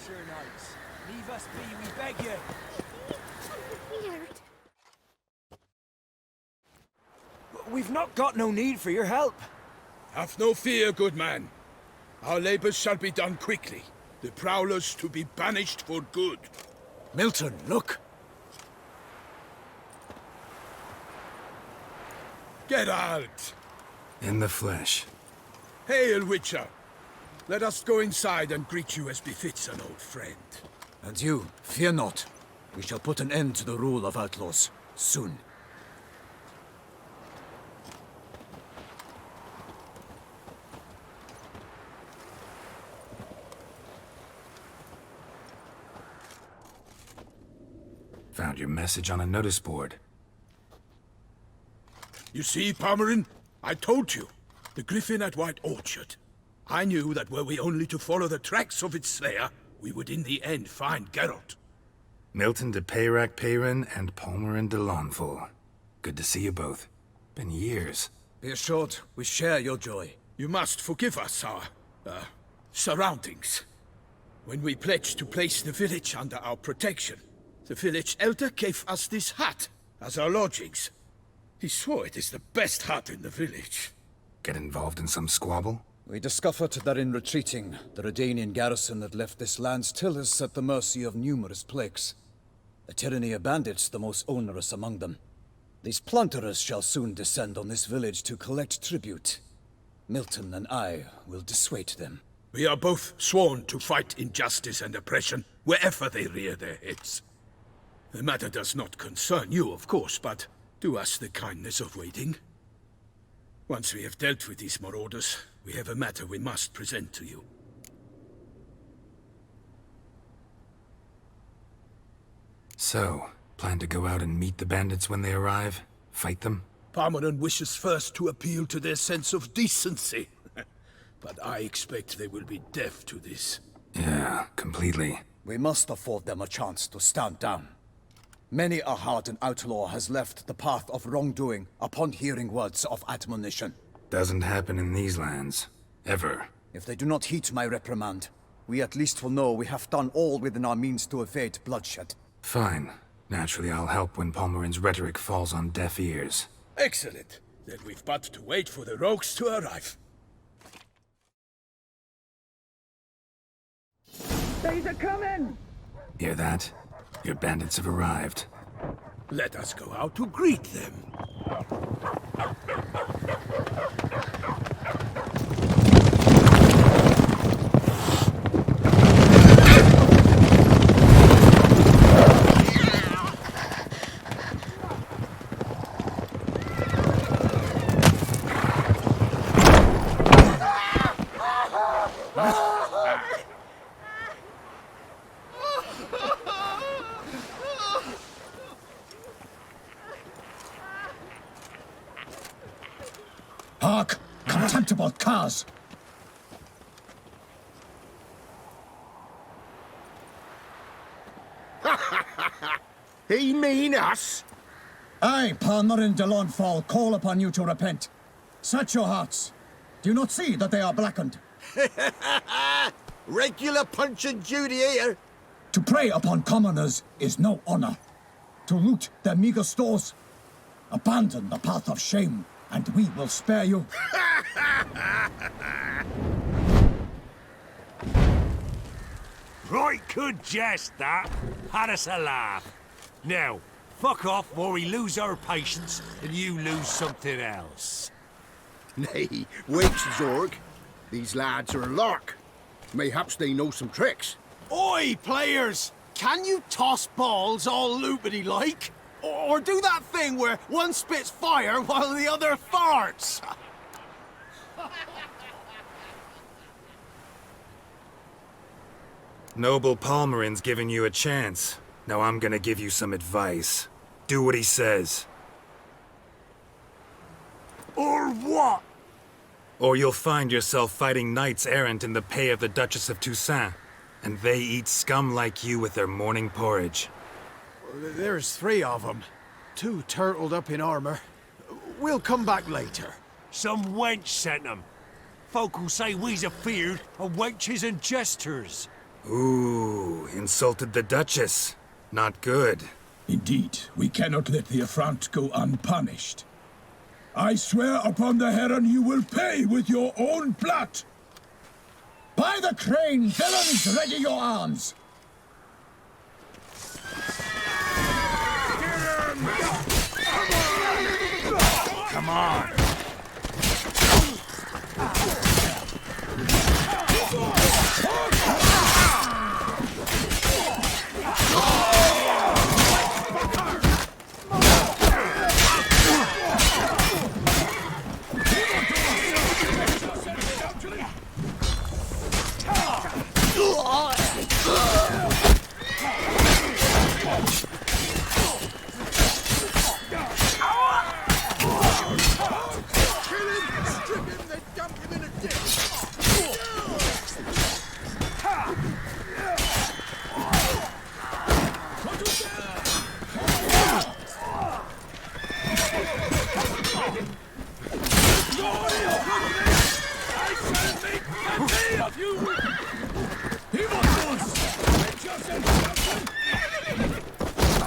Sir Knights, leave us be, we beg you. Weird. We've not got no need for your help. Have no fear, good man. Our labors shall be done quickly. The prowlers to be banished for good. Milton, look. Get out! In the flesh. Hail, Witcher. Let us go inside and greet you as befits an old friend. And you, fear not. We shall put an end to the rule of outlaws, soon. Found your message on a notice board. You see, Palmerin? I told you. The griffin at White Orchard. I knew that were we only to follow the tracks of its slayer, we would in the end find Geralt. Milton de Peyrac Peyrin and Palmerin de Lawnful. Good to see you both. Been years. Be assured, we share your joy. You must forgive us our, surroundings. When we pledged to place the village under our protection, the village elder gave us this hut as our lodgings. He swore it is the best hut in the village. Get involved in some squabble? We discovered that in retreating, the Radeon garrison that left this land still is at the mercy of numerous plagues. A tyranny of bandits the most onerous among them. These plunderers shall soon descend on this village to collect tribute. Milton and I will dissuade them. We are both sworn to fight injustice and oppression wherever they rear their heads. The matter does not concern you, of course, but do us the kindness of waiting. Once we have dealt with these marauders, we have a matter we must present to you. So, plan to go out and meet the bandits when they arrive? Fight them? Palmerin wishes first to appeal to their sense of decency. But I expect they will be deaf to this. Yeah, completely. We must afford them a chance to stand down. Many a hardened outlaw has left the path of wrongdoing upon hearing words of admonition. Doesn't happen in these lands. Ever. If they do not heed my reprimand, we at least will know we have done all within our means to evade bloodshed. Fine. Naturally, I'll help when Palmerin's rhetoric falls on deaf ears. Excellent. Then we've but to wait for the rogues to arrive. They's a-coming! Hear that? Your bandits have arrived. Let us go out to greet them. Hark! Contemptible curs! He mean us? I, Palmerin de Lawnfall, call upon you to repent. Set your hearts. Do you not see that they are blackened? Regular Punch and Judy here. To prey upon commoners is no honor. To loot their meager stores, abandon the path of shame, and we will spare you. Right good jest, that. Had us a laugh. Now, fuck off or we lose our patience and you lose something else. Nay, wait, Zorg. These lads are a lark. Mayhaps they know some tricks. Oi, players! Can you toss balls all loopity-like? Or do that thing where one spits fire while the other farts? Noble Palmerin's giving you a chance. Now I'm gonna give you some advice. Do what he says. Or what? Or you'll find yourself fighting knights errant in the pay of the Duchess of Toussaint. And they eat scum like you with their morning porridge. There's 3 of them. 2 turtled up in armor. We'll come back later. Some wench sent them. Folk will say we's afeard of wenches and jesters. Ooh, insulted the Duchess. Not good. Indeed, we cannot let the affront go unpunished. I swear upon the Heron you will pay with your own blood! By the crane, villains, ready your arms! Come on!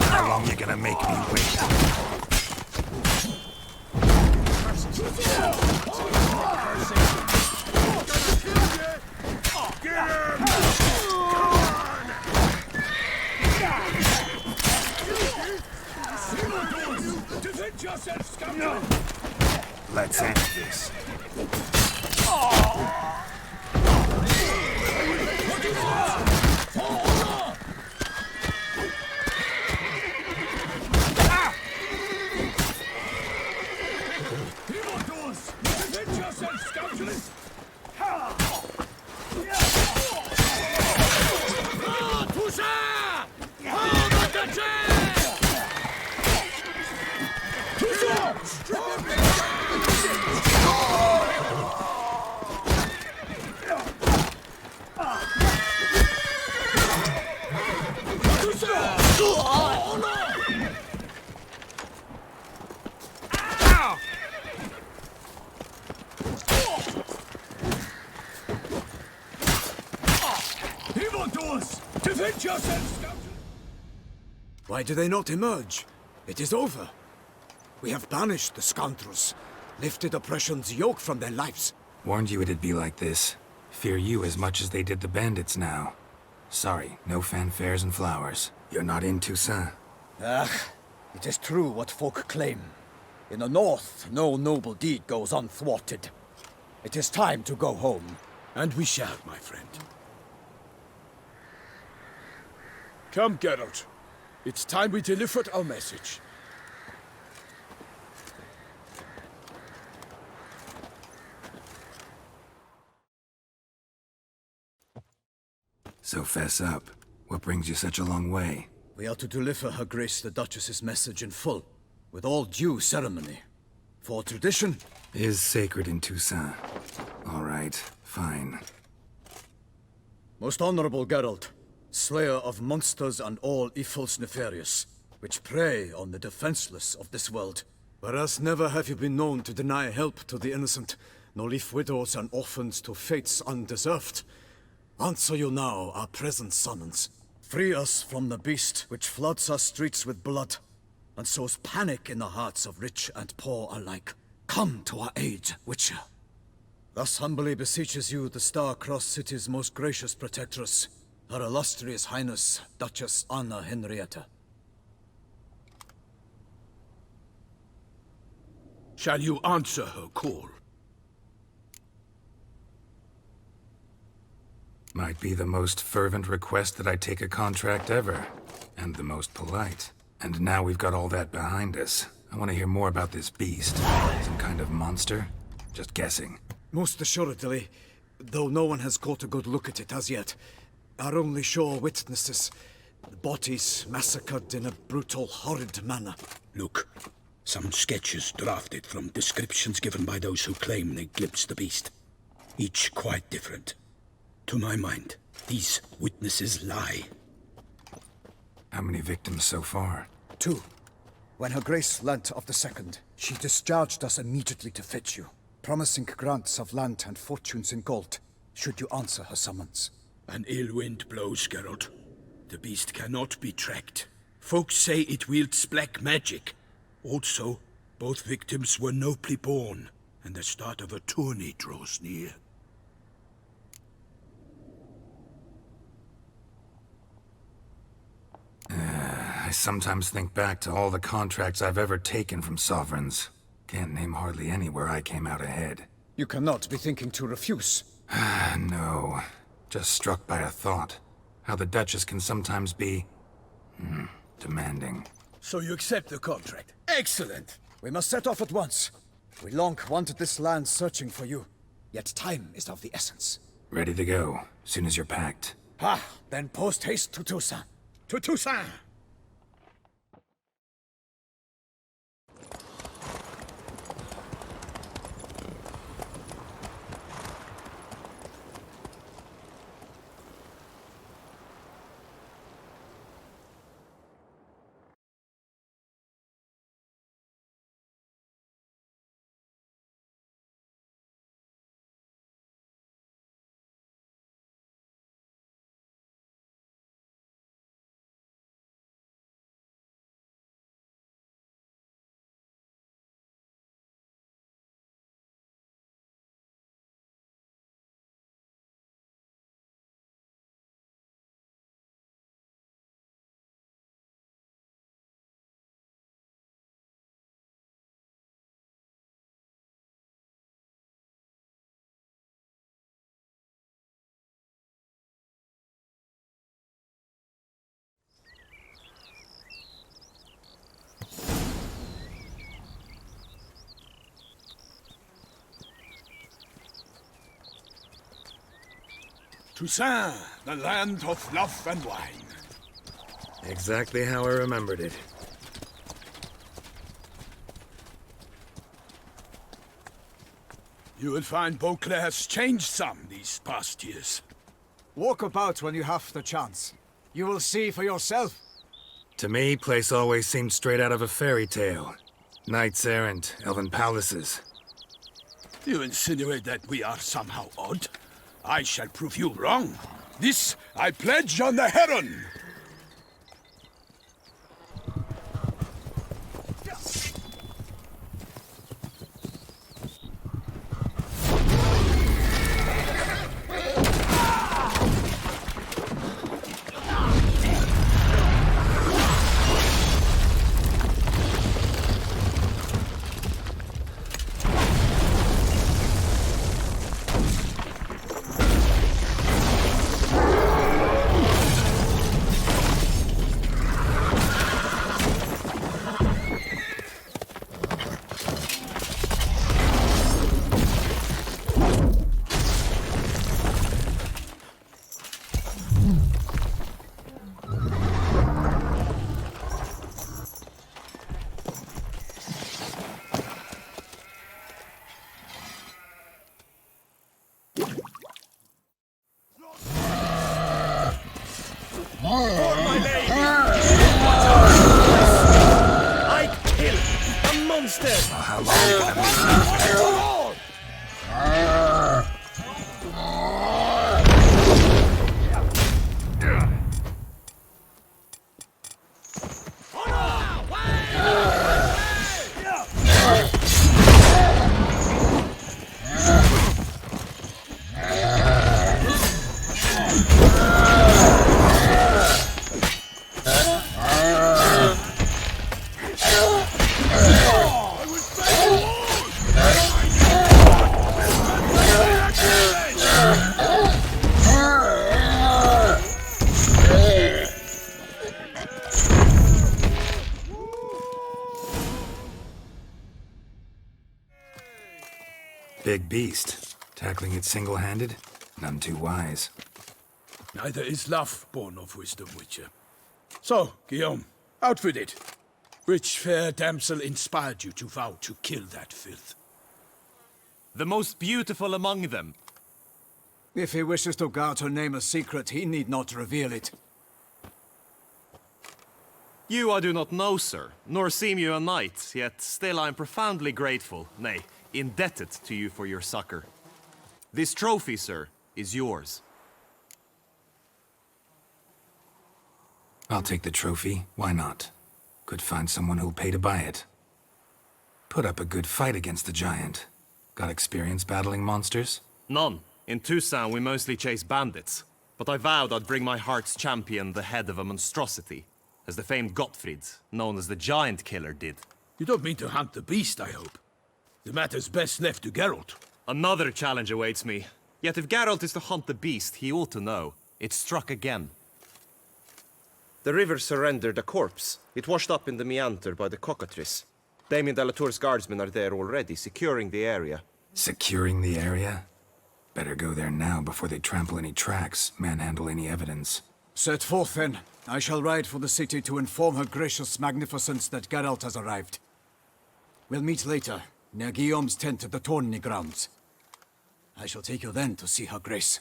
How long you gonna make me wait? Let's end this. Why do they not emerge? It is over. We have banished the scoundrels, lifted oppression's yoke from their lives. Warned you it'd be like this. Fear you as much as they did the bandits now. Sorry, no fanfares and flowers. You're not in Toussaint. It is true what folk claim. In the north, no noble deed goes unthwarted. It is time to go home. And we shall, my friend. Come, Geralt. It's time we delivered our message. So fess up. What brings you such a long way? We are to deliver Her Grace the Duchess's message in full, with all due ceremony. For tradition Is sacred in Toussaint. All right, fine. Most honorable Geralt, slayer of monsters and all evils nefarious, which prey on the defenseless of this world. Whereas never have you been known to deny help to the innocent, nor leave widows and orphans to fates undeserved. Answer you now our present summons. Free us from the beast which floods our streets with blood, and sows panic in the hearts of rich and poor alike. Come to our aid, Witcher. Thus humbly beseeches you the Star-Crossed City's most gracious protectress, Her Illustrious Highness, Duchess Anna Henrietta. Shall you answer her call? Might be the most fervent request that I take a contract ever. And the most polite. And now we've got all that behind us. I want to hear more about this beast. Some kind of monster? Just guessing. Most assuredly, though no one has caught a good look at it as yet. Our only sure witnesses. Bodies massacred in a brutal, horrid manner. Look, some sketches drafted from descriptions given by those who claim they glimpsed the beast. Each quite different. To my mind, these witnesses lie. How many victims so far? 2. When Her Grace learnt of the second, she discharged us immediately to fetch you, promising grants of land and fortunes in gold, should you answer her summons. An ill wind blows, Geralt. The beast cannot be tracked. Folks say it wields black magic. Also, both victims were nobly born, and the start of a tourney draws near. I sometimes think back to all the contracts I've ever taken from sovereigns. Can't name hardly any where I came out ahead. You cannot be thinking to refuse. No. Just struck by a thought. How the Duchess can sometimes be... demanding. So you accept the contract? Excellent! We must set off at once. We long wanted this land searching for you. Yet time is of the essence. Ready to go, soon as you're packed. Then post haste to Toussaint. To Toussaint! Toussaint, the land of love and wine. Exactly how I remembered it. You will find Beauclair has changed some these past years. Walk about when you have the chance. You will see for yourself. To me, place always seemed straight out of a fairy tale. Knights errant, elven palaces. You insinuate that we are somehow odd? I shall prove you wrong. This I pledge on the Heron! How long can I be? Big beast. Tackling it single-handed? None too wise. Neither is love born of wisdom, Witcher. So, Guillaume, outfit it. Which fair damsel inspired you to vow to kill that filth? The most beautiful among them. If he wishes to guard her name a secret, he need not reveal it. You I do not know, sir, nor seem you a knight, yet still I am profoundly grateful, nay, indebted to you for your succor. This trophy, sir, is yours. I'll take the trophy. Why not? Could find someone who'll pay to buy it. Put up a good fight against the giant. Got experience battling monsters? None. In Tucson, we mostly chase bandits. But I vowed I'd bring my heart's champion the head of a monstrosity, as the famed Gottfried, known as the Giant Killer, did. You don't mean to hunt the beast, I hope. The matter's best left to Geralt. Another challenge awaits me. Yet if Geralt is to hunt the beast, he ought to know. It struck again. The river surrendered a corpse. It washed up in the meander by the cockatrice. Damien de la Tour's guardsmen are there already, securing the area. Securing the area? Better go there now before they trample any tracks, manhandle any evidence. Set forth, then. I shall ride for the city to inform her gracious magnificence that Geralt has arrived. We'll meet later, near Guillaume's tent at the tourney grounds. I shall take you then to see her grace.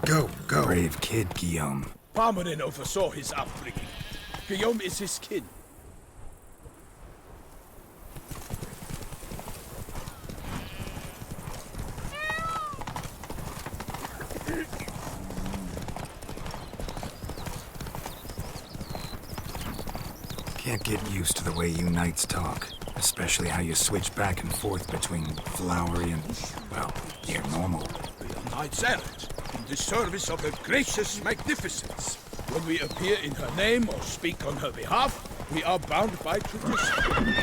Go, go. Brave kid, Guillaume. Parmanin oversaw his upbringing. Guillaume is his kin. Can't get used to the way you knights talk. Especially how you switch back and forth between flowery and, well, near normal. We are knights errant, in the service of her gracious magnificence. When we appear in her name or speak on her behalf, we are bound by tradition.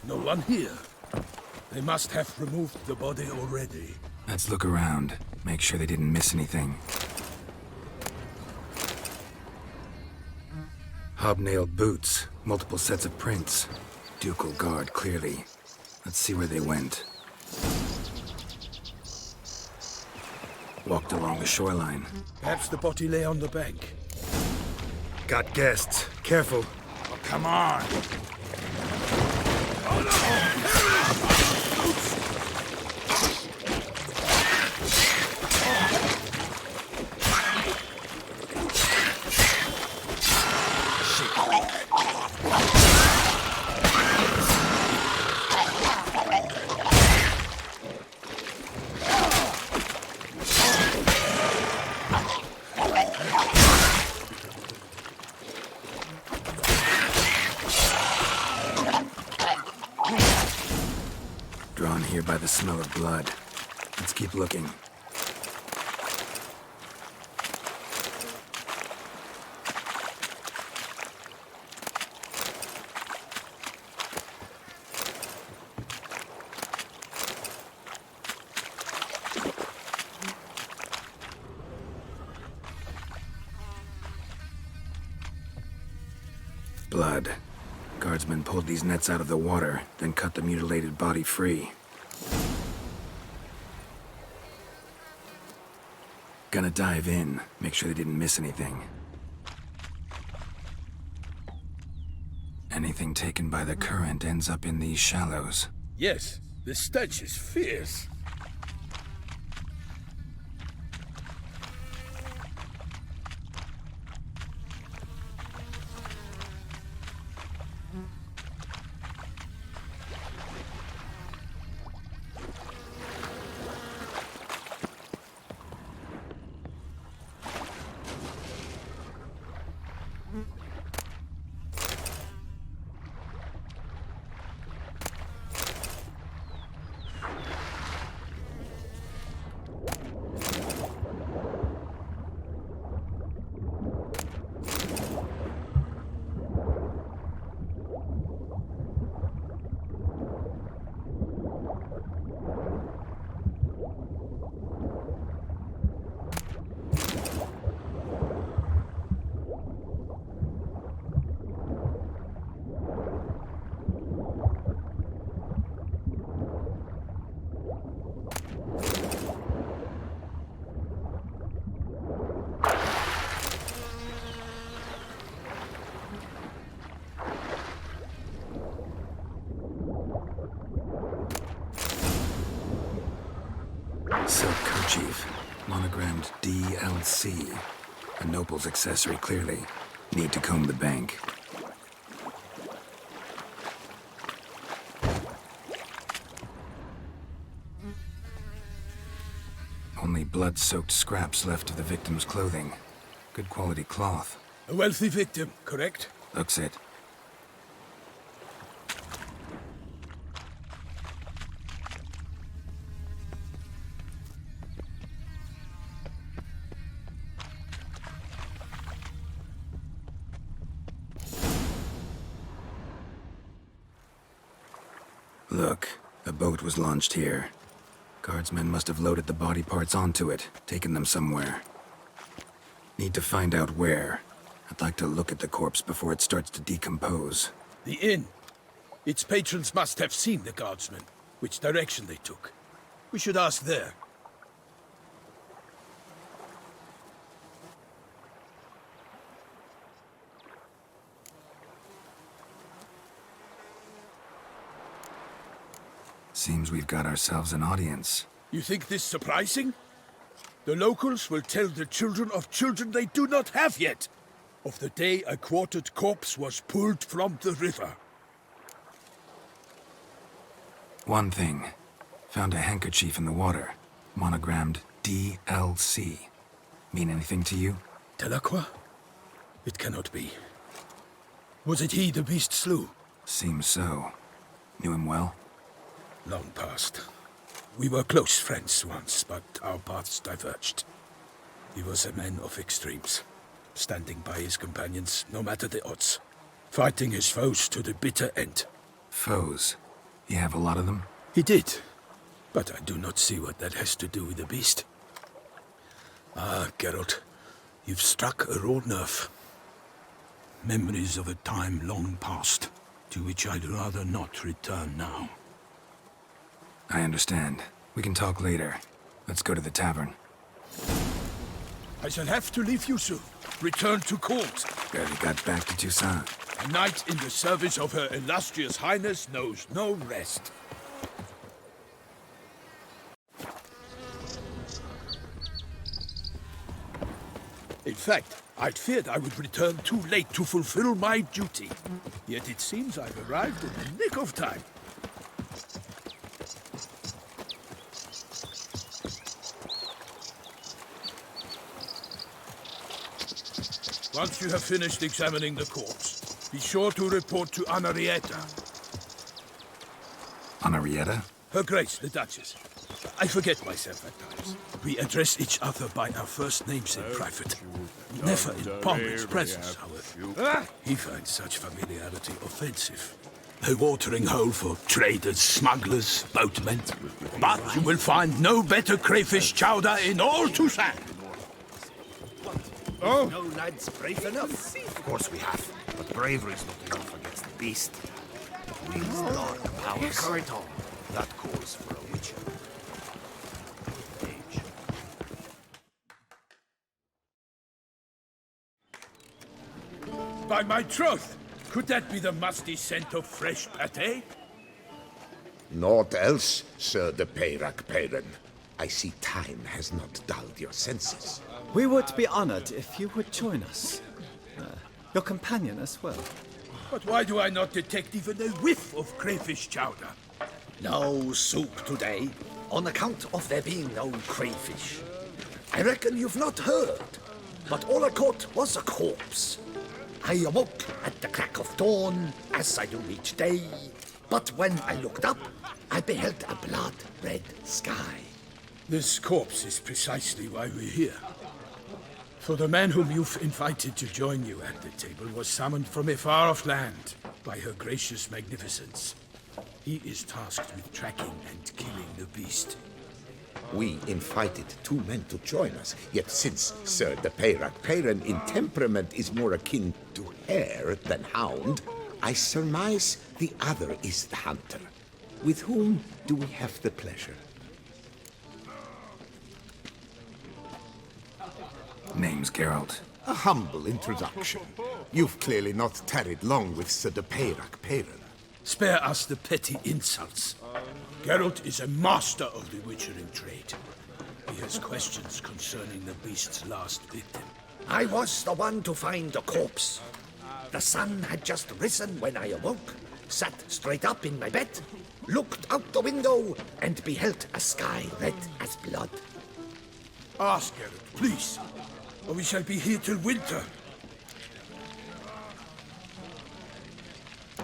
No one here. They must have removed the body already. Let's look around. Make sure they didn't miss anything. Hobnailed boots, multiple sets of prints. Ducal guard, clearly. Let's see where they went. Walked along the shoreline. Perhaps the body lay on the bank. Got guests. Careful. Oh, come on! Drawn here by the smell of blood. Let's keep looking. Blood. Guardsmen pulled these nets out of the water, then cut the mutilated body free. Gonna dive in, make sure they didn't miss anything. Anything taken by the current ends up in these shallows. Yes, the stench is fierce. handkerchief. Monogrammed DLC. A noble's accessory, clearly. Need to comb the bank. Only blood-soaked scraps left of the victim's clothing. Good quality cloth. A wealthy victim, correct? Looks it. Look, a boat was launched here. Guardsmen must have loaded the body parts onto it, taken them somewhere. Need to find out where. I'd like to look at the corpse before it starts to decompose. The inn. Its patrons must have seen the guardsmen, which direction they took. We should ask there. Seems we've got ourselves an audience. You think this surprising? The locals will tell the children of children they do not have yet, of the day a quartered corpse was pulled from the river. One thing. Found a handkerchief in the water. Monogrammed DLC. Mean anything to you? Delacroix? It cannot be. Was it he the beast slew? Seems so. Knew him well? Long past. We were close friends once, but our paths diverged. He was a man of extremes, standing by his companions no matter the odds, fighting his foes to the bitter end. Foes? You have a lot of them? He did, but I do not see what that has to do with the beast. Ah, Geralt, you've struck a raw nerve. Memories of a time long past, to which I'd rather not return now. I understand. We can talk later. Let's go to the tavern. I shall have to leave you soon. Return to court. Barely got back to Toussaint. A knight in the service of Her Illustrious Highness knows no rest. In fact, I'd feared I would return too late to fulfill my duty. Yet it seems I've arrived in the nick of time. Once you have finished examining the corpse, be sure to report to Henrietta. Henrietta? Her Grace, the Duchess. I forget myself at times. We address each other by our first names in private. Never in Palmer's presence, however. He finds such familiarity offensive. A watering hole for traders, smugglers, boatmen. But you will find no better crayfish chowder in all Toussaint. Oh! No, lads, brave enough. Of course we have. But bravery's not enough against the beast. It wields dark powers. That calls for a witcher. By my troth, could that be the musty scent of fresh pâté? Naught else, Sir de Peyrac-Peyran. I see time has not dulled your senses. We would be honored if you would join us. Your companion as well. But why do I not detect even a whiff of crayfish chowder? No soup today, on account of there being no crayfish. I reckon you've not heard, but all I caught was a corpse. I awoke at the crack of dawn, as I do each day, but when I looked up, I beheld a blood-red sky. This corpse is precisely why we're here. For the man whom you've invited to join you at the table was summoned from a far-off land by her gracious magnificence. He is tasked with tracking and killing the beast. We invited two men to join us, yet since Sir de Peyrac-Peyran in temperament is more akin to hare than hound, I surmise the other is the hunter. With whom do we have the pleasure? Name's Geralt. A humble introduction. You've clearly not tarried long with Sir de Peyrac-Peyran. Spare us the petty insults. Geralt is a master of the witchering trade. He has questions concerning the beast's last victim. I was the one to find the corpse. The sun had just risen when I awoke, sat straight up in my bed, looked out the window, and beheld a sky red as blood. Ask Geralt, please, or we shall be here till winter.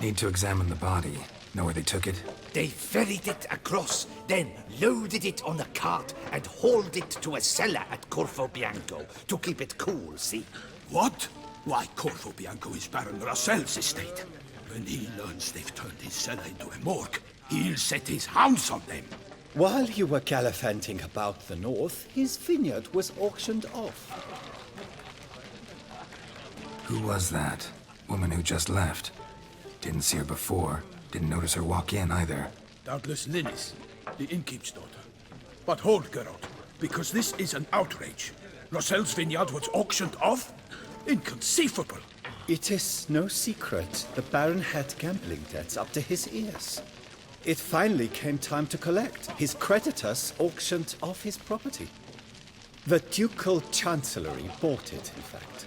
Need to examine the body. Know where they took it? They ferried it across, then loaded it on a cart and hauled it to a cellar at Corvo Bianco to keep it cool, see? What? Why, Corvo Bianco is Baron Russell's estate. When he learns they've turned his cellar into a morgue, he'll set his hounds on them. While you were gallivanting about the north, his vineyard was auctioned off. Who was that? Woman who just left. Didn't see her before. Didn't notice her walk in either. Doubtless Linnis, the innkeep's daughter. But hold, Geralt, because this is an outrage. Russell's vineyard was auctioned off? Inconceivable! It is no secret the Baron had gambling debts up to his ears. It finally came time to collect. His creditors auctioned off his property. The Ducal Chancellery bought it, in fact.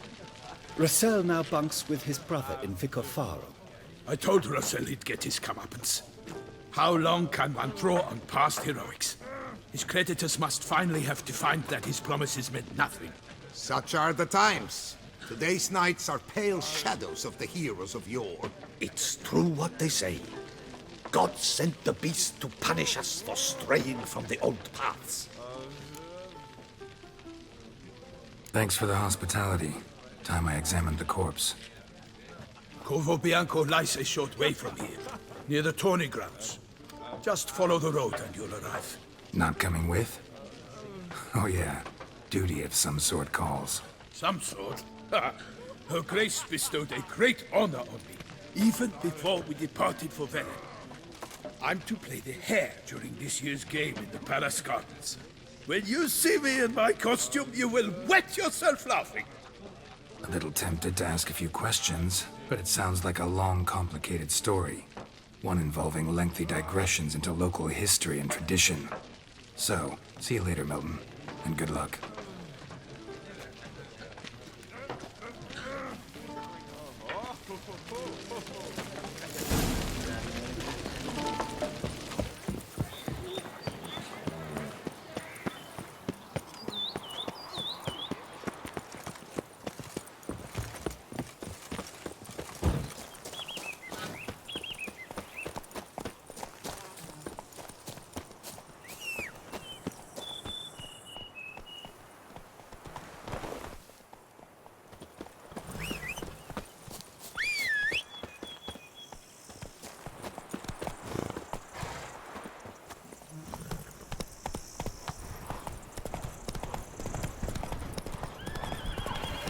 Russell now bunks with his brother in Vicofaro. I told Russell he'd get his comeuppance. How long can one draw on past heroics? His creditors must finally have to find that his promises meant nothing. Such are the times. Today's knights are pale shadows of the heroes of yore. It's true what they say. God sent the beast to punish us for straying from the old paths. Thanks for the hospitality. Time I examined the corpse. Corvo Bianco lies a short way from here, near the tourney grounds. Just follow the road and you'll arrive. Not coming with? Oh yeah, duty of some sort calls. Some sort? Ha! Her Grace bestowed a great honor on me, even before we departed for Velen. I'm to play the hare during this year's game in the Palace Gardens. When you see me in my costume, you will wet yourself laughing. A little tempted to ask a few questions, but it sounds like a long, complicated story. One involving lengthy digressions into local history and tradition. So, see you later, Milton, and good luck.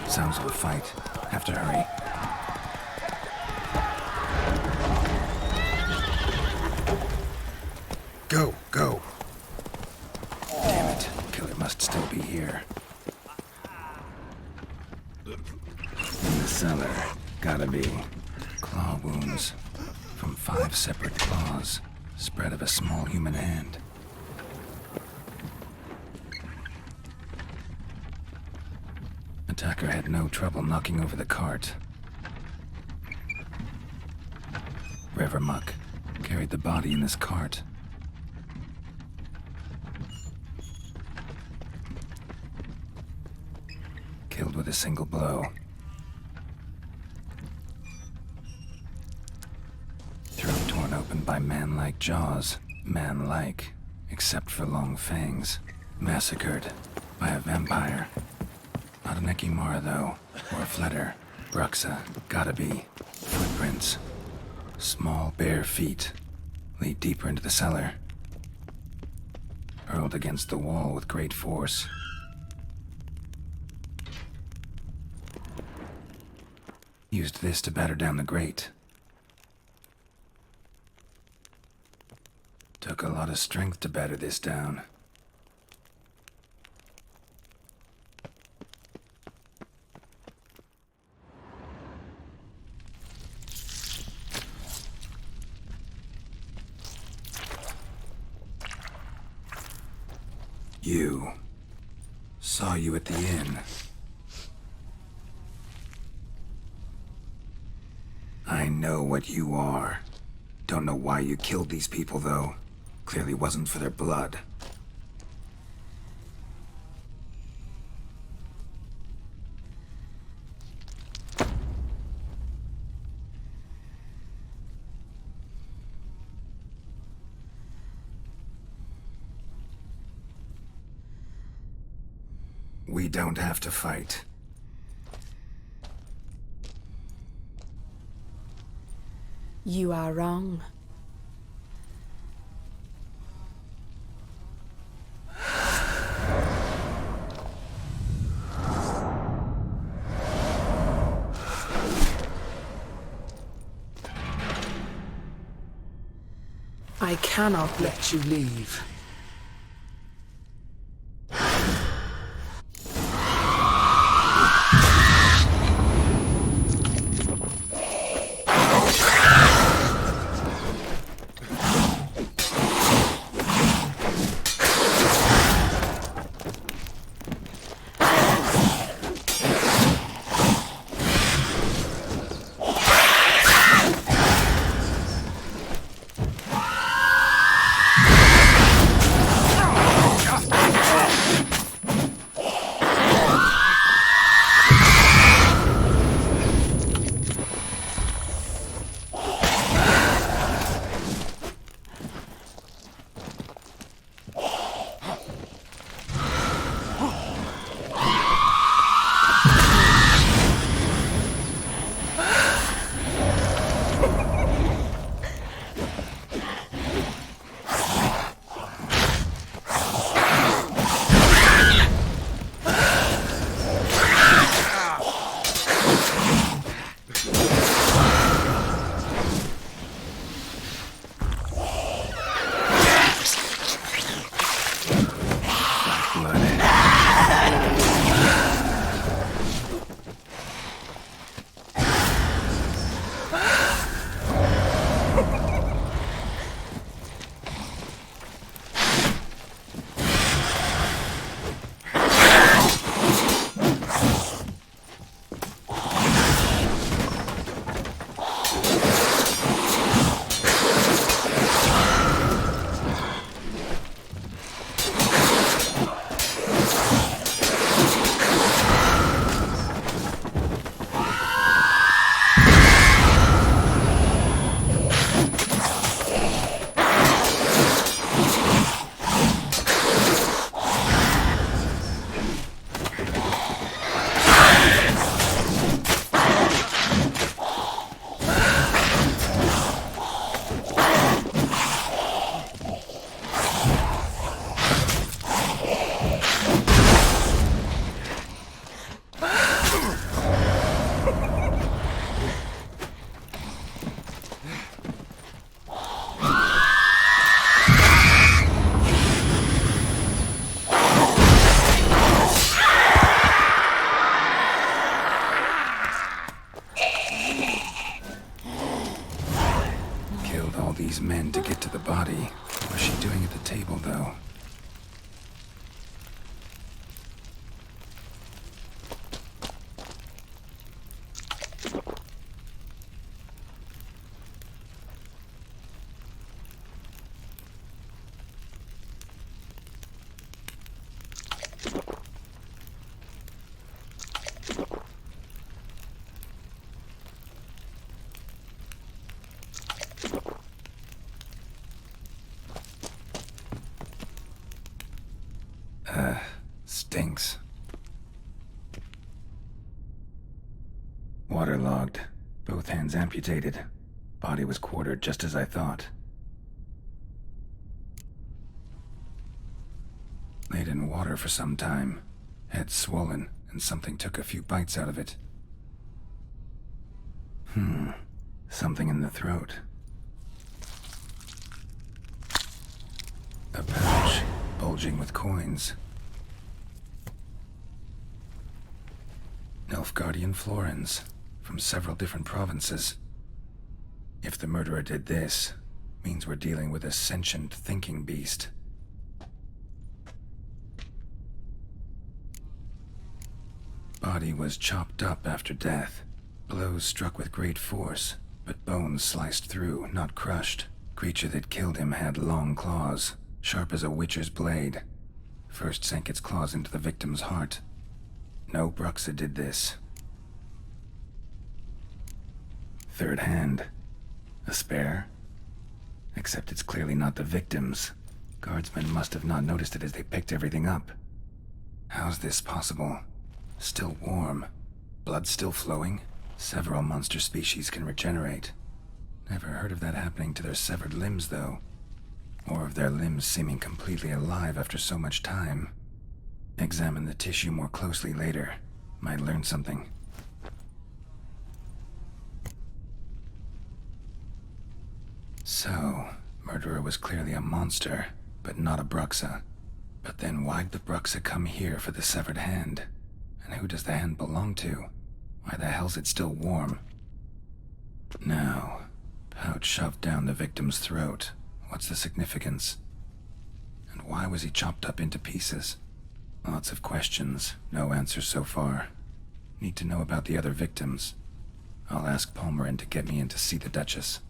Sounds of a fight. Have to hurry. Go, go. Damn it. Killer must still be here. In the cellar. Gotta be. Claw wounds. From 5 separate claws. Spread of a small human hand. Attacker had no trouble knocking over the cart. Revermuck carried the body in his cart. Killed with a single blow. Throat torn open by man-like jaws. Man-like, except for long fangs. Massacred by a vampire. Not an Ekimara, though, or a Fletter. Bruxa, gotta be. Footprints. Small, bare feet. Lead deeper into the cellar. Hurled against the wall with great force. Used this to batter down the grate. Took a lot of strength to batter this down. You. Saw you at the inn. I know what you are. Don't know why you killed these people, though. Clearly wasn't for their blood. We don't have to fight. You are wrong. I cannot let you leave. These men to get to the body. What's she doing at the table, though? Stinks. Waterlogged. Both hands amputated. Body was quartered just as I thought. Laid in water for some time. Head swollen, and something took a few bites out of it. Something in the throat. A pouch, bulging with coins. Nilfgaardian florins, from several different provinces. If the murderer did this, means we're dealing with a sentient thinking beast. body was chopped up after death. Blows struck with great force, but bones sliced through, not crushed. Creature that killed him had long claws, sharp as a witcher's blade. First sank its claws into the victim's heart. No Bruxa did this. Third hand. A spare? Except it's clearly not the victim's. Guardsmen must have not noticed it as they picked everything up. How's this possible? Still warm. Blood still flowing? Several monster species can regenerate. Never heard of that happening to their severed limbs, though. Or of their limbs seeming completely alive after so much time. Examine the tissue more closely later. Might learn something. So, murderer was clearly a monster, but not a Bruxa. But then why'd the Bruxa come here for the severed hand? And who does the hand belong to? Why the hell's it still warm? Now, pouch shoved down the victim's throat. What's the significance? And why was he chopped up into pieces? Lots of questions, no answers so far. Need to know about the other victims. I'll ask Palmerin to get me in to see the Duchess.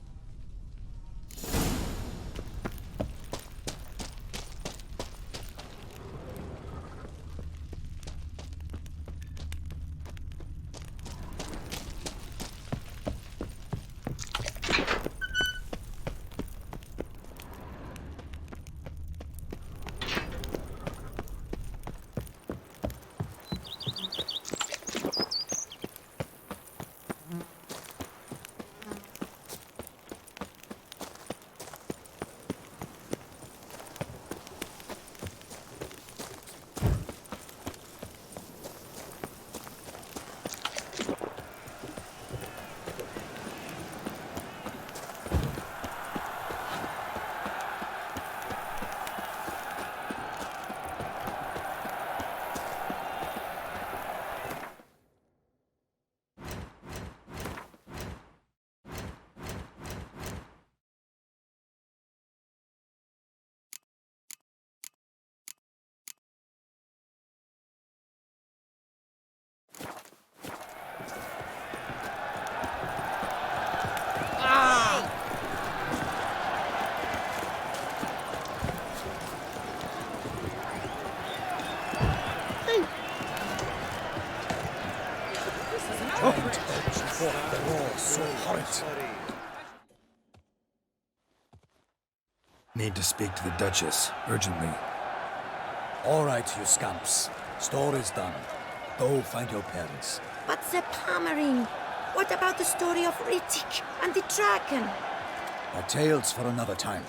Need to speak to the Duchess, urgently. All right, you scamps. Story's done. Go find your parents. But the Palmerin, what about the story of Rittik and the dragon? Our tales for another time.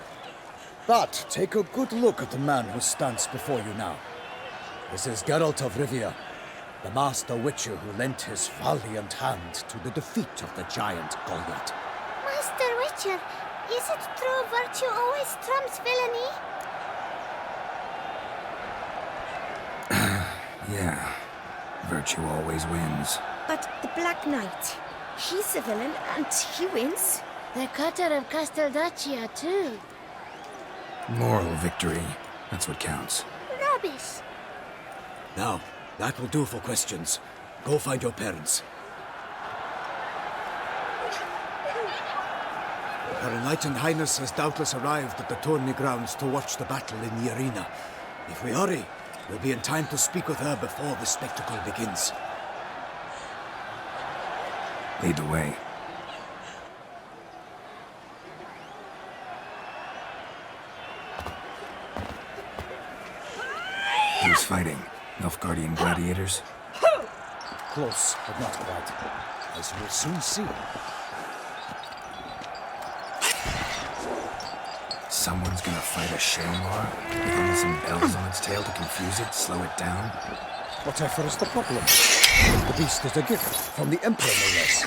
But take a good look at the man who stands before you now. This is Geralt of Rivia, the master witcher who lent his valiant hand to the defeat of the giant Goliath. Master Witcher, is it true virtue always trumps villainy? Yeah. Virtue always wins. But the Black Knight, he's a villain and he wins. The cutter of Castelduccia, too. Moral victory. That's what counts. Rubbish. Now, that will do for questions. Go find your parents. Her Enlightened Highness has doubtless arrived at the tourney grounds to watch the battle in the arena. If we hurry, we'll be in time to speak with her before the spectacle begins. Lead the way. Who's fighting? Nilfgaardian gladiators? Close, but not quite. As you will soon see. Someone's gonna fight a Shailmar? With only some bells on its tail to confuse it, slow it down? Whatever is the problem? The beast is a gift from the Emperor, no less.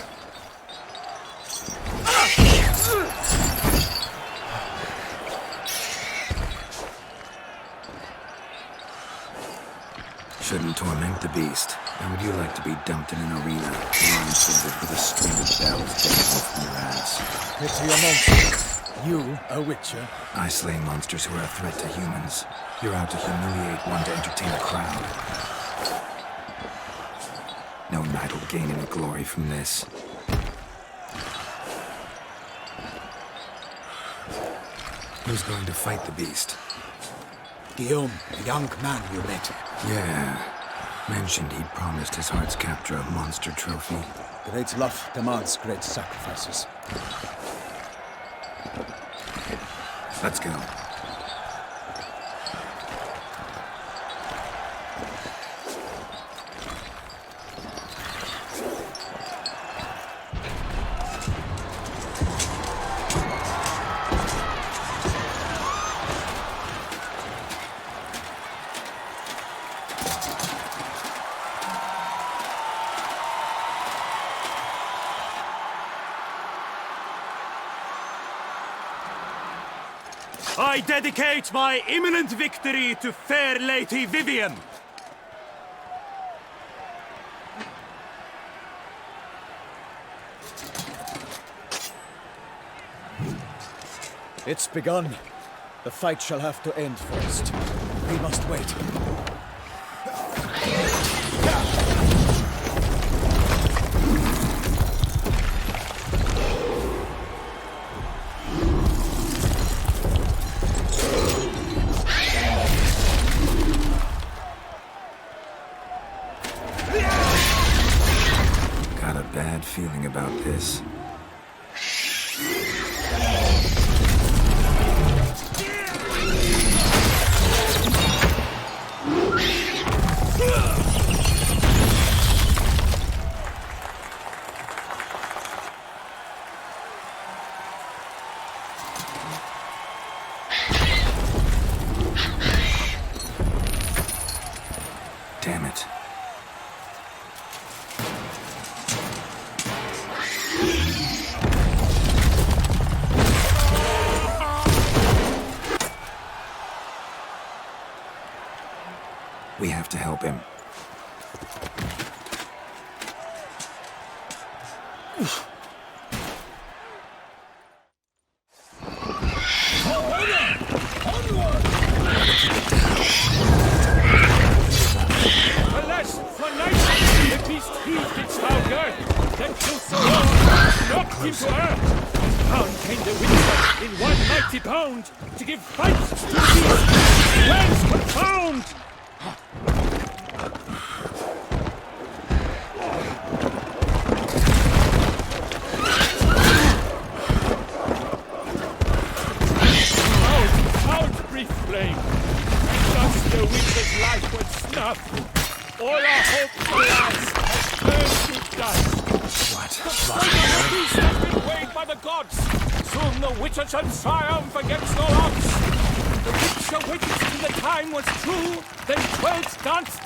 Shouldn't torment the beast. How would you like to be dumped in an arena, blindfolded with a string of bells dangling from your ass? Pity a monster. You, a witcher? I slay monsters who are a threat to humans. You're out to humiliate one to entertain a crowd. gain any glory from this. Who's going to fight the beast? Guillaume, the young man you met. Yeah. Mentioned he'd promised his heart's capture a monster trophy. Great love demands great sacrifices. Let's go. I dedicate my imminent victory to fair Lady Vivian. It's begun. The fight shall have to end first. We must wait. Got a bad feeling about this. Damn it. We have to help him. Alas, for night, the beast heaved its foul girth, then flew so low, knocked him to earth. Down came the Witcher in one mighty bound to give fight to the beast. Whence confound! Out, brief flame, and thus the Witcher's life was snuffed. All our hopes, alas, have turned to dust. What? The beast has been weighed by the gods. Soon the Witcher shall triumph against all odds. The Witcher waited till the time was true, then 12 danced.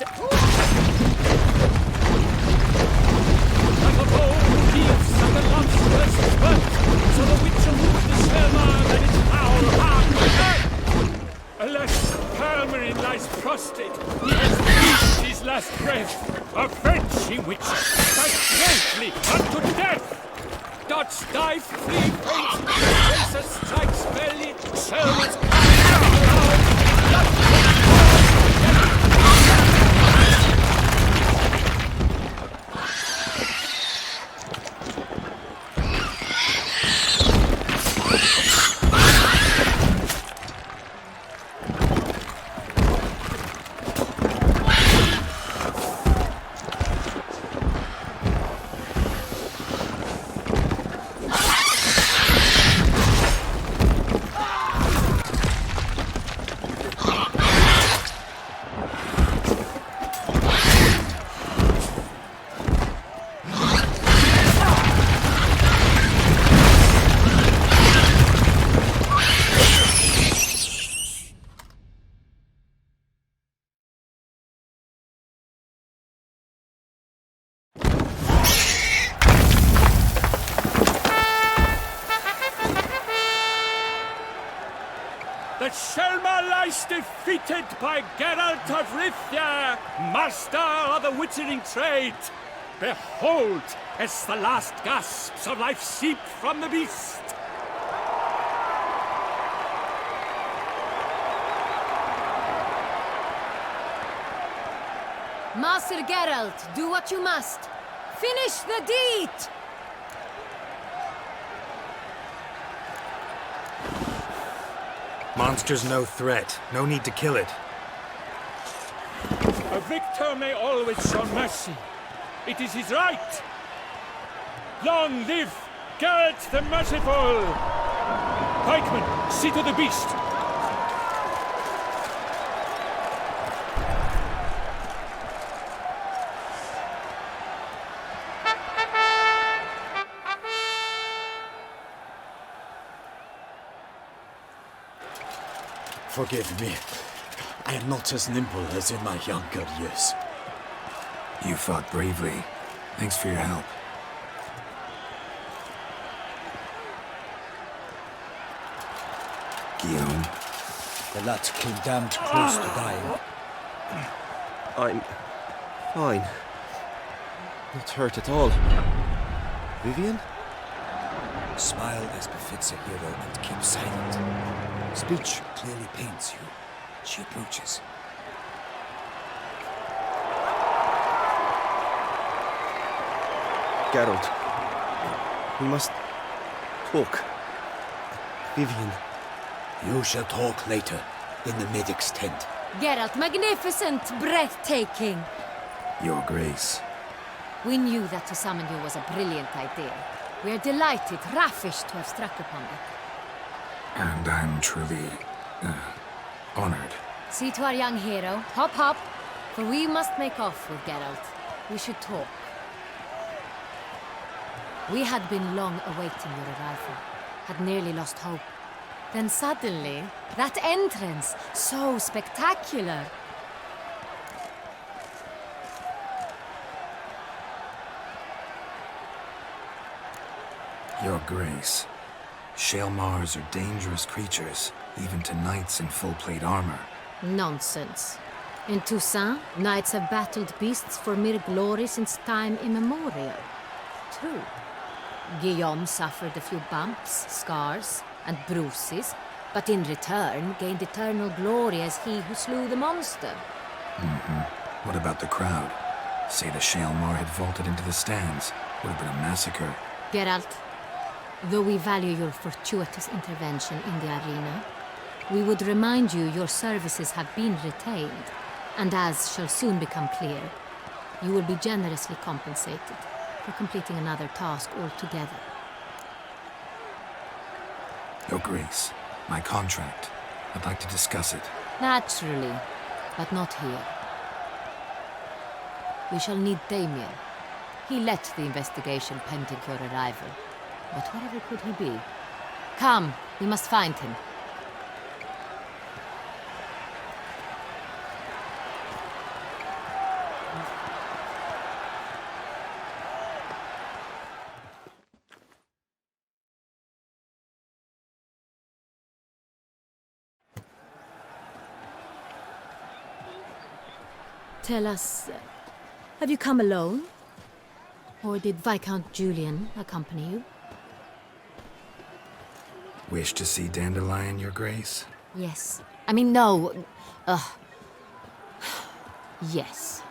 Like a bow leaves and the monsters burnt, so the Witcher moved the Selma and its owl hard to earth. Alas, Palmerin lies prostrate. He has breathed his last breath. Avenge him, Witcher! Strike greatly unto death! Dots dive, flee, faint, Tracer strikes belly, Selma's The Selma lies defeated by Geralt of Rivia, master of the witchering trade. Behold, as the last gasps of life seep from the beast. Master Geralt, do what you must. Finish the deed! Monster's no threat. No need to kill it. A victor may always show mercy. It is his right. Long live Garrett the Merciful! Pikeman, see to the beast. Forgive me. I am not as nimble as in my younger years. You fought bravely. Thanks for your help. Guillaume. The lad came damned close to dying. I'm fine. Not hurt at all. Vivian? Smile as befits a hero and keep silent. Speech clearly pains you. She approaches. Geralt. We must talk. Vivian. You shall talk later, in the medic's tent. Geralt, magnificent, breathtaking. Your Grace. We knew that to summon you was a brilliant idea. We are delighted, ravished to have struck upon it. And I'm truly, honored. See to our young hero. Hop, hop. For we must make off with Geralt. We should talk. We had been long awaiting your arrival. Had nearly lost hope. Then suddenly, that entrance, so spectacular. Your Grace. Shaelmars are dangerous creatures, even to knights in full-plate armor. Nonsense. In Toussaint, knights have battled beasts for mere glory since time immemorial. True. Guillaume suffered a few bumps, scars, and bruises, but in return gained eternal glory as he who slew the monster. What about the crowd? Say the Shaelmar had vaulted into the stands. Would have been a massacre. Geralt, though we value your fortuitous intervention in the arena, we would remind you your services have been retained, and as shall soon become clear, you will be generously compensated for completing another task altogether. Your Grace, my contract. I'd like to discuss it. Naturally, but not here. We shall need Damien. He led the investigation pending your arrival. But whatever could he be? Come, we must find him. Tell us, have you come alone? Or did Viscount Julian accompany you? Wish to see Dandelion, Your Grace? Yes. I mean, no. Yes.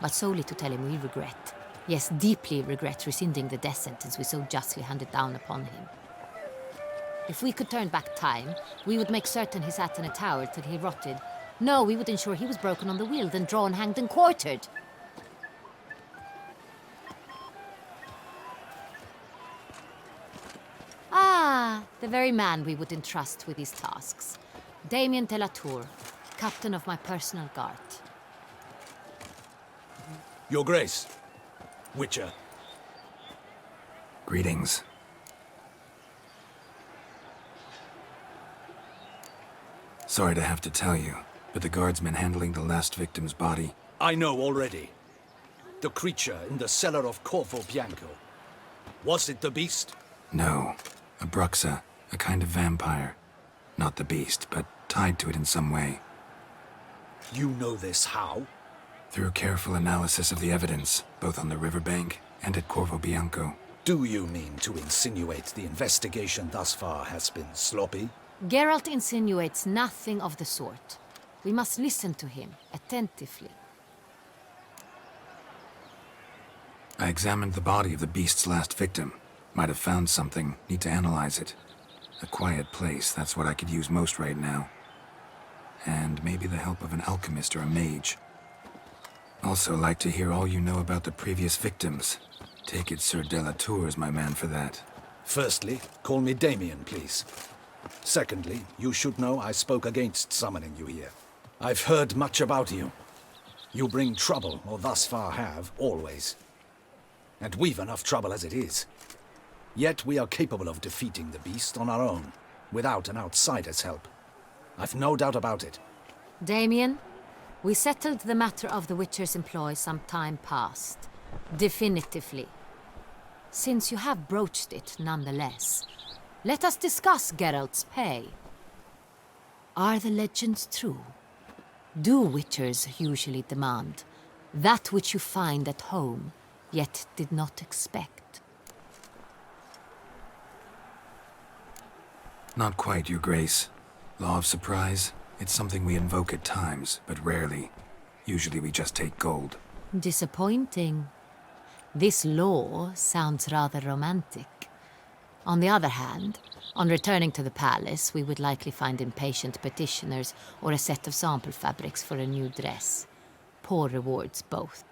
But solely to tell him we regret. Yes, deeply regret rescinding the death sentence we so justly handed down upon him. If we could turn back time, we would make certain he sat in a tower till he rotted. No, we would ensure he was broken on the wheel, then drawn, hanged, and quartered. Ah, the very man we would entrust with these tasks. Damien de la Tour, captain of my personal guard. Your Grace. Witcher. Greetings. Sorry to have to tell you, but the guardsman handling the last victim's body... I know already. The creature in the cellar of Corvo Bianco. Was it the beast? No. A Bruxa, a kind of vampire. Not the beast, but tied to it in some way. You know this how? Through careful analysis of the evidence, both on the riverbank and at Corvo Bianco. Do you mean to insinuate the investigation thus far has been sloppy? Geralt insinuates nothing of the sort. We must listen to him attentively. I examined the body of the beast's last victim. Might have found something. Need to analyze it. A quiet place, that's what I could use most right now. And maybe the help of an alchemist or a mage. Also like to hear all you know about the previous victims. Take it Sir Delatour is my man for that. Firstly, call me Damien, please. Secondly, you should know I spoke against summoning you here. I've heard much about you. You bring trouble, or thus far have, always. And we've enough trouble as it is. Yet we are capable of defeating the beast on our own, without an outsider's help. I've no doubt about it. Damien, we settled the matter of the Witcher's employ some time past. Definitively. Since you have broached it nonetheless, let us discuss Geralt's pay. Are the legends true? Do Witchers usually demand that which you find at home, yet did not expect? Not quite, Your Grace. Law of surprise, it's something we invoke at times, but rarely. Usually we just take gold. Disappointing. This law sounds rather romantic. On the other hand, on returning to the palace, we would likely find impatient petitioners or a set of sample fabrics for a new dress. Poor rewards, both.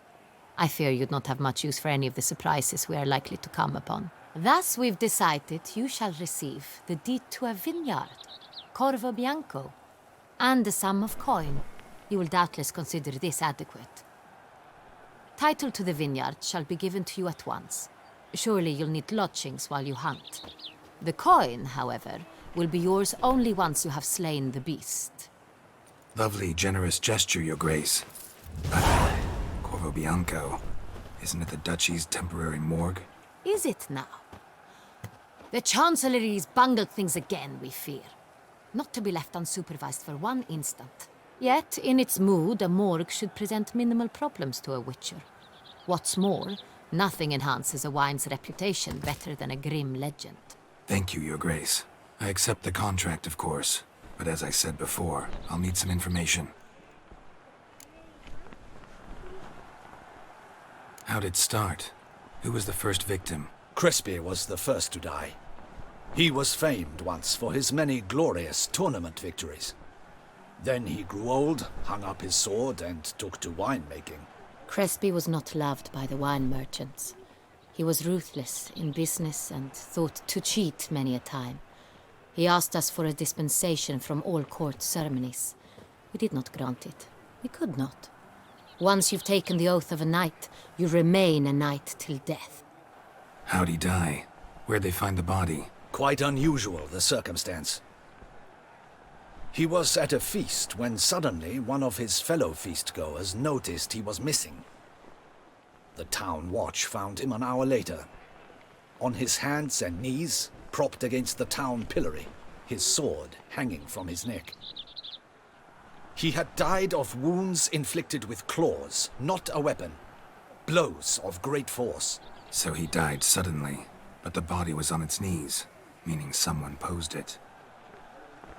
I fear you'd not have much use for any of the surprises we are likely to come upon. Thus, we've decided you shall receive the deed to a vineyard, Corvo Bianco, and a sum of coin. You will doubtless consider this adequate. Title to the vineyard shall be given to you at once. Surely you'll need lodgings while you hunt. The coin, however, will be yours only once you have slain the beast. Lovely, generous gesture, Your Grace. Corvo Bianco, isn't it the Duchy's temporary morgue? Is it now? The Chancellery's bungled things again, we fear. Not to be left unsupervised for one instant. Yet, in its mood, a morgue should present minimal problems to a Witcher. What's more, nothing enhances a wine's reputation better than a grim legend. Thank you, Your Grace. I accept the contract, of course. But as I said before, I'll need some information. How'd it start? Who was the first victim? Crespi was the first to die. He was famed once for his many glorious tournament victories. Then he grew old, hung up his sword, and took to winemaking. Crespi was not loved by the wine merchants. He was ruthless in business and thought to cheat many a time. He asked us for a dispensation from all court ceremonies. We did not grant it. We could not. Once you've taken the oath of a knight, you remain a knight till death. How'd he die? Where'd they find the body? Quite unusual, the circumstance. He was at a feast when suddenly one of his fellow feastgoers noticed he was missing. The town watch found him an hour later. On his hands and knees, propped against the town pillory, his sword hanging from his neck. He had died of wounds inflicted with claws, not a weapon. Blows of great force. So he died suddenly, but the body was on its knees, meaning someone posed it.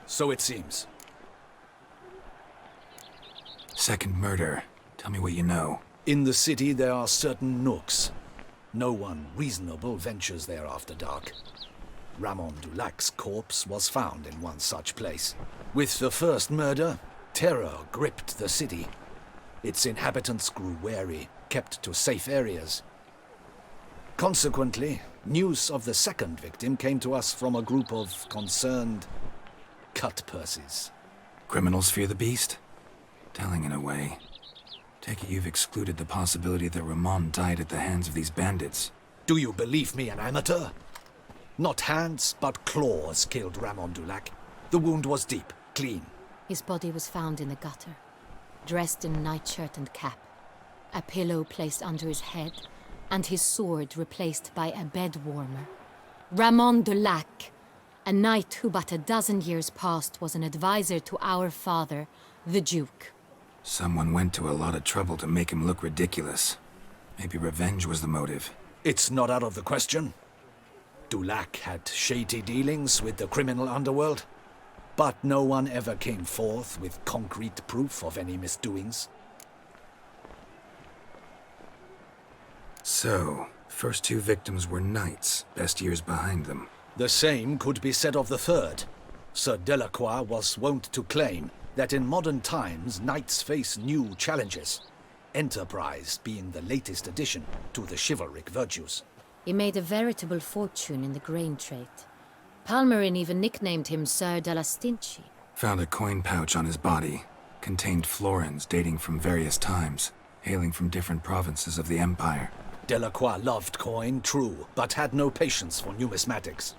So it seems. Second murder. Tell me what you know. In the city there are certain nooks. No one reasonable ventures there after dark. Ramon Dulac's corpse was found in one such place. With the first murder, terror gripped the city. Its inhabitants grew wary, kept to safe areas. Consequently, news of the second victim came to us from a group of concerned cut-purses. Criminals fear the beast? Telling in a way. Take it you've excluded the possibility that Ramon died at the hands of these bandits. Do you believe me an amateur? Not hands, but claws killed Ramon Dulac. The wound was deep, clean. His body was found in the gutter, dressed in nightshirt and cap, a pillow placed under his head, and his sword replaced by a bed warmer. Ramon Dulac, a knight who but a dozen years past was an advisor to our father, the Duke. Someone went to a lot of trouble to make him look ridiculous. Maybe revenge was the motive. It's not out of the question. Dulac had shady dealings with the criminal underworld, but no one ever came forth with concrete proof of any misdoings. So, first two victims were knights, best years behind them. The same could be said of the third. Sir Delacroix was wont to claim that in modern times knights face new challenges, enterprise being the latest addition to the chivalric virtues. He made a veritable fortune in the grain trade. Palmerin even nicknamed him Sir de la Stinchi. Found a coin pouch on his body. Contained florins dating from various times, hailing from different provinces of the Empire. Delacroix loved coin, true, but had no patience for numismatics.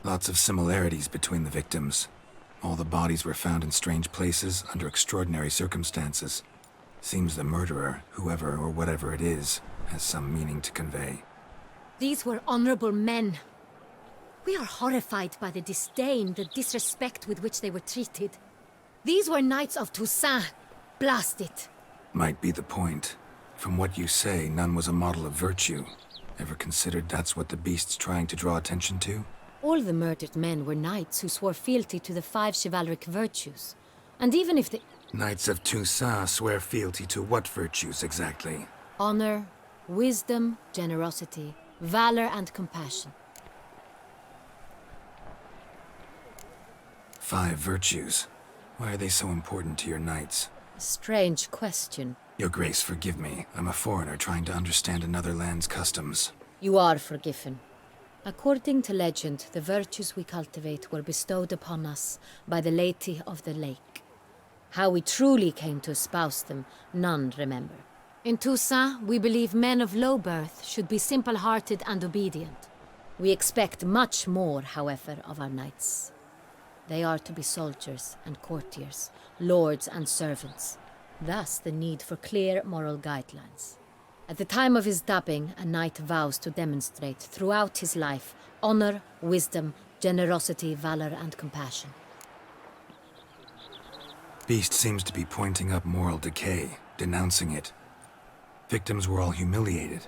Lots of similarities between the victims. All the bodies were found in strange places under extraordinary circumstances. Seems the murderer, whoever or whatever it is, has some meaning to convey. These were honorable men. We are horrified by the disdain, the disrespect with which they were treated. These were knights of Toussaint. Blast it. Might be the point. From what you say, none was a model of virtue. Ever considered that's what the beast's trying to draw attention to? All the murdered men were knights who swore fealty to the 5 chivalric virtues. And even if the... Knights of Toussaint swear fealty to what virtues exactly? Honor, wisdom, generosity, valor and compassion. 5 virtues. Why are they so important to your knights? A strange question. Your Grace, forgive me. I'm a foreigner trying to understand another land's customs. You are forgiven. According to legend, the virtues we cultivate were bestowed upon us by the Lady of the Lake. How we truly came to espouse them, none remember. In Toussaint, we believe men of low birth should be simple-hearted and obedient. We expect much more, however, of our knights. They are to be soldiers and courtiers, lords and servants. Thus the need for clear moral guidelines. At the time of his dubbing, a knight vows to demonstrate throughout his life honor, wisdom, generosity, valor, and compassion. Beast seems to be pointing up moral decay, denouncing it. Victims were all humiliated.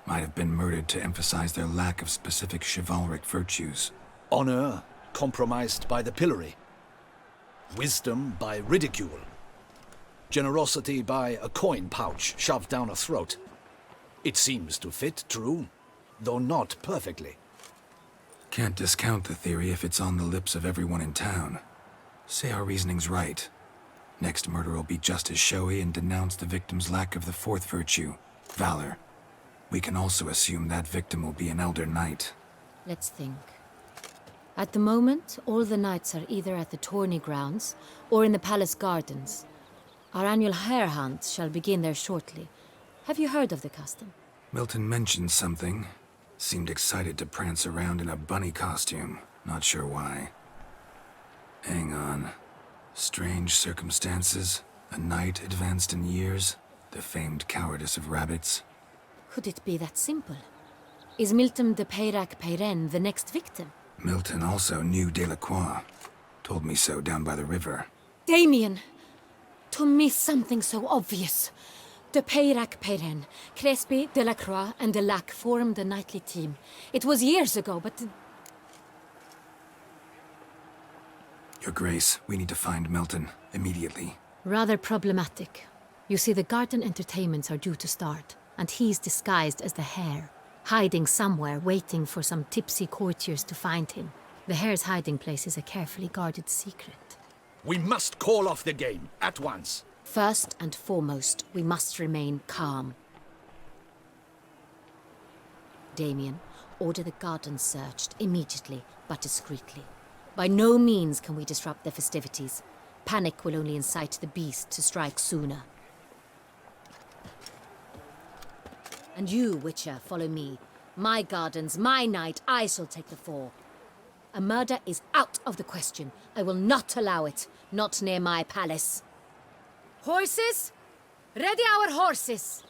Might have been murdered to emphasize their lack of specific chivalric virtues. Honor compromised by the pillory. Wisdom by ridicule. Generosity by a coin pouch shoved down a throat. It seems to fit, true, though not perfectly. Can't discount the theory if it's on the lips of everyone in town. Say our reasoning's right. Next murder will be just as showy and denounce the victim's lack of the 4th virtue, valor. We can also assume that victim will be an elder knight. Let's think. At the moment, all the knights are either at the tourney grounds or in the palace gardens. Our annual hare hunt shall begin there shortly. Have you heard of the custom? Milton mentioned something. Seemed excited to prance around in a bunny costume. Not sure why. Hang on. Strange circumstances. A knight advanced in years. The famed cowardice of rabbits. Could it be that simple? Is Milton de Peyrac-Peyren the next victim? Milton also knew Delacroix. Told me so down by the river. Damien! To miss something so obvious. De Peyrac-Peyren, Crespi, Delacroix, and Delac formed a knightly team. It was years ago, but... Your Grace, we need to find Milton, immediately. Rather problematic. You see, the garden entertainments are due to start, and he's disguised as the hare, hiding somewhere, waiting for some tipsy courtiers to find him. The hare's hiding place is a carefully guarded secret. We must call off the game, at once. First and foremost, we must remain calm. Damien, order the garden searched immediately, but discreetly. By no means can we disrupt the festivities. Panic will only incite the beast to strike sooner. And you, Witcher, follow me. My gardens, my night, I shall take the fall. A murder is out of the question. I will not allow it. Not near my palace. Horses? Ready our horses!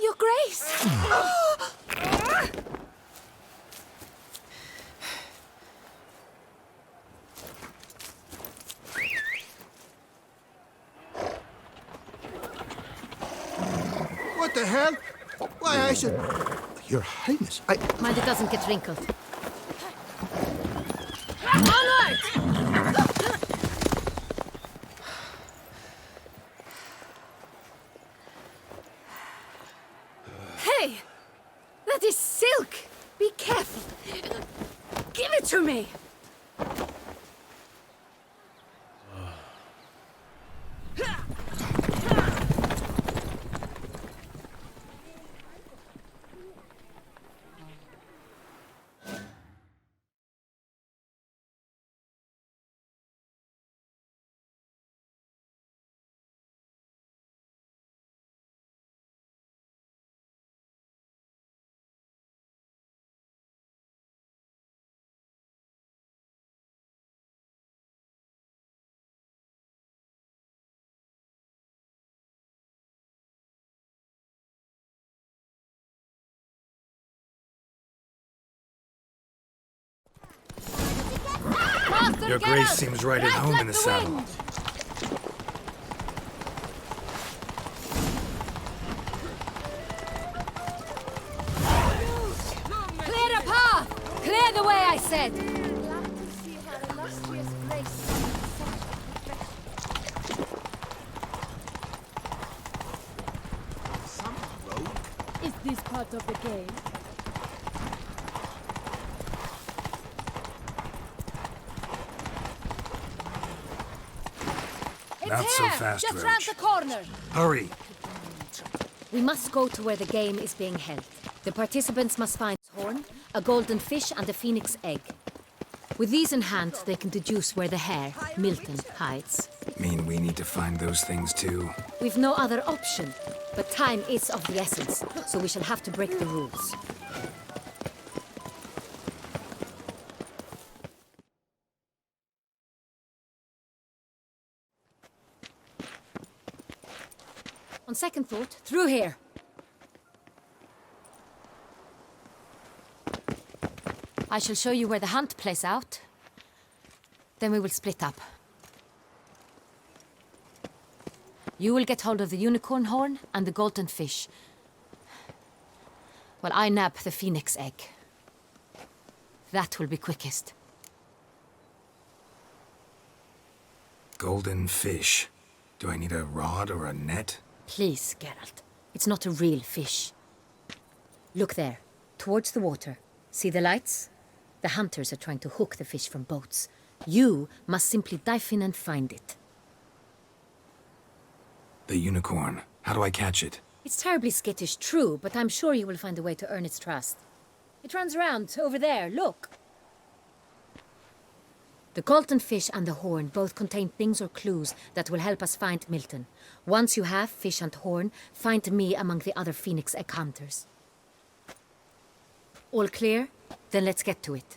Your Grace! What the hell? Why, I should... Your Highness, Mind it doesn't get wrinkled. Onward! Hey! That is silk! Be careful! Give it to me! Your Grace seems right at home in the saddle. Clear a path! Clear the way, I said! Is this part of the game? Not so fast, Just Roach. round the corner! Hurry! We must go to where the game is being held. The participants must find a horn, a golden fish, and a phoenix egg. With these in hand, they can deduce where the hare, Milton, hides. Mean we need to find those things too? We've no other option, but time is of the essence, so we shall have to break the rules. On second thought, through here. I shall show you where the hunt plays out. Then we will split up. You will get hold of the unicorn horn and the golden fish. While I nab the phoenix egg. That will be quickest. Golden fish. Do I need a rod or a net? Please, Geralt. It's not a real fish. Look there, towards the water. See the lights? The hunters are trying to hook the fish from boats. You must simply dive in and find it. The unicorn. How do I catch it? It's terribly skittish, true, but I'm sure you will find a way to earn its trust. It runs around, over there, look. The golden fish and the horn both contain things or clues that will help us find Milton. Once you have fish and horn, find me among the other phoenix egg hunters. All clear? Then let's get to it.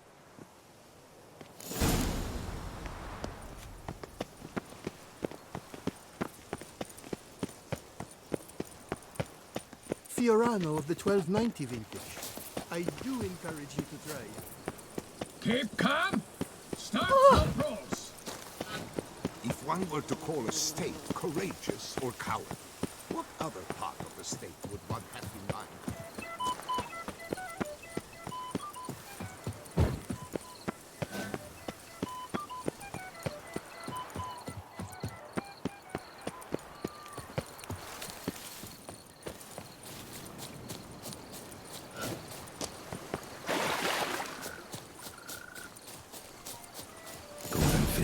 Fiorano of the 1290 vintage. I do encourage you to try. Keep calm. Start the rolls. If one were to call a state courageous or coward, what other part of the state would one have in mind?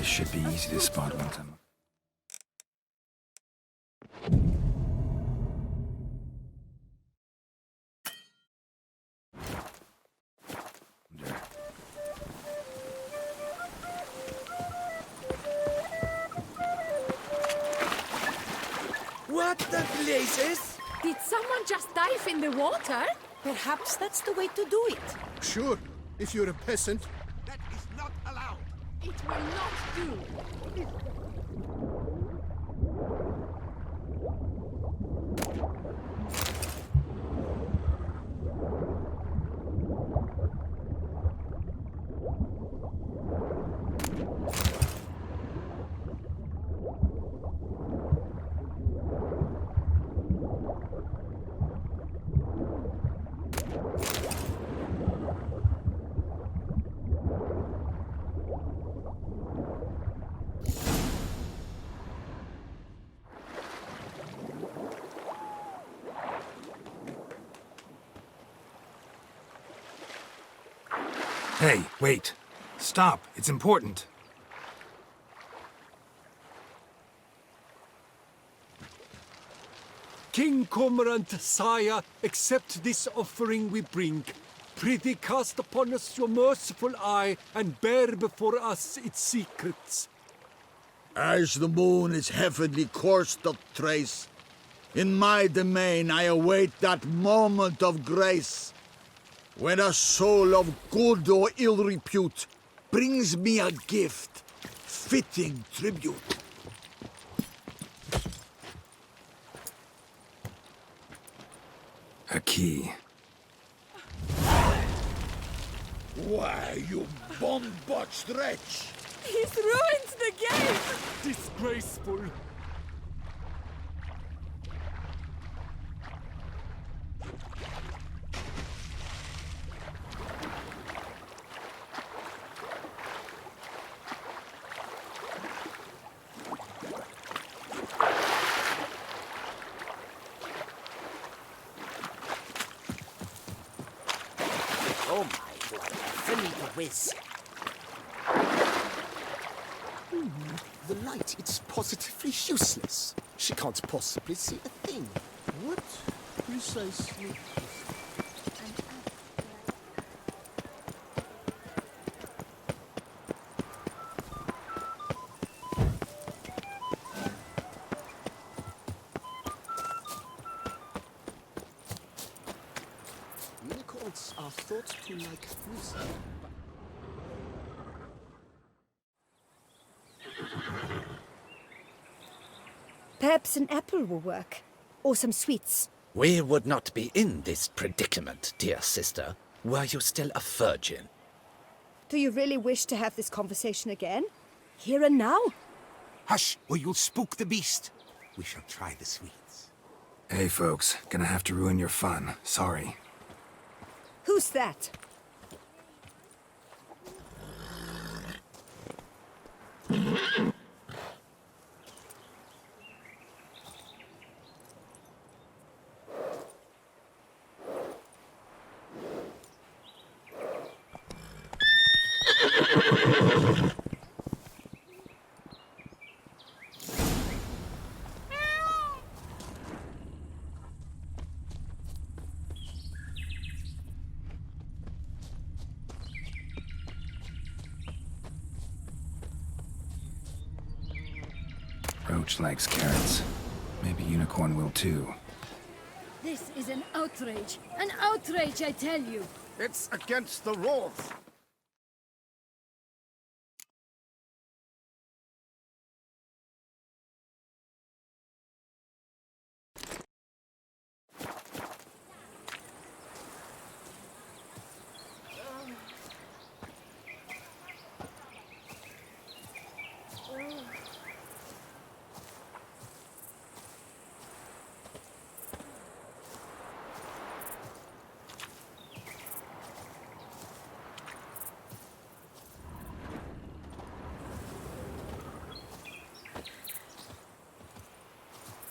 Should be easy to spot one time. What the blazes? Did someone just dive in the water? Perhaps that's the way to do it. Sure, if you're a peasant. That is not allowed. It will not do. Hey, wait. Stop. It's important. King Cormorant, sire, accept this offering we bring. Prithee cast upon us your merciful eye, and bear before us its secrets. As the moon is heavenly coursed of trace, in my domain I await that moment of grace, when a soul of good or ill repute brings me a gift, fitting tribute. A key. Why, you bomb-botched wretch! He's ruined the game! Disgraceful. Oh my blood, send me the whiz. The light, it's positively useless. She can't possibly see a thing. What precisely? Unicorns are thought to like music. Perhaps an apple will work. Or some sweets. We would not be in this predicament, dear sister, were you still a virgin. Do you really wish to have this conversation again? Here and now? Hush, or you'll spook the beast. We shall try the sweets. Hey, folks. Gonna have to ruin your fun. Sorry. Who's that? Roach likes carrots. Maybe Unicorn will too. This is an outrage. An outrage, I tell you. It's against the rules.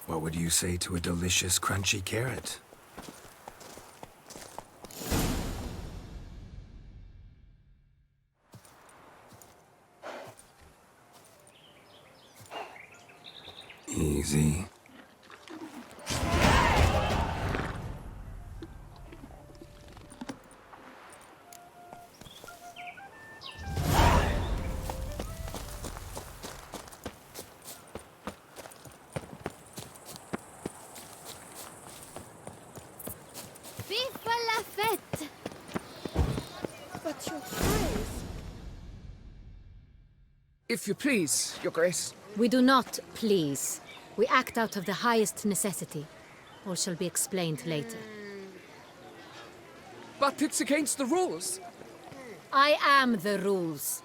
What would you say to a delicious, crunchy carrot? Easy. Vive la fête! But your eyes... If you please, Your Grace. We do not please. We act out of the highest necessity. All shall be explained later. But it's against the rules. I am the rules.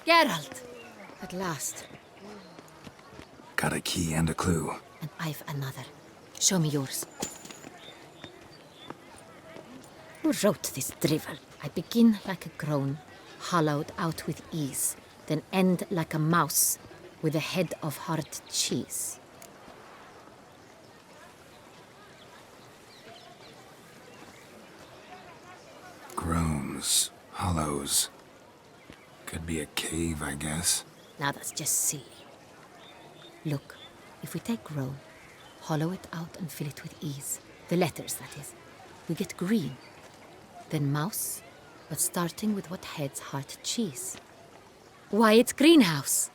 Geralt! At last. Got a key and a clue. And I've another. Show me yours. Who wrote this drivel? I begin like a crone, hollowed out with ease, then end like a mouse, with a head of hard cheese. Hollows. Could be a cave, I guess. Now that's just silly. Look, if we take row, hollow it out and fill it with ease. The letters, that is. We get green. Then mouse, but starting with what heads heart cheese. Why, it's greenhouse!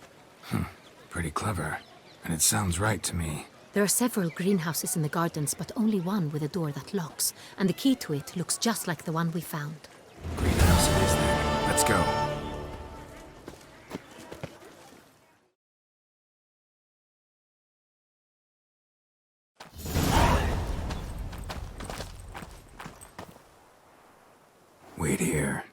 Pretty clever. And it sounds right to me. There are several greenhouses in the gardens, but only one with a door that locks, and the key to it looks just like the one we found. Greenhouse it is then. Let's go. Wait here.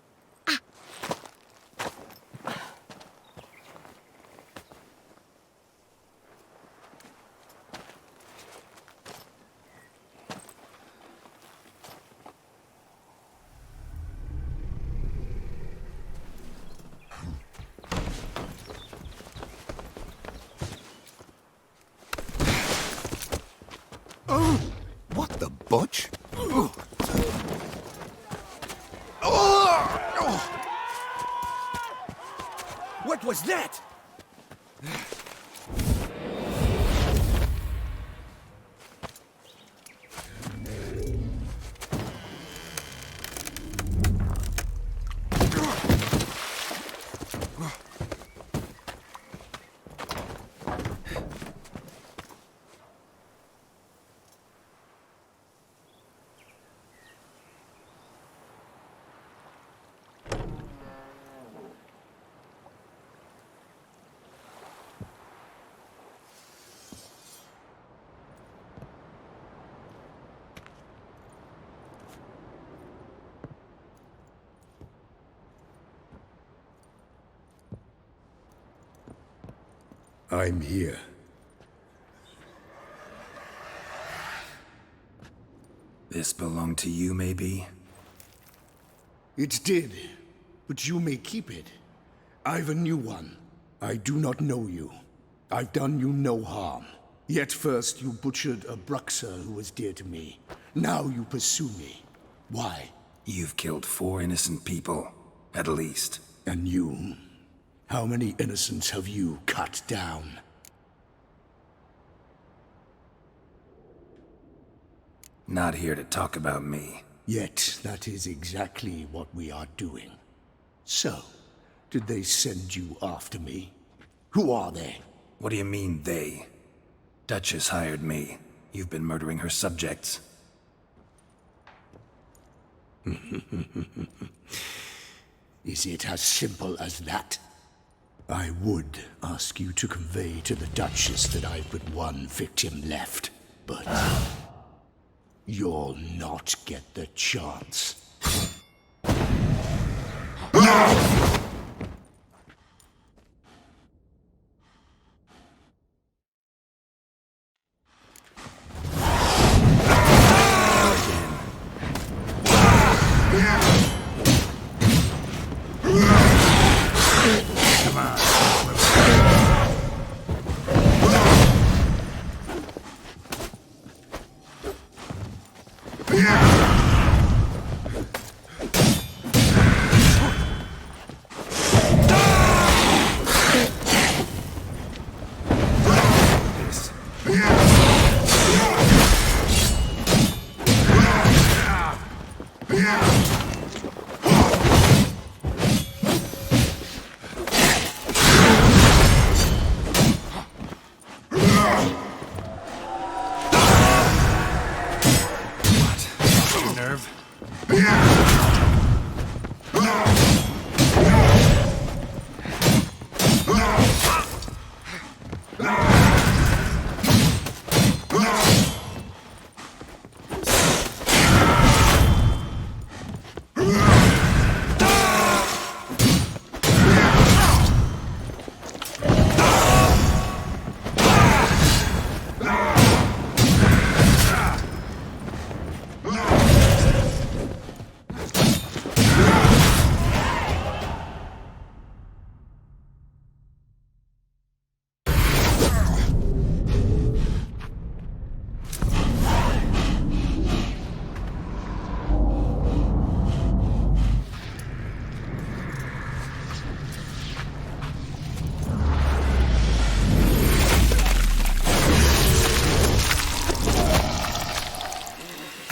What the butch? What was that? I'm here. This belonged to you, maybe? It did, but you may keep it. I've a new one. I do not know you. I've done you no harm. Yet first you butchered a Bruxer who was dear to me. Now you pursue me. Why? You've killed 4 innocent people, at least. And you? How many innocents have you cut down? Not here to talk about me. Yet that is exactly what we are doing. So, did they send you after me? Who are they? What do you mean, they? Duchess hired me. You've been murdering her subjects. Is it as simple as that? I would ask you to convey to the Duchess that I've but one victim left, but you'll not get the chance.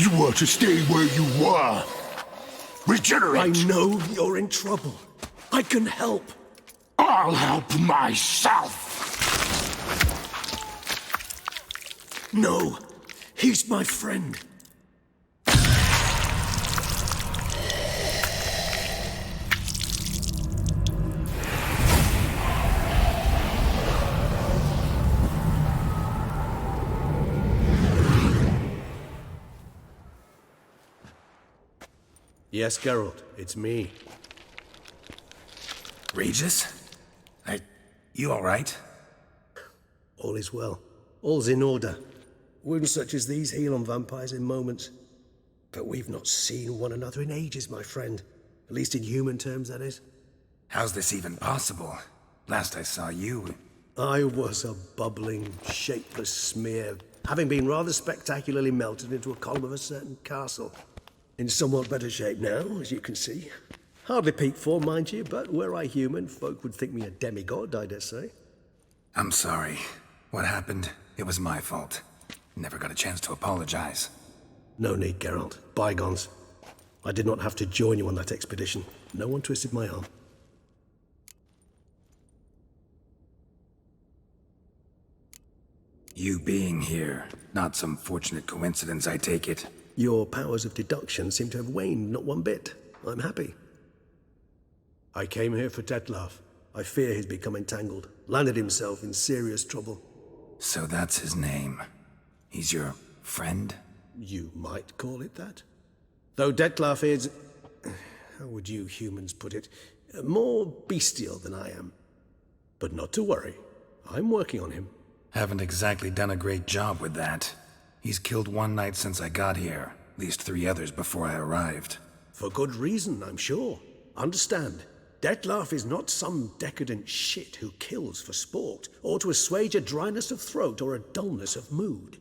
You were to stay where you were. Regenerate! I know you're in trouble. I can help. I'll help myself! No, he's my friend. Yes, Geralt, it's me. Regis? You alright? All is well. All's in order. Wounds such as these heal on vampires in moments. But we've not seen one another in ages, my friend. At least in human terms, that is. How's this even possible? Last I saw you... I was a bubbling, shapeless smear, having been rather spectacularly melted into a column of a certain castle. In somewhat better shape now, as you can see. Hardly peak form, mind you, but were I human, folk would think me a demigod, I dare say. I'm sorry. What happened? It was my fault. Never got a chance to apologize. No need, Geralt. Bygones. I did not have to join you on that expedition. No one twisted my arm. You being here, not some fortunate coincidence, I take it. Your powers of deduction seem to have waned not one bit. I'm happy. I came here for Detlef. I fear he's become entangled, landed himself in serious trouble. So that's his name. He's your friend? You might call it that. Though Detlef is... how would you humans put it? More bestial than I am. But not to worry. I'm working on him. Haven't exactly done a great job with that. He's killed one knight since I got here. At least 3 others before I arrived. For good reason, I'm sure. Understand, Detlef is not some decadent shit who kills for sport, or to assuage a dryness of throat or a dullness of mood.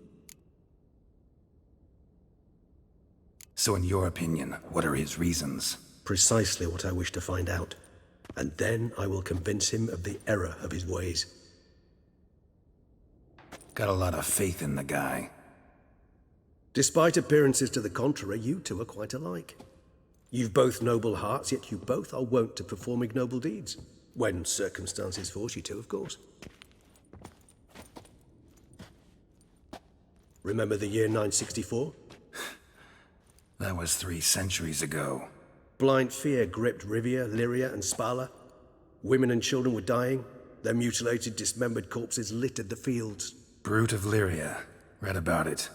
So in your opinion, what are his reasons? Precisely what I wish to find out. And then I will convince him of the error of his ways. Got a lot of faith in the guy. Despite appearances to the contrary, you two are quite alike. You've both noble hearts, yet you both are wont to perform ignoble deeds. When circumstances force you to, of course. Remember the year 964? That was 3 centuries ago. Blind fear gripped Rivia, Lyria, and Spala. Women and children were dying. Their mutilated, dismembered corpses littered the fields. Brute of Lyria. Read about it.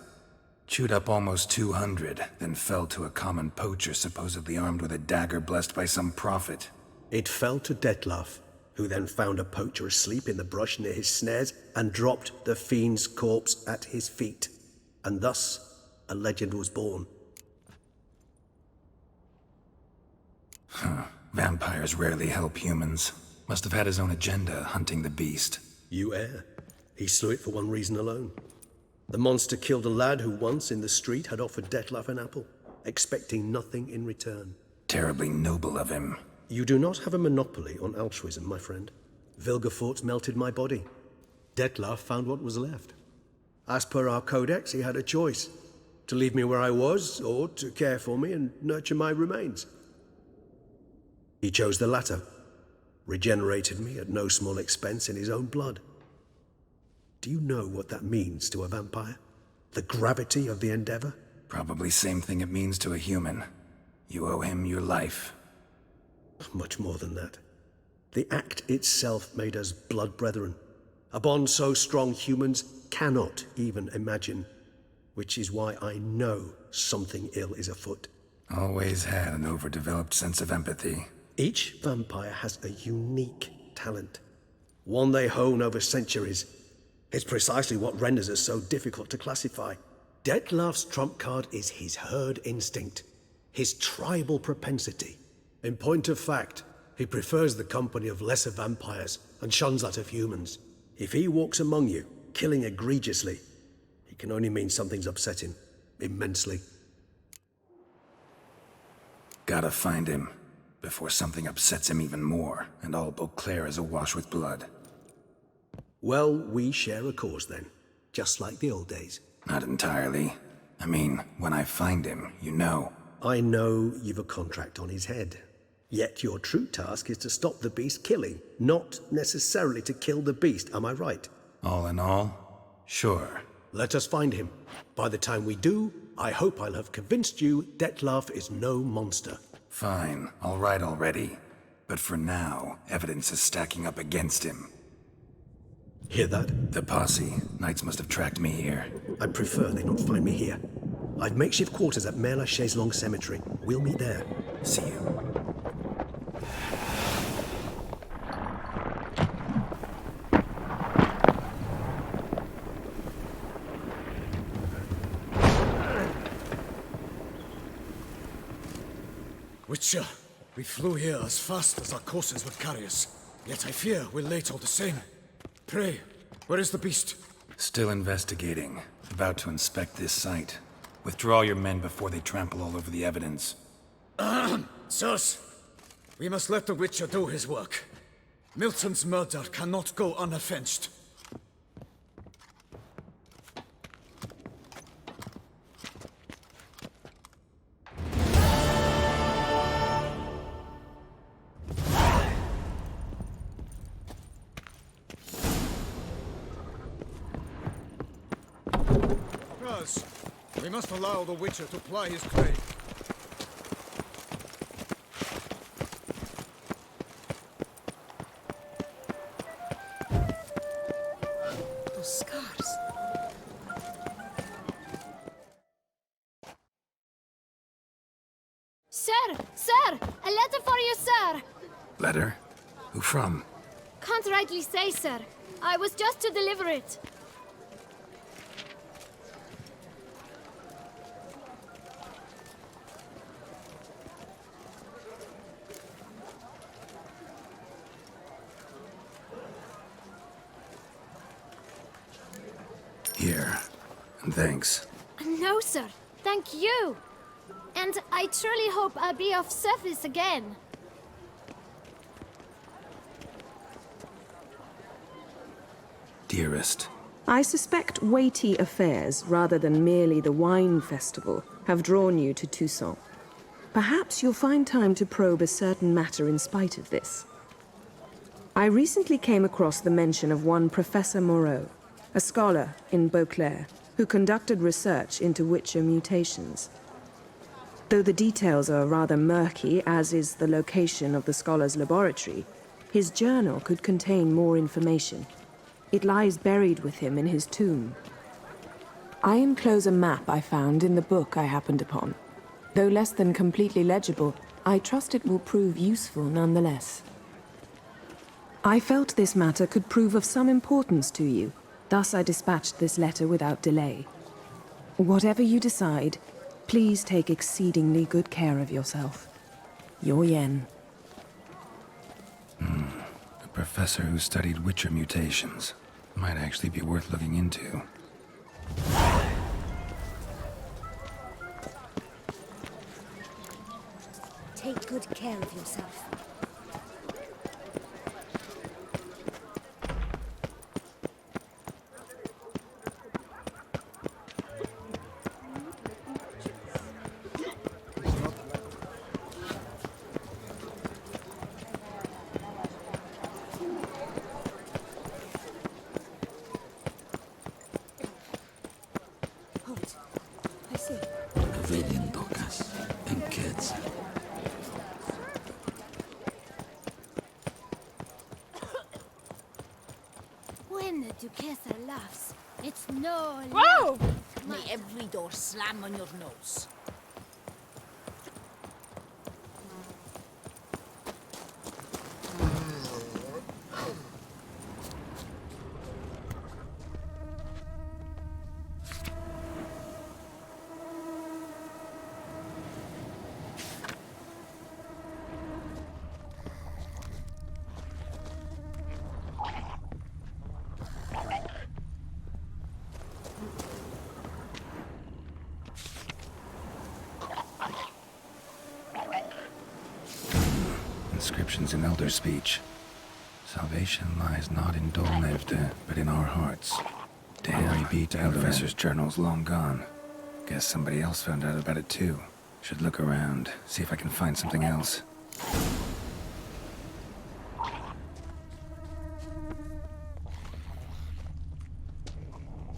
Chewed up almost 200, then fell to a common poacher supposedly armed with a dagger blessed by some prophet. It fell to Detlef, who then found a poacher asleep in the brush near his snares and dropped the fiend's corpse at his feet. And thus, a legend was born. Vampires rarely help humans. Must have had his own agenda, hunting the beast. You err. He slew it for one reason alone. The monster killed a lad who once, in the street, had offered Detlef an apple, expecting nothing in return. Terribly noble of him. You do not have a monopoly on altruism, my friend. Vilgefortz melted my body. Detlef found what was left. As per our codex, he had a choice. To leave me where I was, or to care for me and nurture my remains. He chose the latter. Regenerated me at no small expense in his own blood. Do you know what that means to a vampire? The gravity of the endeavor? Probably same thing it means to a human. You owe him your life. Much more than that. The act itself made us blood brethren. A bond so strong humans cannot even imagine. Which is why I know something ill is afoot. Always had an overdeveloped sense of empathy. Each vampire has a unique talent. One they hone over centuries. It's precisely what renders us so difficult to classify. Detlef's trump card is his herd instinct, his tribal propensity. In point of fact, he prefers the company of lesser vampires and shuns that of humans. If he walks among you, killing egregiously, it can only mean something's upset him, immensely. Gotta find him, before something upsets him even more, and all Beauclair is awash with blood. Well, we share a cause then, just like the old days. Not entirely. I mean, when I find him, you know. I know you've a contract on his head. Yet your true task is to stop the beast killing, not necessarily to kill the beast, am I right? All in all, sure. Let us find him. By the time we do, I hope I'll have convinced you Detlef is no monster. Fine, all right already. But for now, evidence is stacking up against him. Hear that? The posse. Knights must have tracked me here. I'd prefer they not find me here. I've makeshift quarters at Mère Lachaise Long Cemetery. We'll meet there. See you. Witcher, we flew here as fast as our courses would carry us. Yet I fear we're late all the same. Pray, where is the beast? Still investigating. About to inspect this site. Withdraw your men before they trample all over the evidence. Sirs, we must let the Witcher do his work. Milton's murder cannot go unavenged. We must allow the Witcher to ply his trade. Those scars. Sir! Sir! A letter for you, sir! Letter? Who from? Can't rightly say, sir. I was just to deliver it. Here. And thanks. No, sir. Thank you. And I truly hope I'll be of service again. Dearest. I suspect weighty affairs, rather than merely the wine festival, have drawn you to Toussaint. Perhaps you'll find time to probe a certain matter in spite of this. I recently came across the mention of one Professor Moreau, a scholar in Beauclair, who conducted research into Witcher mutations. Though the details are rather murky, as is the location of the scholar's laboratory, his journal could contain more information. It lies buried with him in his tomb. I enclose a map I found in the book I happened upon. Though less than completely legible, I trust it will prove useful nonetheless. I felt this matter could prove of some importance to you. Thus I dispatched this letter without delay. Whatever you decide, please take exceedingly good care of yourself. Your Yen. A professor who studied Witcher mutations. Might actually be worth looking into. Take good care of yourself. When the Duchessa laughs, it's no Whoa! laugh. May every door slam on your nose. Inscriptions in Elder speech. Salvation lies not in Dolnevde, but in our hearts. Damn, beat our professor's journal's long gone. Guess somebody else found out about it too. Should look around, see if I can find something else.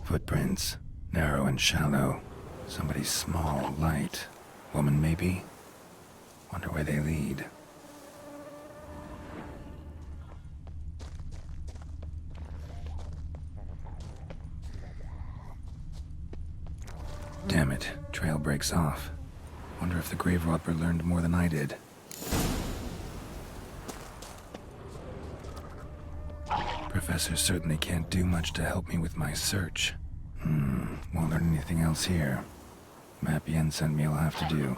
Footprints. Narrow and shallow. Somebody small, light. Woman, maybe? Wonder where they lead. Damn it. Trail breaks off. Wonder if the grave robber learned more than I did. Professor certainly can't do much to help me with my search. Won't learn anything else here. Map Yen sent me will have to do.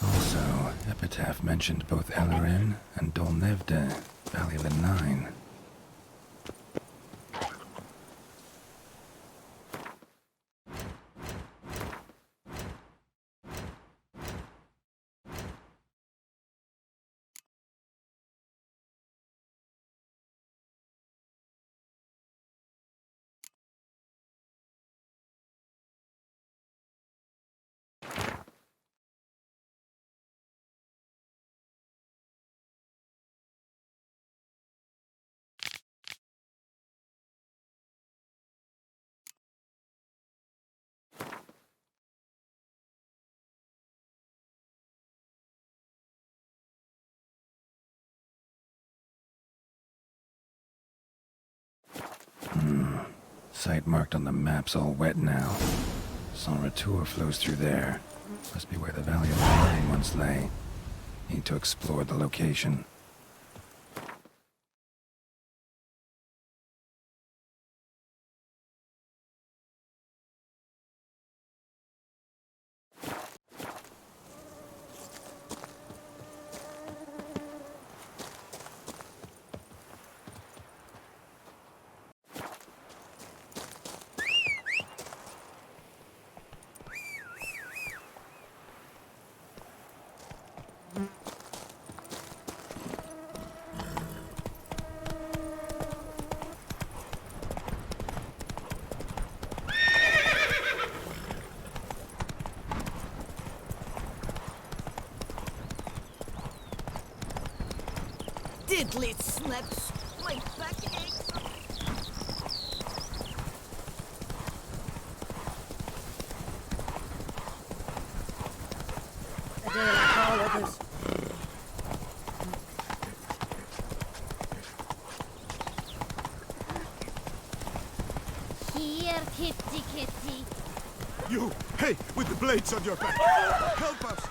Also, Epitaph mentioned both Elerin and Dolnevde, Valley of the Nine. Site marked on the map's all wet now. Sans Retour flows through there. Must be where the Valley of the Nine once lay. Need to explore the location. Diddly snaps! My back aches! A day like all others. Here, kitty, kitty. You! Hey! With the blades on your back! Help us!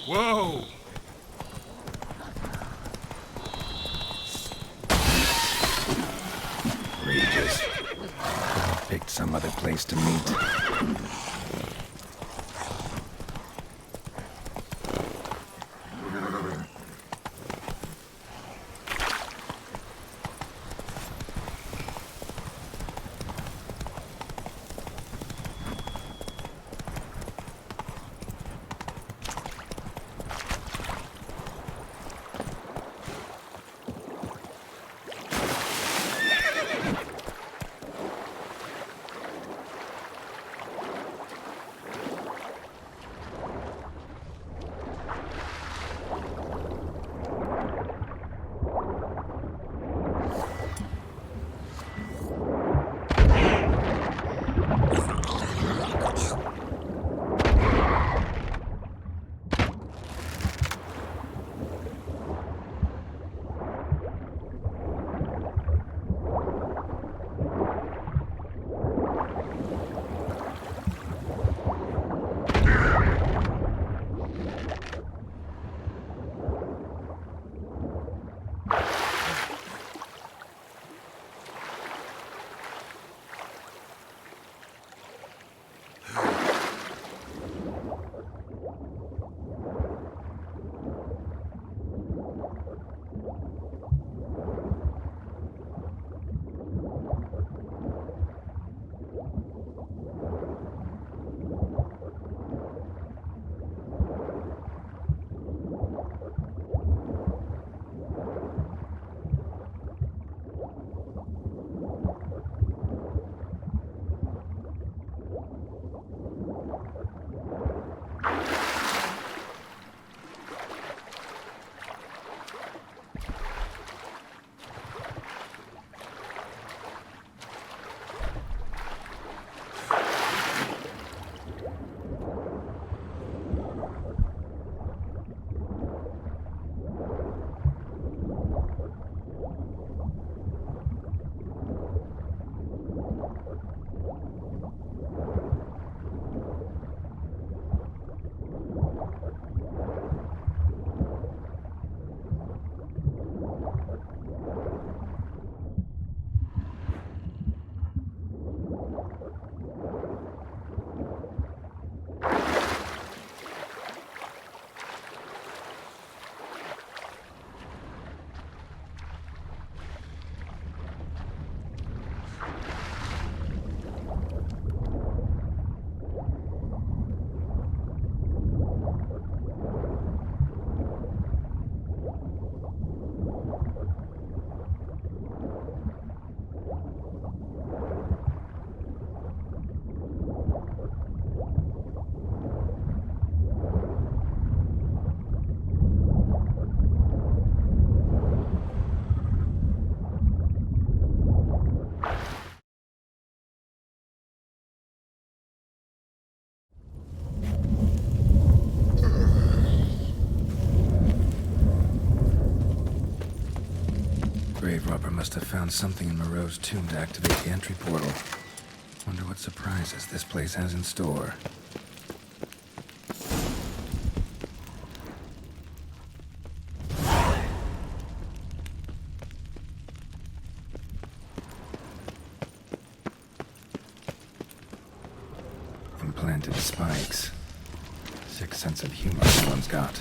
Whoa! Regis. Could have picked some other place to meet. must have found something in Moreau's tomb to activate the entry portal. Wonder what surprises this place has in store. Implanted spikes. Sick sense of humor someone's got.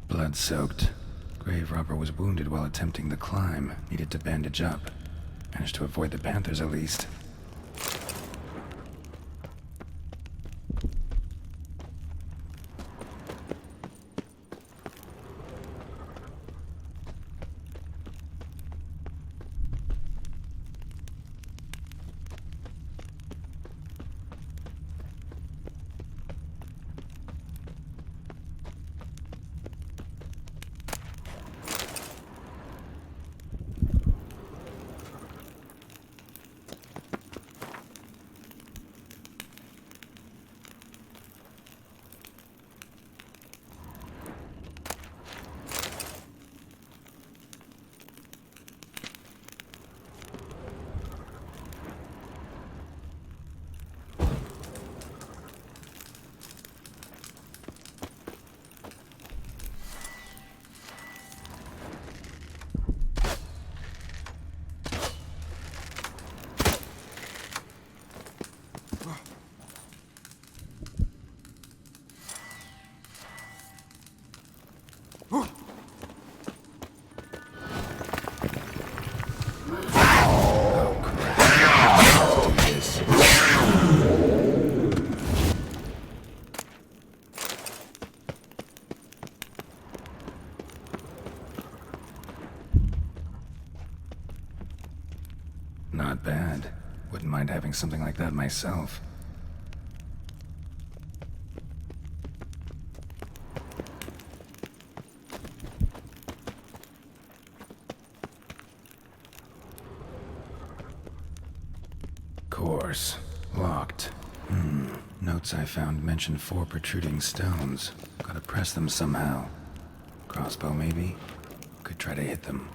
Blood-soaked. Grave robber was wounded while attempting the climb. Needed to bandage up. Managed to avoid the Panthers at least. Not bad. Wouldn't mind having something like that myself. Course. Locked. Notes I found mention 4 protruding stones. Gotta press them somehow. Crossbow, maybe? Could try to hit them.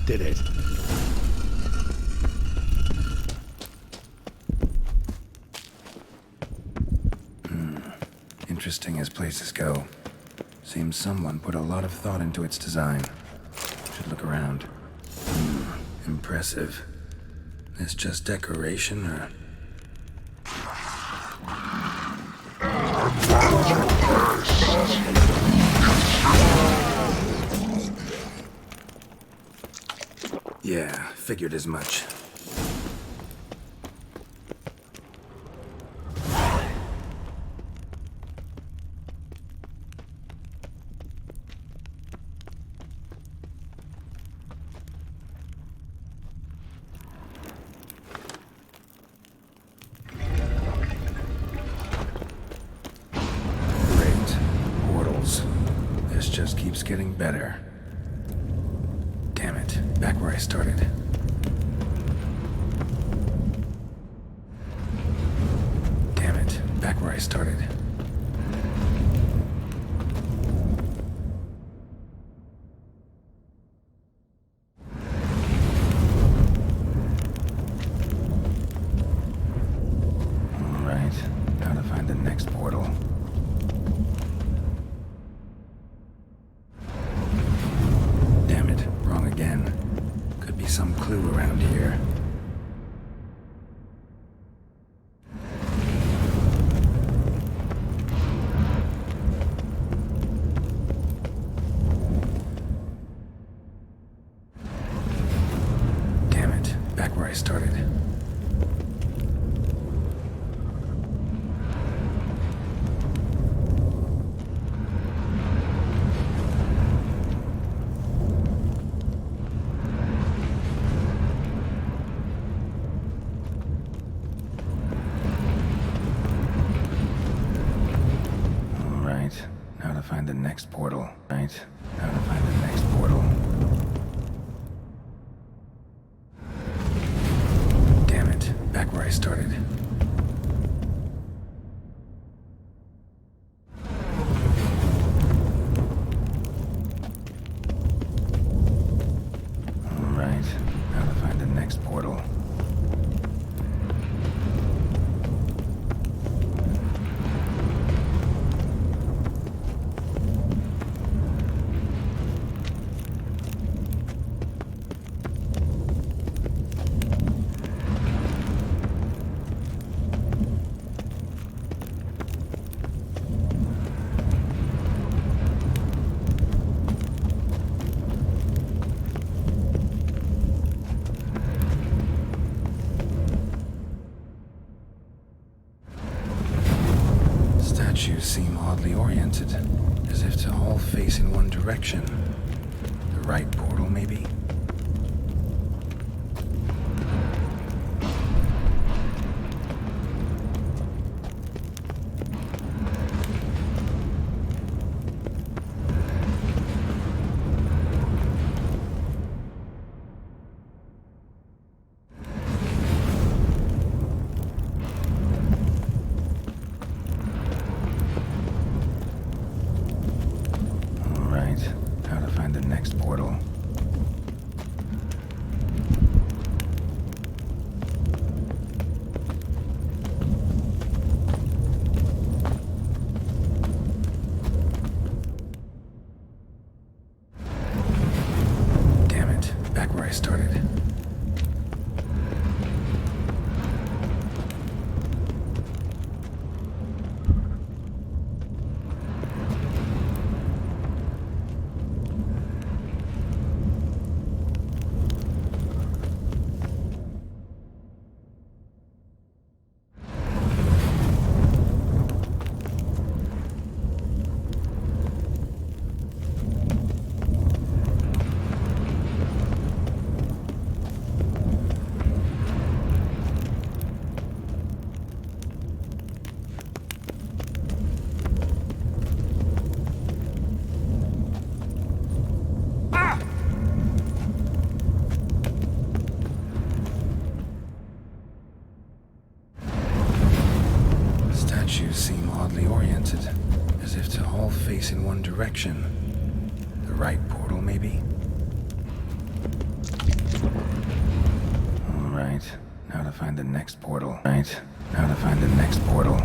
Did it. Interesting as places go. Seems someone put a lot of thought into its design. Should look around. Impressive. This just decoration, or... Yeah, figured as much. Great. Portals. This just keeps getting better. Damn it, back where I started. Damn it, back where I started. Alright, now to find the next portal. Damn it, wrong again. Could be some clue around here. Damn it, back where I started. Now to find the next portal. Right. Now to find the next portal. Damn it. Back where I started. Alright. Now to find the next portal. face in one direction. The right portal, maybe? Seem oddly oriented, as if to all face in one direction. The right portal, maybe? Alright, now to find the next portal. Right, now to find the next portal.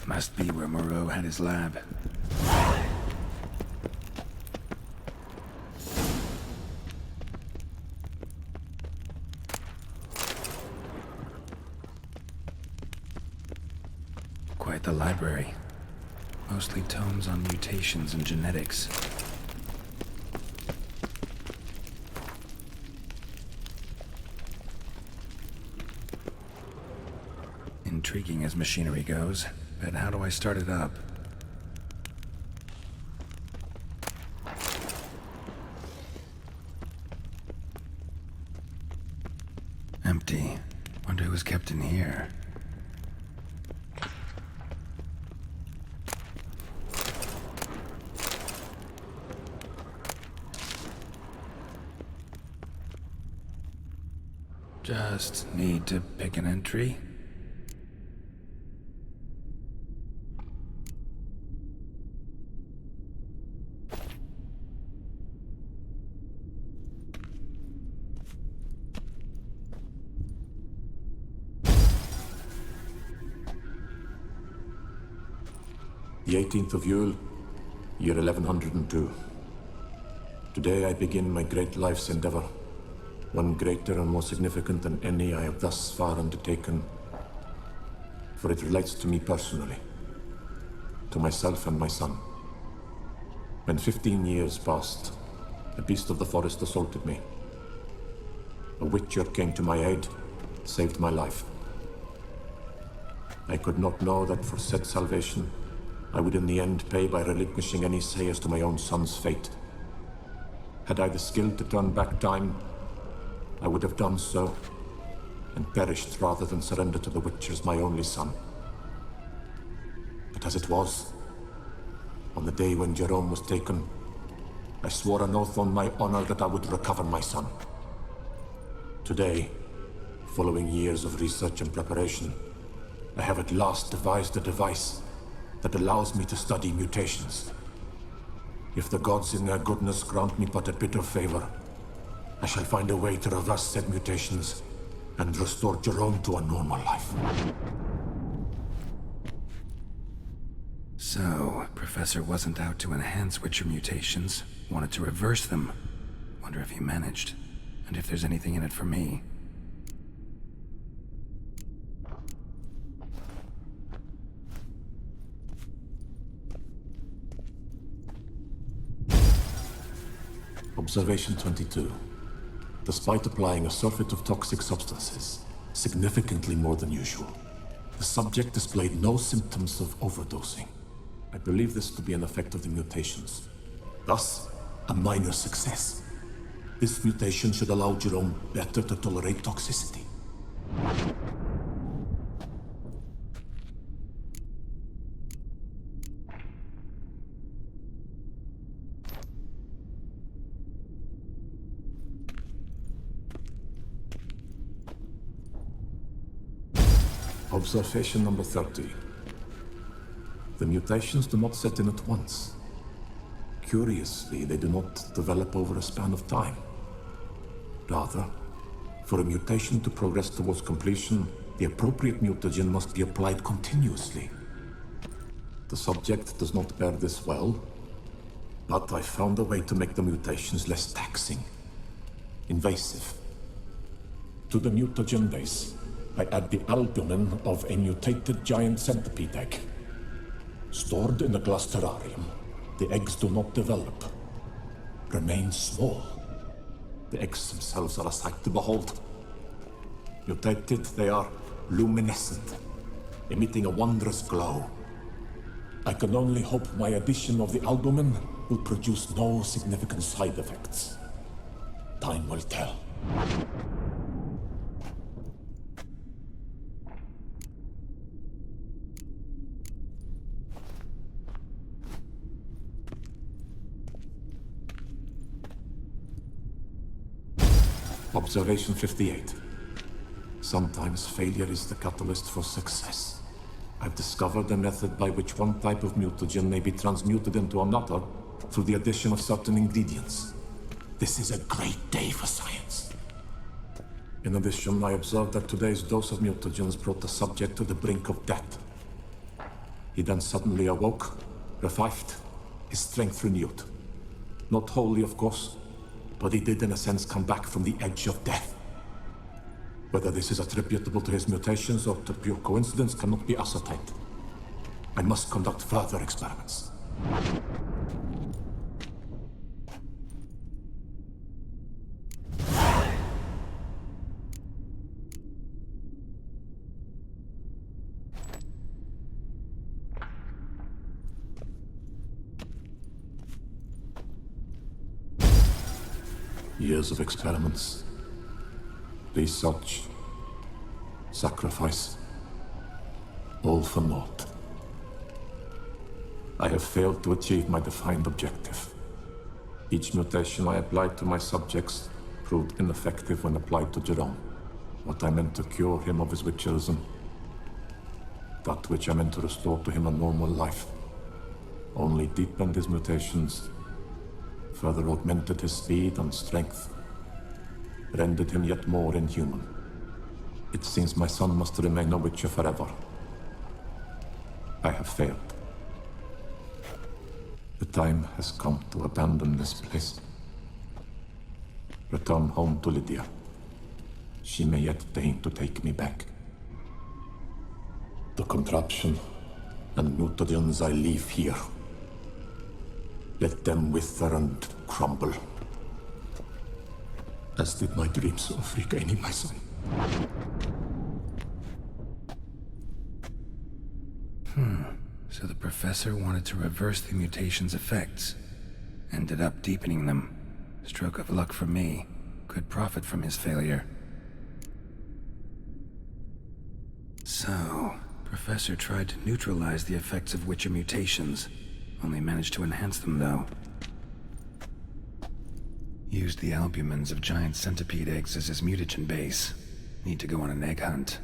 Must be where Moreau had his lab. Quite the library. Mostly tomes on mutations and genetics. Intriguing as machinery goes. But how do I start it up? Empty. Wonder who was kept in here. Just need to pick an entry. The 18th of Yule, year 1102. Today I begin my great life's endeavor, one greater and more significant than any I have thus far undertaken, for it relates to me personally, to myself and my son. When 15 years passed, a beast of the forest assaulted me. A witcher came to my aid, saved my life. I could not know that for said salvation, I would in the end pay by relinquishing any say as to my own son's fate. Had I the skill to turn back time, I would have done so, and perished rather than surrender to the Witchers my only son. But as it was, on the day when Jerome was taken, I swore an oath on my honor that I would recover my son. Today, following years of research and preparation, I have at last devised a device that allows me to study mutations. If the gods in their goodness grant me but a bit of favor, I shall find a way to reverse said mutations and restore Jerome to a normal life. So, Professor wasn't out to enhance Witcher mutations, wanted to reverse them. Wonder if he managed, and if there's anything in it for me. Observation 22. Despite applying a surfeit of toxic substances, significantly more than usual, the subject displayed no symptoms of overdosing. I believe this to be an effect of the mutations. Thus, a minor success. This mutation should allow Jerome better to tolerate toxicity. Observation number 30. The mutations do not set in at once. Curiously, they do not develop over a span of time. Rather, for a mutation to progress towards completion, the appropriate mutagen must be applied continuously. The subject does not bear this well, but I found a way to make the mutations less taxing, invasive. To the mutagen base, I add the albumin of a mutated giant centipede egg. Stored in a glass terrarium, the eggs do not develop, remain small. The eggs themselves are a sight to behold. Mutated, they are luminescent, emitting a wondrous glow. I can only hope my addition of the albumin will produce no significant side effects. Time will tell. Observation 58. Sometimes failure is the catalyst for success. I've discovered a method by which one type of mutagen may be transmuted into another through the addition of certain ingredients. This is a great day for science. In addition, I observed that today's dose of mutagens brought the subject to the brink of death. He then suddenly awoke, revived, his strength renewed. Not wholly, of course, but he did in a sense come back from the edge of death. Whether this is attributable to his mutations or to pure coincidence cannot be ascertained. I must conduct further experiments. Years of experiments, research, sacrifice, all for naught. I have failed to achieve my defined objective. Each mutation I applied to my subjects proved ineffective when applied to Jerome. What I meant to cure him of his witcherism, that which I meant to restore to him a normal life, only deepened his mutations, further augmented his speed and strength, rendered him yet more inhuman. It seems my son must remain a witcher forever. I have failed. The time has come to abandon this place. Return home to Lydia. She may yet deign to take me back. The contraption and mutagens I leave here. Let them wither and crumble. As did my dreams of regaining my son. So the professor wanted to reverse the mutation's effects. Ended up deepening them. Stroke of luck for me. Could profit from his failure. So, Professor tried to neutralize the effects of Witcher mutations. Only managed to enhance them, though. Used the albumins of giant centipede eggs as his mutagen base. Need to go on an egg hunt.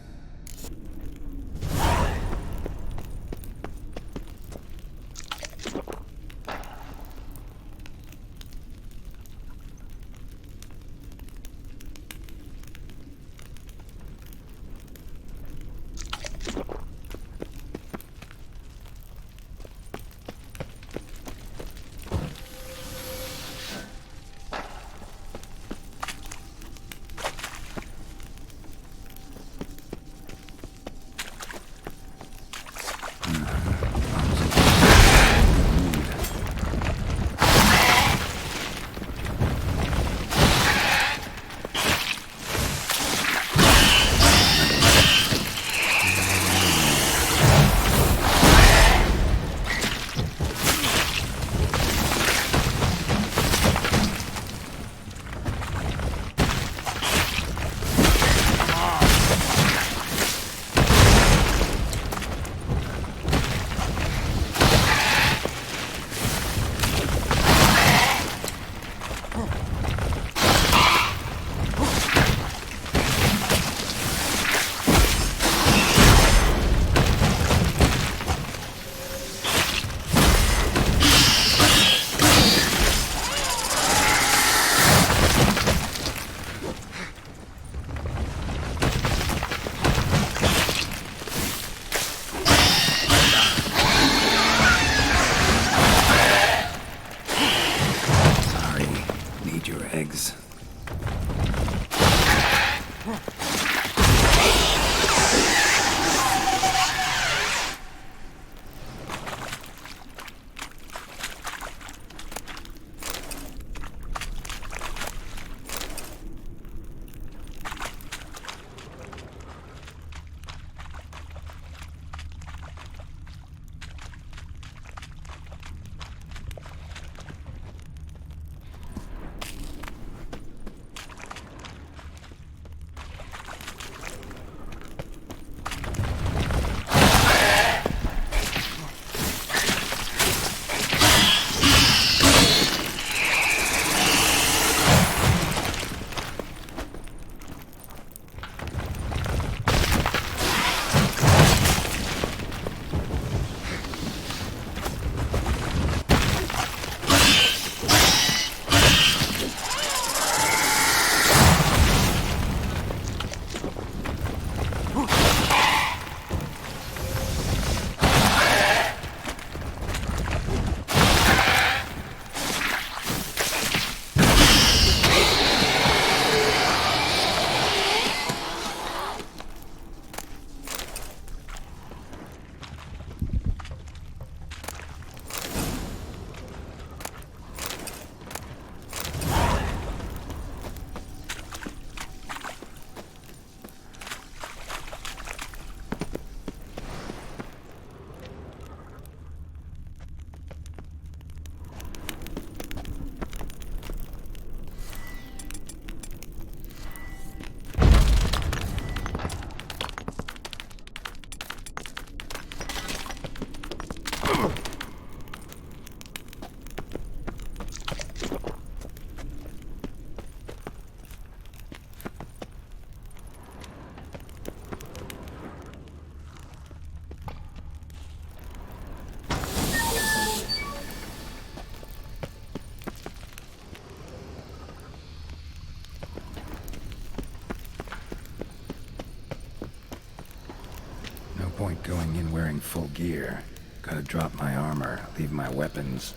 Point going in wearing full gear. Gotta drop my armor, leave my weapons.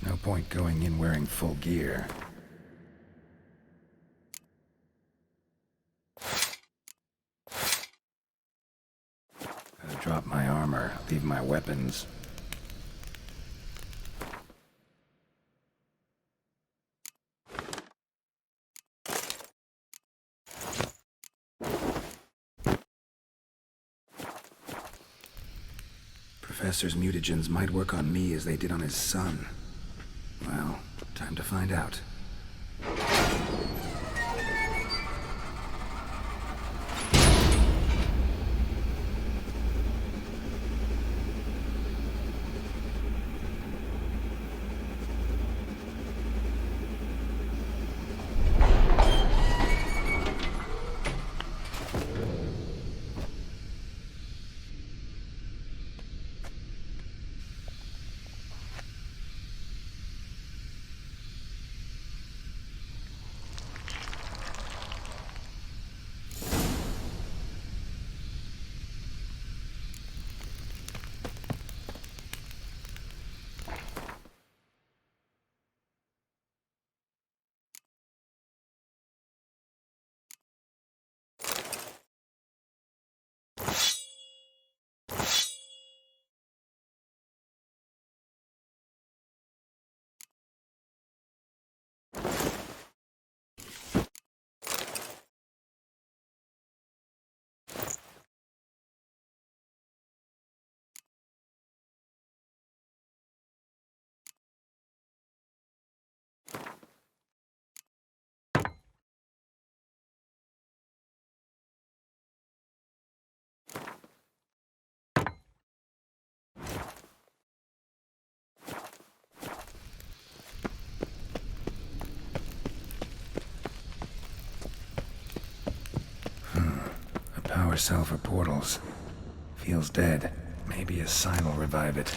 No point going in wearing full gear. Gotta drop my armor, leave my weapons. Professor's mutagens might work on me as they did on his son. Well, time to find out. Power cell for portals. Feels dead. Maybe a sign will revive it.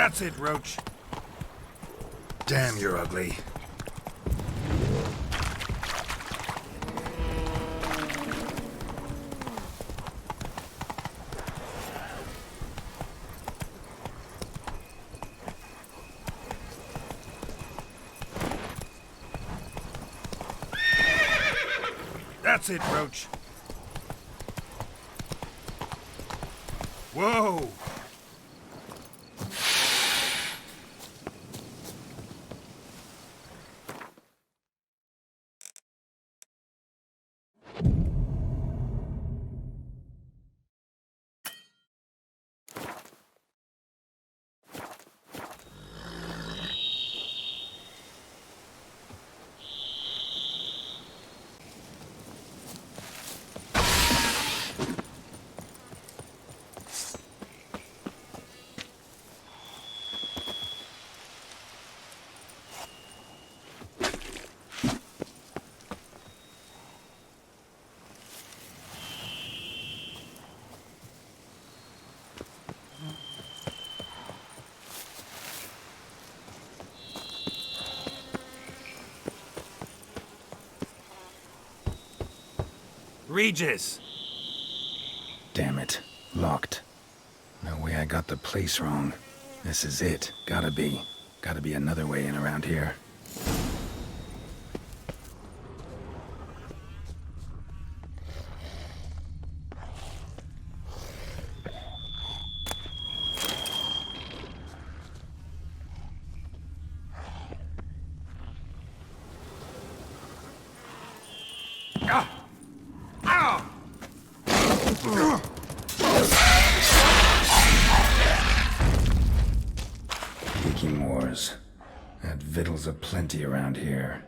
That's it, Roach. Damn, you're ugly. That's it, Roach. Whoa! Regis! Damn it. Locked. No way I got the place wrong. This is it. Gotta be. Gotta be another way in around here. That victuals aplenty around here.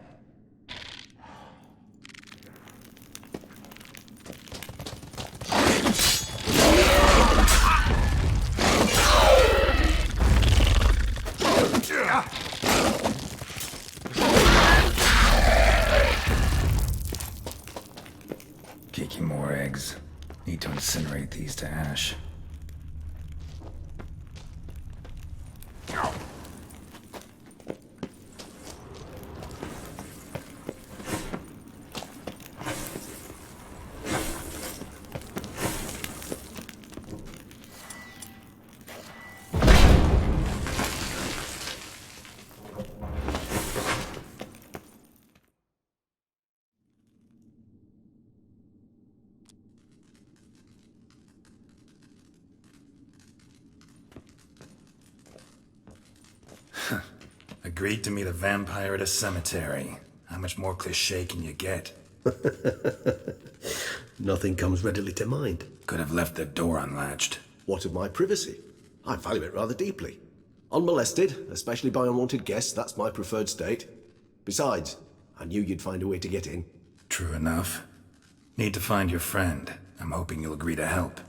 Kicking more eggs. Need to incinerate these to ash. Agreed to meet a vampire at a cemetery. How much more cliché can you get? Nothing comes readily to mind. Could have left the door unlatched. What of my privacy? I value it rather deeply. Unmolested, especially by unwanted guests, that's my preferred state. Besides, I knew you'd find a way to get in. True enough. Need to find your friend. I'm hoping you'll agree to help.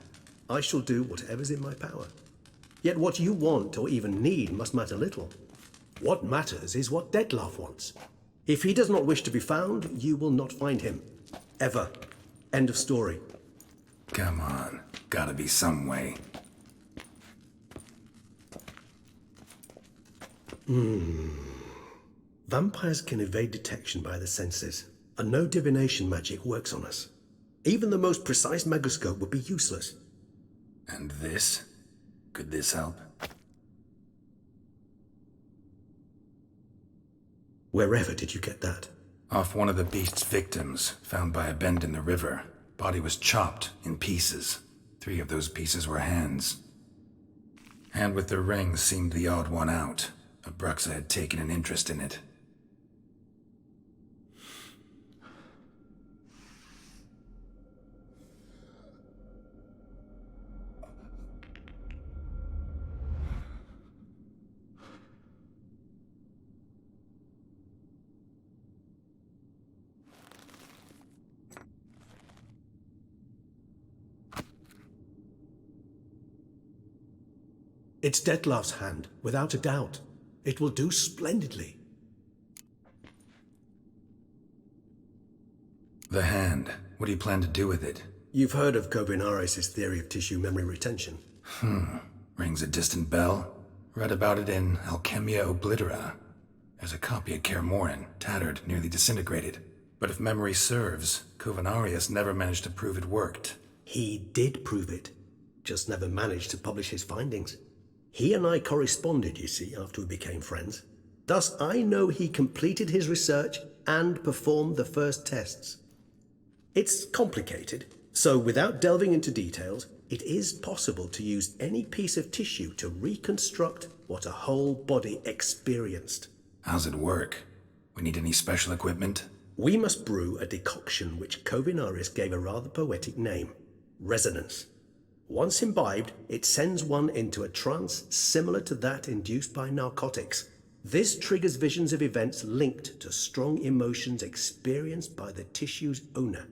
I shall do whatever's in my power. Yet what you want or even need must matter little. What matters is what Detlef wants. If he does not wish to be found, you will not find him. Ever. End of story. Come on. Gotta be some way. Vampires can evade detection by the senses, and no divination magic works on us. Even the most precise megascope would be useless. And this? Could this help? Wherever did you get that? Off one of the beast's victims, found by a bend in the river. Body was chopped in pieces. 3 of those pieces were hands. Hand with the ring seemed the odd one out. Abruxa had taken an interest in it. It's Detlef's hand, without a doubt. It will do splendidly. The hand. What do you plan to do with it? You've heard of Kobinares' theory of tissue memory retention. Rings a distant bell. Read about it in Alchemia Oblitera. There's a copy at Kaer Morhen, tattered, nearly disintegrated. But if memory serves, Covenarius never managed to prove it worked. He did prove it, just never managed to publish his findings. He and I corresponded, you see, after we became friends. Thus, I know he completed his research and performed the first tests. It's complicated, so without delving into details, it is possible to use any piece of tissue to reconstruct what a whole body experienced. How's it work? We need any special equipment? We must brew a decoction which Covenarius gave a rather poetic name, resonance. Once imbibed, it sends one into a trance similar to that induced by narcotics. This triggers visions of events linked to strong emotions experienced by the tissue's owner.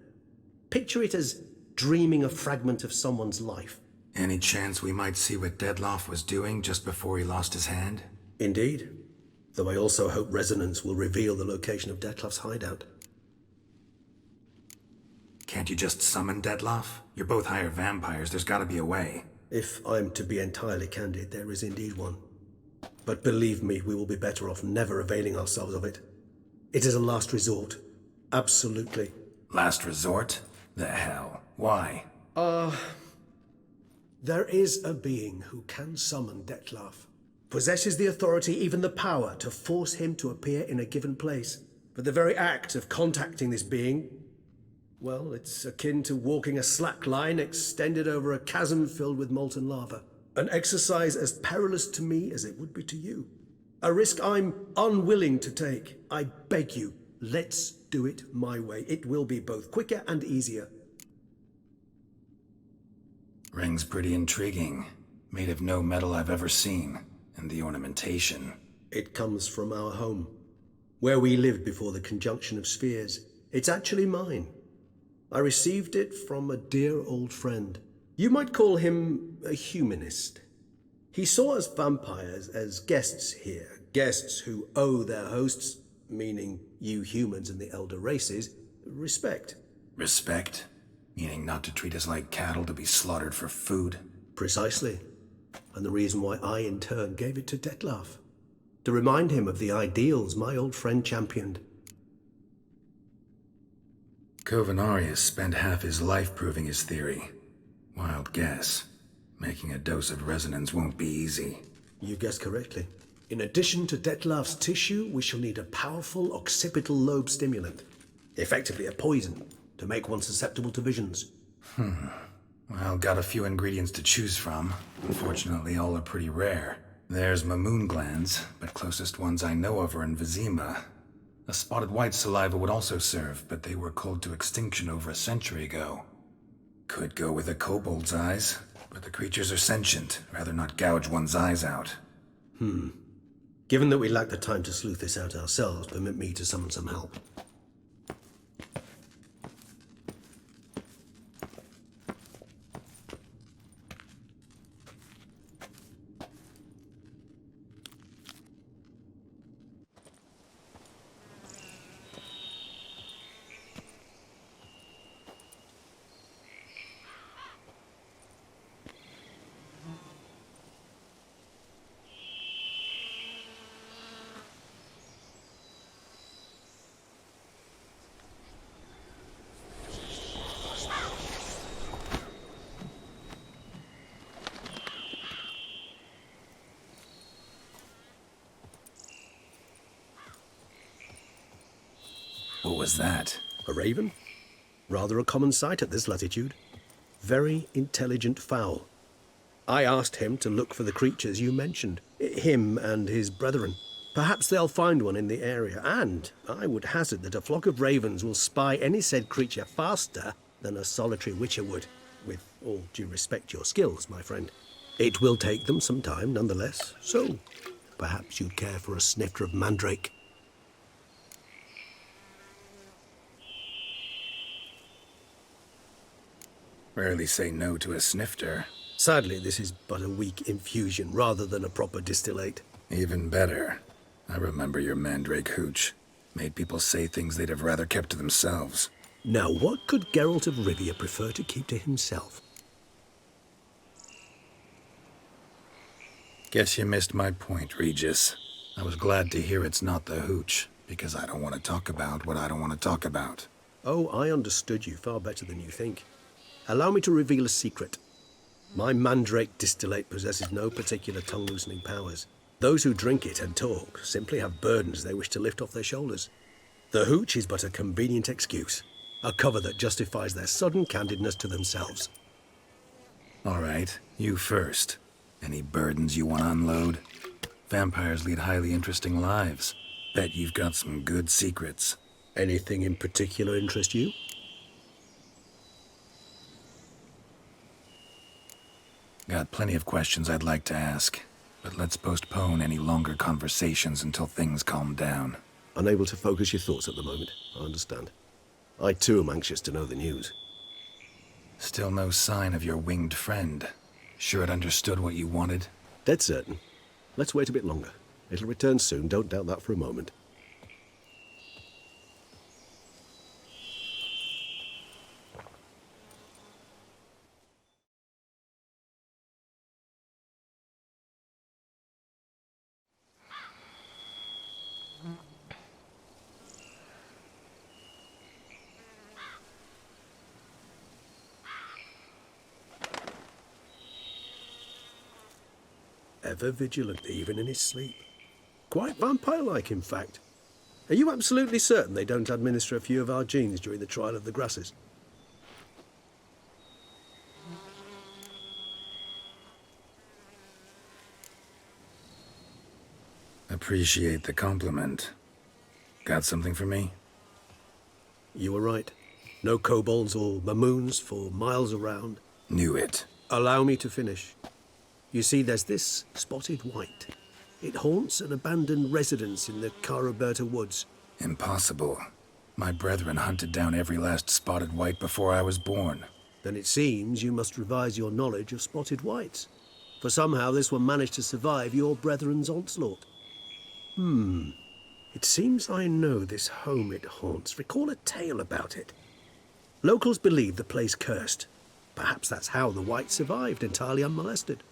Picture it as dreaming a fragment of someone's life. Any chance we might see what Dettlaff was doing just before he lost his hand? Indeed. Though I also hope resonance will reveal the location of Dettlaff's hideout. Can't you just summon Dettlaff? You're both higher vampires, there's gotta be a way. If I'm to be entirely candid, there is indeed one. But believe me, we will be better off never availing ourselves of it. It is a last resort. Absolutely. Last resort? The hell? Why? There is a being who can summon Dettlaff. Possesses the authority, even the power, to force him to appear in a given place. But the very act of contacting this being, well, it's akin to walking a slack line extended over a chasm filled with molten lava. An exercise as perilous to me as it would be to you. A risk I'm unwilling to take. I beg you, let's do it my way. It will be both quicker and easier. Ring's pretty intriguing. Made of no metal I've ever seen. And the ornamentation. It comes from our home, where we lived before the conjunction of spheres. It's actually mine. I received it from a dear old friend. You might call him a humanist. He saw us vampires as guests here, guests who owe their hosts, meaning you humans and the elder races, respect. Respect? Meaning not to treat us like cattle to be slaughtered for food? Precisely. And the reason why I, in turn, gave it to Dettlaff. To remind him of the ideals my old friend championed. Covenarius spent half his life proving his theory. Wild guess. Making a dose of resonance won't be easy. You guessed correctly. In addition to Dettlaff's tissue, we shall need a powerful occipital lobe stimulant. Effectively a poison, to make one susceptible to visions. Well, got a few ingredients to choose from. Unfortunately, all are pretty rare. There's Mamoon glands, but closest ones I know of are in Vizima. A spotted white saliva would also serve, but they were cold to extinction over a century ago. Could go with a kobold's eyes, but the creatures are sentient. Rather not gouge one's eyes out. Given that we lack the time to sleuth this out ourselves, permit me to summon some help. What was that? A raven? Rather a common sight at this latitude. Very intelligent fowl. I asked him to look for the creatures you mentioned. Him and his brethren. Perhaps they'll find one in the area, and I would hazard that a flock of ravens will spy any said creature faster than a solitary witcher would. With all due respect to your skills, my friend. It will take them some time, nonetheless, so perhaps you'd care for a snifter of mandrake. Rarely say no to a snifter. Sadly, this is but a weak infusion rather than a proper distillate. Even better. I remember your mandrake hooch. Made people say things they'd have rather kept to themselves. Now, what could Geralt of Rivia prefer to keep to himself? Guess you missed my point, Regis. I was glad to hear it's not the hooch, because I don't want to talk about what I don't want to talk about. Oh, I understood you far better than you think. Allow me to reveal a secret. My mandrake distillate possesses no particular tongue-loosening powers. Those who drink it and talk simply have burdens they wish to lift off their shoulders. The hooch is but a convenient excuse, a cover that justifies their sudden candidness to themselves. All right, you first. Any burdens you want to unload? Vampires lead highly interesting lives. Bet you've got some good secrets. Anything in particular interest you? Got plenty of questions I'd like to ask, but let's postpone any longer conversations until things calm down. Unable to focus your thoughts at the moment, I understand. I too am anxious to know the news. Still no sign of your winged friend. Sure it understood what you wanted? Dead certain. Let's wait a bit longer. It'll return soon, don't doubt that for a moment. Ever vigilant, even in his sleep. Quite vampire-like, in fact. Are you absolutely certain they don't administer a few of our genes during the trial of the grasses? Appreciate the compliment. Got something for me? You were right. No kobolds or mamoons for miles around. Knew it. Allow me to finish. You see, there's this spotted white. It haunts an abandoned residence in the Caraberta woods. Impossible. My brethren hunted down every last spotted white before I was born. Then it seems you must revise your knowledge of spotted whites. For somehow this one managed to survive your brethren's onslaught. It seems I know this home it haunts. Recall a tale about it. Locals believe the place cursed. Perhaps that's how the white survived entirely unmolested.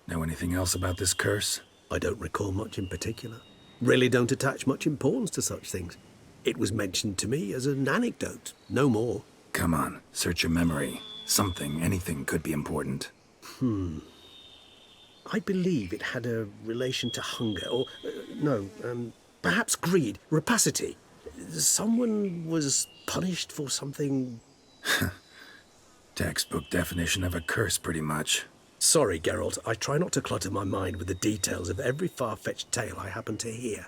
Know anything else about this curse? I don't recall much in particular. Really don't attach much importance to such things. It was mentioned to me as an anecdote, no more. Come on, search your memory. Something, anything could be important. I believe it had a relation to hunger, or, perhaps greed, rapacity. Someone was punished for something... Textbook definition of a curse, pretty much. Sorry, Geralt, I try not to clutter my mind with the details of every far-fetched tale I happen to hear.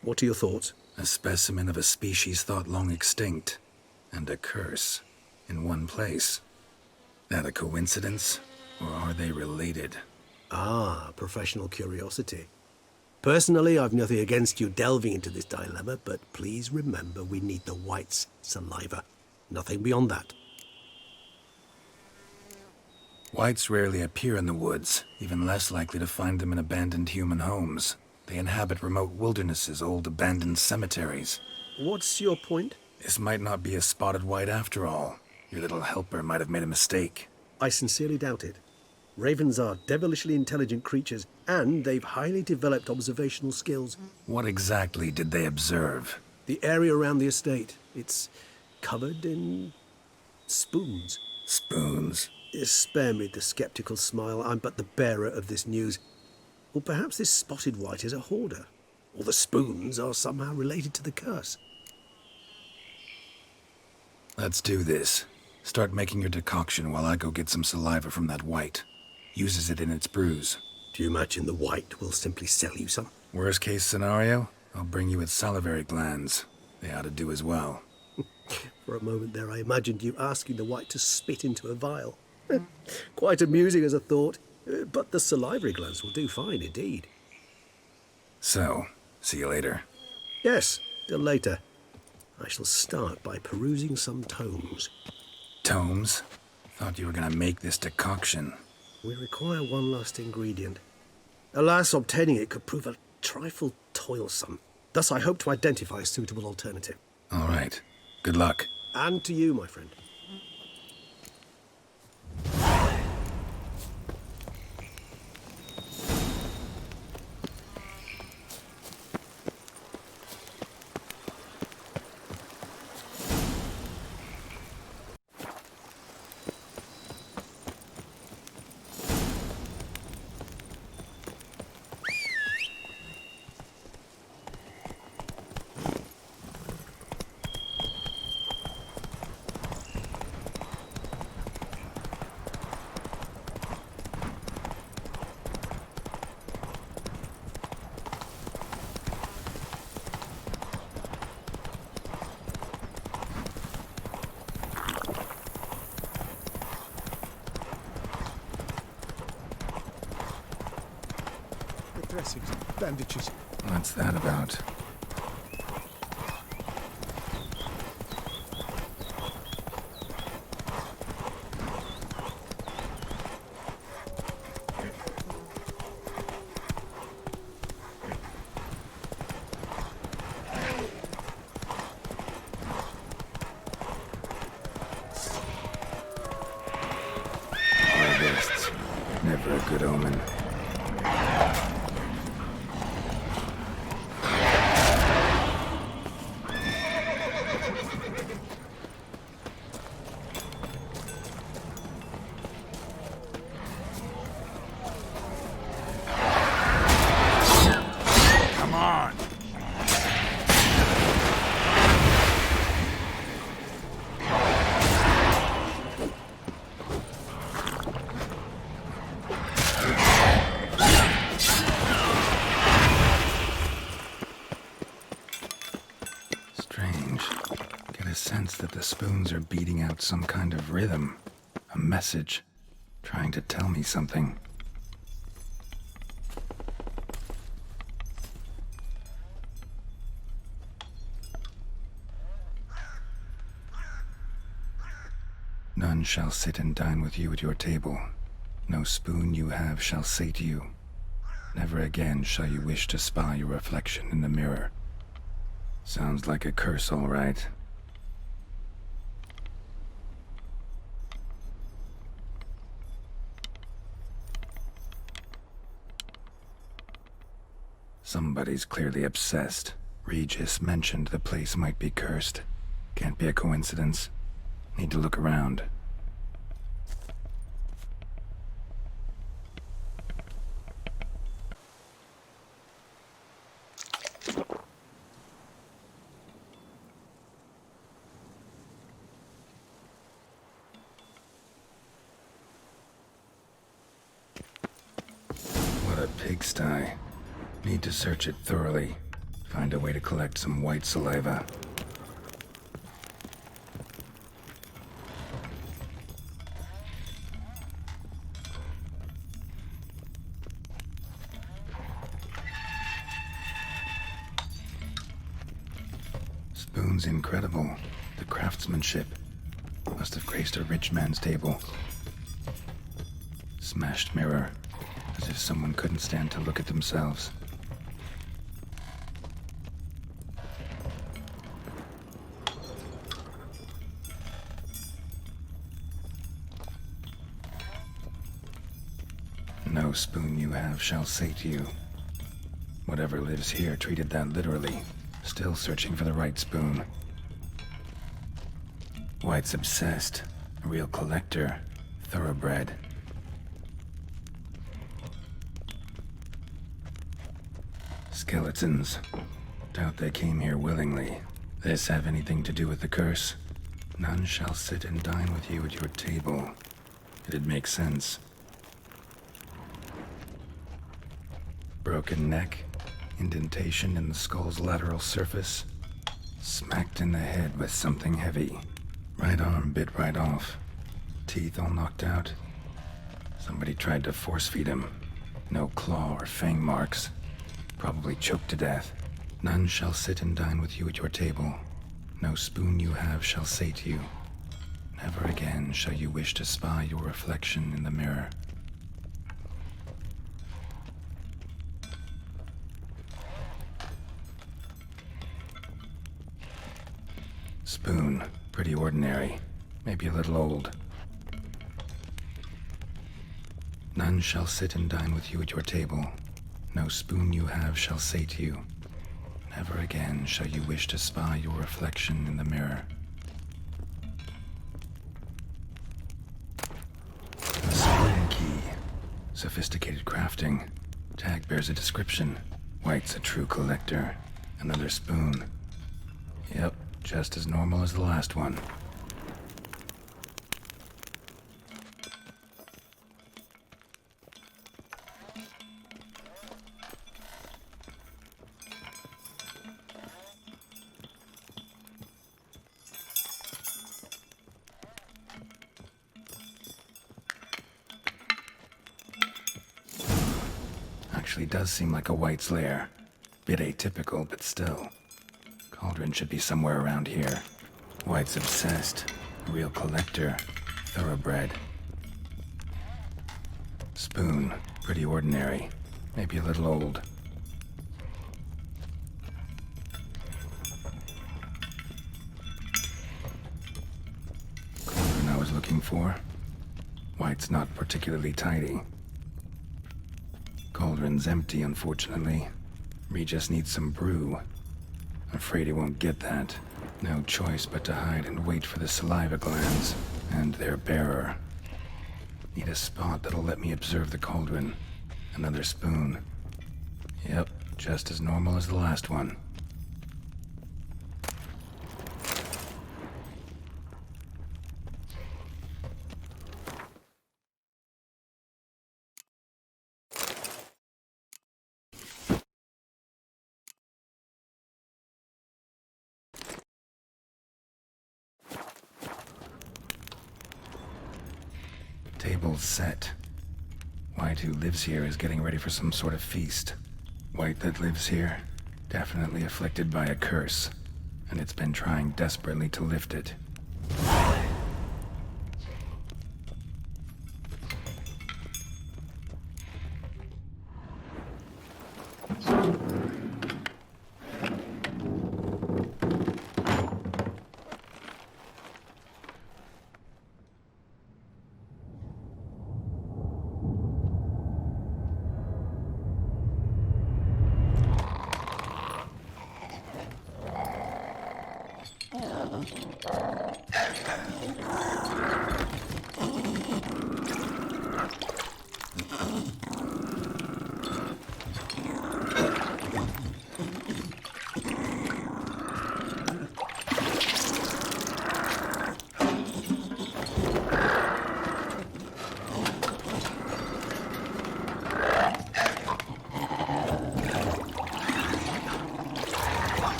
What are your thoughts? A specimen of a species thought long extinct, and a curse, in one place. That a coincidence, or are they related? Ah, professional curiosity. Personally, I've nothing against you delving into this dilemma, but please remember we need the white's saliva. Nothing beyond that. Whites rarely appear in the woods, even less likely to find them in abandoned human homes. They inhabit remote wildernesses, old abandoned cemeteries. What's your point? This might not be a spotted white after all. Your little helper might have made a mistake. I sincerely doubt it. Ravens are devilishly intelligent creatures, and they've highly developed observational skills. What exactly did they observe? The area around the estate. It's covered in spoons. Spoons? Spare me the skeptical smile. I'm but the bearer of this news. Or perhaps this spotted white is a hoarder. Or the spoons are somehow related to the curse. Let's do this. Start making your decoction while I go get some saliva from that white. Uses it in its brews. Do you imagine the white will simply sell you some? Worst case scenario, I'll bring you its salivary glands. They ought to do as well. For a moment there I imagined you asking the white to spit into a vial. Quite amusing as a thought, but the salivary glands will do fine indeed. So, see you later. Yes, till later. I shall start by perusing some tomes. Tomes? Thought you were gonna make this decoction. We require one last ingredient. Alas, obtaining it could prove a trifle toilsome. Thus I hope to identify a suitable alternative. All right. Good luck. And to you, my friend. dressings, bandages. What's that about? Never a good omen. Come on! Strange. Get a sense that the spoons are beating out some kind of rhythm. A message. Trying to tell me something. None shall sit and dine with you at your table. No spoon you have shall say to you. Never again shall you wish to spy your reflection in the mirror. Sounds like a curse, all right. Somebody's clearly obsessed. Regis mentioned the place might be cursed. Can't be a coincidence. Need to look around. What a pigsty. Need to search it thoroughly. Find a way to collect some white saliva. Spoon's incredible. The craftsmanship. Must have graced a rich man's table. Smashed mirror. As if someone couldn't stand to look at themselves. No spoon you have shall say to you. Whatever lives here treated that literally. Still searching for the right spoon. White's obsessed. A real collector. Thoroughbred. Skeletons. Doubt they came here willingly. This have anything to do with the curse? None shall sit and dine with you at your table. It'd make sense. Broken neck. Indentation in the skull's lateral surface. Smacked in the head with something heavy. Right arm bit right off. Teeth all knocked out. Somebody tried to force feed him. No claw or fang marks. Probably choked to death. None shall sit and dine with you at your table. No spoon you have shall say to you. Never again shall you wish to spy your reflection in the mirror. Spoon. Pretty ordinary. Maybe a little old. None shall sit and dine with you at your table. No spoon you have shall say to you. Never again shall you wish to spy your reflection in the mirror. A spoon key. Sophisticated crafting. Tag bears a description. White's a true collector. Another spoon. Yep. Just as normal as the last one. actually does seem like a White's lair. Bit atypical, but still. Cauldron should be somewhere around here. White's obsessed. A real collector. Thoroughbred. Spoon. Pretty ordinary. Maybe a little old. Cauldron I was looking for. White's not particularly tidy. Cauldron's empty, unfortunately. Regis needs some brew. Afraid he won't get that. No choice but to hide and wait for the saliva glands and their bearer. Need a spot that'll let me observe the cauldron. Another spoon. Yep, just as normal as the last one. Table's set. White, who lives here, is getting ready for some sort of feast. White that lives here, definitely afflicted by a curse, and it's been trying desperately to lift it.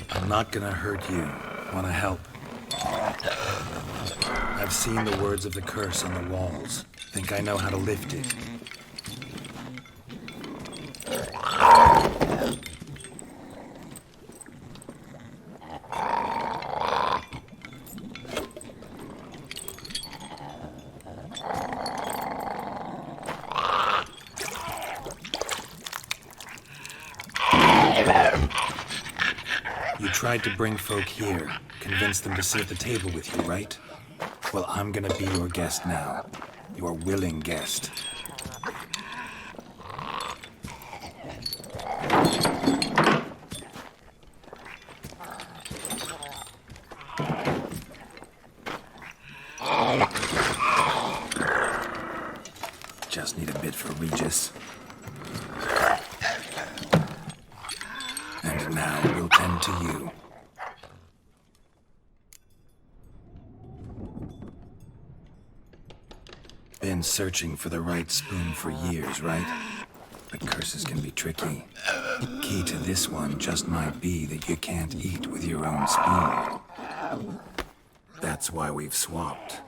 I'm not gonna hurt you. Wanna help? I've seen the words of the curse on the walls. Think I know how to lift it. You tried to bring folk here, convince them to sit at the table with you, right? Well, I'm gonna be your guest now. Your willing guest. Just need a bit for Regis. And now we'll tend to you. Been searching for the right spoon for years, right? But curses can be tricky. Key to this one just might be that you can't eat with your own spoon. That's why we've swapped.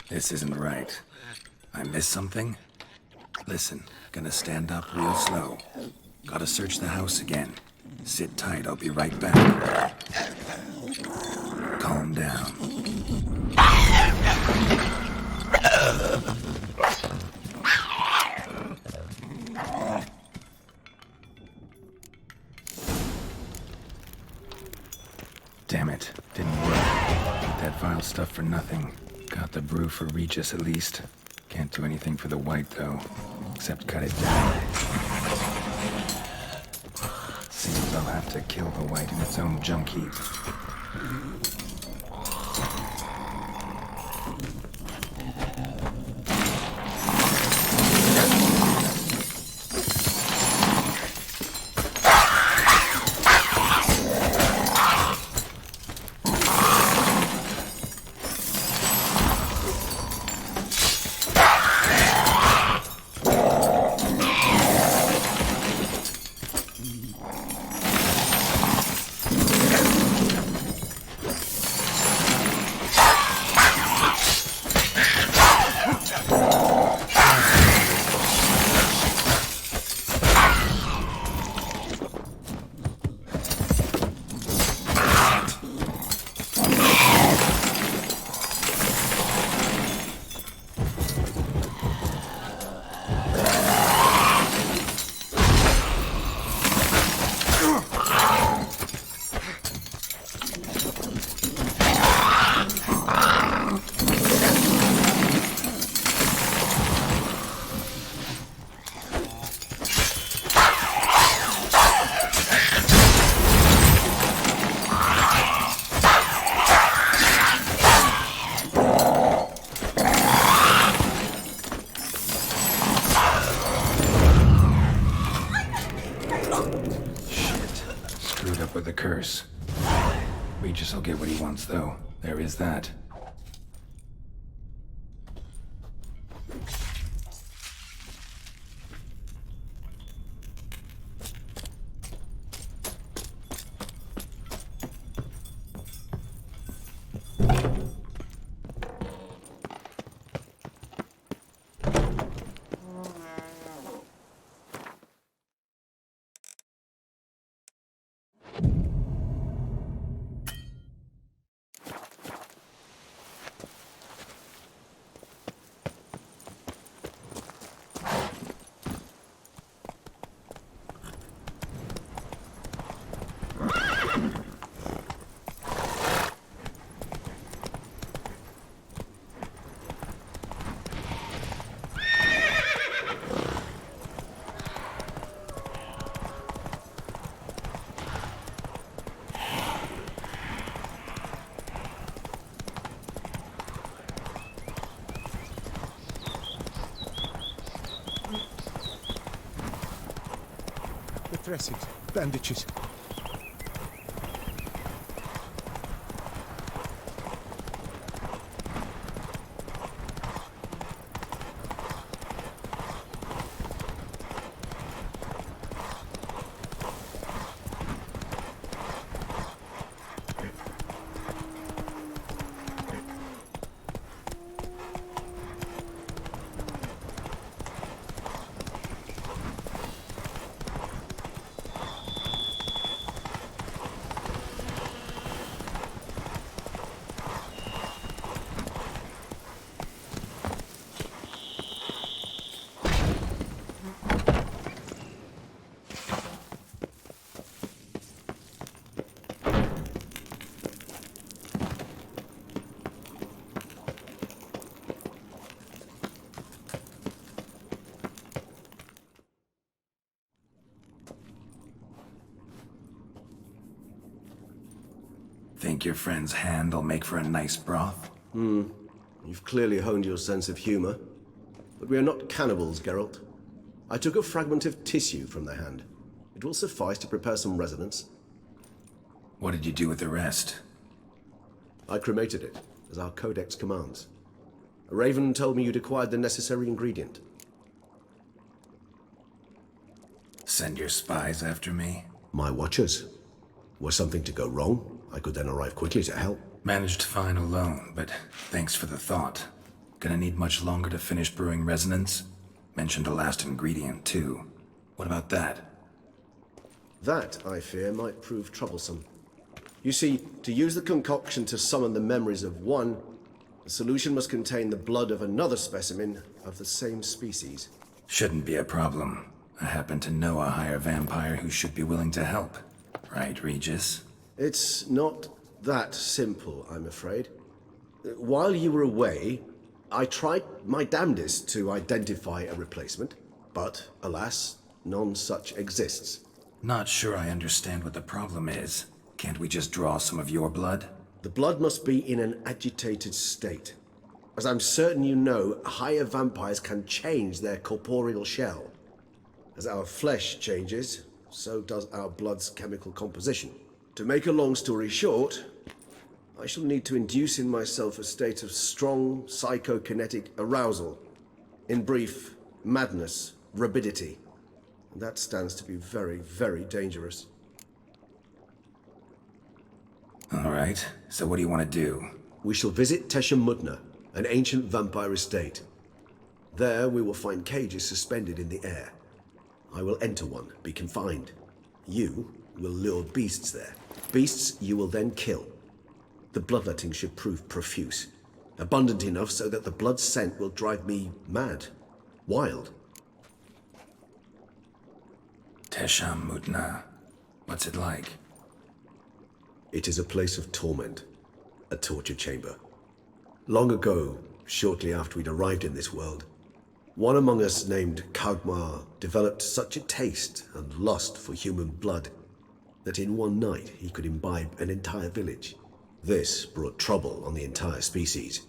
This isn't right. I missed something? Listen, gonna stand up real slow. Gotta search the house again. Sit tight, I'll be right back. Calm down. for nothing. Got the brew for Regis at least. Can't do anything for the white though, except cut it down. Seems I'll have to kill the white in its own junk heap. With the curse. Regis will get what he wants, though. There is that. Dressings, bandages. Think your friend's hand will make for a nice broth? You've clearly honed your sense of humor. But we are not cannibals, Geralt. I took a fragment of tissue from the hand. It will suffice to prepare some resonance. What did you do with the rest? I cremated it, as our codex commands. A raven told me you'd acquired the necessary ingredient. Send your spies after me? My watchers. Were something to go wrong, I could then arrive quickly to help. Managed fine alone, but thanks for the thought. Gonna need much longer to finish brewing resonance? Mentioned a last ingredient, too. What about that? That, I fear, might prove troublesome. You see, to use the concoction to summon the memories of one, the solution must contain the blood of another specimen of the same species. Shouldn't be a problem. I happen to know a higher vampire who should be willing to help. Right, Regis? It's not that simple, I'm afraid. While you were away, I tried my damnedest to identify a replacement, but alas, none such exists. Not sure I understand what the problem is. Can't we just draw some of your blood? The blood must be in an agitated state. As I'm certain you know, higher vampires can change their corporeal shell. As our flesh changes, so does our blood's chemical composition. To make a long story short, I shall need to induce in myself a state of strong psychokinetic arousal. In brief, madness, rabidity. And that stands to be very, very dangerous. All right, so what do you want to do? We shall visit Mudna, an ancient vampire estate. There we will find cages suspended in the air. I will enter one, be confined. You will lure beasts there. Beasts you will then kill. The bloodletting should prove profuse. Abundant enough so that the blood scent will drive me mad. Wild. TehnicalGaming. What's it like? It is a place of torment. A torture chamber. Long ago, shortly after we'd arrived in this world, one among us named Kagmar developed such a taste and lust for human blood that in one night he could imbibe an entire village. This brought trouble on the entire species.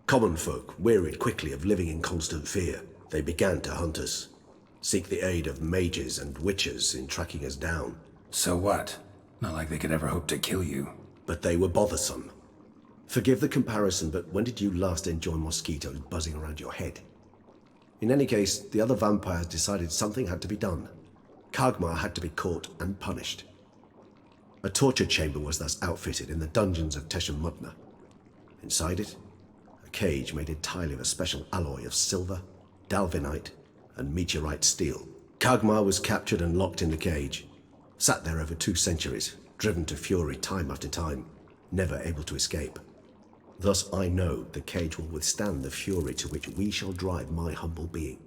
Common folk wearied quickly of living in constant fear. They began to hunt us, seek the aid of mages and witches in tracking us down. So what? Not like they could ever hope to kill you. But they were bothersome. Forgive the comparison, but when did you last enjoy mosquitoes buzzing around your head? In any case, the other vampires decided something had to be done. Kagmar had to be caught and punished. A torture chamber was thus outfitted in the dungeons of TehnicalGaming. Inside it, a cage made entirely of a special alloy of silver, dalvinite, and meteorite steel. Kagmar was captured and locked in the cage. Sat there over 2 centuries, driven to fury time after time, never able to escape. Thus I know the cage will withstand the fury to which we shall drive my humble being.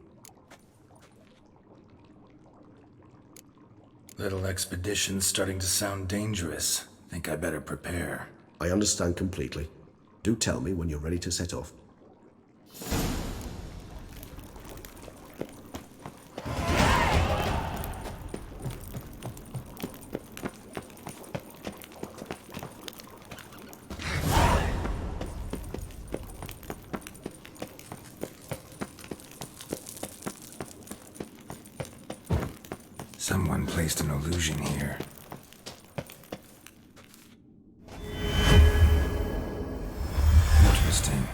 Little expedition's starting to sound dangerous. Think I better prepare. I understand completely. Do tell me when you're ready to set off. Someone placed an illusion here. Interesting.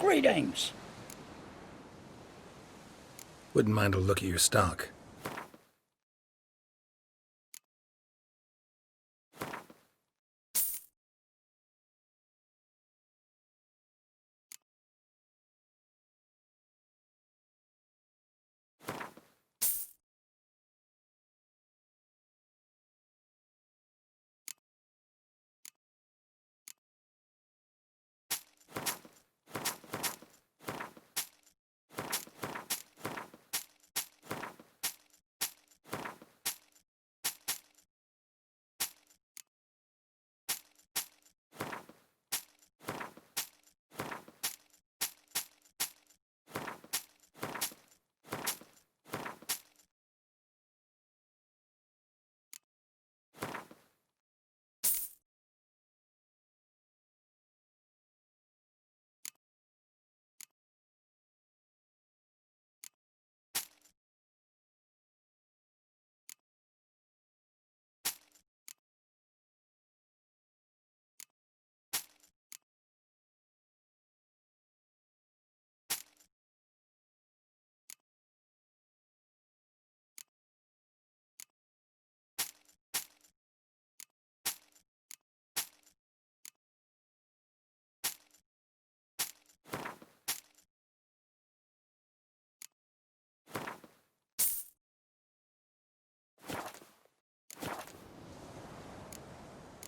Greetings. Wouldn't mind a look at your stock.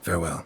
Farewell.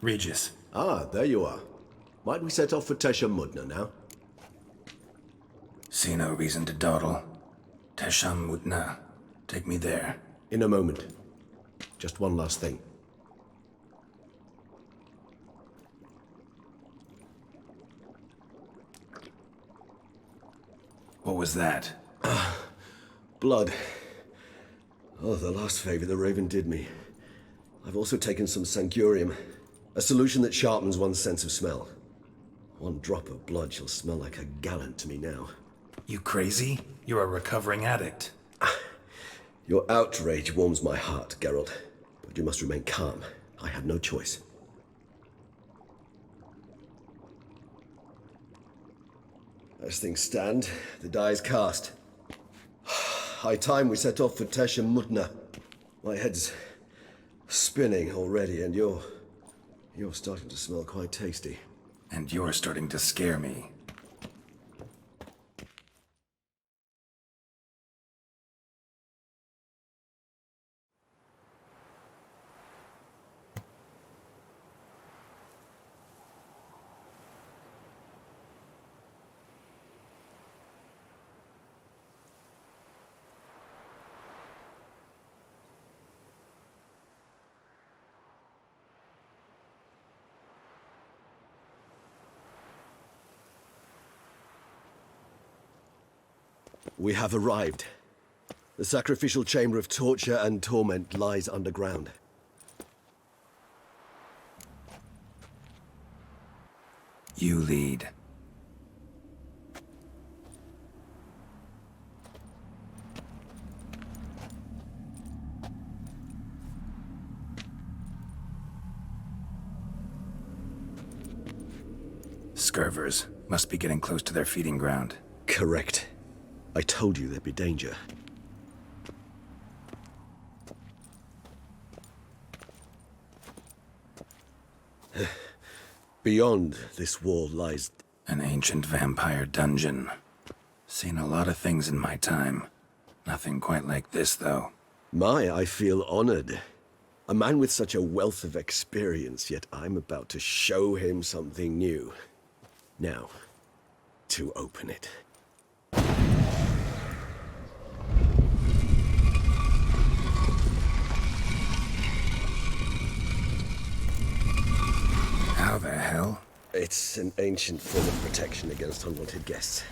Regis. Ah, there you are. Might we set off for Tesha Mudna now? See no reason to dawdle. Tesham Mutna. Take me there. In a moment. Just one last thing. What was that? Blood. Oh, the last favor the Raven did me. I've also taken some Sancurium, a solution that sharpens one's sense of smell. One drop of blood shall smell like a gallon to me now. You crazy? You're a recovering addict. Your outrage warms my heart, Geralt. But you must remain calm. I have no choice. As things stand, the die is cast. High time we set off for Tesh and Mutna. My head's spinning already, and you're starting to smell quite tasty. And you're starting to scare me. We have arrived. The sacrificial chamber of torture and torment lies underground. You lead. Scurvers must be getting close to their feeding ground. Correct. I told you there'd be danger. Beyond this wall lies... An ancient vampire dungeon. Seen a lot of things in my time. Nothing quite like this, though. I feel honored. A man with such a wealth of experience, yet I'm about to show him something new. Now, to open it. How the hell? It's an ancient form of protection against unwanted guests.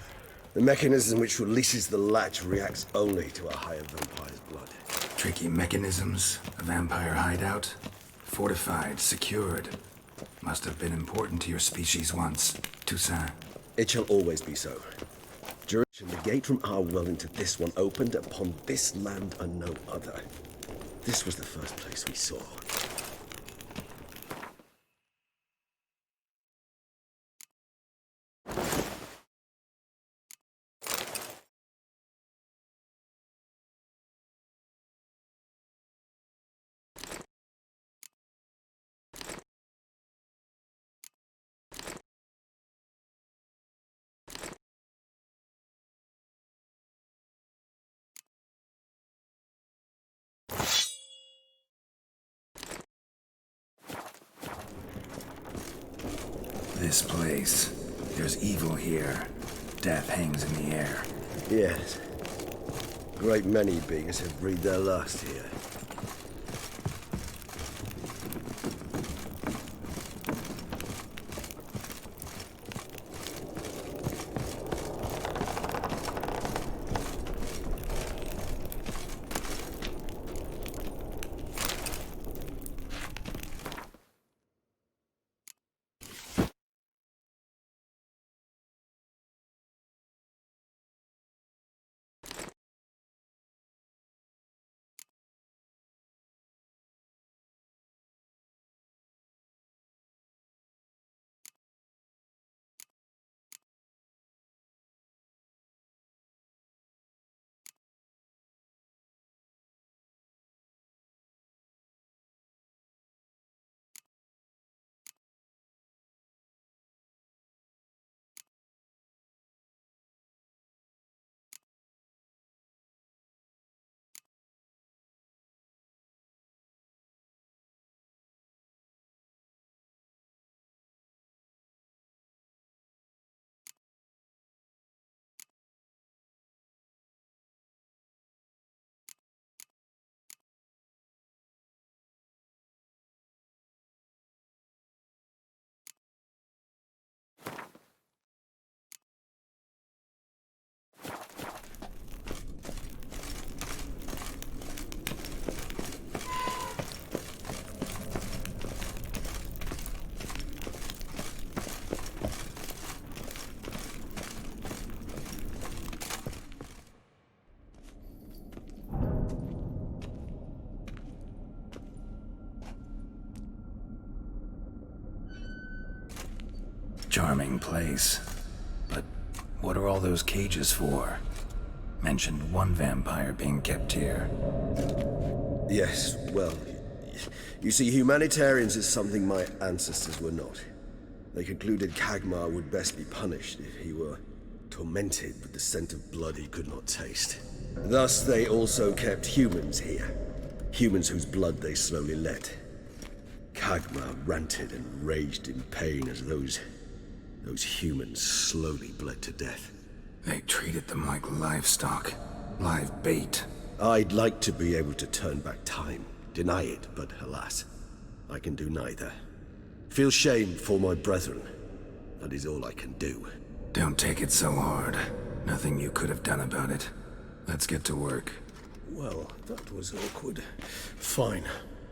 The mechanism which releases the latch reacts only to a higher vampire's blood. Tricky mechanisms, a vampire hideout. Fortified, secured. Must have been important to your species once, Toussaint. It shall always be so. Duration, the gate from our well into this one opened upon this land and no other. This was the first place we saw. This place. There's evil here. Death hangs in the air. Yes. Great many beings have breathed their last here. charming place. But what are all those cages for? Mentioned one vampire being kept here. Yes, well, you see, humanitarians is something my ancestors were not. They concluded Kagmar would best be punished if he were tormented with the scent of blood he could not taste. Thus, they also kept humans here. Humans whose blood they slowly let. Kagmar ranted and raged in pain as those humans slowly bled to death. They treated them like livestock. Live bait. I'd like to be able to turn back time. Deny it, but alas, I can do neither. Feel shame for my brethren. That is all I can do. Don't take it so hard. Nothing you could have done about it. Let's get to work. Well, that was awkward. Fine.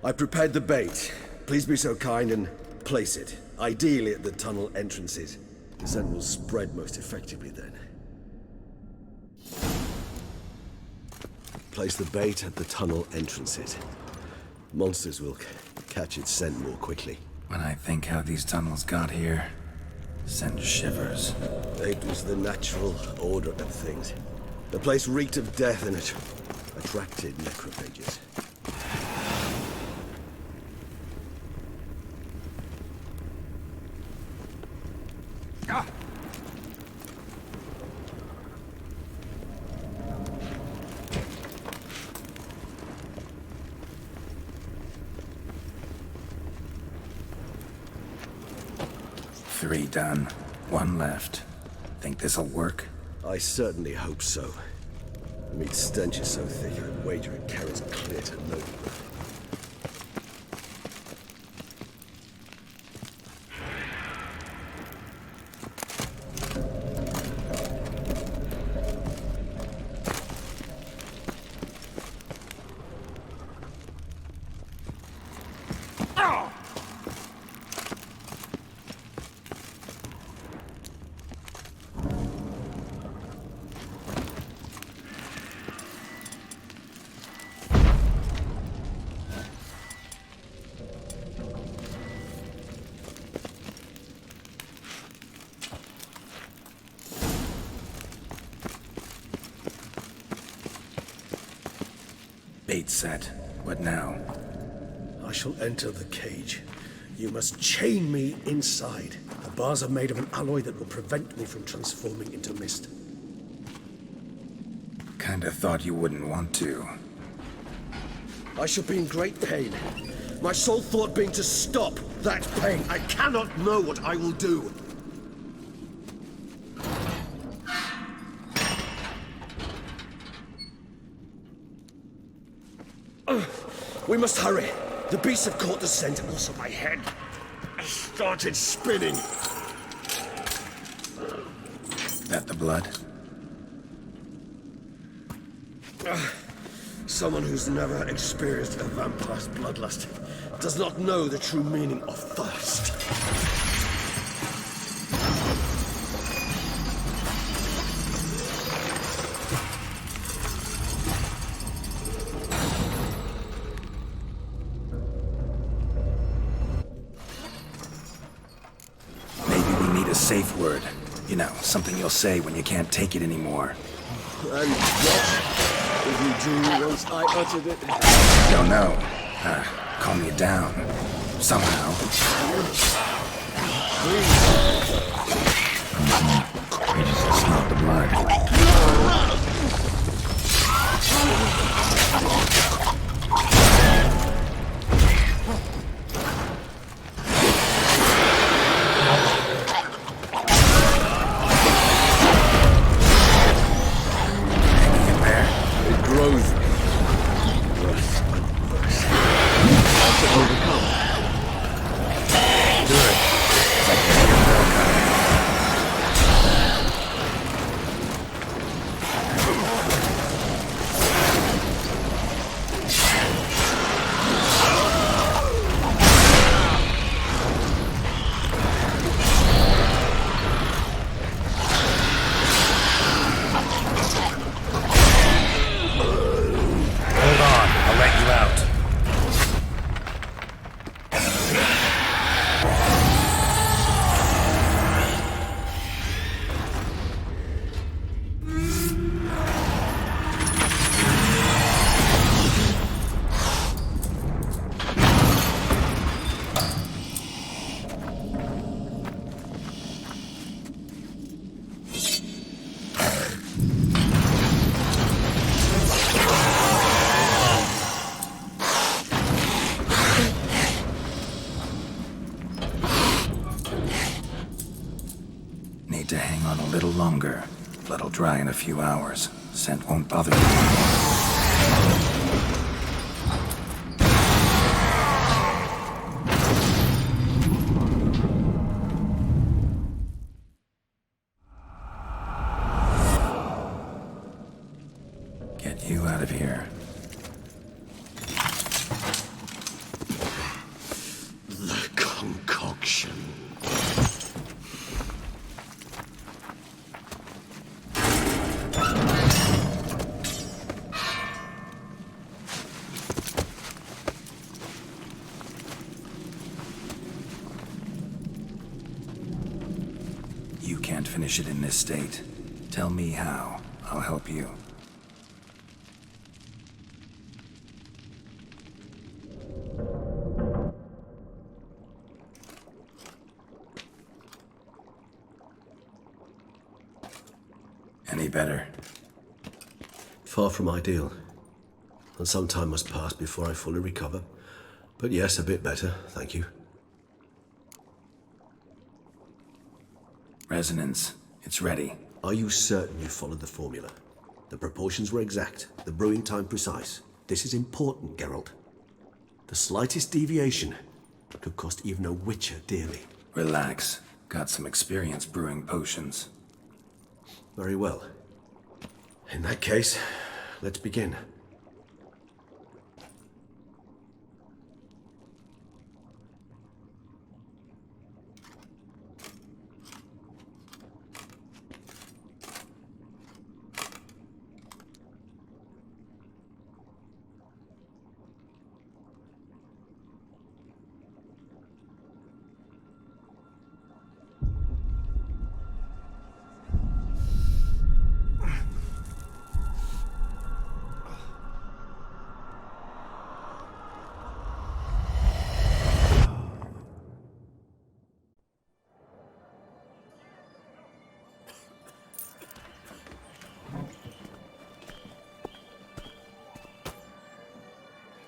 I prepared the bait. Please be so kind and place it. Ideally at the tunnel entrances. The scent will spread most effectively then. Place the bait at the tunnel entrances. Monsters will catch its scent more quickly. When I think how these tunnels got here, sends shivers. It was the natural order of things. The place reeked of death and it attracted necrophages. Ah! Three done. One left. Think this'll work? I certainly hope so. The meat stench is so thick, I'd wager it carries clear to no breath. Bait set. What now? I shall enter the cage. You must chain me inside. The bars are made of an alloy that will prevent me from transforming into mist. Kinda thought you wouldn't want to. I shall be in great pain. My sole thought being to stop that pain. I cannot know what I will do. We must hurry. The beasts have caught the scent and also my head. I started spinning. That the blood? Someone who's never experienced a vampire's bloodlust does not know the true meaning of thirst. Safe word. You know, something you'll say when you can't take it anymore. And what did you do once I uttered it? Don't know. Calm you down. Somehow. It's not the blood. need to hang on a little longer. Blood'll dry in a few hours. Scent won't bother you. Get you out of here. The concoction. You can't finish it in this state. Tell me how. I'll help you. Any better? Far from ideal. And some time must pass before I fully recover. But yes, a bit better, thank you. Resonance. It's ready. Are you certain you followed the formula? The proportions were exact, the brewing time precise. This is important, Geralt. The slightest deviation could cost even a witcher dearly. Relax. Got some experience brewing potions. Very well. In that case, let's begin.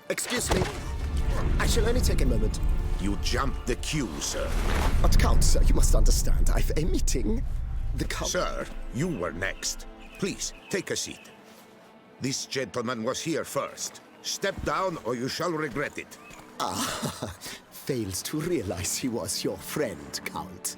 Excuse me. I shall only take a moment. You jumped the queue, sir. But Count, sir, you must understand. I've a meeting. The Count... Sir, you were next. Please, take a seat. This gentleman was here first. Step down or you shall regret it. Ah, fails to realize he was your friend, Count.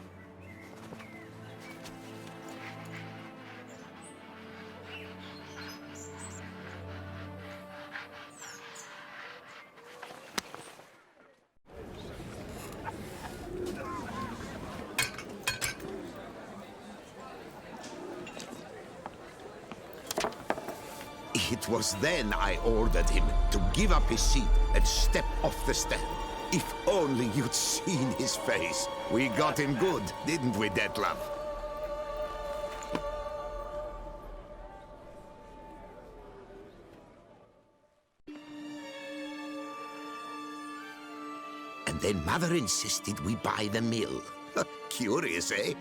It was then I ordered him to give up his seat and step off the step. If only you'd seen his face. We got him good, didn't we, Detlef? And then Mother insisted we buy the mill. Curious, eh?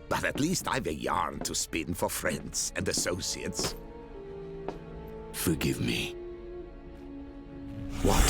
But at least I've a yarn to spin for friends and associates. Forgive me. What?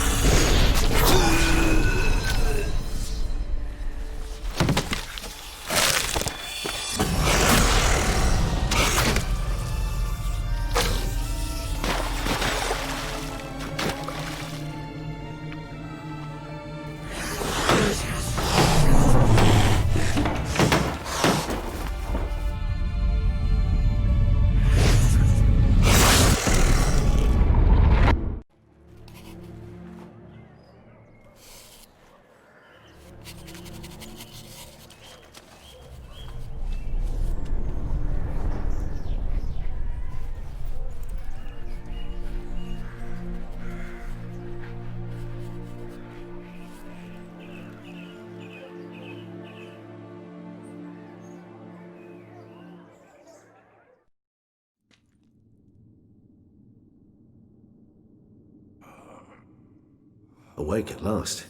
Awake at last.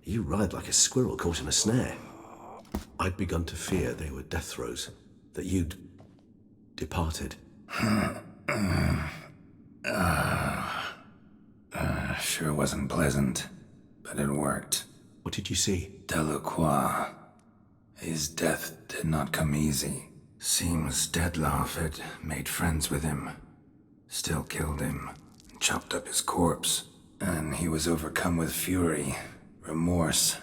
You ride like a squirrel caught in a snare. I'd begun to fear they were death throes, that you'd departed. Sure wasn't pleasant, but it worked. What did you see? Delacroix. His death did not come easy. Seems Detlaff had made friends with him. Still killed him. Chopped up his corpse. And he was overcome with fury, remorse.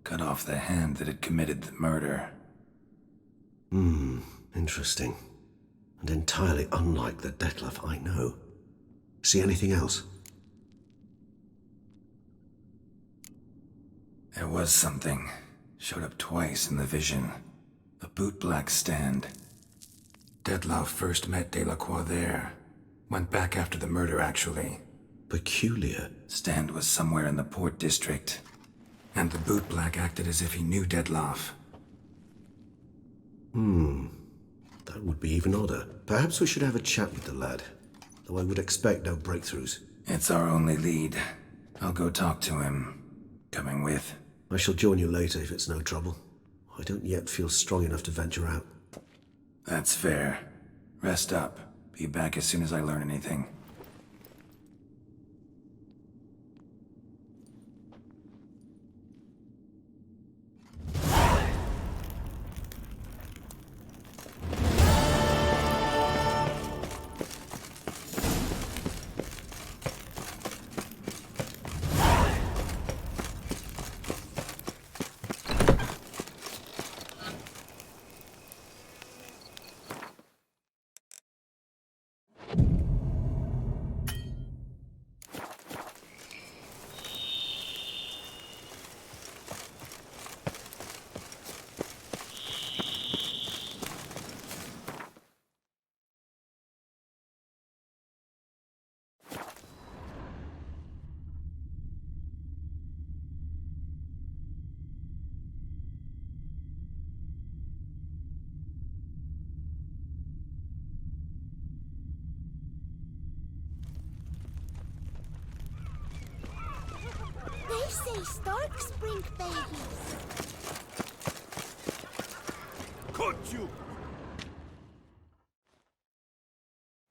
Cut off the hand that had committed the murder. Interesting. And entirely unlike the Detlaff I know. See anything else? There was something. Showed up twice in the vision. A bootblack stand. Detlaff first met Delacroix there. Went back after the murder, actually. Peculiar. Stand was somewhere in the port district. And the bootblack acted as if he knew Detlaff. That would be even odder. Perhaps we should have a chat with the lad. Though I would expect no breakthroughs. It's our only lead. I'll go talk to him. Coming with? I shall join you later if it's no trouble. I don't yet feel strong enough to venture out. That's fair. Rest up. Be back as soon as I learn anything. They say storks bring babies. Could you?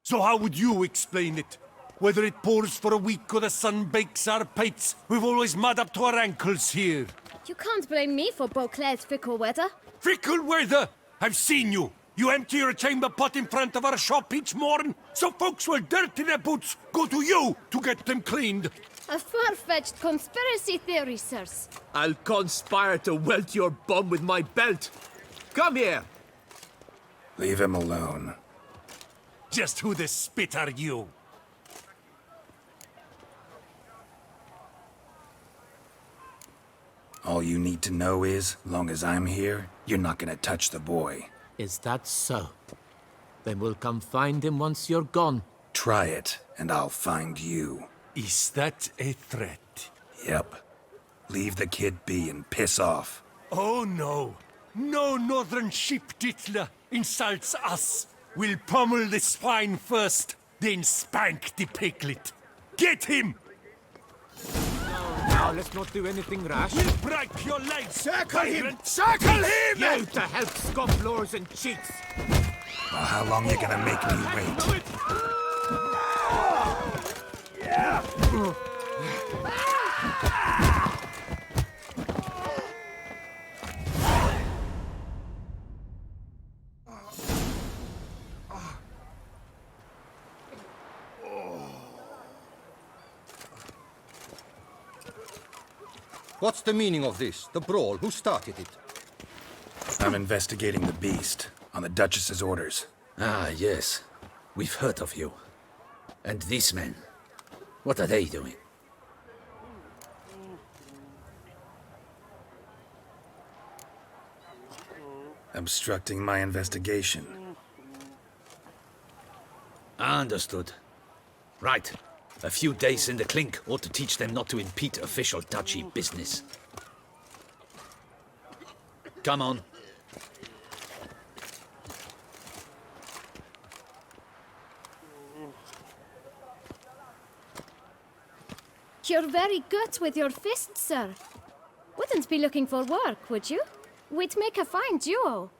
So how would you explain it? Whether it pours for a week or the sun bakes our pates, we've always mud up to our ankles here. You can't blame me for Beauclair's fickle weather. Fickle weather! I've seen you! You empty your chamber pot in front of our shop each morn, so folks will dirty their boots, go to you to get them cleaned. A far-fetched conspiracy theory, sirs. I'll conspire to welt your bum with my belt. Come here. Leave him alone. Just who the spit are you? All you need to know is, long as I'm here, you're not gonna touch the boy. Is that so? Then we'll come find him once you're gone. Try it, and I'll find you. Is that a threat? Yep. Leave the kid be and piss off. Oh no. No northern sheep dittler insults us. We'll pummel the swine first, then spank the piglet. Get him! Now, let's not do anything rash. We'll break your legs! Circle him! Circle him! You to help scofflaws and cheats! Well, how long you gonna make me wait? What's the meaning of this? The brawl? Who started it? I'm investigating the beast, on the Duchess's orders. Ah, yes. We've heard of you. And these men, what are they doing? Obstructing my investigation. Understood. Right. A few days in the clink ought to teach them not to impede official duchy business. Come on. You're very good with your fists, sir. Wouldn't be looking for work, would you? We'd make a fine duo.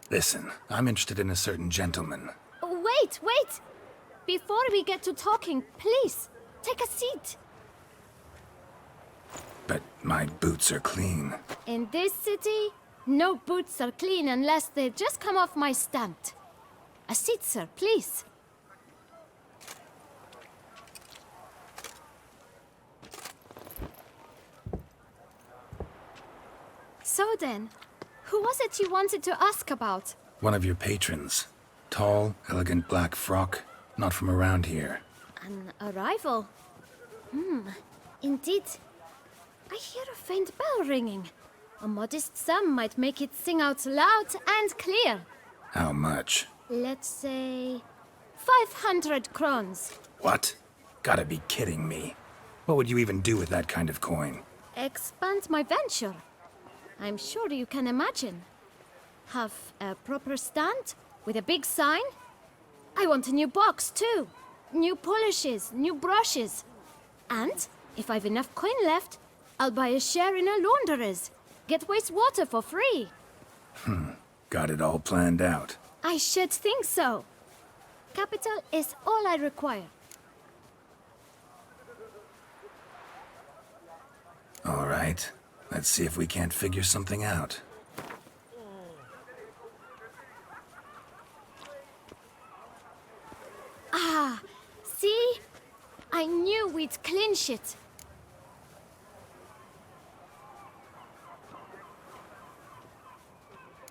Listen, I'm interested in a certain gentleman. Wait! Before we get to talking, please, take a seat. But my boots are clean. In this city, no boots are clean unless they just come off my stamp. A seat, sir, please. So then, who was it you wanted to ask about? One of your patrons. Tall, elegant black frock. Not from around here. An arrival? Indeed. I hear a faint bell ringing. A modest sum might make it sing out loud and clear. How much? Let's say 500 crowns. What? Gotta be kidding me. What would you even do with that kind of coin? Expand my venture. I'm sure you can imagine. Have a proper stand with a big sign. I want a new box too. New polishes, new brushes. And if I've enough coin left, I'll buy a share in a launderer's. Get wastewater for free. Got it all planned out. I should think so. Capital is all I require. All right. Let's see if we can't figure something out. Ah, see? I knew we'd clinch it.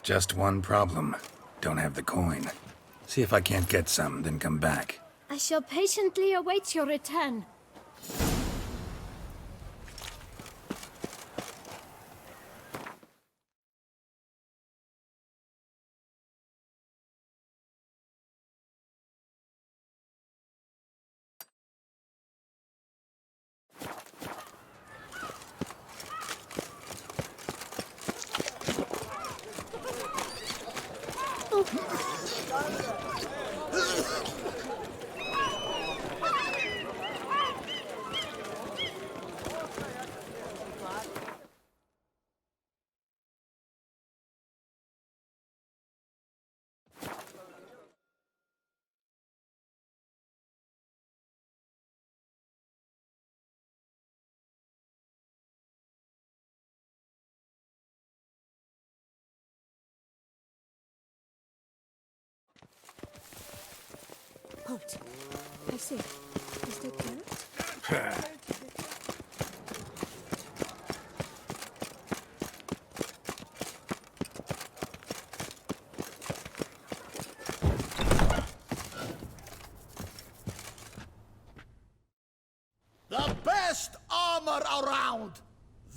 Just one problem. Don't have the coin. See if I can't get some, then come back. I shall patiently await your return. Halt. I see. Is that carrot? The best armor around!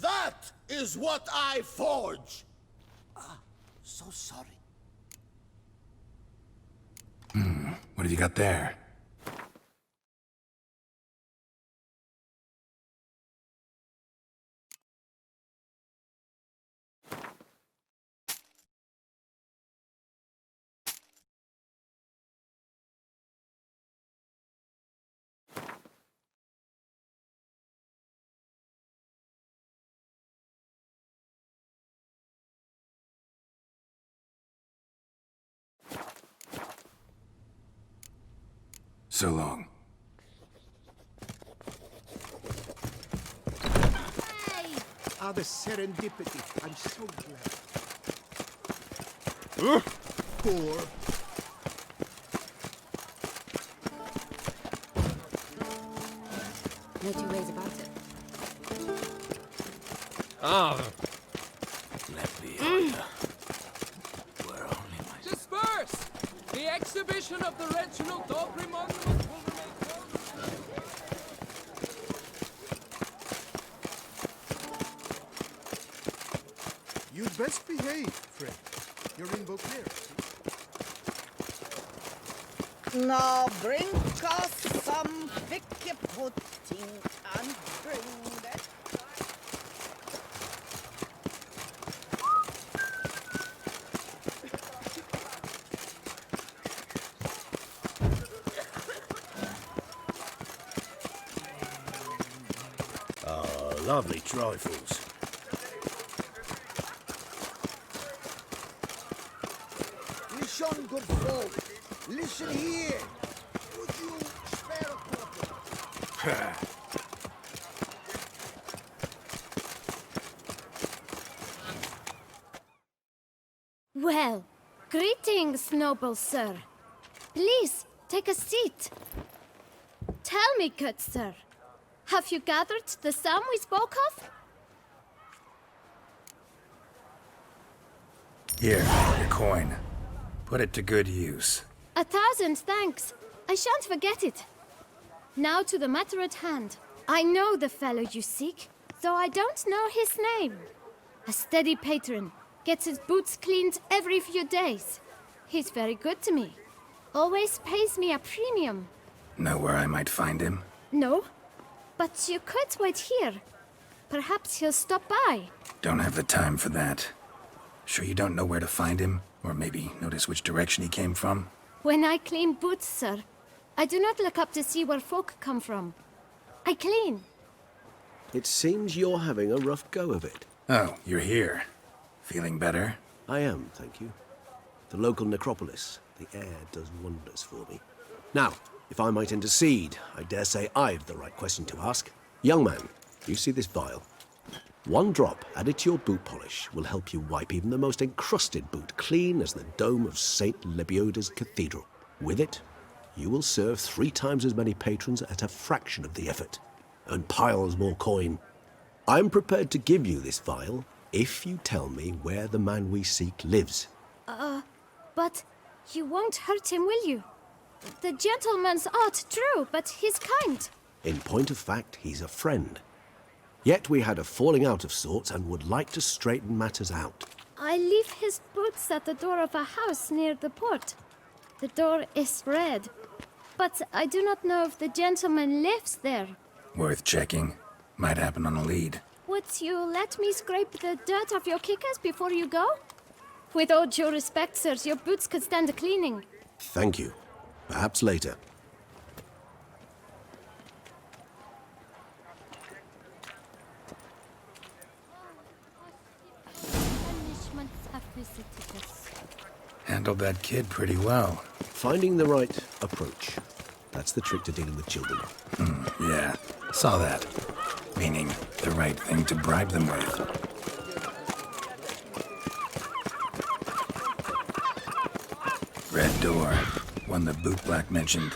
That is what I forge! So sorry. What have you got there? So long. Ah, the serendipity. I'm so glad. Poor. No two ways about it. Let me order. We're only my... Disperse! The exhibition of the Reginald Daubry monument will remain closed. You'd best behave, friend. You're in Beauclair. Now bring us some picky pudding and bring that. Lovely trifles. Listen, good folk. Listen here. Would you spare a couple? Well, greetings, noble sir. Please, take a seat. Tell me, good sir, have you gathered the sum we spoke of? Here, your coin. Put it to good use. 1,000 thanks. I shan't forget it. Now to the matter at hand. I know the fellow you seek, though I don't know his name. A steady patron. Gets his boots cleaned every few days. He's very good to me. Always pays me a premium. Know where I might find him? No, but you could wait here. Perhaps he'll stop by. Don't have the time for that. Sure you don't know where to find him? Or maybe notice which direction he came from? When I clean boots, sir, I do not look up to see where folk come from. I clean. It seems you're having a rough go of it. Oh, you're here. Feeling better? I am, thank you. The local necropolis. The air does wonders for me. Now, if I might intercede, I dare say I've the right question to ask. Young man, you see this vial? One drop added to your boot polish will help you wipe even the most encrusted boot clean as the dome of St. Lebioda's Cathedral. With it, you will serve 3 times as many patrons at a fraction of the effort, and piles more coin. I'm prepared to give you this vial if you tell me where the man we seek lives. But you won't hurt him, will you? The gentleman's odd, true, but he's kind. In point of fact, he's a friend. Yet we had a falling out of sorts and would like to straighten matters out. I leave his boots at the door of a house near the port. The door is red, but I do not know if the gentleman lives there. Worth checking. Might happen on a lead. Would you let me scrape the dirt off your kickers before you go? With all due respect, sirs, your boots could stand a cleaning. Thank you. Perhaps later. Handled that kid pretty well. Finding the right approach. That's the trick to dealing with children. Yeah, saw that. Meaning, the right thing to bribe them with. Red door. One the boot black mentioned.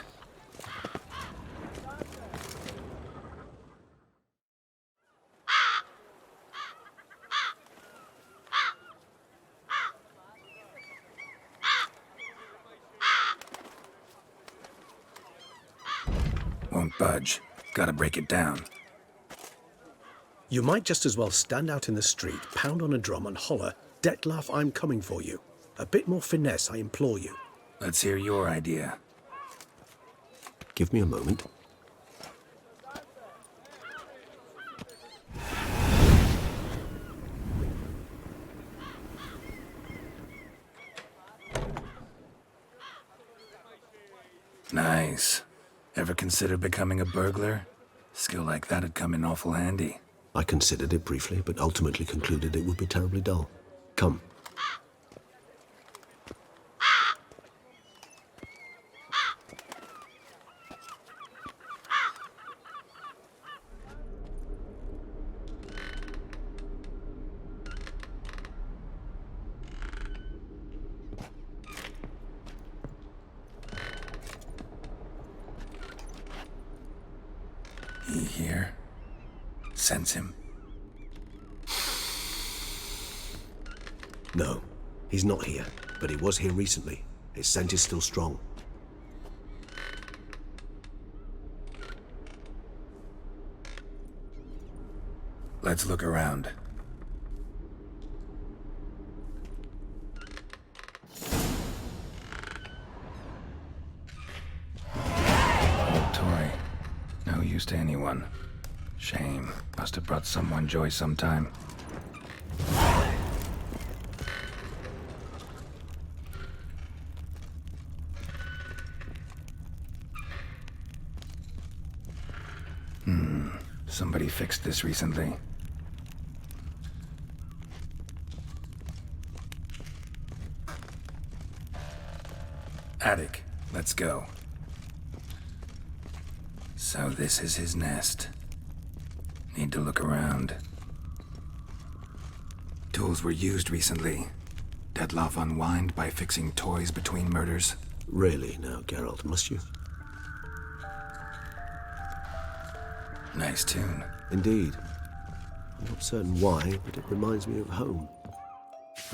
Won't budge. Gotta break it down. You might just as well stand out in the street, pound on a drum and holler, "Detlef, I'm coming for you." A bit more finesse, I implore you. Let's hear your idea. Give me a moment. Nice. Ever consider becoming a burglar? Skill like that'd come in awful handy. I considered it briefly, but ultimately concluded it would be terribly dull. Come. He here? Sense him? No, he's not here, but he was here recently. His scent is still strong. Let's look around. Old toy. No use to anyone. Shame. Must have brought someone joy sometime. Somebody fixed this recently. Attic, let's go. So this is his nest. Need to look around. Tools were used recently. Dettlaff unwind by fixing toys between murders. Really now, Geralt, must you? Nice tune. Indeed. I'm not certain why, but it reminds me of home.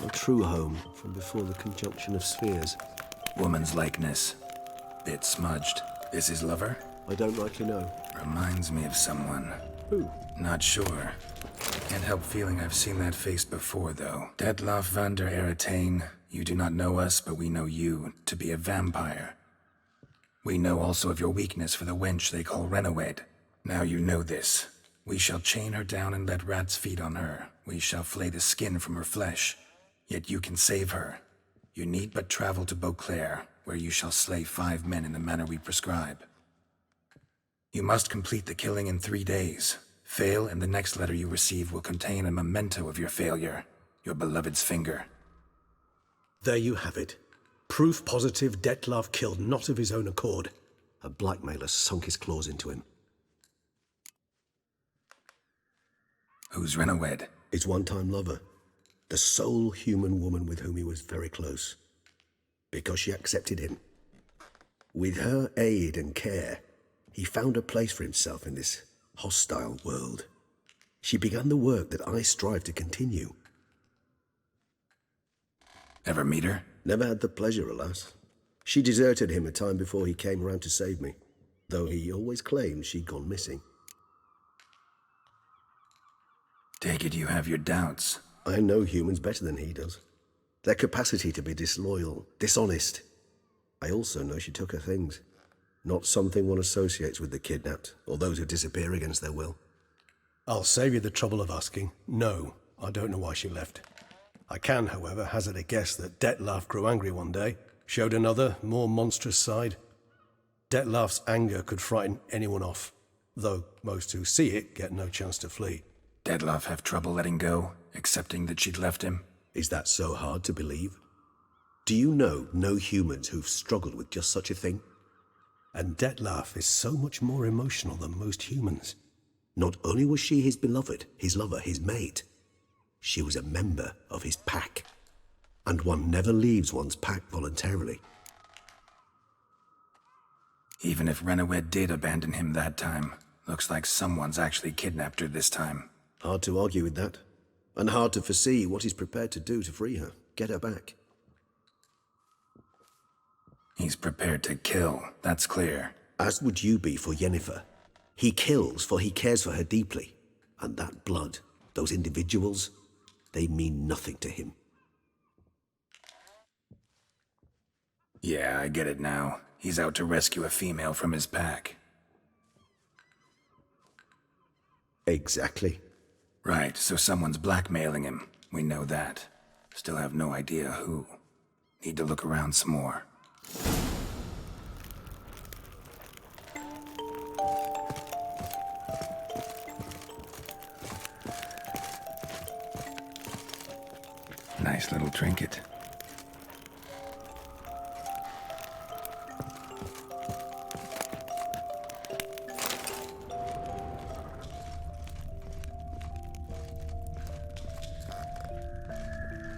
Our true home from before the conjunction of spheres. Woman's likeness. Bit smudged. Is his lover? I don't rightly know. Reminds me of someone. Who? Not sure. Can't help feeling I've seen that face before, though. Dettlaff van der Eretain, you do not know us, but we know you to be a vampire. We know also of your weakness for the wench they call Renawed. Now you know this. We shall chain her down and let rats feed on her. We shall flay the skin from her flesh. Yet you can save her. You need but travel to Beauclair, where you shall slay 5 men in the manner we prescribe. You must complete the killing in 3 days. Fail, and the next letter you receive will contain a memento of your failure. Your beloved's finger. There you have it. Proof positive Dettlaff killed not of his own accord. A blackmailer sunk his claws into him. Who's Renawed? His one-time lover. The sole human woman with whom he was very close. Because she accepted him. With her aid and care, he found a place for himself in this hostile world. She began the work that I strive to continue. Ever meet her? Never had the pleasure, alas. She deserted him a time before he came around to save me, though he always claimed she'd gone missing. Take it you have your doubts. I know humans better than he does. Their capacity to be disloyal, dishonest. I also know she took her things. Not something one associates with the kidnapped, or those who disappear against their will. I'll save you the trouble of asking. No, I don't know why she left. I can, however, hazard a guess that Dettlaff grew angry one day, showed another, more monstrous side. Dettlaff's anger could frighten anyone off, though most who see it get no chance to flee. Dettlaff have trouble letting go, accepting that she'd left him? Is that so hard to believe? Do you know no humans who've struggled with just such a thing? And Dettlaff is so much more emotional than most humans. Not only was she his beloved, his lover, his mate, she was a member of his pack. And one never leaves one's pack voluntarily. Even if Renawed did abandon him that time, looks like someone's actually kidnapped her this time. Hard to argue with that. And hard to foresee what he's prepared to do to free her, get her back. He's prepared to kill, that's clear. As would you be for Yennefer. He kills for he cares for her deeply. And that blood, those individuals, they mean nothing to him. Yeah, I get it now. He's out to rescue a female from his pack. Exactly. Right, so someone's blackmailing him. We know that. Still have no idea who. Need to look around some more. Nice little trinket.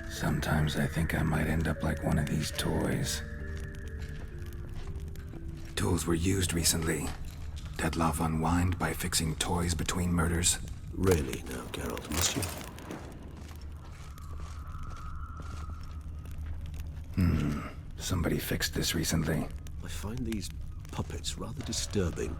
Sometimes I think I might end up like one of these toys. Tools were used recently. Dettlaff unwind by fixing toys between murders. Really now, Geralt, must you? Somebody fixed this recently. I find these puppets rather disturbing.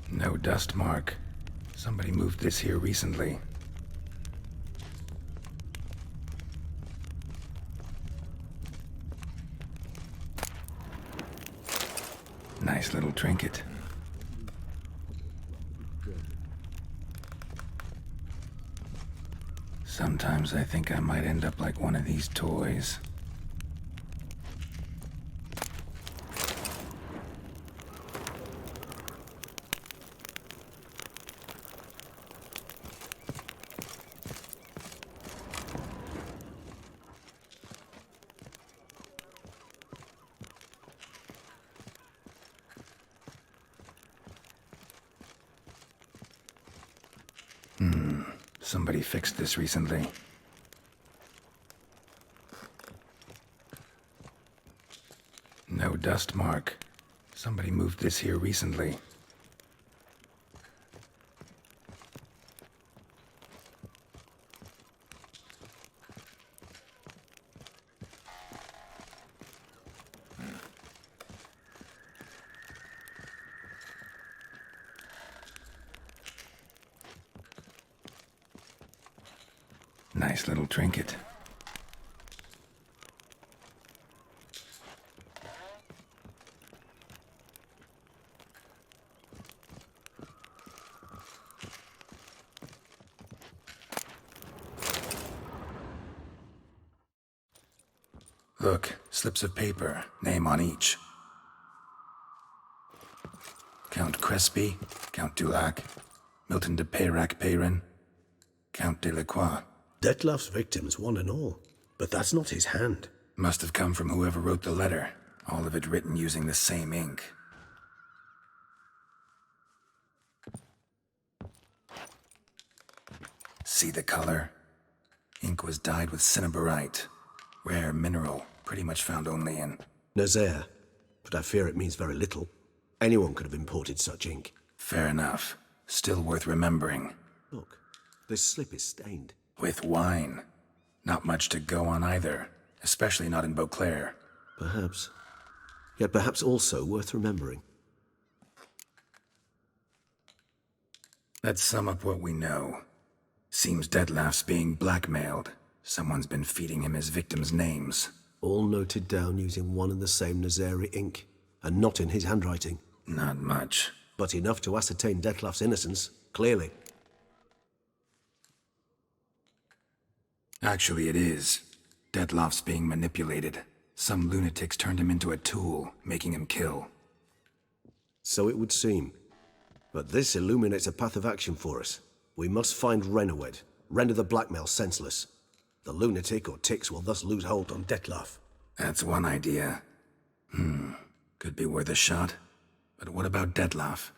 No dust mark. Somebody moved this here recently. Nice little trinket. Sometimes I think I might end up like one of these toys. Somebody fixed this recently. No dust mark. Somebody moved this here recently. Nice little trinket. Look, slips of paper, name on each. Count Crespi, Count Dulac, Milton de Peyrac-Peyrin, Count Delacroix. Detlef's victims, one and all. But that's not his hand. Must have come from whoever wrote the letter. All of it written using the same ink. See the color? Ink was dyed with cinnabarite. Rare mineral, pretty much found only in Nazaire. But I fear it means very little. Anyone could have imported such ink. Fair enough. Still worth remembering. Look, this slip is stained. With wine. Not much to go on either, especially not in Beauclair. Perhaps. Yet perhaps also worth remembering. Let's sum up what we know. Seems Detlef's being blackmailed. Someone's been feeding him his victims' names. All noted down using one and the same Nazaire ink, and not in his handwriting. Not much. But enough to ascertain Detlef's innocence, clearly. Actually, it is. Detlef's being manipulated. Some lunatics turned him into a tool, making him kill. So it would seem. But this illuminates a path of action for us. We must find Renowed, render the blackmail senseless. The lunatic or ticks will thus lose hold on Detlef. That's one idea. Could be worth a shot. But what about Detlef?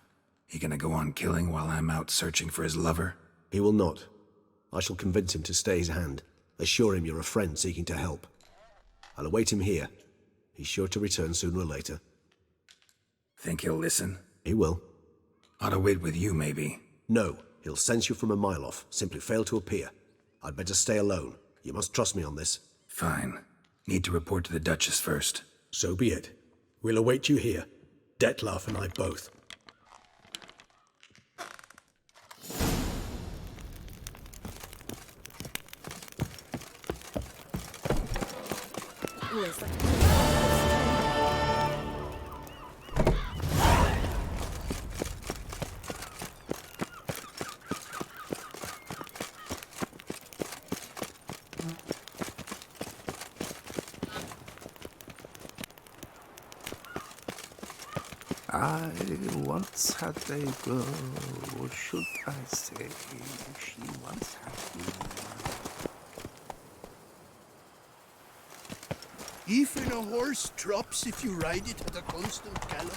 He gonna go on killing while I'm out searching for his lover? He will not. I shall convince him to stay his hand. Assure him you're a friend seeking to help. I'll await him here. He's sure to return sooner or later. Think he'll listen? He will. Ought to wait with you, maybe. No, he'll sense you from a mile off. Simply fail to appear. I'd better stay alone. You must trust me on this. Fine. Need to report to the Duchess first. So be it. We'll await you here. Detlef and I both. I once had a girl, or should I say, she once had me. Even a horse drops if you ride it at a constant gallop.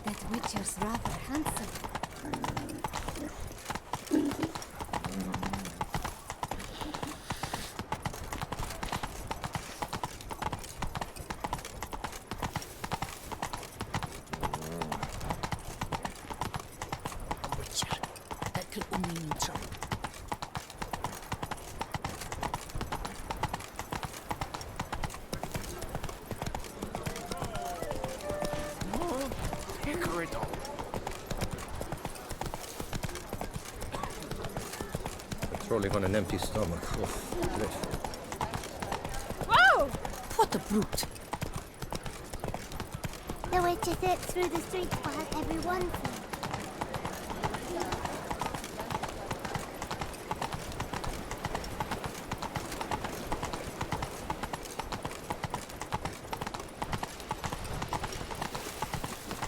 That Witcher's rather handsome. That could only mean trouble. corridor. Patrolling on an empty stomach. Oh, Whoa! What a brute! The witcher sits through the streets while everyone sleeps.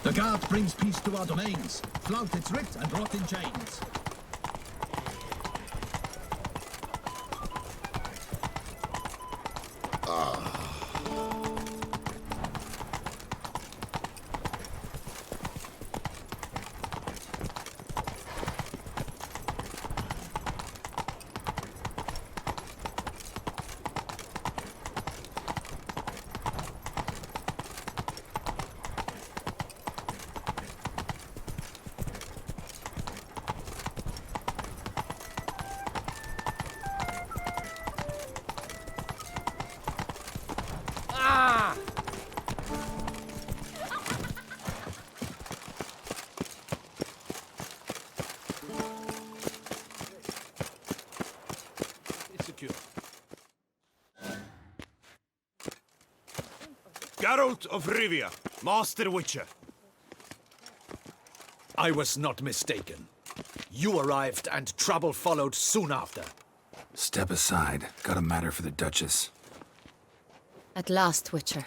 The guard brings peace to our domains. Flout its writ and rot in chains. Geralt of Rivia, Master Witcher. I was not mistaken. You arrived and trouble followed soon after. Step aside. Got a matter for the Duchess. At last, Witcher.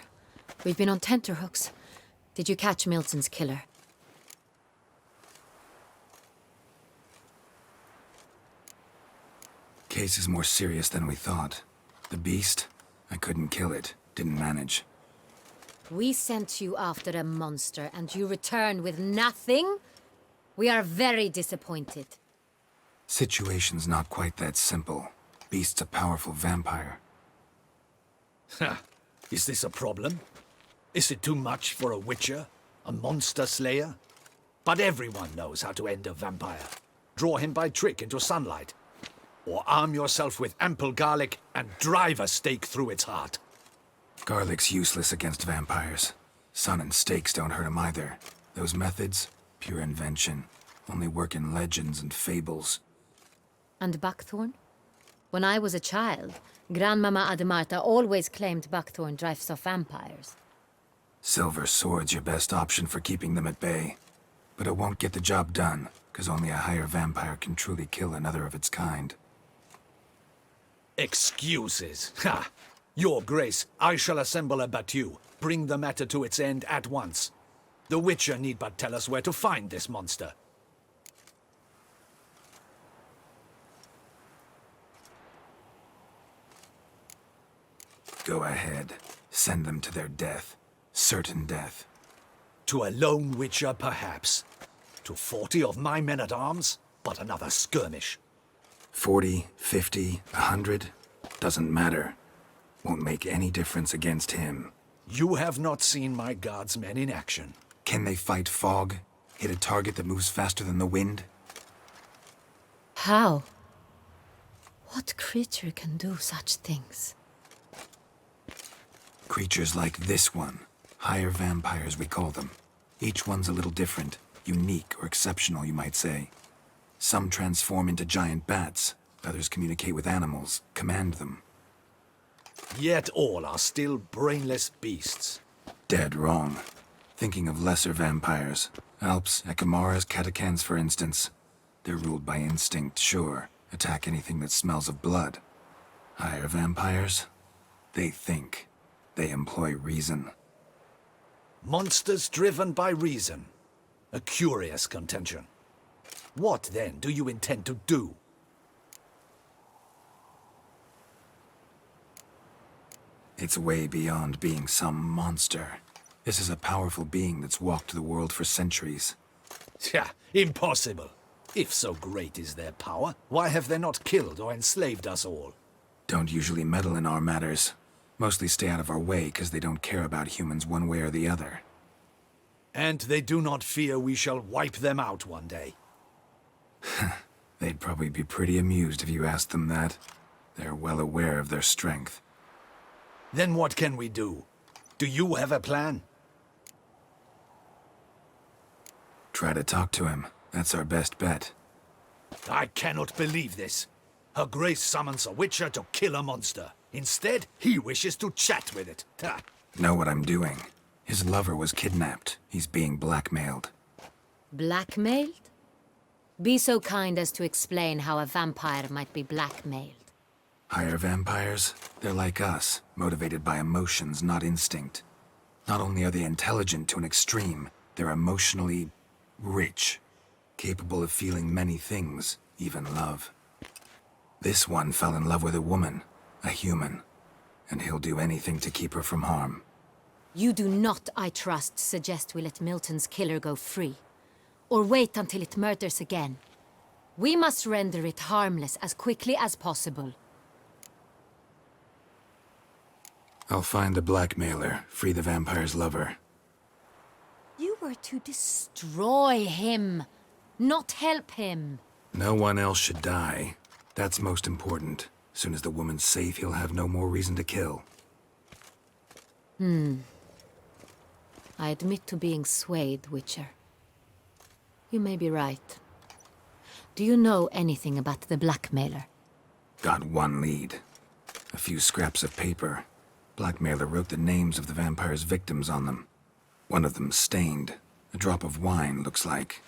We've been on tenterhooks. Did you catch Milton's killer? Case is more serious than we thought. The beast? I couldn't kill it. Didn't manage. We sent you after a monster, and you return with nothing? We are very disappointed. Situation's not quite that simple. Beast's a powerful vampire. Ha! Is this a problem? Is it too much for a witcher? A monster slayer? But everyone knows how to end a vampire. Draw him by trick into sunlight. Or arm yourself with ample garlic and drive a stake through its heart. Garlic's useless against vampires. Sun and stakes don't hurt him either. Those methods, pure invention. Only work in legends and fables. And buckthorn? When I was a child, Grandmama Ademarta always claimed buckthorn drives off vampires. Silver sword's your best option for keeping them at bay. But it won't get the job done, because only a higher vampire can truly kill another of its kind. Excuses. Ha! Your Grace, I shall assemble a battue. Bring the matter to its end at once. The Witcher need but tell us where to find this monster. Go ahead. Send them to their death. Certain death. To a lone Witcher, perhaps. To 40 of my men-at-arms, but another skirmish. 40, 50, 100, doesn't matter. Won't make any difference against him. You have not seen my guardsmen in action. Can they fight fog? Hit a target that moves faster than the wind? How? What creature can do such things? Creatures like this one. Higher vampires, we call them. Each one's a little different. Unique or exceptional, you might say. Some transform into giant bats. Others communicate with animals, command them. Yet all are still brainless beasts. Dead wrong. Thinking of lesser vampires. Alps, Ekamaras, Catacans, for instance. They're ruled by instinct, sure. Attack anything that smells of blood. Higher vampires? They think. They employ reason. Monsters driven by reason. A curious contention. What, then, do you intend to do? It's way beyond being some monster. This is a powerful being that's walked the world for centuries. Yeah, impossible. If so great is their power, why have they not killed or enslaved us all? Don't usually meddle in our matters. Mostly stay out of our way because they don't care about humans one way or the other. And they do not fear we shall wipe them out one day. They'd probably be pretty amused if you asked them that. They're well aware of their strength. Then what can we do? Do you have a plan? Try to talk to him. That's our best bet. I cannot believe this. Her Grace summons a witcher to kill a monster. Instead, he wishes to chat with it. Ha. Know what I'm doing. His lover was kidnapped. He's being blackmailed. Blackmailed? Be so kind as to explain how a vampire might be blackmailed. Higher vampires? They're like us, motivated by emotions, not instinct. Not only are they intelligent to an extreme, they're emotionally rich, capable of feeling many things, even love. This one fell in love with a woman, a human, and he'll do anything to keep her from harm. You do not, I trust, suggest we let Milton's killer go free, or wait until it murders again. We must render it harmless as quickly as possible. I'll find the blackmailer, free the vampire's lover. You were to destroy him, not help him. No one else should die. That's most important. As soon as the woman's safe, he'll have no more reason to kill. I admit to being swayed, Witcher. You may be right. Do you know anything about the blackmailer? Got one lead. A few scraps of paper. Blackmailer wrote the names of the vampire's victims on them. One of them stained. A drop of wine, looks like.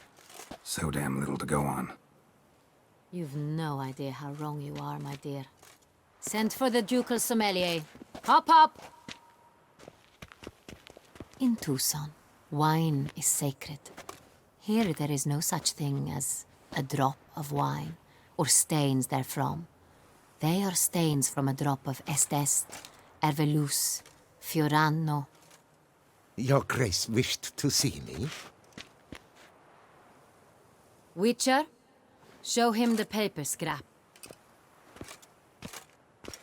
So damn little to go on. You've no idea how wrong you are, my dear. Send for the ducal sommelier. Hop, hop! In Tucson, wine is sacred. Here there is no such thing as a drop of wine, or stains therefrom. They are stains from a drop of Est, Ervelus, Fiorano. Your Grace wished to see me? Witcher, show him the paper scrap.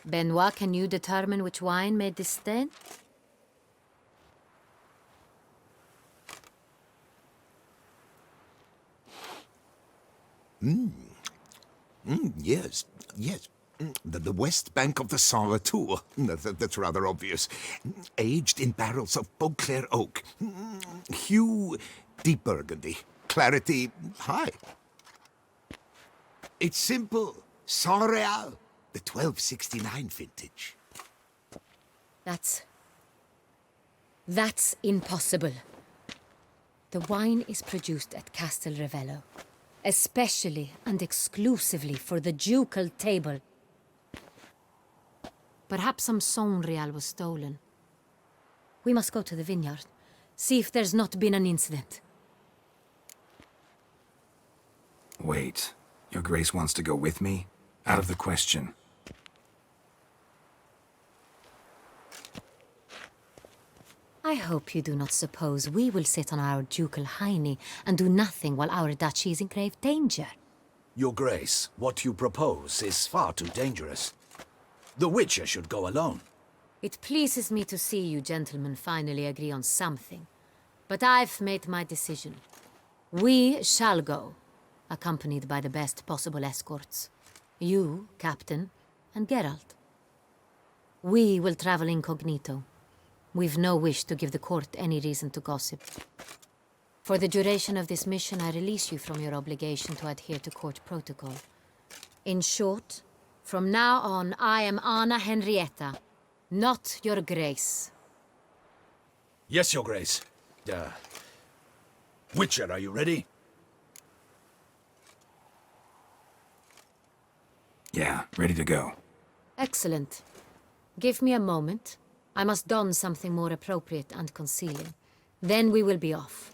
Benoit, can you determine which wine made this stain? Yes. The west bank of the SATA II. That's rather obvious. Aged in barrels of Beauclair oak. Hue, deep burgundy. Clarity, high. It's simple. Saint-Réal, the 1269 vintage. That's impossible. The wine is produced at Castel Ravello, especially and exclusively for the ducal table. Perhaps some Saint-Réal was stolen. We must go to the vineyard, see if there's not been an incident. Wait. Your Grace wants to go with me? Out of the question. I hope you do not suppose we will sit on our ducal hiney and do nothing while our duchy is in grave danger. Your Grace, what you propose is far too dangerous. The Witcher should go alone. It pleases me to see you gentlemen finally agree on something. But I've made my decision. We shall go, accompanied by the best possible escorts. You, Captain, and Geralt. We will travel incognito. We've no wish to give the court any reason to gossip. For the duration of this mission, I release you from your obligation to adhere to court protocol. In short, from now on, I am Anna Henrietta, not your Grace. Yes, Your Grace. Witcher, are you ready? Yeah, ready to go. Excellent. Give me a moment. I must don something more appropriate and concealing. Then we will be off.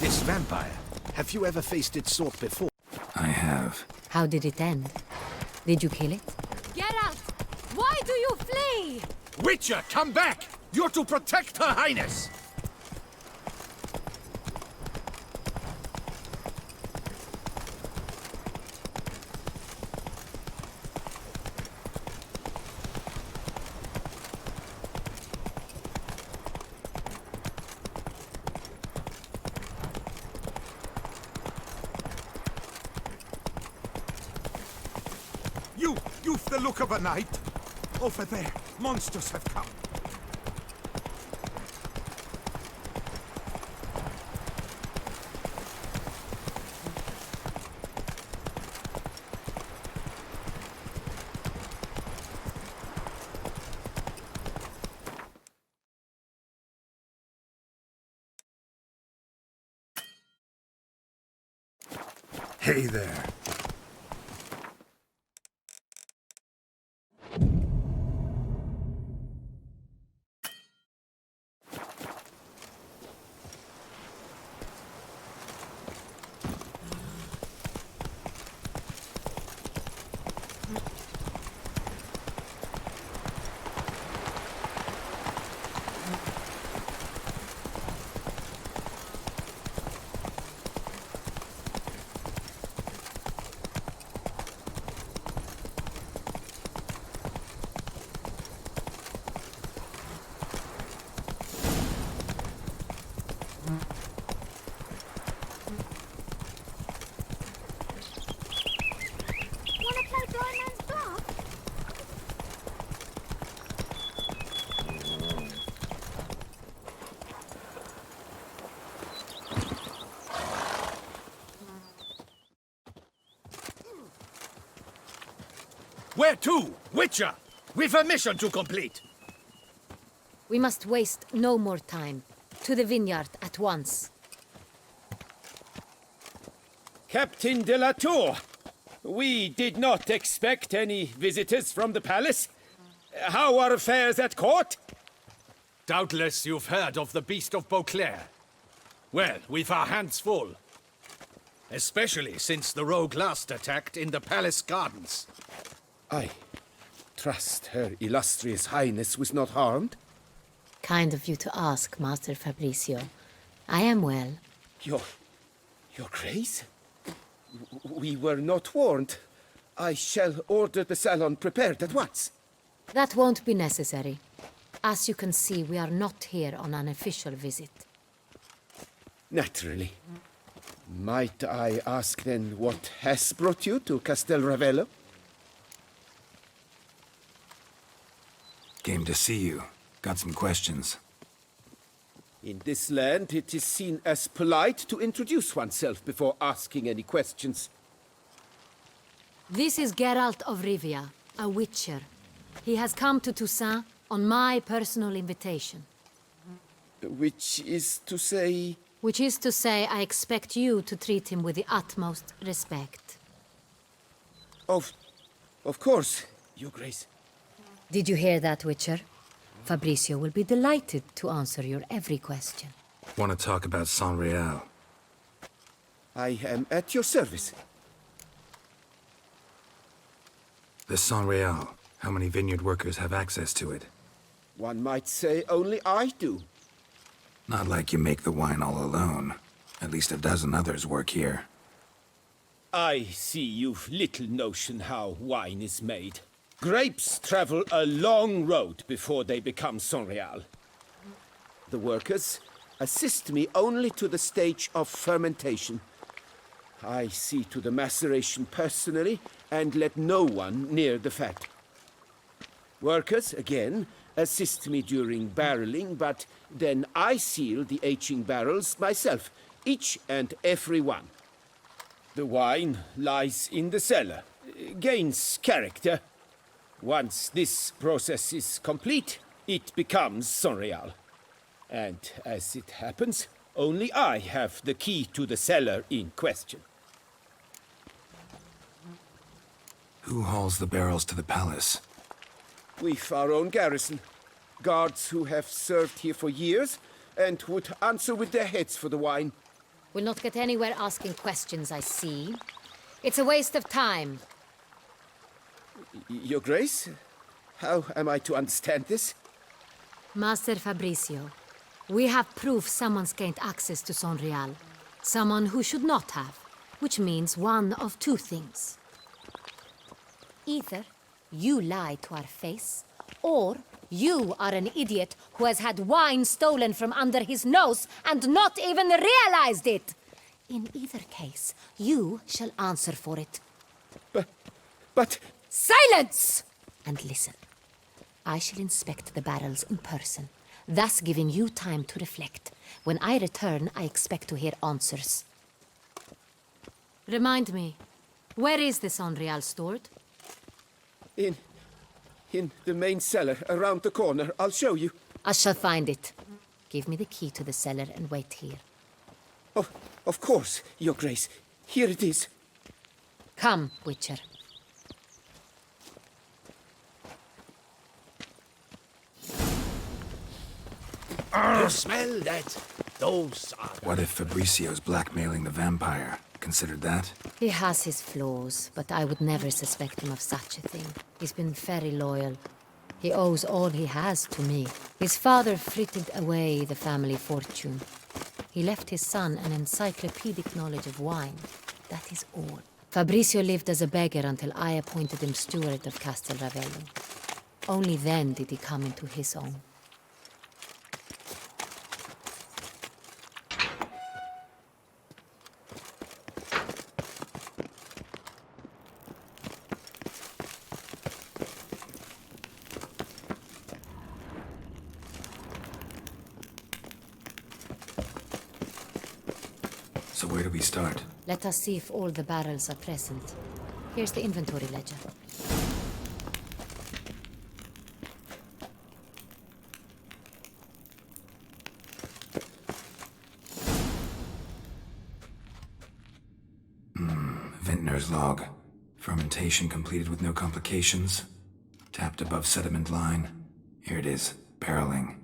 This vampire, have you ever faced its sort before? I have. How did it end? Did you kill it? Geralt, why do you flee? Witcher, come back! You're to protect Her Highness! You've the look of a knight. Over there, monsters have come. Hey there. Where to? Witcher! We've a mission to complete! We must waste no more time. To the vineyard at once. Captain de la Tour, we did not expect any visitors from the palace. How are affairs at court? Doubtless you've heard of the Beast of Beauclair. Well, we've our hands full. Especially since the rogue last attacked in the palace gardens. I trust Her Illustrious Highness was not harmed? Kind of you to ask, Master Fabricio. I am well. Your Grace? We were not warned. I shall order the salon prepared at once. That won't be necessary. As you can see, we are not here on an official visit. Naturally. Might I ask then what has brought you to Castel Ravello? Came to see you. Got some questions. In this land, it is seen as polite to introduce oneself before asking any questions. This is Geralt of Rivia, a witcher. He has come to Toussaint on my personal invitation. Which is to say... Which is to say, I expect you to treat him with the utmost respect. Of course, Your Grace. Did you hear that, Witcher? Fabricio will be delighted to answer your every question. Want to talk about San Real? I am at your service. The San Real. How many vineyard workers have access to it? One might say only I do. Not like you make the wine all alone. At least a dozen others work here. I see you've little notion how wine is made. Grapes travel a long road before they become Saint-Real. The workers assist me only to the stage of fermentation. I see to the maceration personally and let no one near the fat. Workers, again, assist me during barreling, but then I seal the aging barrels myself, each and every one. The wine lies in the cellar, gains character. Once this process is complete, it becomes Saint-Real. And as it happens, only I have the key to the cellar in question. Who hauls the barrels to the palace? We've our own garrison. Guards who have served here for years and would answer with their heads for the wine. We'll not get anywhere asking questions, I see. It's a waste of time. Your Grace? How am I to understand this? Master Fabricio, we have proof someone's gained access to Sonreal. Someone who should not have, which means one of two things. Either you lie to our face, or you are an idiot who has had wine stolen from under his nose and not even realized it. In either case, you shall answer for it. But... Silence! And listen. I shall inspect the barrels in person, thus giving you time to reflect. When I return, I expect to hear answers. Remind me, where is the Sonreal stored? In the main cellar, around the corner. I'll show you. I shall find it. Give me the key to the cellar and wait here. Oh, of course, Your Grace. Here it is. Come, Witcher. You smell that? Those are... What if Fabricio's blackmailing the vampire? Considered that? He has his flaws, but I would never suspect him of such a thing. He's been very loyal. He owes all he has to me. His father frittered away the family fortune. He left his son an encyclopedic knowledge of wine. That is all. Fabricio lived as a beggar until I appointed him steward of Castel Ravello. Only then did he come into his own. So where do we start? Let us see if all the barrels are present. Here's the inventory ledger. Vintner's log. Fermentation completed with no complications. Tapped above sediment line. Here it is. Barreling.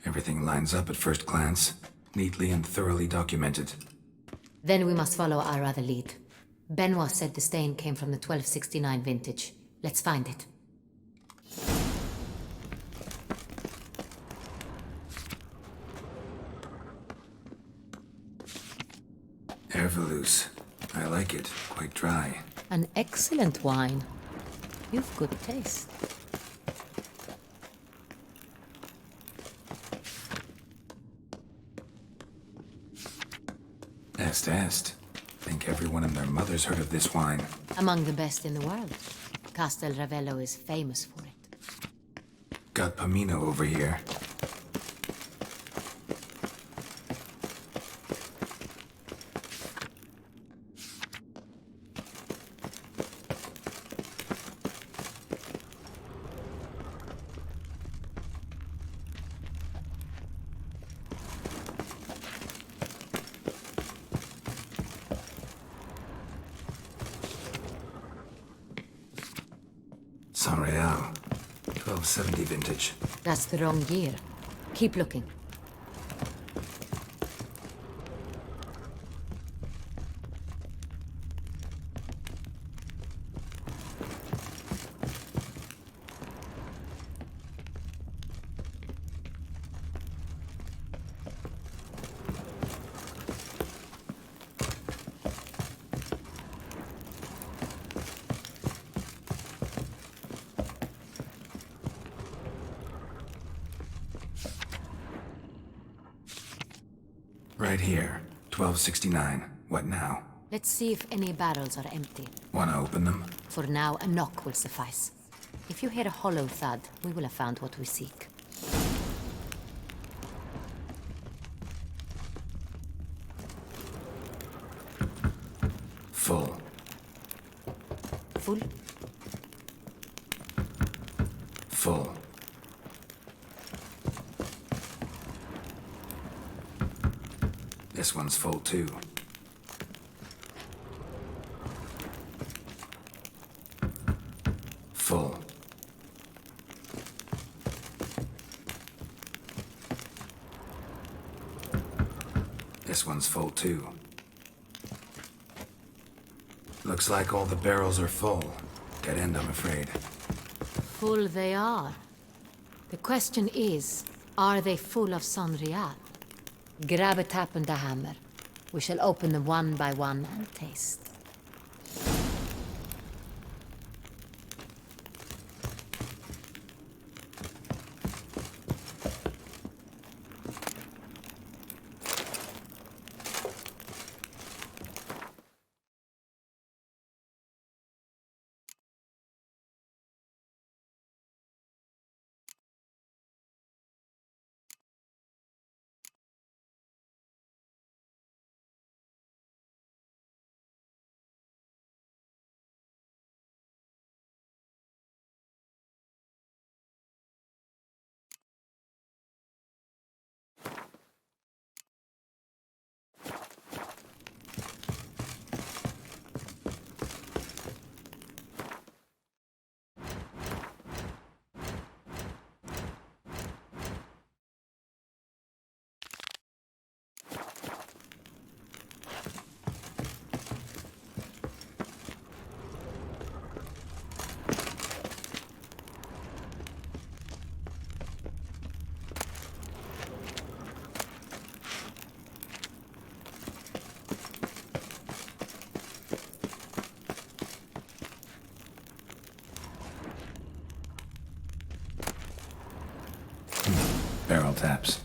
Everything lines up at first glance. Neatly and thoroughly documented. Then we must follow our other lead. Benoit said the stain came from the 1269 vintage. Let's find it. Herveloos. I like it. Quite dry. An excellent wine. You've good taste. Est. Think everyone and their mother's heard of this wine. Among the best in the world. Castel Ravello is famous for it. Got Pomino over here. Sonreal. 1270 vintage. That's the wrong year. Keep looking. Right here. 1269. What now? Let's see if any barrels are empty. Wanna open them? For now, a knock will suffice. If you hear a hollow thud, we will have found what we seek. Full. Full? Full. This one's full too. Full. This one's full too. Looks like all the barrels are full. Dead end, I'm afraid. Full they are. The question is, are they full of Sonreal? Grab a tap and a hammer. We shall open them one by one and taste. Barrel taps.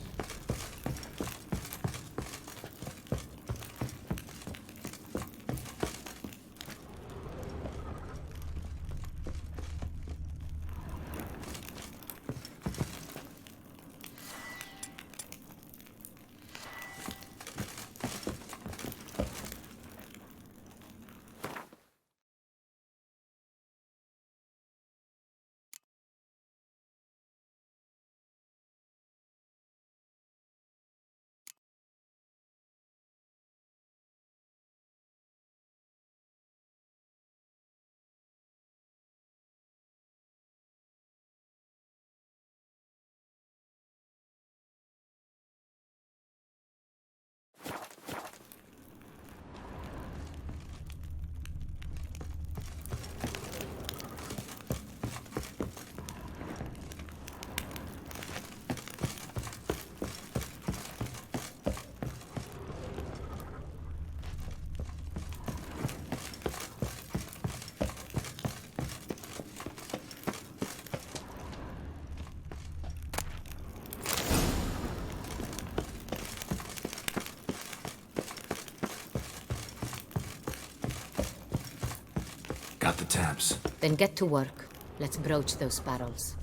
Got the taps. Then get to work. Let's broach those barrels.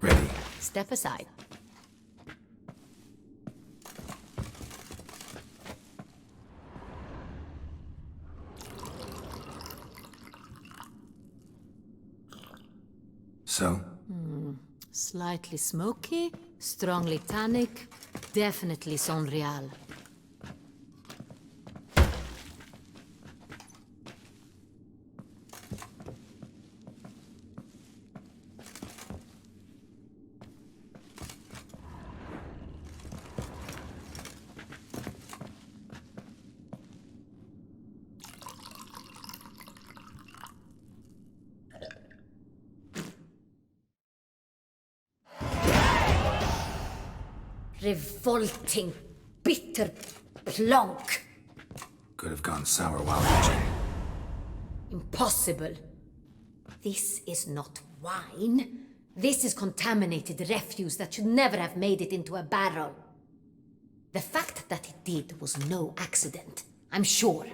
Ready. Step aside. So? Slightly smoky, strongly tannic, definitely Sonreal. Revolting, bitter plonk. Could have gone sour while hatching. Impossible. This is not wine. This is contaminated refuse that should never have made it into a barrel. The fact that it did was no accident, I'm sure.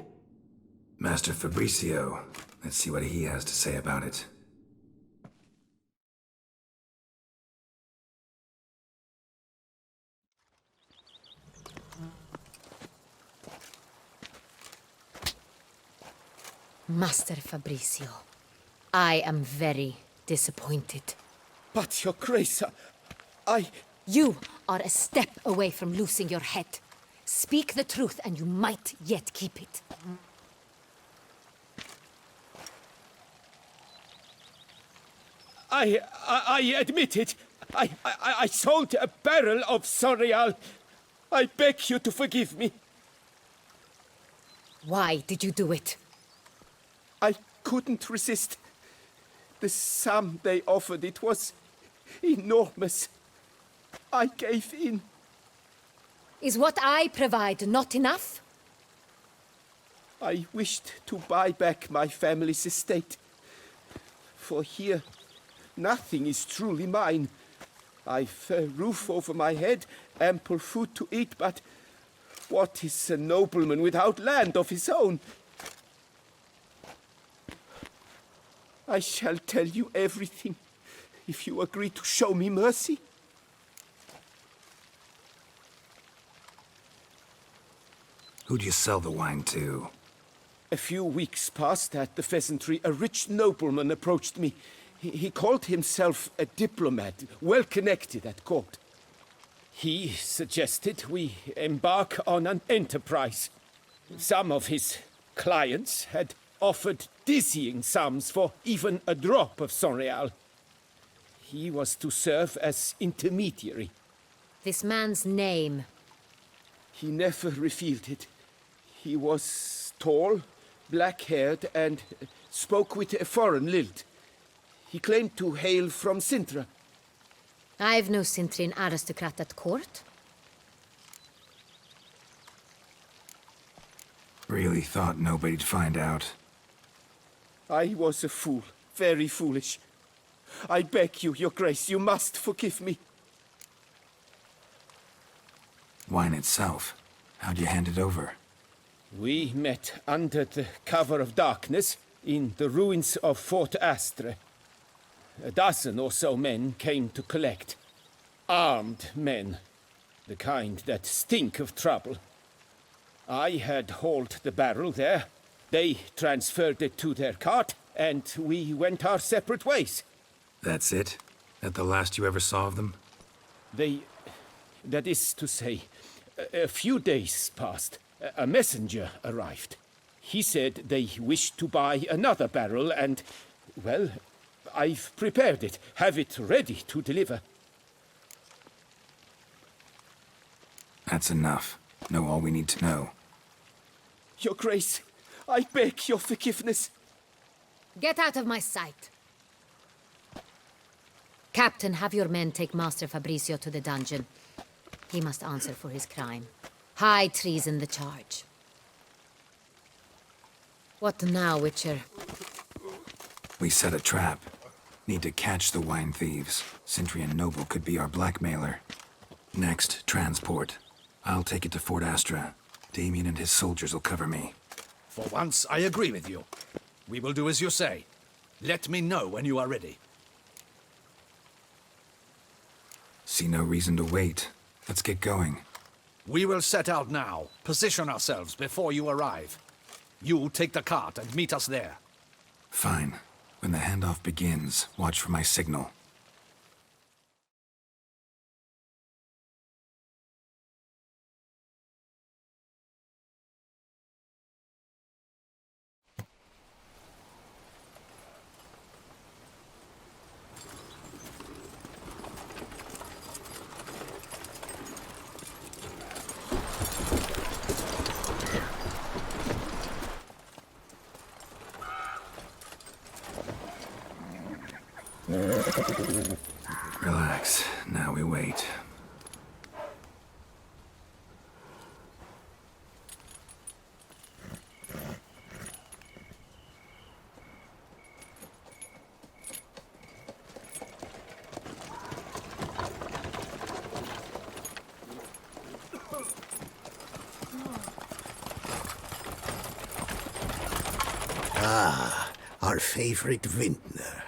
Master Fabricio. Let's see what he has to say about it. Master Fabricio, I am very disappointed. But, Your Grace, You are a step away from losing your head. Speak the truth and you might yet keep it. I admit it. I sold a barrel of Sonreal. I beg you to forgive me. Why did you do it? I couldn't resist. The sum they offered, it was enormous. I gave in. Is what I provide not enough? I wished to buy back my family's estate. For here, nothing is truly mine. I've a roof over my head, ample food to eat, but what is a nobleman without land of his own? I shall tell you everything, if you agree to show me mercy. Who'd you sell the wine to? A few weeks past at the pheasantry, a rich nobleman approached me. He called himself a diplomat, well connected at court. He suggested we embark on an enterprise. Some of his clients had offered dizzying sums for even a drop of Sonreal. He was to serve as intermediary. This man's name? He never revealed it. He was tall, black-haired, and spoke with a foreign lilt. He claimed to hail from Sintra. I've no Sintrian aristocrat at court. Really thought nobody'd find out. I was a fool, very foolish. I beg you, Your Grace, you must forgive me. Wine itself, how'd you hand it over? We met under the cover of darkness in the ruins of Fort Astre. A dozen or so men came to collect. Armed men, the kind that stink of trouble. I had hauled the barrel there. They transferred it to their cart, and we went our separate ways. That's it? That the last you ever saw of them? That is to say, a few days passed. A messenger arrived. He said they wished to buy another barrel and, well, I've prepared it, have it ready to deliver. That's enough. Know all we need to know. Your Grace, I beg your forgiveness. Get out of my sight. Captain, have your men take Master Fabrizio to the dungeon. He must answer for his crime. High treason the charge. What now, Witcher? We set a trap. Need to catch the wine thieves. Sintrian Noble could be our blackmailer. Next, transport. I'll take it to Fort Astra. Damien and his soldiers will cover me. For once, I agree with you. We will do as you say. Let me know when you are ready. See no reason to wait. Let's get going. We will set out now. Position ourselves before you arrive. You take the cart and meet us there. Fine. When the handoff begins, watch for my signal. Relax. Now we wait. Ah, our favorite vintner.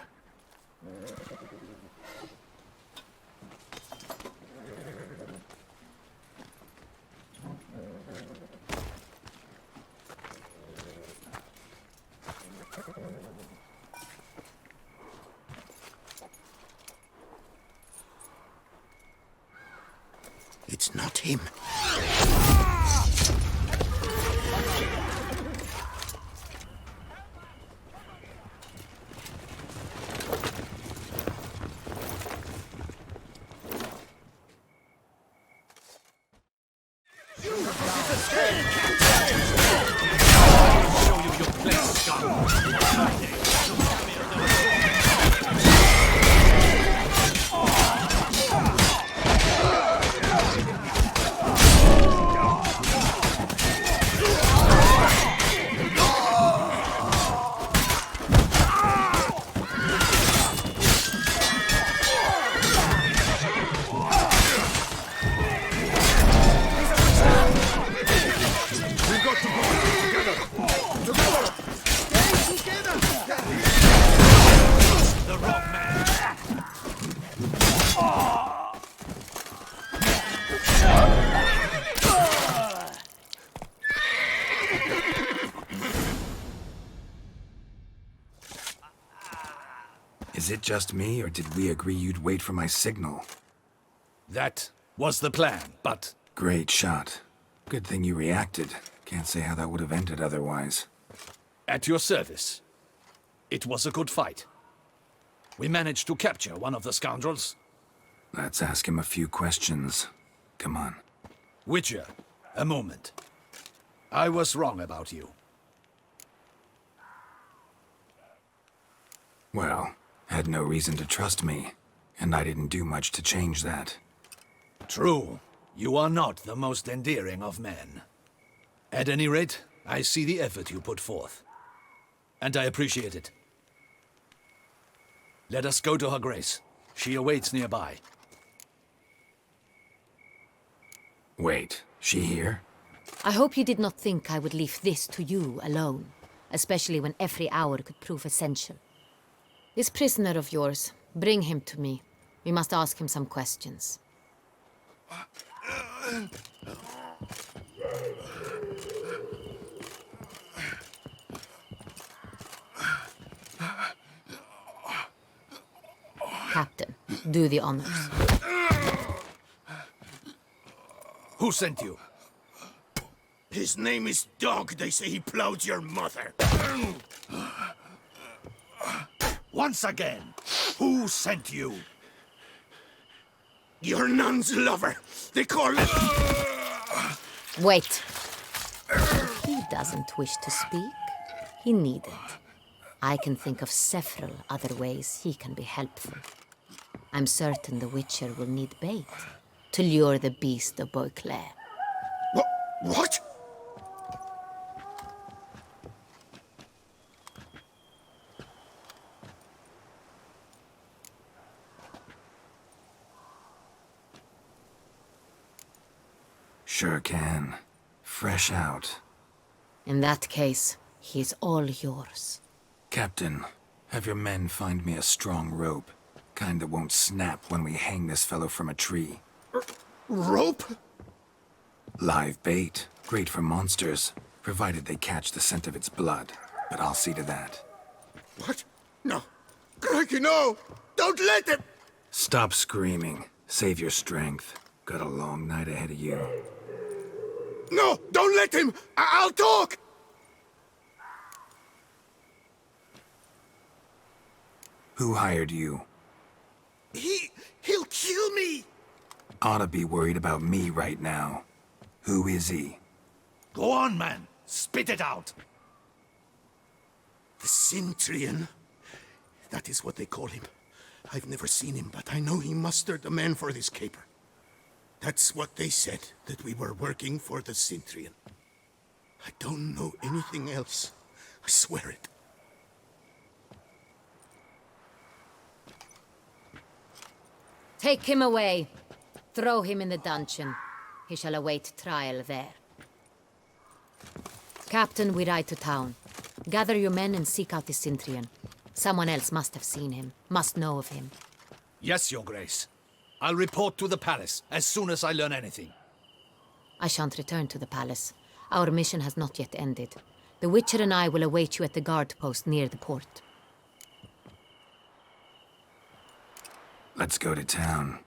It's not him. Show you your best gun. Is it just me, or did we agree you'd wait for my signal? That was the plan, but... Great shot. Good thing you reacted. Can't say how that would have ended otherwise. At your service. It was a good fight. We managed to capture one of the scoundrels. Let's ask him a few questions. Come on. Witcher, a moment. I was wrong about you. Well, had no reason to trust me, and I didn't do much to change that. True. You are not the most endearing of men. At any rate, I see the effort you put forth. And I appreciate it. Let us go to her grace. She awaits nearby. Wait, she here? I hope you did not think I would leave this to you alone, especially when every hour could prove essential. This prisoner of yours, bring him to me. We must ask him some questions. Captain, do the honors. Who sent you? His name is Dog. They say he plowed your mother. Once again, who sent you? Your nun's lover. They call it... Wait. If he doesn't wish to speak, he needn't. I can think of several other ways he can be helpful. I'm certain the Witcher will need bait to lure the beast of Beauclair. What? Sure can. Fresh out. In that case, he's all yours. Captain, have your men find me a strong rope. Kind that won't snap when we hang this fellow from a tree. Rope? Live bait. Great for monsters, provided they catch the scent of its blood. But I'll see to that. What? No. Crikey, no! Don't let him! Stop screaming. Save your strength. Got a long night ahead of you. No! Don't let him! I'll talk! Who hired you? He'll kill me! Ought to be worried about me right now. Who is he? Go on, man. Spit it out. The Cintrian. That is what they call him. I've never seen him, but I know he mustered the men for this caper. That's what they said, that we were working for the Cintrian. I don't know anything else. I swear it. Take him away. Throw him in the dungeon. He shall await trial there. Captain, we ride to town. Gather your men and seek out the Cintrian. Someone else must have seen him, must know of him. Yes, Your Grace. I'll report to the palace as soon as I learn anything. I shan't return to the palace. Our mission has not yet ended. The Witcher and I will await you at the guard post near the port. Let's go to town.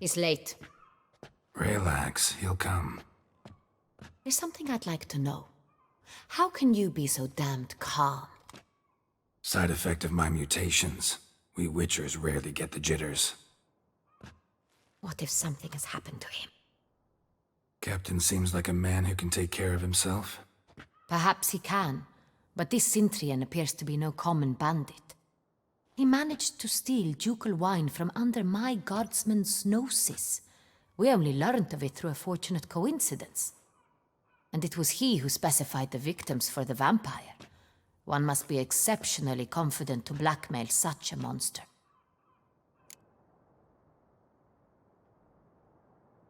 He's late. Relax, he'll come. There's something I'd like to know. How can you be so damned calm? Side effect of my mutations. We Witchers rarely get the jitters. What if something has happened to him? Captain seems like a man who can take care of himself. Perhaps he can, but this Cintrian appears to be no common bandit. He managed to steal ducal wine from under my guardsman's noses. We only learned of it through a fortunate coincidence. And it was he who specified the victims for the vampire. One must be exceptionally confident to blackmail such a monster.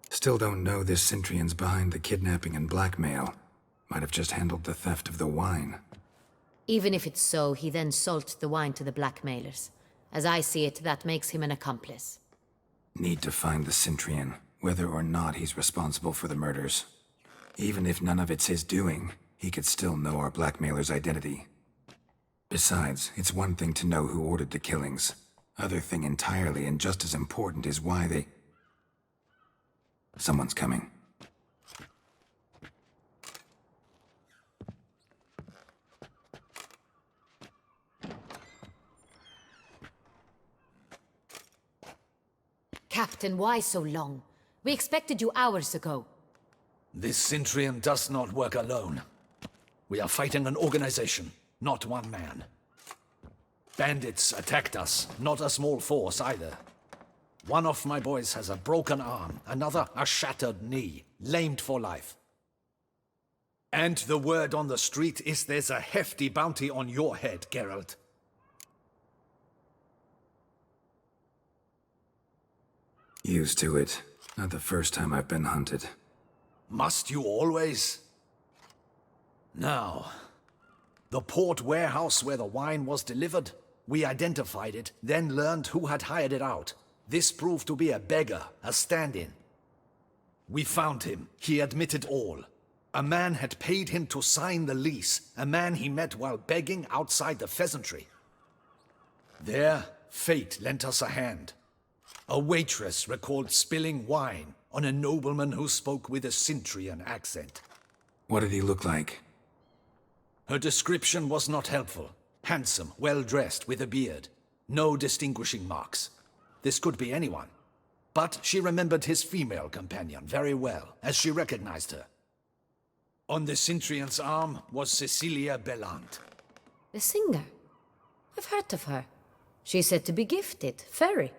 Still don't know this Cintrian's behind the kidnapping and blackmail. Might have just handled the theft of the wine. Even if it's so, he then sold the wine to the blackmailers. As I see it, that makes him an accomplice. Need to find the Cintrian, whether or not he's responsible for the murders. Even if none of it's his doing, he could still know our blackmailer's identity. Besides, it's one thing to know who ordered the killings. Other thing entirely, and just as important, is why they... Someone's coming. Captain, why so long? We expected you hours ago. This Cintrian does not work alone. We are fighting an organization, not one man. Bandits attacked us, not a small force either. One of my boys has a broken arm, another a shattered knee, lamed for life. And the word on the street is there's a hefty bounty on your head, Geralt. Used to it. Not the first time I've been hunted. Must you always? Now, the port warehouse where the wine was delivered, we identified it, then learned who had hired it out. This proved to be a beggar, a stand-in. We found him. He admitted all. A man had paid him to sign the lease, a man he met while begging outside the pheasantry. There, fate lent us a hand. A waitress recalled spilling wine on a nobleman who spoke with a Cintrian accent. What did he look like? Her description was not helpful. Handsome, well-dressed, with a beard. No distinguishing marks. This could be anyone. But she remembered his female companion very well, as she recognized her. On the Cintrian's arm was Cecilia Bellant. The singer? I've heard of her. She's said to be gifted, fairy.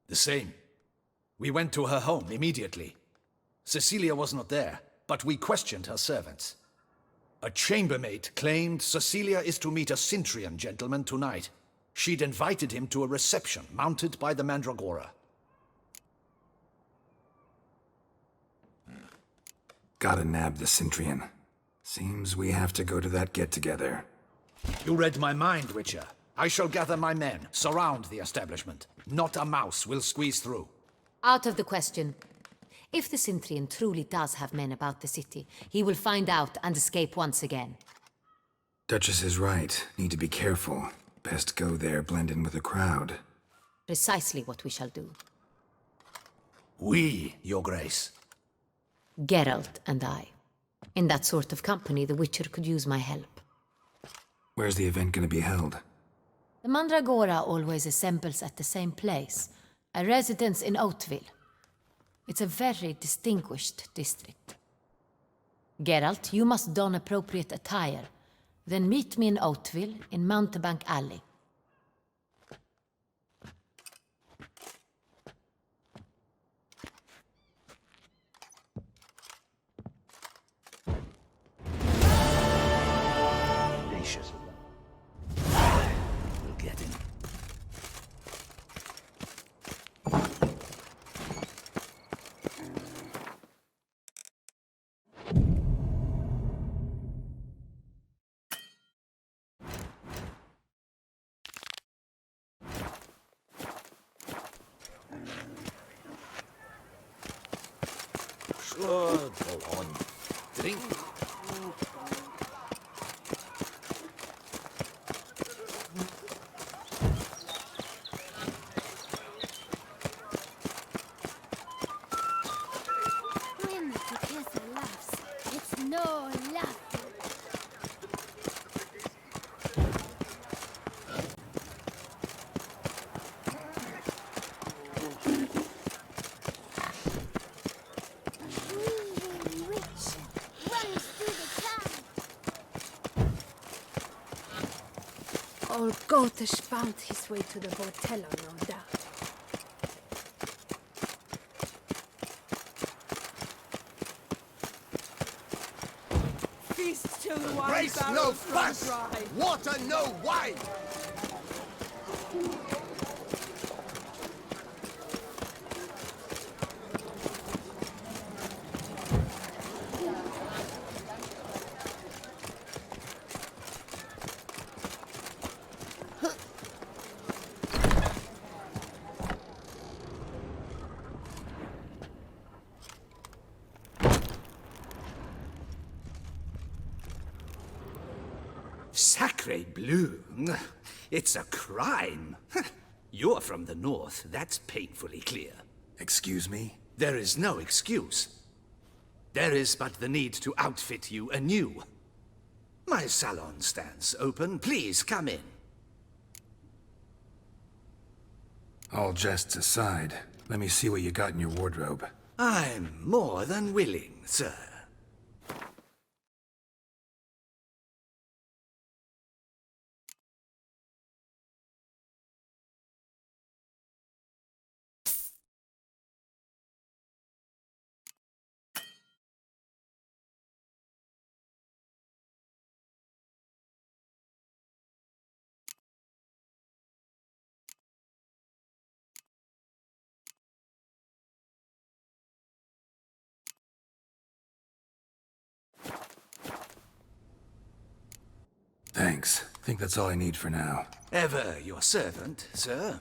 The same. We went to her home immediately. Cecilia was not there, but we questioned her servants. A chambermaid claimed Cecilia is to meet a Cintrian gentleman tonight. She'd invited him to a reception mounted by the Mandragora. Gotta nab the Cintrian. Seems we have to go to that get-together. You read my mind, Witcher. I shall gather my men, surround the establishment. Not a mouse will squeeze through. Out of the question. If the Cintrian truly does have men about the city, he will find out and escape once again. Duchess is right. Need to be careful. Best go there, blend in with the crowd. Precisely what we shall do. We, Your Grace. Geralt and I. In that sort of company, the Witcher could use my help. Where's the event gonna be held? The Mandragora always assembles at the same place, a residence in Oatville. It's a very distinguished district. Geralt, you must don appropriate attire. Then meet me in Oatville, in Mountebank Alley. Gracious. We'll get him. Sure, go on. Drink. When the professor laughs, it's no laugh. Old Gotish found his way to the Bortello, no doubt. Feast till the wine Race no barrels run fuss! dry. Water no wine! Sacre bleu. It's a crime. You're from the north, that's painfully clear. Excuse me? There is no excuse. There is but the need to outfit you anew. My salon stands open. Please come in. All jests aside, let me see what you got in your wardrobe. I'm more than willing, sir. Thanks. I think that's all I need for now. Ever your servant, sir.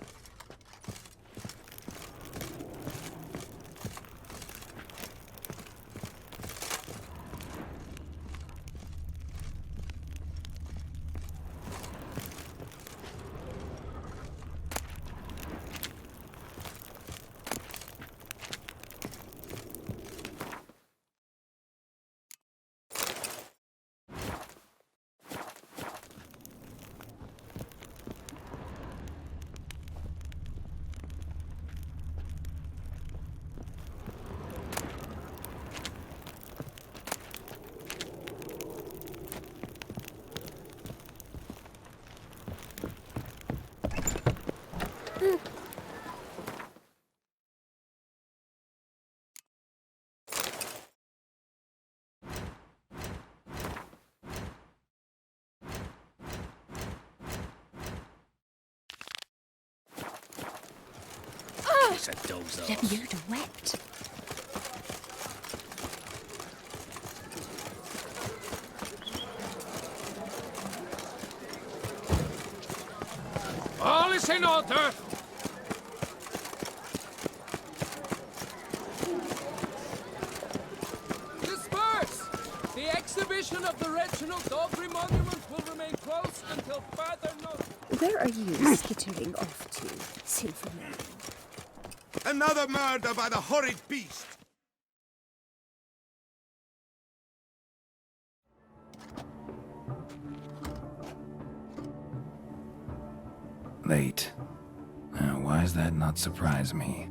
It's a dozer. Le mieux de wet. All is in order. Disperse! The exhibition of the Regional Doggery Monument will remain closed until further notice. Where are you skittering off to, Silverman? Another murder by the horrid beast! Late. Now, why does that not surprise me?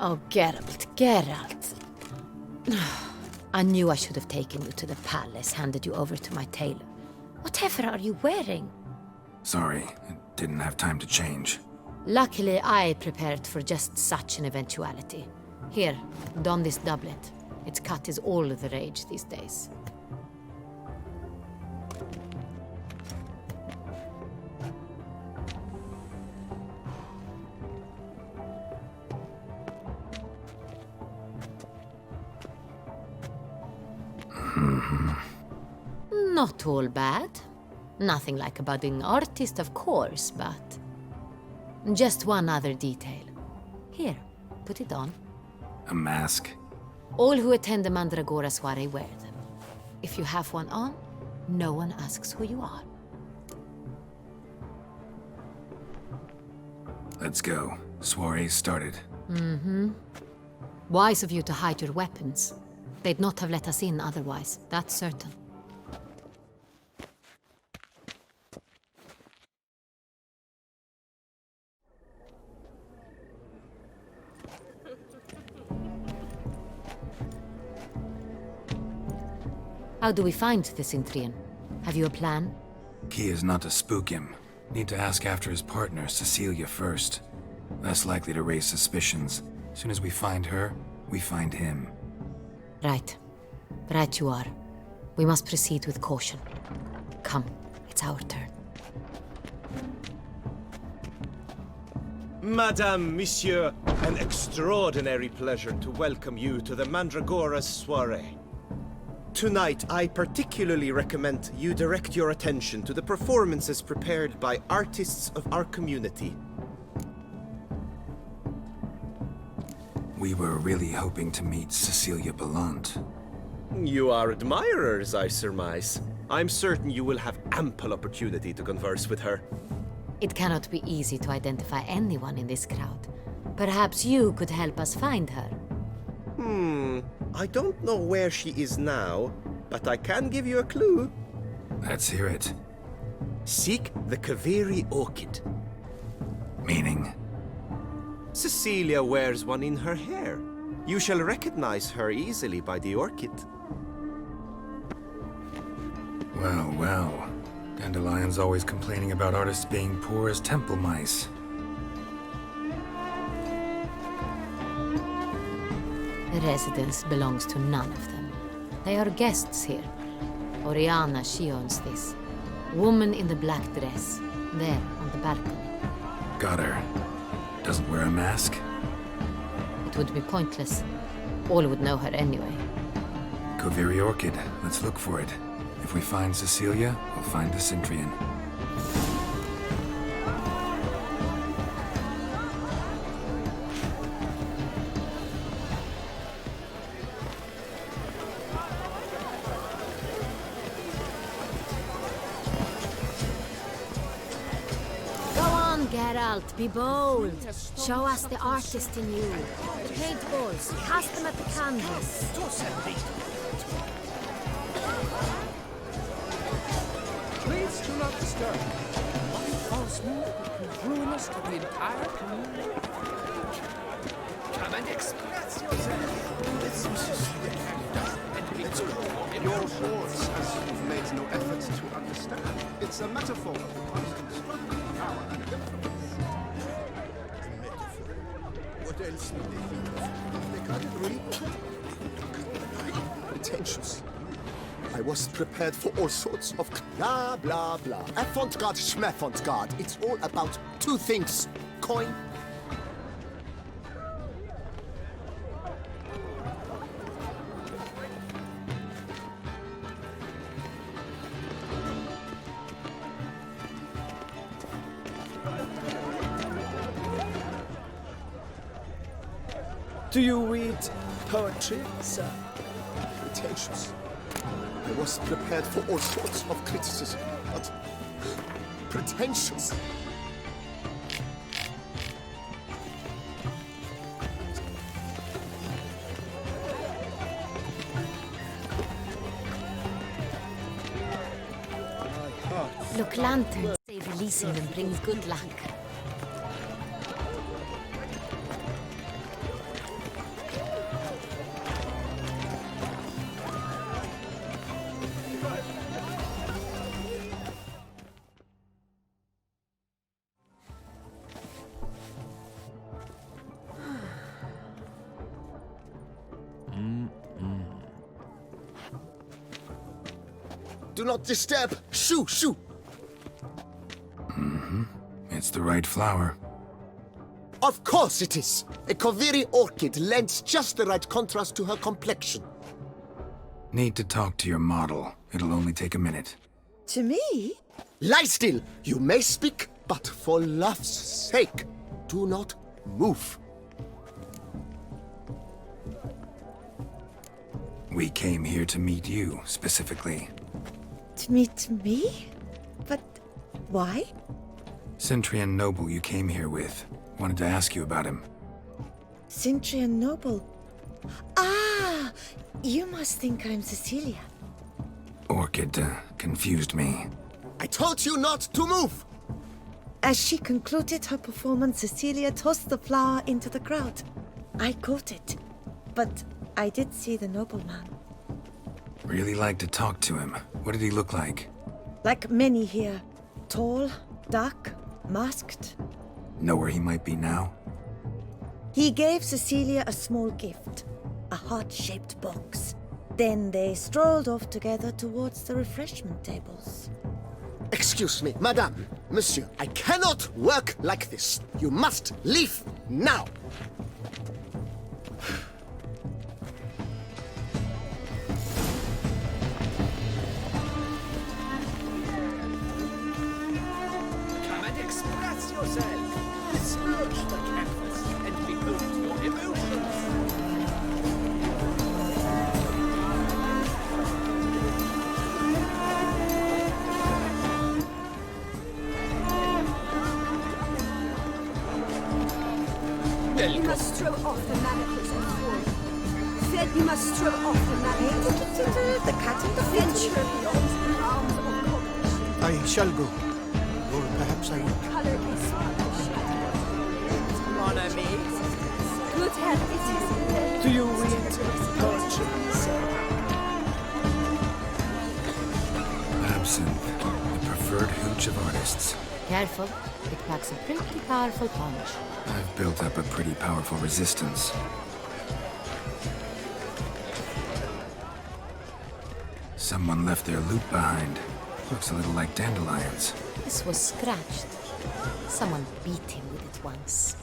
Oh, Geralt, Geralt. I knew I should have taken you to the palace, handed you over to my tailor. Whatever are you wearing? Sorry, I didn't have time to change. Luckily, I prepared for just such an eventuality. Here, don this doublet. Its cut is all the rage these days. Not all bad. Nothing like a budding artist, of course, but... just one other detail. Here, put it on. A mask? All who attend the Mandragora soiree wear them. If you have one on, no one asks who you are. Let's go. Soiree's started. Mm-hmm. Wise of you to hide your weapons. They'd not have let us in otherwise, that's certain. How do we find the Cintrian? Have you a plan? Key is not to spook him. Need to ask after his partner, Cecilia, first. Less likely to raise suspicions. As soon as we find her, we find him. Right. Right you are. We must proceed with caution. Come, it's our turn. Madame, Monsieur, an extraordinary pleasure to welcome you to the Mandragora's soiree. Tonight, I particularly recommend you direct your attention to the performances prepared by artists of our community. We were really hoping to meet Cecilia Ballant. You are admirers, I surmise. I'm certain you will have ample opportunity to converse with her. It cannot be easy to identify anyone in this crowd. Perhaps you could help us find her. I don't know where she is now, but I can give you a clue. Let's hear it. Seek the Kaveri orchid. Meaning? Cecilia wears one in her hair. You shall recognize her easily by the orchid. Well, well. Dandelion's always complaining about artists being poor as temple mice. The residence belongs to none of them. They are guests here. Oriana, she owns this. Woman in the black dress, there on the balcony. Got her. Doesn't wear a mask? It would be pointless. All would know her anyway. Kaveri Orchid. Let's look for it. If we find Cecilia, we'll find the Cintrian. Go on, Geralt, be bold. Show us the artist in you. The paintballs, cast them at the canvas. Please do not disturb. One false move could be ruinous to the entire community. Come and express yourself. This is Your words, as you've made no effort to understand. It's a metaphor of the constant struggle for power and influence. A metaphor? What else would they think of? They can't agree. Pretentious. I was prepared for all sorts of blah, blah, blah. Avant-garde, schmavant-garde. It's all about two things. Coin. Do you read poetry, sir? Pretentious. I was prepared for all sorts of criticism, but pretentious. Look, lanterns say releasing them brings good luck. Do not disturb! Shoo! Shoo! It's the right flower. Of course it is! A Kaveri orchid lends just the right contrast to her complexion. Need to talk to your model. It'll only take a minute. To me? Lie still! You may speak, but for love's sake, do not move. We came here to meet you, specifically. To meet me? But why? Cintrian noble you came here with. Wanted to ask you about him. Cintrian noble. Ah! You must think I'm Cecilia. Orchid confused me. I told you not to move! As she concluded her performance, Cecilia tossed the flower into the crowd. I caught it, but I did see the nobleman. Really like to talk to him. What did he look like? Like many here. Tall, dark, masked. Know where he might be now? He gave Cecilia a small gift, a heart-shaped box. Then they strolled off together towards the refreshment tables. Excuse me, madame, monsieur, I cannot work like this. You must leave now. Come and express yourself. Besmirch the canvas and behold your emotions. You must throw off the manacles of war. Then you must throw off the manacles of war. The cat and the Venture beyond the bounds of competition. I shall go. Or perhaps I will. Color is Mon ami. Good health it is. Do you read poetry, sir? Absinthe, the preferred hooch of artists. Careful, it packs a pretty powerful punch. I've built up a pretty powerful resistance. Someone left their loot behind. Looks a little like dandelions. This was scratched. Someone beat him with it once.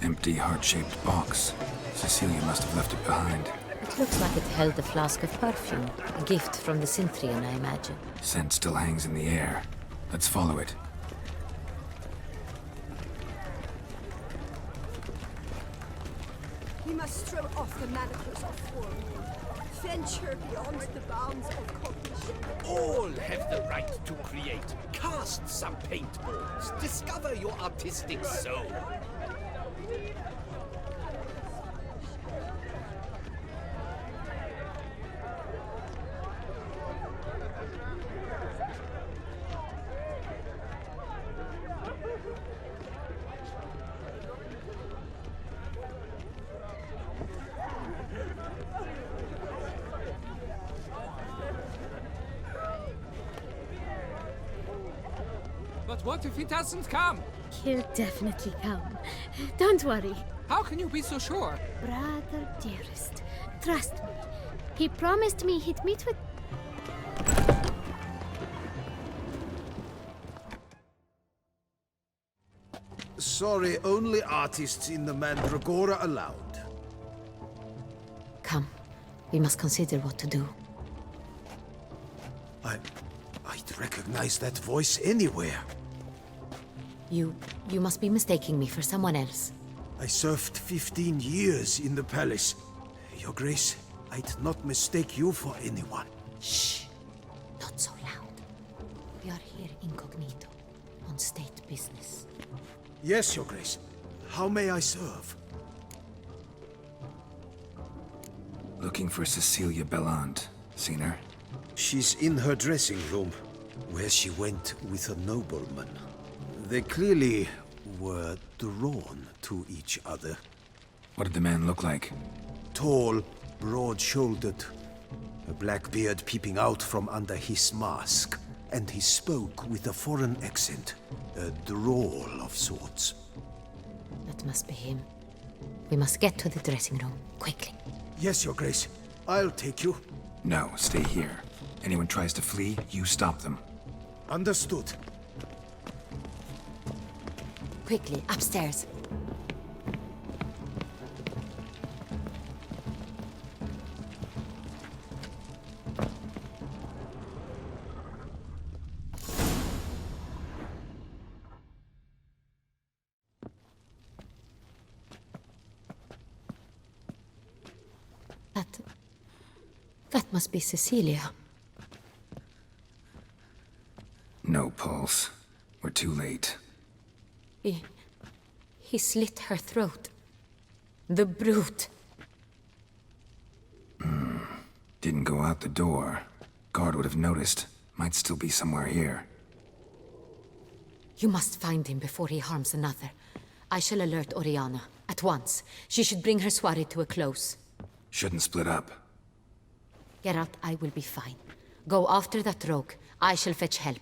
Empty heart-shaped box. Cecilia must have left it behind. It looks like it held a flask of perfume. A gift from the Synthrian, I imagine. Scent still hangs in the air. Let's follow it. You must throw off the manacles of war. Venture beyond the bounds of competition. All have the right to create. Cast some paintballs. Discover your artistic soul. But what if he doesn't come? He'll definitely come. Don't worry. How can you be so sure? Brother dearest, trust me. He promised me he'd meet with... Sorry, only artists in the Mandragora allowed. Come, we must consider what to do. I'd recognize that voice anywhere. You must be mistaking me for someone else. I served 15 years in the palace. Your Grace, I'd not mistake you for anyone. Shh! Not so loud. We are here incognito, on state business. Yes, Your Grace. How may I serve? Looking for Cecilia Bellant. Seen her? She's in her dressing room, where she went with a nobleman. They clearly were drawn to each other. What did the man look like? Tall, broad-shouldered, a black beard peeping out from under his mask, and he spoke with a foreign accent, a drawl of sorts. That must be him. We must get to the dressing room, quickly. Yes, Your Grace. I'll take you. No, stay here. Anyone tries to flee, you stop them. Understood. Quickly, upstairs. That must be Cecilia. No pulse. We're too late. He slit her throat. The brute. Didn't go out the door. Guard would have noticed. Might still be somewhere here. You must find him before he harms another. I shall alert Oriana. At once. She should bring her soirée to a close. Shouldn't split up. Geralt, I will be fine. Go after that rogue. I shall fetch help.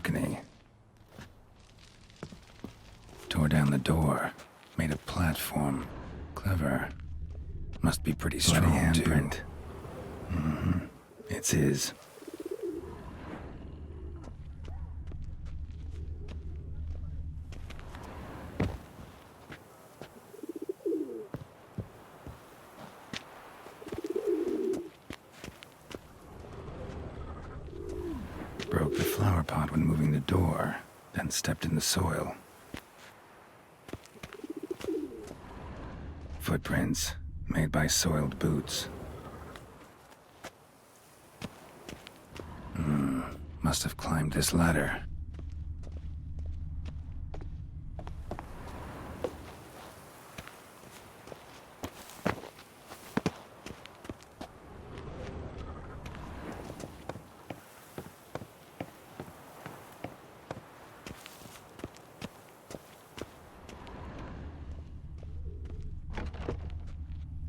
balcony. Tore down the door. Made a platform. Clever. Must be pretty strong, handprint. Mm-hmm. It's his. Broke the flower pot when moving the door, then stepped in the soil. Footprints made by soiled boots. Must have climbed this ladder.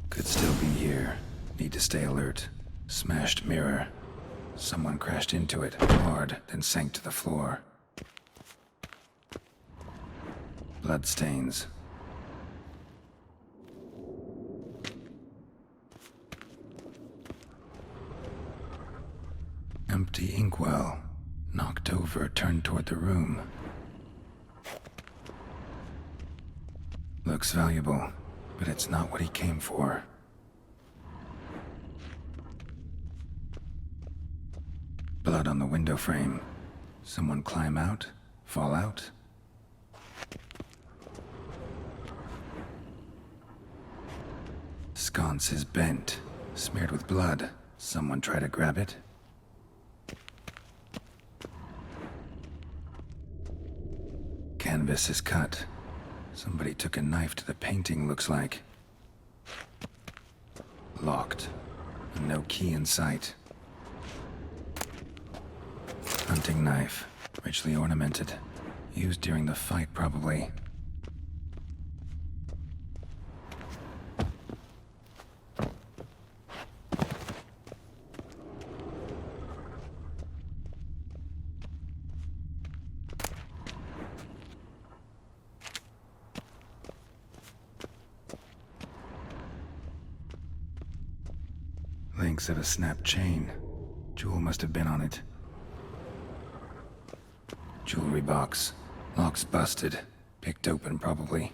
Could still be here. Need to stay alert. Smashed mirror. Someone crashed into it hard, then sank to the floor. Bloodstains. Empty inkwell. Knocked over, turned toward the room. Looks valuable, but it's not what he came for. Blood on the window frame. Someone climb out? Fall out? Sconce is bent, smeared with blood. Someone try to grab it? Canvas is cut. Somebody took a knife to the painting, looks like. Locked. And no key in sight. Hunting knife. Richly ornamented. Used during the fight, probably. Links of a snapped chain. Jewel must have been on it. Jewelry box. Lock's busted. Picked open, probably.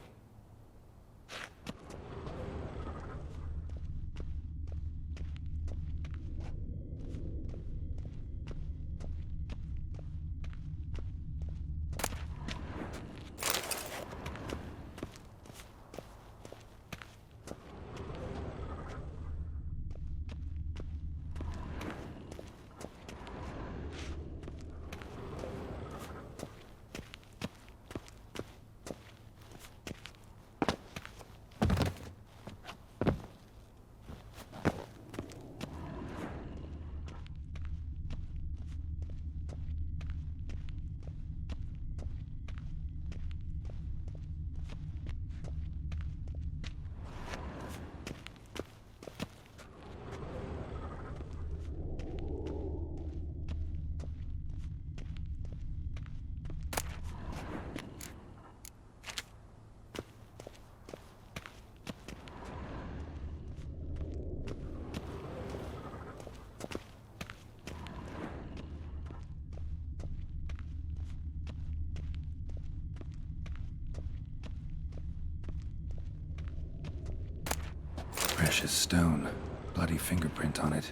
Precious stone. Bloody fingerprint on it.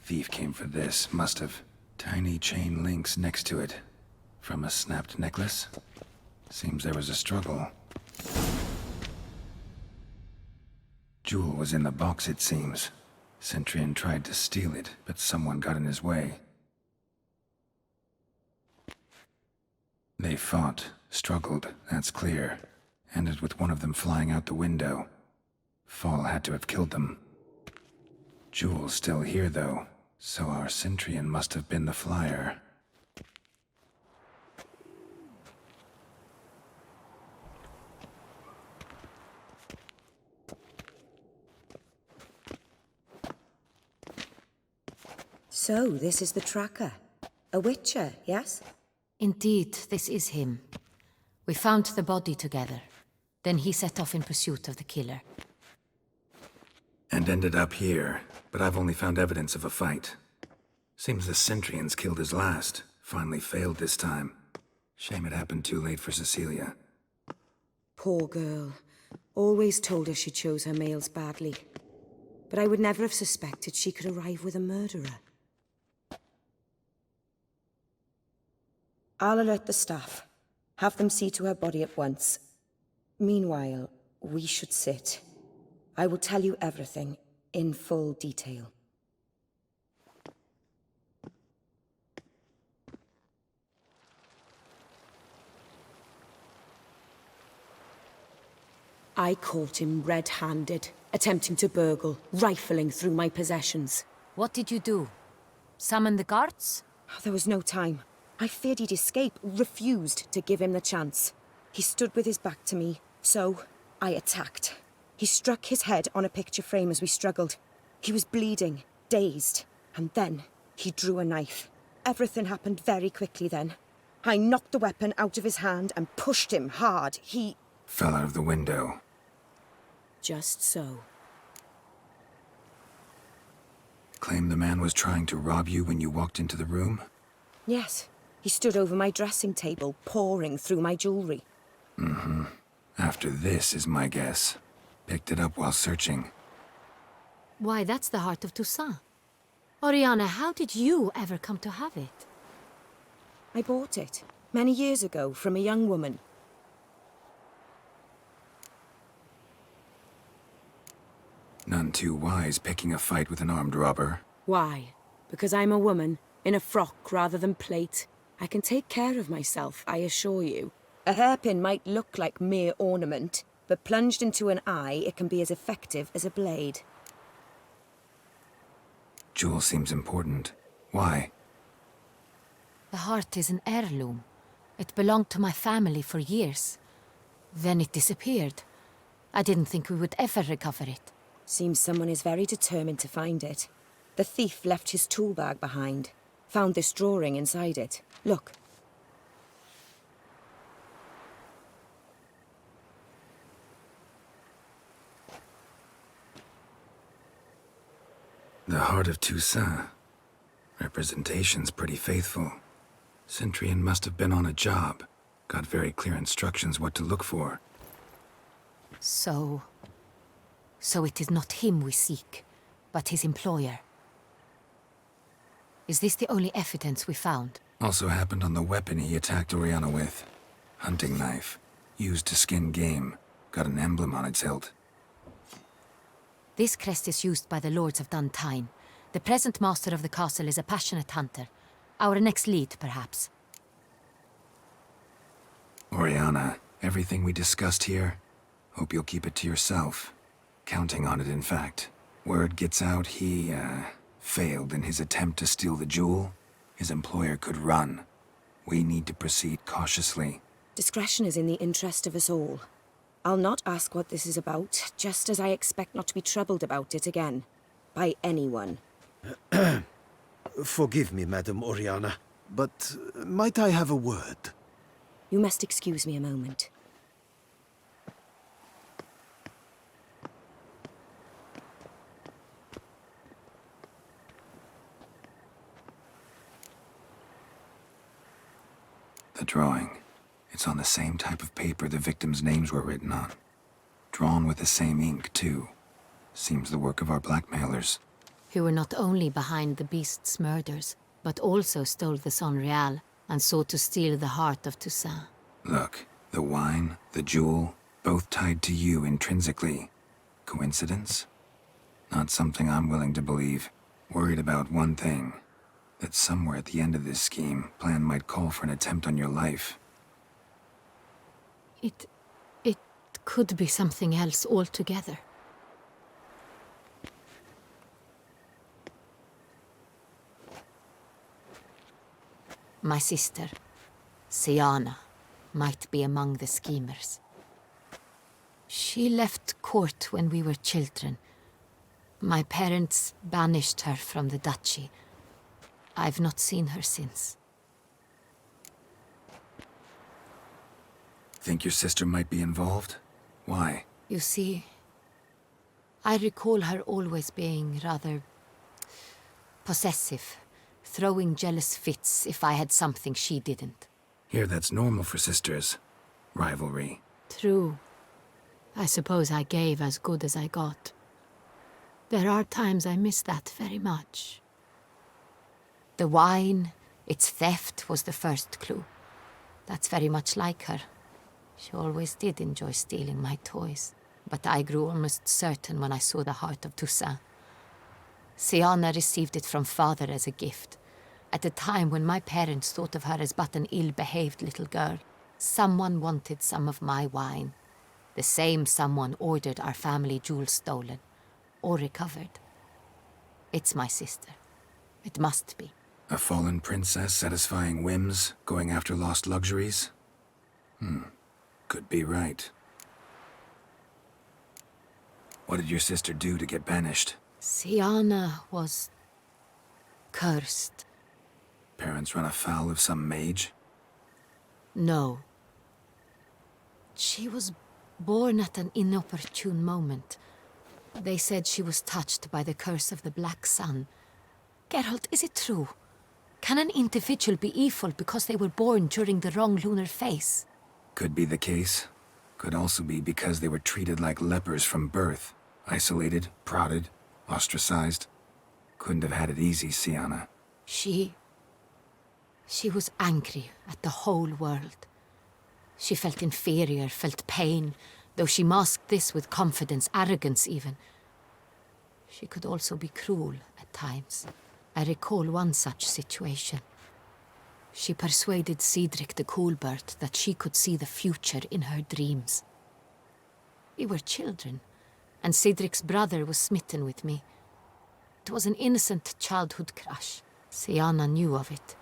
Thief came for this, must have. Tiny chain links next to it. From a snapped necklace? Seems there was a struggle. Jewel was in the box, it seems. Centurion tried to steal it, but someone got in his way. They fought, struggled, that's clear. Ended with one of them flying out the window. Fall had to have killed them. Jewel's still here, though, so our Centurion must have been the flyer. So, this is the tracker. A witcher, yes? Indeed, this is him. We found the body together. Then he set off in pursuit of the killer. And ended up here, but I've only found evidence of a fight. Seems the Centrians killed his last. Finally failed this time. Shame it happened too late for Cecilia. Poor girl. Always told her she chose her males badly. But I would never have suspected she could arrive with a murderer. I'll alert the staff. Have them see to her body at once. Meanwhile, we should sit. I will tell you everything, in full detail. I caught him red-handed, attempting to burgle, rifling through my possessions. What did you do? Summon the guards? There was no time. I feared he'd escape, refused to give him the chance. He stood with his back to me, so I attacked. He struck his head on a picture frame as we struggled. He was bleeding, dazed, and then he drew a knife. Everything happened very quickly then. I knocked the weapon out of his hand and pushed him hard. He fell out of the window. Just so. Claim the man was trying to rob you when you walked into the room? Yes. He stood over my dressing table, pouring through my jewelry. Mm-hmm. After this is my guess. Picked it up while searching. Why, that's the heart of Toussaint. Oriana, how did you ever come to have it? I bought it, many years ago, from a young woman. None too wise picking a fight with an armed robber. Why? Because I'm a woman, in a frock rather than plate. I can take care of myself, I assure you. A hairpin might look like mere ornament, but plunged into an eye, it can be as effective as a blade. Jewel seems important. Why? The heart is an heirloom. It belonged to my family for years. Then it disappeared. I didn't think we would ever recover it. Seems someone is very determined to find it. The thief left his tool bag behind. Found this drawing inside it. Look. The heart of Toussaint. Representation's pretty faithful. Centrian must have been on a job. Got very clear instructions what to look for. So it is not him we seek, but his employer. Is this the only evidence we found? Also happened on the weapon he attacked Oriana with. Hunting knife. Used to skin game. Got an emblem on its hilt. This crest is used by the Lords of Duntine. The present master of the castle is a passionate hunter. Our next lead, perhaps. Oriana, everything we discussed here, hope you'll keep it to yourself. Counting on it, in fact. Word gets out he, failed in his attempt to steal the jewel. His employer could run. We need to proceed cautiously. Discretion is in the interest of us all. I'll not ask what this is about, just as I expect not to be troubled about it again. By anyone. Forgive me, Madam Oriana, but might I have a word? You must excuse me a moment. The drawing. It's on the same type of paper the victims' names were written on. Drawn with the same ink, too. Seems the work of our blackmailers. Who were not only behind the beast's murders, but also stole the Son Real and sought to steal the heart of Toussaint. Look, the wine, the jewel, both tied to you intrinsically. Coincidence? Not something I'm willing to believe. Worried about one thing. That somewhere at the end of this scheme, plan might call for an attempt on your life. It could be something else altogether. My sister, Siana, might be among the schemers. She left court when we were children. My parents banished her from the duchy. I've not seen her since. Think your sister might be involved? Why? You see, I recall her always being rather possessive, throwing jealous fits if I had something she didn't. Here, that's normal for sisters. Rivalry. True. I suppose I gave as good as I got. There are times I miss that very much. The wine, its theft, was the first clue. That's very much like her. She always did enjoy stealing my toys. But I grew almost certain when I saw the heart of Toussaint. Siana received it from father as a gift. At a time when my parents thought of her as but an ill-behaved little girl, someone wanted some of my wine. The same someone ordered our family jewels stolen, or recovered. It's my sister. It must be. A fallen princess satisfying whims, going after lost luxuries? Could be right. What did your sister do to get banished? Siana was cursed. Parents run afoul of some mage? No. She was born at an inopportune moment. They said she was touched by the curse of the Black Sun. Geralt, is it true? Can an individual be evil because they were born during the wrong lunar phase? Could be the case. Could also be because they were treated like lepers from birth. Isolated, prodded, ostracized. Couldn't have had it easy, Siana. She was angry at the whole world. She felt inferior, felt pain, though she masked this with confidence, arrogance even. She could also be cruel at times. I recall one such situation. She persuaded Cedric the Coolbird that she could see the future in her dreams. We were children, and Cedric's brother was smitten with me. It was an innocent childhood crush. Siana knew of it.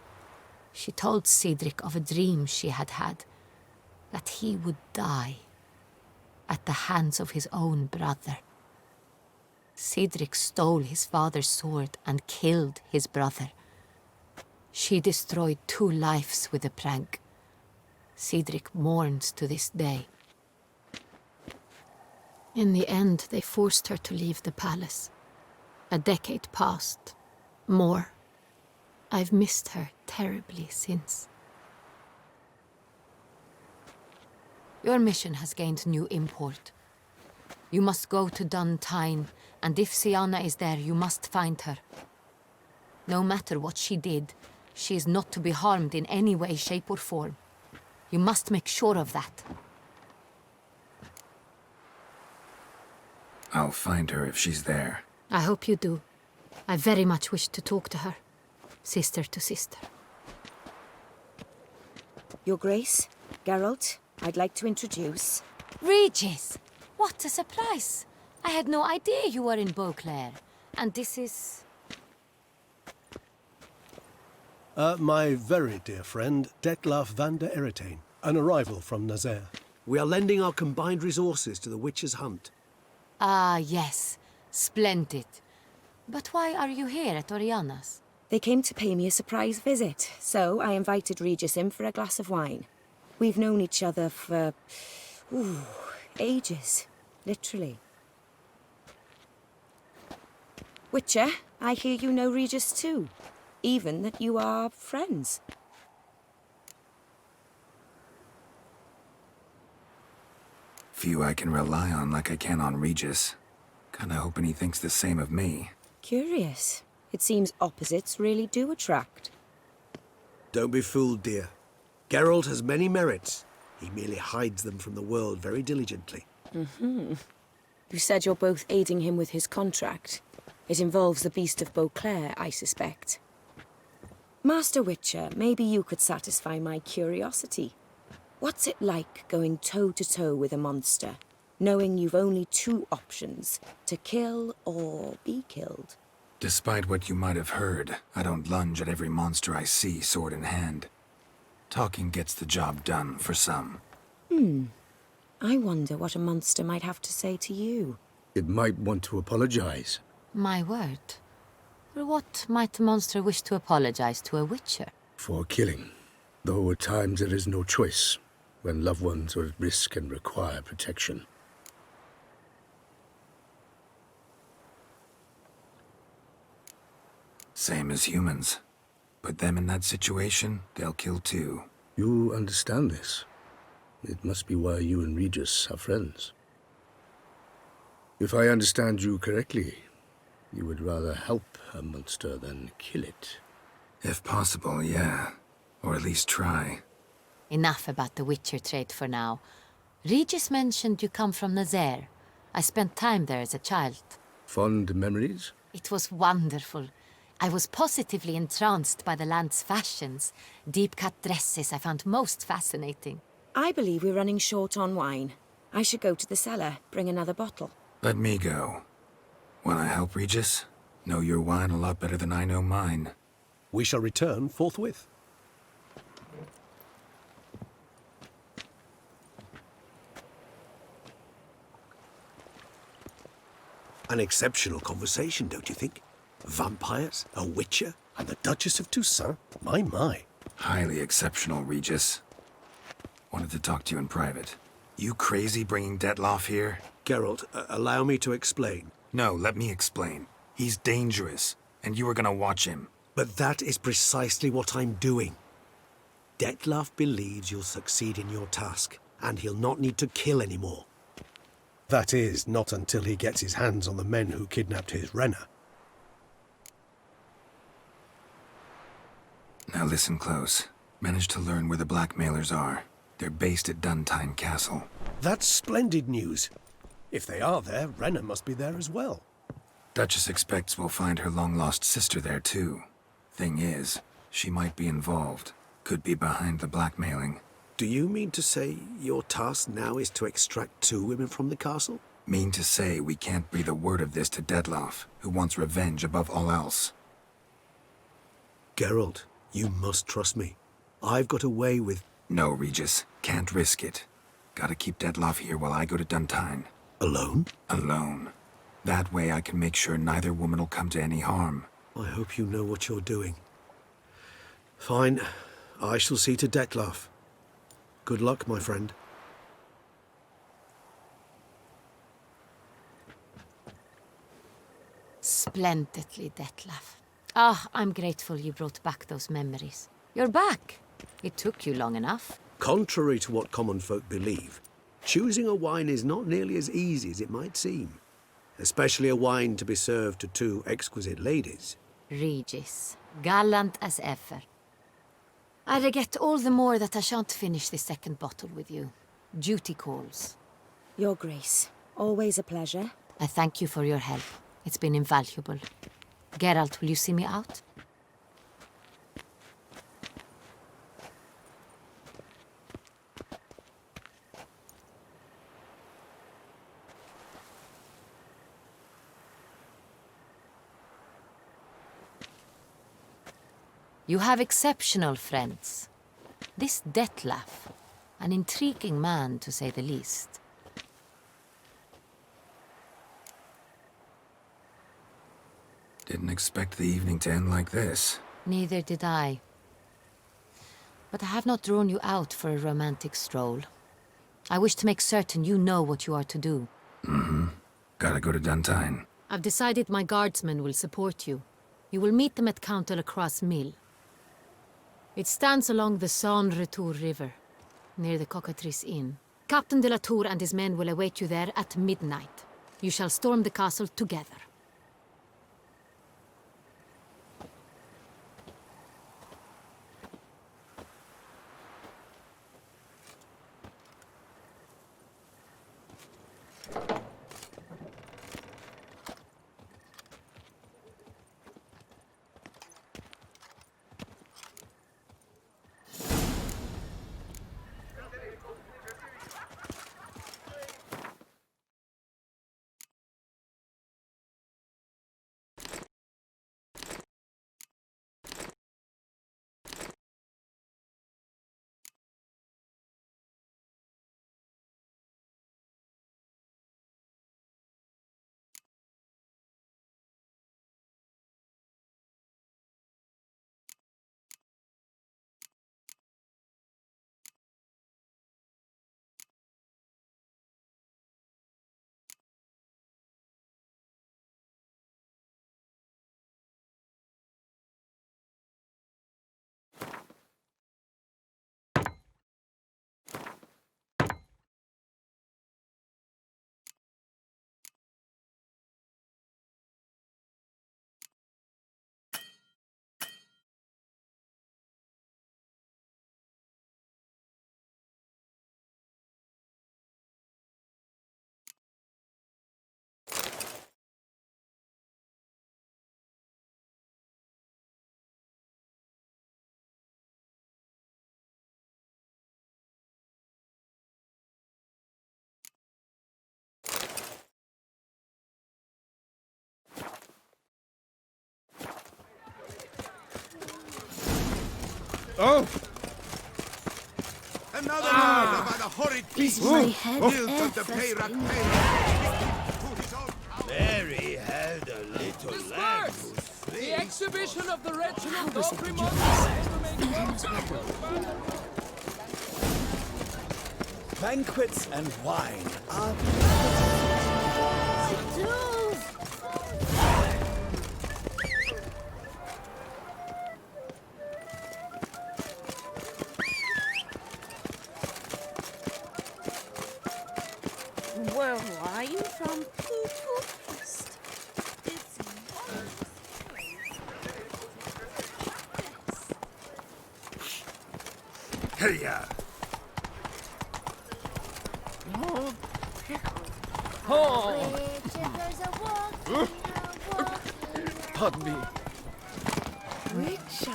She told Cedric of a dream she had had, that he would die at the hands of his own brother. Cedric stole his father's sword and killed his brother. She destroyed 2 lives with a prank. Cedric mourns to this day. In the end, they forced her to leave the palace. A decade passed. More. I've missed her terribly since. Your mission has gained new import. You must go to Dun Tyne, and if Siana is there, you must find her. No matter what she did, she is not to be harmed in any way, shape, or form. You must make sure of that. I'll find her if she's there. I hope you do. I very much wish to talk to her. Sister to sister. Your Grace, Geralt, I'd like to introduce... Regis! What a surprise! I had no idea you were in Beauclair. And this is... My very dear friend, Detlaf van der Eretain, an arrival from Nazaire. We are lending our combined resources to the Witcher's Hunt. Ah, yes. Splendid. But why are you here at Oriana's? They came to pay me a surprise visit, so I invited Regis in for a glass of wine. We've known each other for... ages. Literally. Witcher, I hear you know Regis too. Even that you are friends. Few I can rely on like I can on Regis. Kinda hoping he thinks the same of me. Curious. It seems opposites really do attract. Don't be fooled, dear. Geralt has many merits. He merely hides them from the world very diligently. You said you're both aiding him with his contract. It involves the Beast of Beauclair, I suspect. Master Witcher, maybe you could satisfy my curiosity. What's it like going toe-to-toe with a monster, knowing you've only 2 options, to kill or be killed? Despite what you might have heard, I don't lunge at every monster I see, sword in hand. Talking gets the job done for some. I wonder what a monster might have to say to you. It might want to apologize. My word. For what might a monster wish to apologize to a witcher? For killing. Though at times there is no choice. when loved ones are at risk and require protection. Same as humans. Put them in that situation, they'll kill too. You understand this. It must be why you and Regis are friends. If I understand you correctly, you would rather help a monster than kill it. If possible, yeah. Or at least try. Enough about the Witcher trade for now. Regis mentioned you come from Nazaire. I spent time there as a child. Fond memories? It was wonderful. I was positively entranced by the land's fashions. Deep-cut dresses I found most fascinating. I believe we're running short on wine. I should go to the cellar, bring another bottle. Let me go. Wanna help, Regis? Know your wine a lot better than I know mine. We shall return forthwith. An exceptional conversation, don't you think? Vampires, a witcher, and the Duchess of Toussaint? My. Highly exceptional, Regis. Wanted to talk to you in private. You crazy bringing Detloff here? Geralt, allow me to explain. No, let me explain. He's dangerous, and you are gonna watch him. But that is precisely what I'm doing. Detloff believes you'll succeed in your task, and he'll not need to kill anymore. That is, not until he gets his hands on the men who kidnapped his Renna. Now listen close. Managed to learn where the blackmailers are. They're based at Duntine Castle. That's splendid news. If they are there, Renna must be there as well. Duchess expects we'll find her long-lost sister there, too. Thing is, she might be involved. Could be behind the blackmailing. Do you mean to say your task now is to extract 2 women from the castle? Mean to say we can't breathe a word of this to Detloff, who wants revenge above all else. Geralt, you must trust me. I've got a way with... No, Regis. Can't risk it. Gotta keep Detloff here while I go to Duntine. Alone? Alone. That way I can make sure neither woman will come to any harm. I hope you know what you're doing. Fine. I shall see to Detloff. Good luck, my friend. Splendidly, Detlaff. I'm grateful you brought back those memories. You're back. It took you long enough. Contrary to what common folk believe, choosing a wine is not nearly as easy as it might seem. Especially a wine to be served to 2 exquisite ladies. Regis, gallant as ever. I regret all the more that I shan't finish the second bottle with you. Duty calls. Your Grace, always a pleasure. I thank you for your help. It's been invaluable. Geralt, will you see me out? You have exceptional friends. This Detlaff, an intriguing man to say the least. Didn't expect the evening to end like this. Neither did I. But I have not drawn you out for a romantic stroll. I wish to make certain you know what you are to do. Gotta go to Duntine. I've decided my guardsmen will support you. You will meet them at Count de la Croix's mill. It stands along the Saône-Retour River, near the Cockatrice Inn. Captain de la Tour and his men will await you there at midnight. You shall storm the castle together. Oh! Another murder by the horrid beast! My head Guilt of the Payrak Mary had a little lamb Disperse! whose The face exhibition of the Reginald was it Dogry that you Monument will remain closed until further banquets and wine are Where are you from, people? It's Hey-ya! Pardon me. Richard.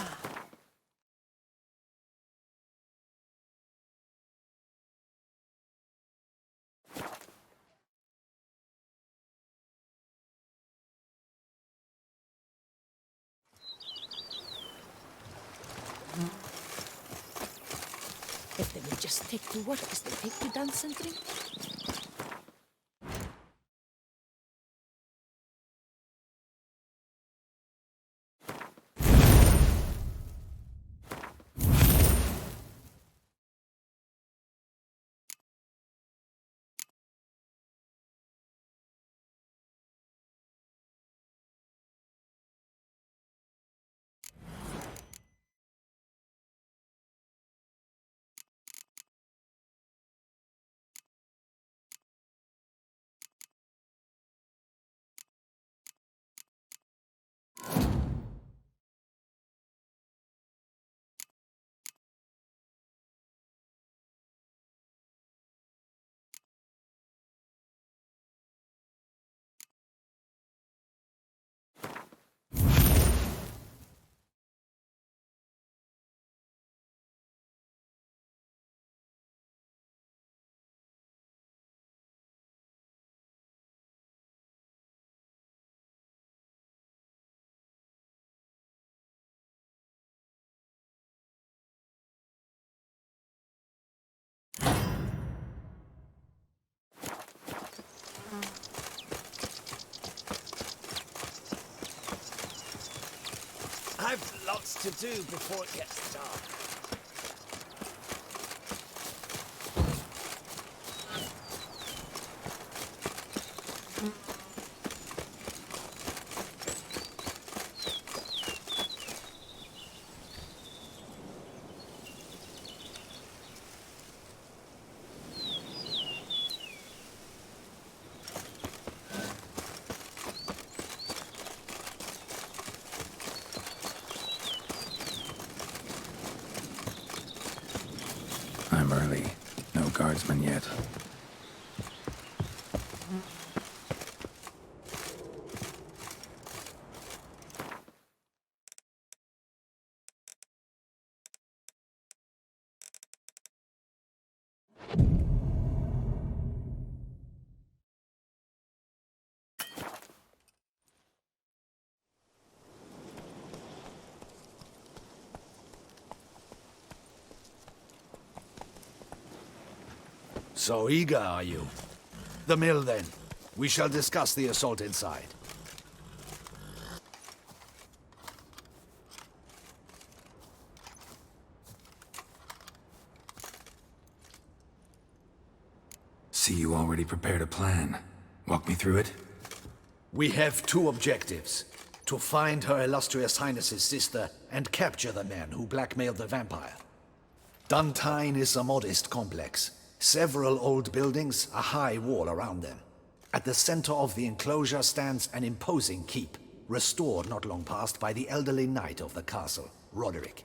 If they would just take to work as they take to dance and drink. I've lots to do before it gets dark. I'm early. No guardsmen yet. So eager, are you? The mill, then. We shall discuss the assault inside. See, you already prepared a plan. Walk me through it? We have two objectives. To find Her Illustrious Highness's sister and capture the man who blackmailed the vampire. Duntine is a modest complex. Several old buildings, a high wall around them. At the center of the enclosure stands an imposing keep, restored not long past by the elderly knight of the castle, Roderick.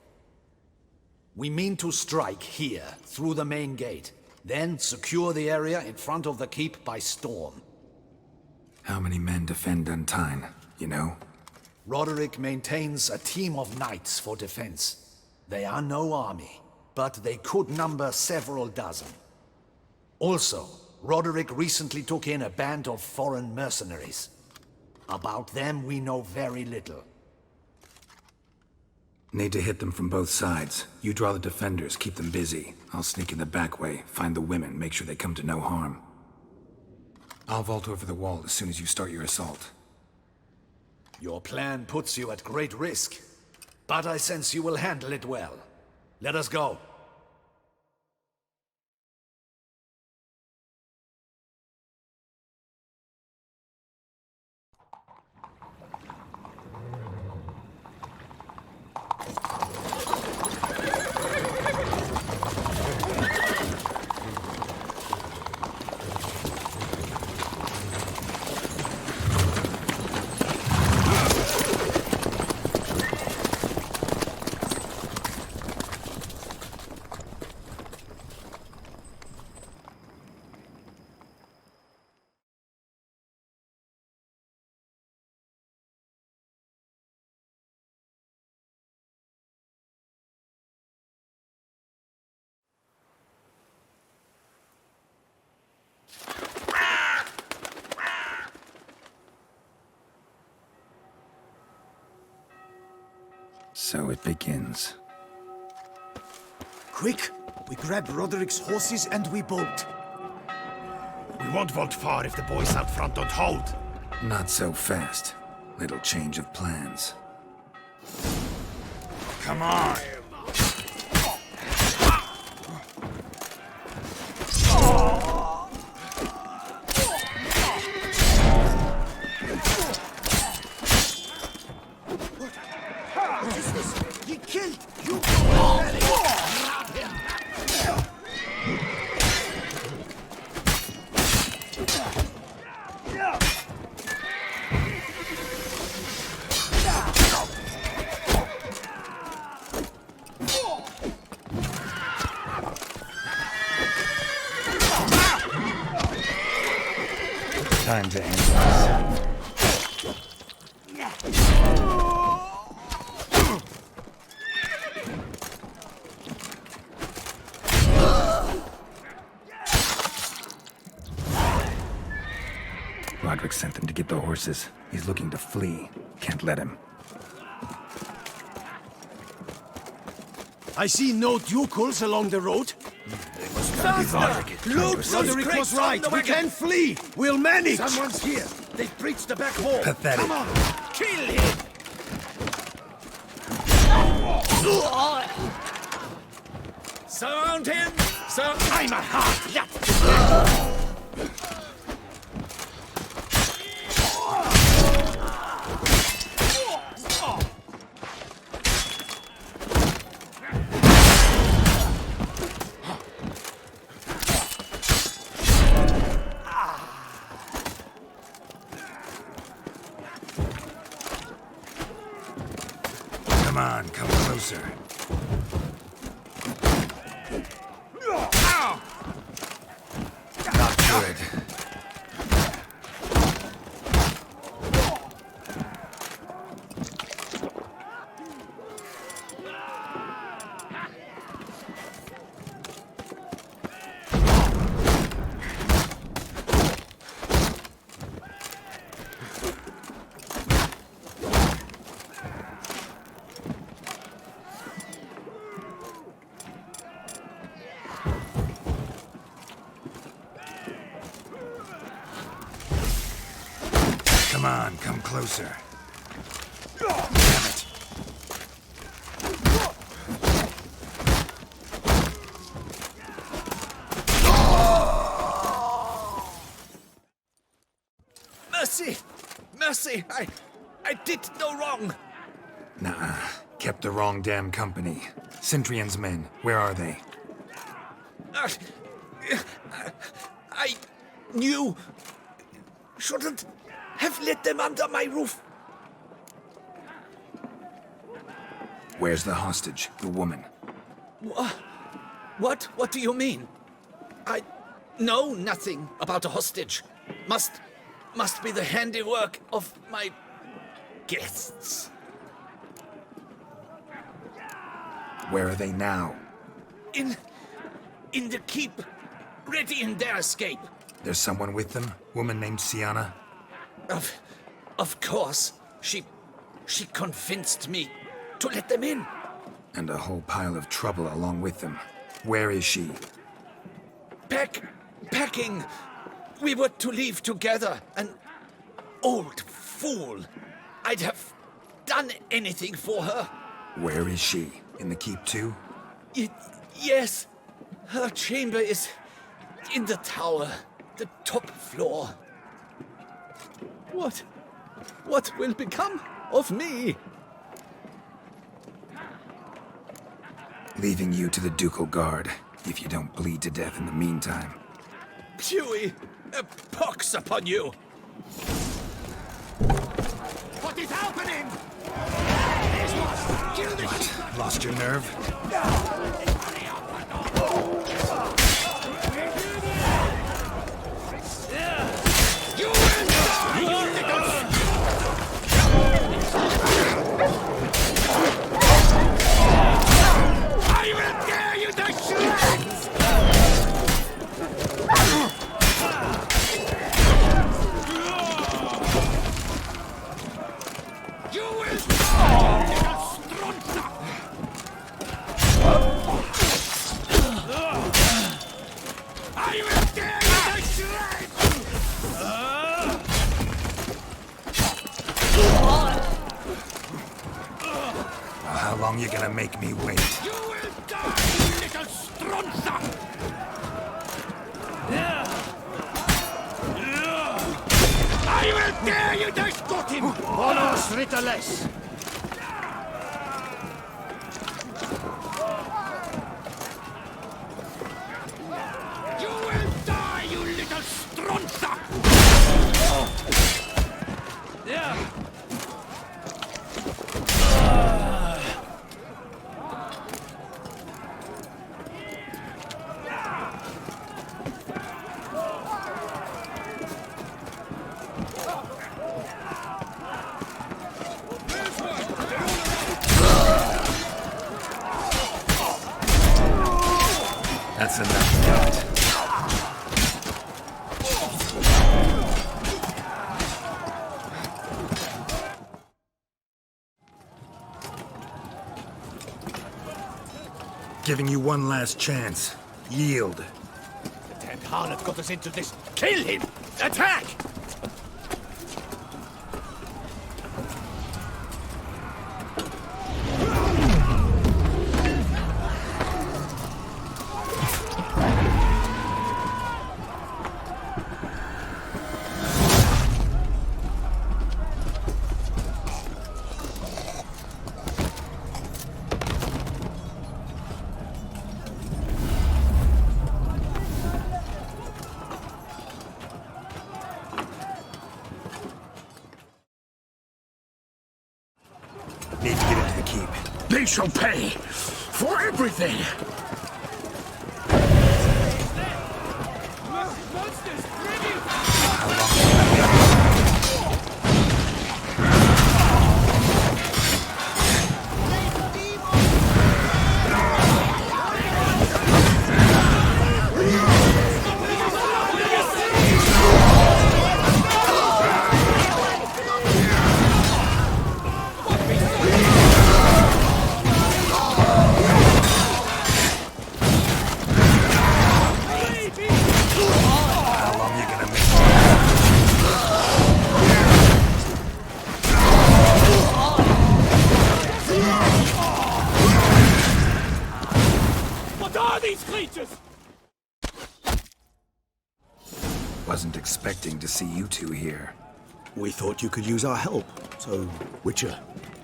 We mean to strike here, through the main gate, then secure the area in front of the keep by storm. How many men defend Duntine, you know? Roderick maintains a team of knights for defense. They are no army, but they could number several dozen. Also, Roderick recently took in a band of foreign mercenaries. About them we know very little. Need to hit them from both sides. You draw the defenders, keep them busy. I'll sneak in the back way, find the women, make sure they come to no harm. I'll vault over the wall as soon as you start your assault. Your plan puts you at great risk, but I sense you will handle it well. Let us go. So it begins. Quick! We grab Roderick's horses and we bolt. We won't vault far if the boys out front don't hold. Not so fast. Little change of plans. Come on! Time to end this. Roderick sent them to get the horses. He's looking to flee. Can't let him. I see no ducals along the road. Loot! Roderick was right. We can flee. We'll manage. Someone's here. They've breached the back wall. Pathetic. Come on. Kill him! Surround him! I'm a hard nut! Come on, come closer. Not good. Come on, come closer. Damn it. Mercy! Mercy! I did no wrong! Nuh-uh. Kept the wrong damn company. Centrion's men, where are they? I knew... Shouldn't have let them under my roof. Where's the hostage, the woman? What? What do you mean? I know nothing about a hostage. Must be the handiwork of my guests. Where are they now? In the keep, ready in their escape. There's someone with them? Woman named Sienna? Of course. She convinced me to let them in. And a whole pile of trouble along with them. Where is she? Packing. We were to leave together. An old fool. I'd have done anything for her. Where is she? In the keep too? Yes. Her chamber is in the tower. The top floor. What will become of me? Leaving you to the ducal guard, if you don't bleed to death in the meantime. Huey, a pox upon you! What is happening? What? Lost your nerve? I will tear you to shreds! You will die, little strunza! I will tear you to shreds! How long you gonna make me wait? You will die, you little strunza! I will tear you to Scottin! Bonos rituales! You will die, you little strunza! That's enough, God. Giving you one last chance. Yield. The damned harlot got us into this. Kill him! Attack! Need to get into the keep. They shall pay for everything! Wasn't expecting to see you two here. We thought you could use our help, so... Witcher,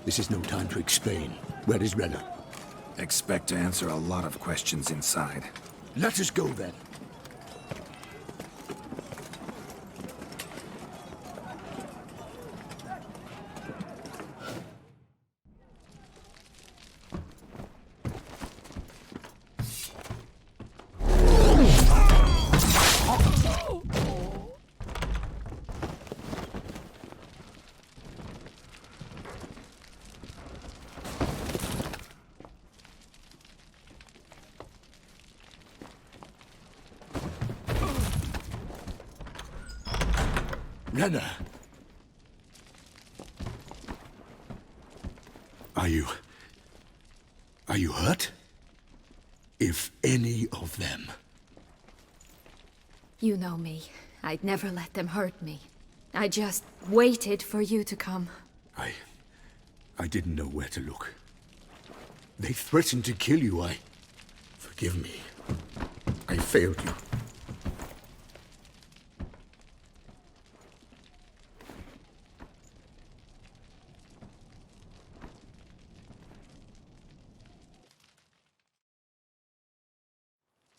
this is no time to explain. Where is Renner? Expect to answer a lot of questions inside. Let us go then. Renner! Are you... Are you hurt? If any of them. You know me. I'd never let them hurt me. I just waited for you to come. I didn't know where to look. They threatened to kill you. Forgive me. I failed you.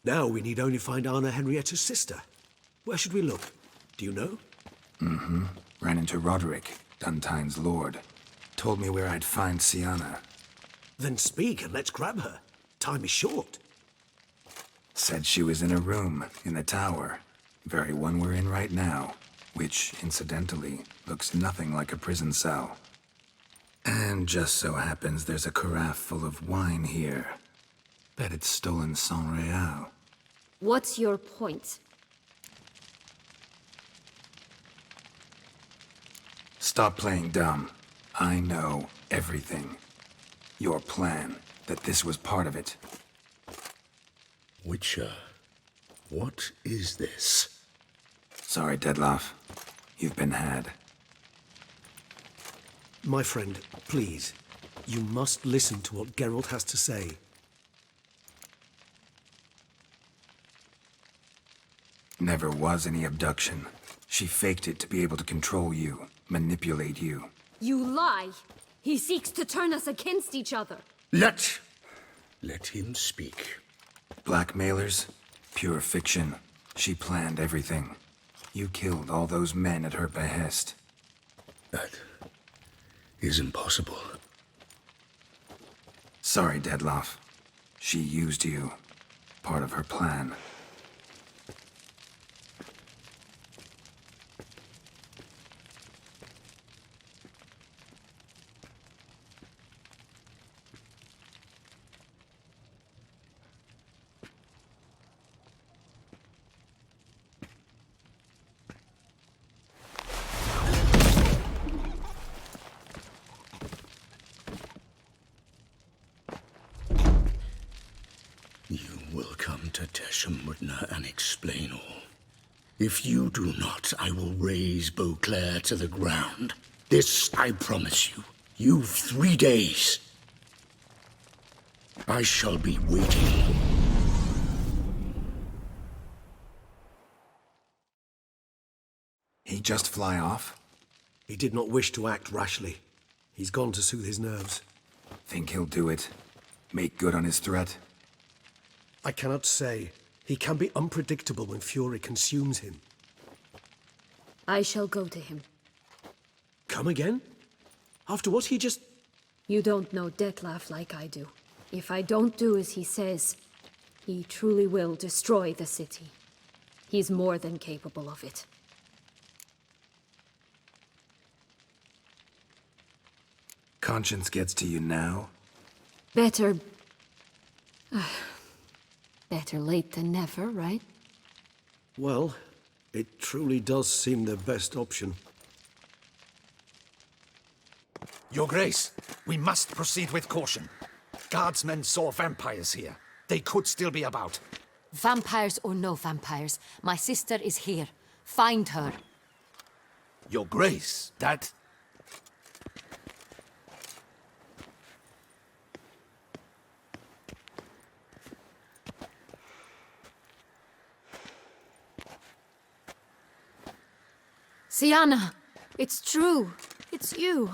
Now we need only find Anna Henrietta's sister. Where should we look? Do you know? Mm-hmm. Ran into Roderick, Duntine's lord. Told me where I'd find Sienna. Then speak and let's grab her. Time is short. Said she was in a room in the tower. Very one we're in right now. Which, incidentally, looks nothing like a prison cell. And just so happens there's a carafe full of wine here. Bet it's stolen San Real. What's your point? Stop playing dumb. I know everything. Your plan, that this was part of it. Witcher, what is this? Sorry, Dettlaff. You've been had. My friend, please. You must listen to what Geralt has to say. Never was any abduction. She faked it to be able to control you, manipulate you. You lie! He seeks to turn us against each other. Let him speak. Blackmailers? Pure fiction. She planned everything. You killed all those men at her behest. That is impossible. Sorry, Dettlaff. She used you. Part of her plan. And explain all. If you do not, I will raise Beauclair to the ground. This I promise you. You've 3 days. I shall be waiting. He just fly off? He did not wish to act rashly. He's gone to soothe his nerves. Think he'll do it? Make good on his threat? I cannot say. He can be unpredictable when fury consumes him. I shall go to him. Come again? After what he just... You don't know Dettlaff like I do. If I don't do as he says, he truly will destroy the city. He's more than capable of it. Conscience gets to you now? Better... better late than never, right? Well, it truly does seem the best option. Your Grace, we must proceed with caution. Guardsmen saw vampires here. They could still be about. Vampires or no vampires, my sister is here. Find her. Your Grace, that... Sienna, it's true. It's you.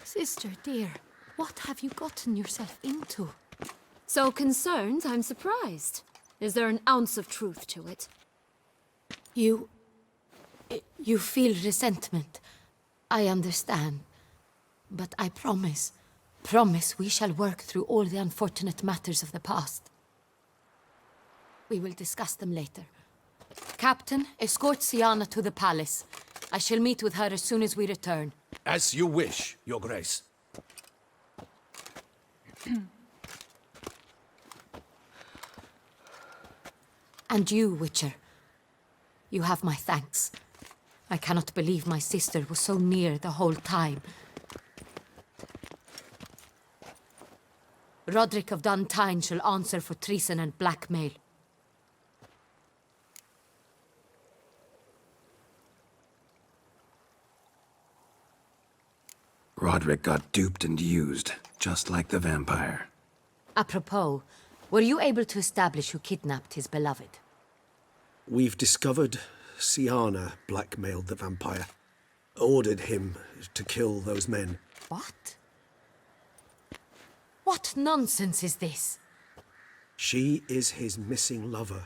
Sister, dear, what have you gotten yourself into? So concerned, I'm surprised. Is there an ounce of truth to it? You feel resentment. I understand. But I promise we shall work through all the unfortunate matters of the past. We will discuss them later. Captain, escort Sienna to the palace. I shall meet with her as soon as we return. As you wish, Your Grace. And you, Witcher. You have my thanks. I cannot believe my sister was so near the whole time. Roderick of Duntine shall answer for treason and blackmail. Roderick got duped and used, just like the vampire. Apropos, were you able to establish who kidnapped his beloved? We've discovered Siana blackmailed the vampire. Ordered him to kill those men. What? What nonsense is this? She is his missing lover.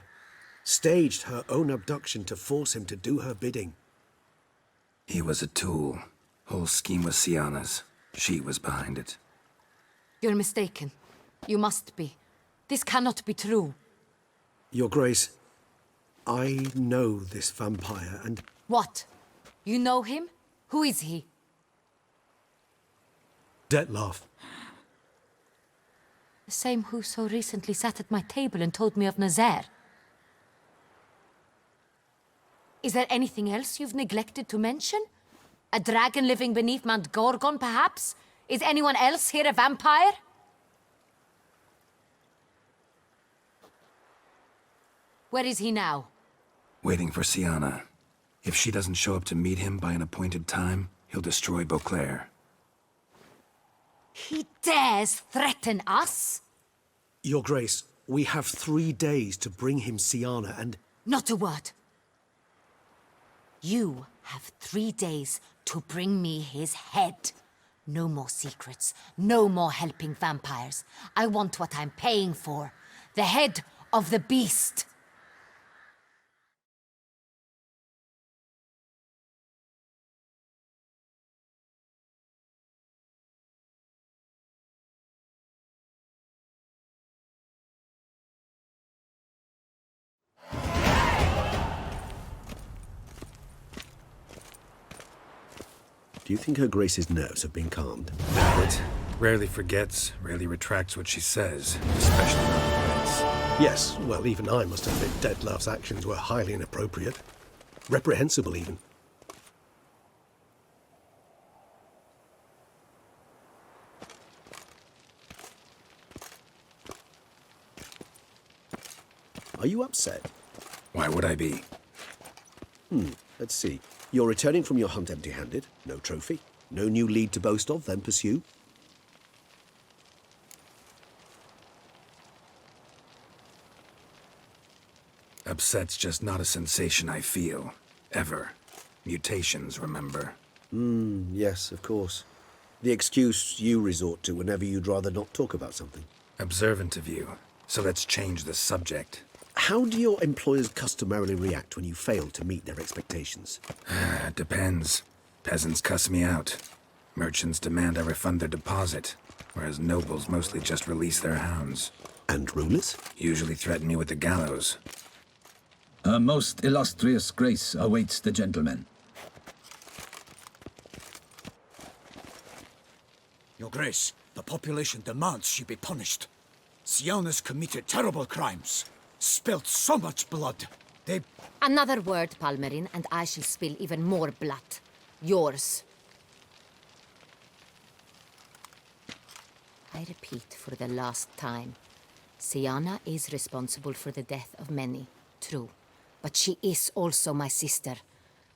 Staged her own abduction to force him to do her bidding. He was a tool. Whole scheme was Siana's. She was behind it. You're mistaken. You must be. This cannot be true. Your Grace, I know this vampire and... What? You know him? Who is he? Detlef. The same who so recently sat at my table and told me of Nazaire. Is there anything else you've neglected to mention? A dragon living beneath Mount Gorgon, perhaps? Is anyone else here a vampire? Where is he now? Waiting for Siana. If she doesn't show up to meet him by an appointed time, he'll destroy Beauclair. He dares threaten us? Your Grace, we have 3 days to bring him Siana and... Not a word. You have 3 days to bring me his head. No more secrets. No more helping vampires. I want what I'm paying for. The head of the beast. Do you think Her Grace's nerves have been calmed? But rarely forgets, rarely retracts what she says, especially on words. Yes, well, even I must admit Detlef's actions were highly inappropriate. Reprehensible, even. Are you upset? Why would I be? Let's see. You're returning from your hunt empty-handed. No trophy. No new lead to boast of, then pursue. Upset's just not a sensation I feel. Ever. Mutations, remember? Yes, of course. The excuse you resort to whenever you'd rather not talk about something. Observant of you. So let's change the subject. How do your employers customarily react when you fail to meet their expectations? Depends. Peasants cuss me out. Merchants demand I refund their deposit, whereas nobles mostly just release their hounds. And rulers? Usually threaten me with the gallows. Her most illustrious grace awaits the gentleman. Your Grace, the population demands she be punished. Siana's committed terrible crimes. Spilt so much blood. They... Another word, Palmerin, and I shall spill even more blood. Yours. I repeat for the last time. Siana is responsible for the death of many, true. But she is also my sister.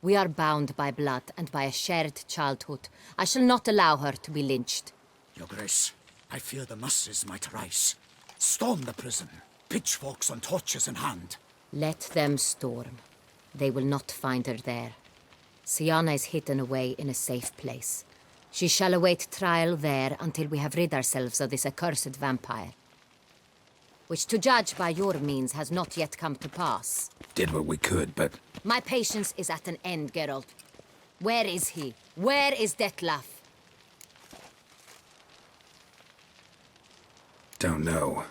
We are bound by blood and by a shared childhood. I shall not allow her to be lynched. Your Grace, I fear the masses might rise. Storm the prison. Pitchforks and torches in hand. Let them storm. They will not find her there. Siana is hidden away in a safe place. She shall await trial there until we have rid ourselves of this accursed vampire. Which, to judge by your means, has not yet come to pass. Did what we could, but... My patience is at an end, Geralt. Where is he? Where is Detlef? Don't know.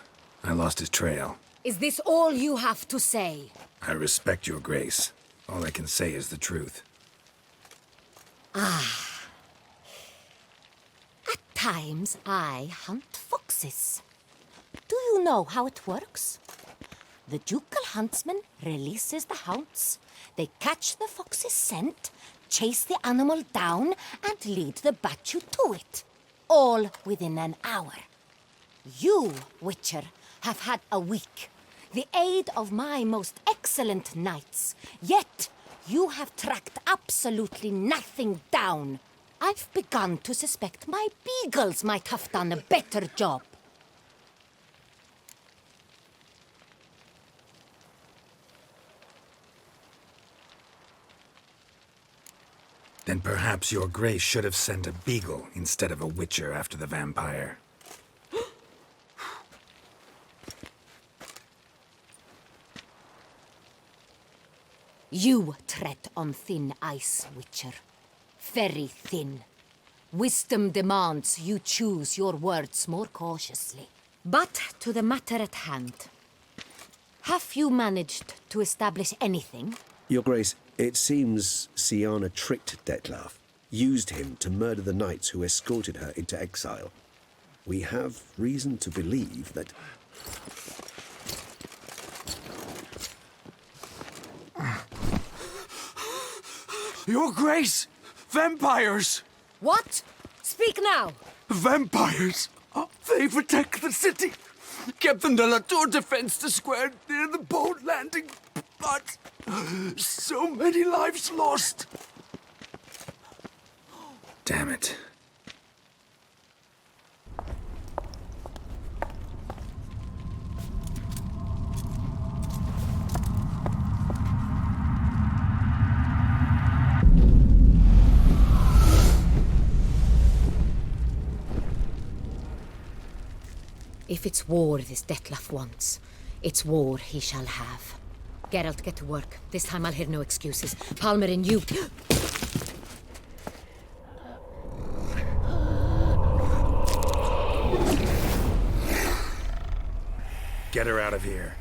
I lost his trail. Is this all you have to say? I respect your grace. All I can say is the truth. At times, I hunt foxes. Do you know how it works? The ducal huntsman releases the hounds. They catch the fox's scent, chase the animal down, and lead the battue to it. All within an hour. You, Witcher, have had a week. The aid of my most excellent knights. Yet, you have tracked absolutely nothing down. I've begun to suspect my beagles might have done a better job. Then perhaps your grace should have sent a beagle instead of a witcher after the vampire. You tread on thin ice, Witcher. Very thin. Wisdom demands you choose your words more cautiously. But to the matter at hand. Have you managed to establish anything? Your Grace, it seems Siana tricked Detlef, used him to murder the knights who escorted her into exile. We have reason to believe that... Your Grace! Vampires! What? Speak now! Vampires! They protect the city! Captain de la Tour defends the square near the boat landing, but so many lives lost! Damn it. If it's war this Detlef wants, it's war he shall have. Geralt, get to work. This time I'll hear no excuses. Palmer and you... Get her out of here.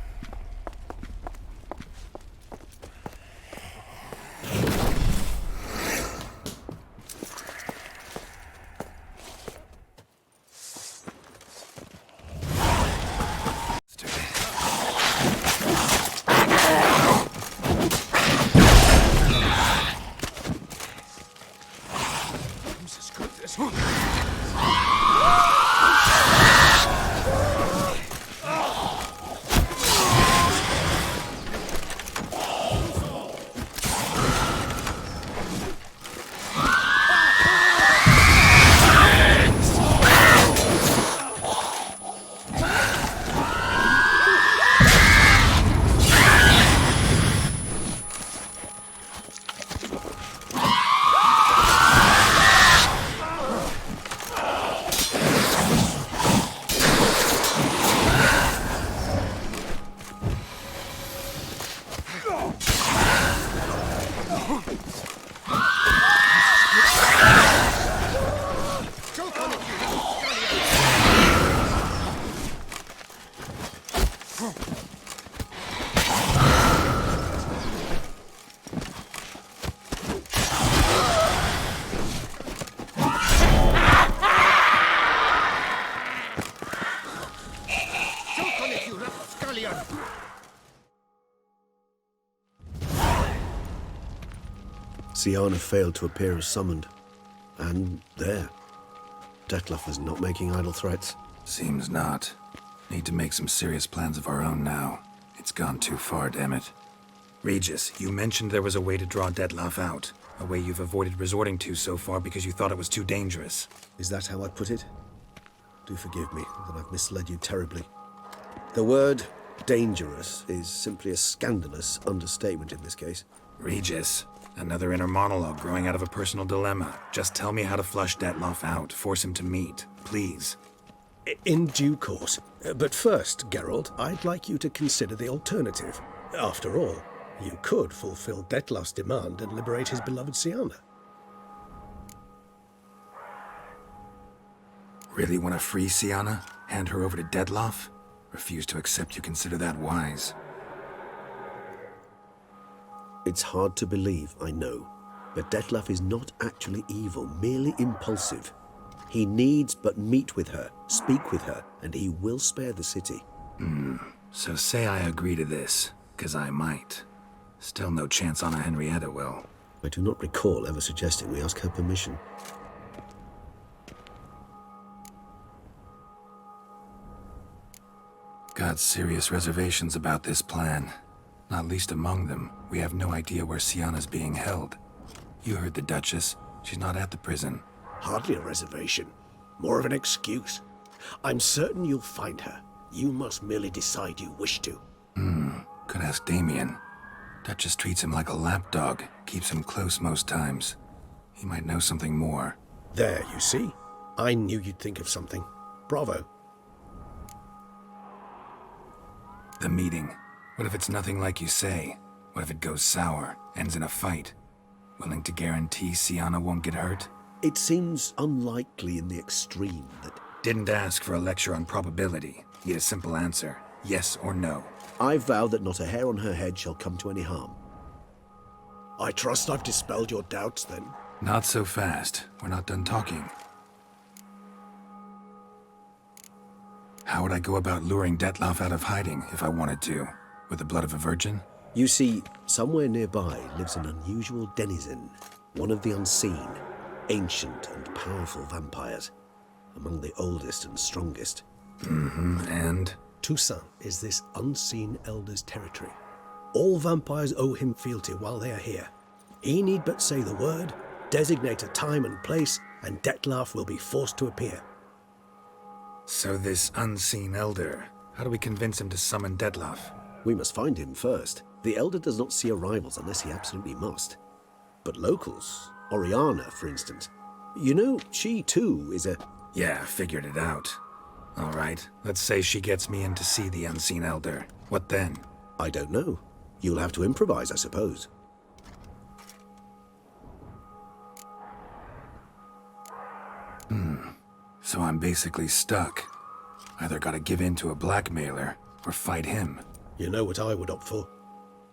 Siana failed to appear as summoned. And there. Detlef is not making idle threats. Seems not. Need to make some serious plans of our own now. It's gone too far, damn it. Regis, you mentioned there was a way to draw Detlef out. A way you've avoided resorting to so far because you thought it was too dangerous. Is that how I put it? Do forgive me that I've misled you terribly. The word dangerous is simply a scandalous understatement in this case. Regis, another inner monologue growing out of a personal dilemma. Just tell me how to flush Detlef out. Force him to meet, please. In due course. But first, Geralt, I'd like you to consider the alternative. After all, you could fulfill Detlef's demand and liberate his beloved Siana. Really want to free Siana? Hand her over to Detlef? Refuse to accept you consider that wise. It's hard to believe, I know, but Detlef is not actually evil, merely impulsive. He needs but meet with her, speak with her, and he will spare the city. So say I agree to this, 'cause I might. Still no chance Anna Henrietta will. I do not recall ever suggesting we ask her permission. Got serious reservations about this plan. Not least among them, we have no idea where Sienna's being held. You heard the Duchess. She's not at the prison. Hardly a reservation. More of an excuse. I'm certain you'll find her. You must merely decide you wish to. Could ask Damien. Duchess treats him like a lapdog, keeps him close most times. He might know something more. There, you see? I knew you'd think of something. Bravo. The meeting. What if it's nothing like you say? What if it goes sour, ends in a fight? Willing to guarantee Sienna won't get hurt? It seems unlikely in the extreme that... Didn't ask for a lecture on probability. Need a simple answer. Yes or no. I vow that not a hair on her head shall come to any harm. I trust I've dispelled your doubts, then. Not so fast. We're not done talking. How would I go about luring Detloff out of hiding if I wanted to? With the blood of a virgin? You see, somewhere nearby lives an unusual denizen, one of the unseen, ancient and powerful vampires, among the oldest and strongest. And? Toussaint is this unseen elder's territory. All vampires owe him fealty while they are here. He need but say the word, designate a time and place, and Detloff will be forced to appear. So this unseen elder, how do we convince him to summon Detloff? We must find him first. The elder does not see arrivals unless he absolutely must. But locals, Oriana, for instance, you know, she too is a... Yeah, figured it out. All right, let's say she gets me in to see the unseen elder. What then? I don't know. You'll have to improvise, I suppose. So I'm basically stuck. Either gotta give in to a blackmailer, or fight him. You know what I would opt for.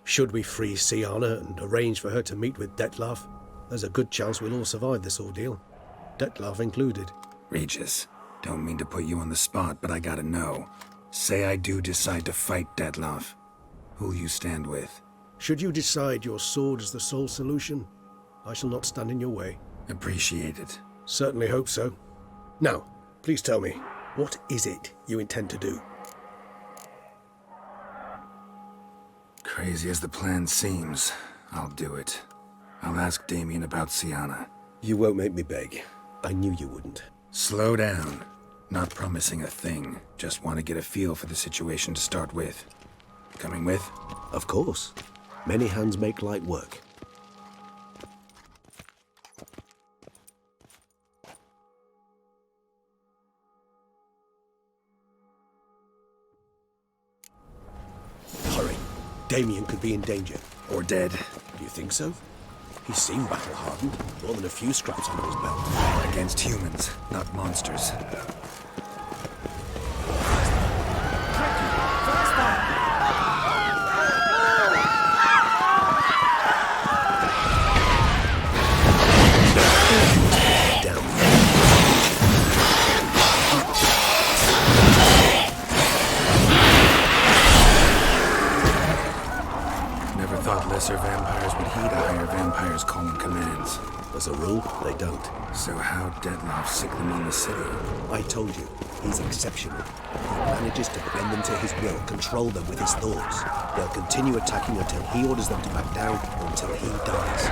Should we free Sienna and arrange for her to meet with Detloff, there's a good chance we'll all survive this ordeal. Detloff included. Regis, don't mean to put you on the spot, but I gotta know. Say I do decide to fight Detloff. Who'll you stand with? Should you decide your sword is the sole solution, I shall not stand in your way. Appreciate it. Certainly hope so. Now, please tell me, what is it you intend to do? Crazy as the plan seems, I'll do it. I'll ask Damien about Sienna. You won't make me beg. I knew you wouldn't. Slow down. Not promising a thing. Just want to get a feel for the situation to start with. Coming with? Of course. Many hands make light work. Hurry. Damien could be in danger. Or dead. Do you think so? He seemed battle-hardened. More than a few scraps under his belt. Against humans, not monsters. Lesser vampires would heed a higher vampire's calling commands. As a rule, they don't. So how'd Detloff sick them on the city? I told you, he's exceptional. He manages to bend them to his will, control them with his thoughts. They'll continue attacking until he orders them to back down, or until he dies.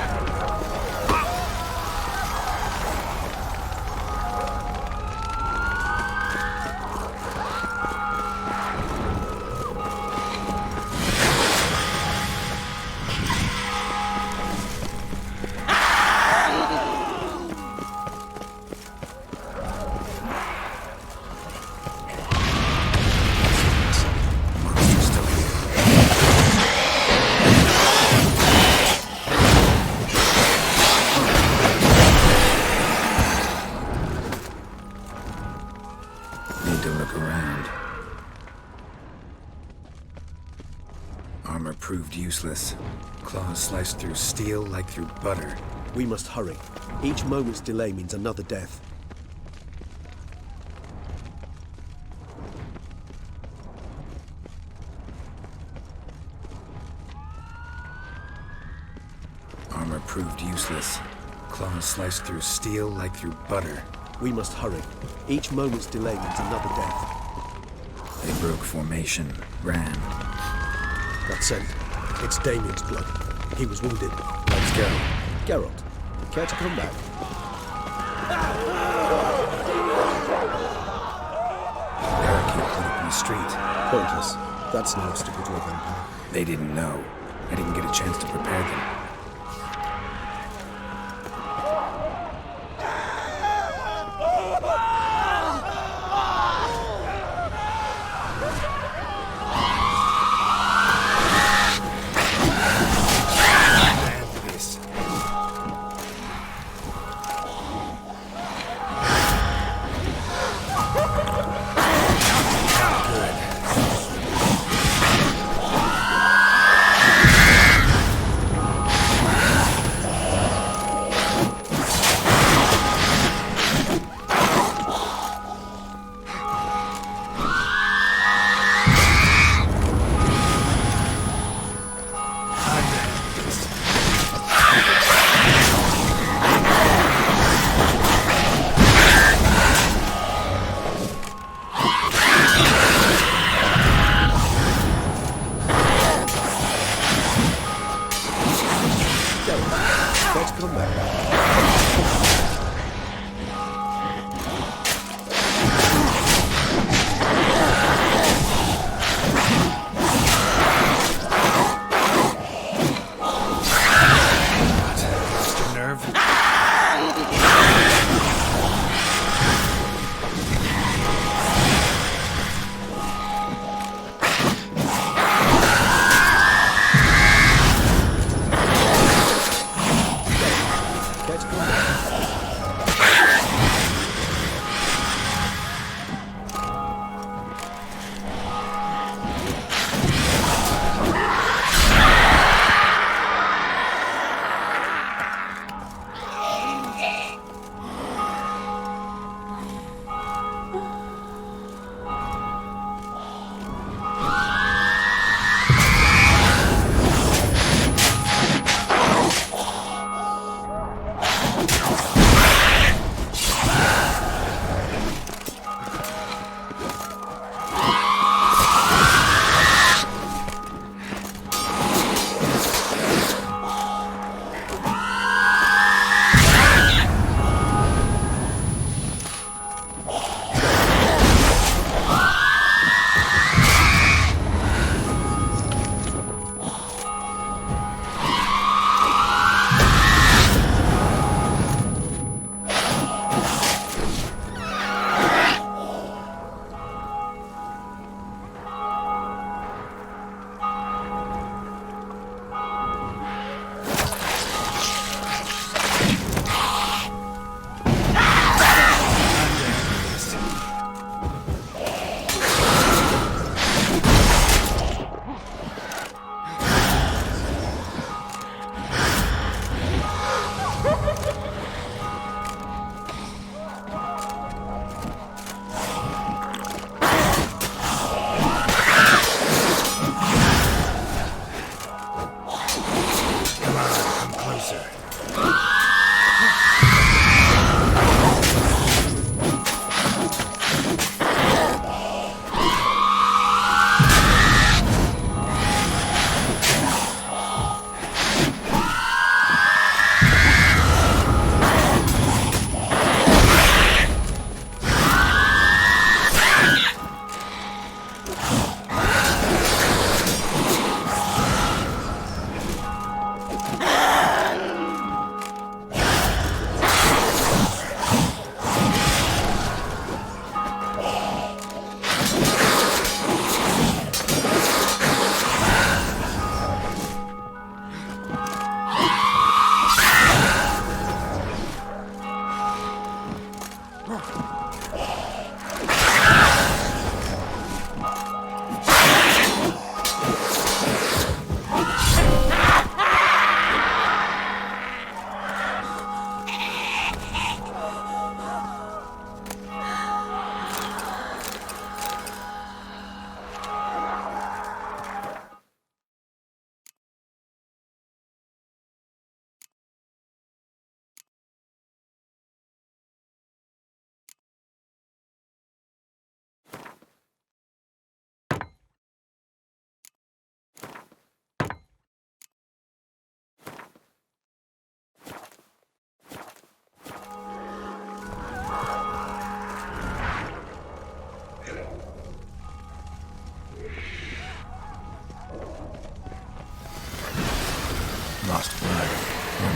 Proved useless. Claws sliced through steel like through butter. We must hurry. Each moment's delay means another death. Armor proved useless. Claws sliced through steel like through butter. We must hurry. Each moment's delay means another death. They broke formation, ran. That scent. It's Damien's blood. He was wounded. Let's go. Geralt, care to come back? Barricade put up in the street. Pointless. That's no obstacle to a vampire. They didn't know. I didn't get a chance to prepare them.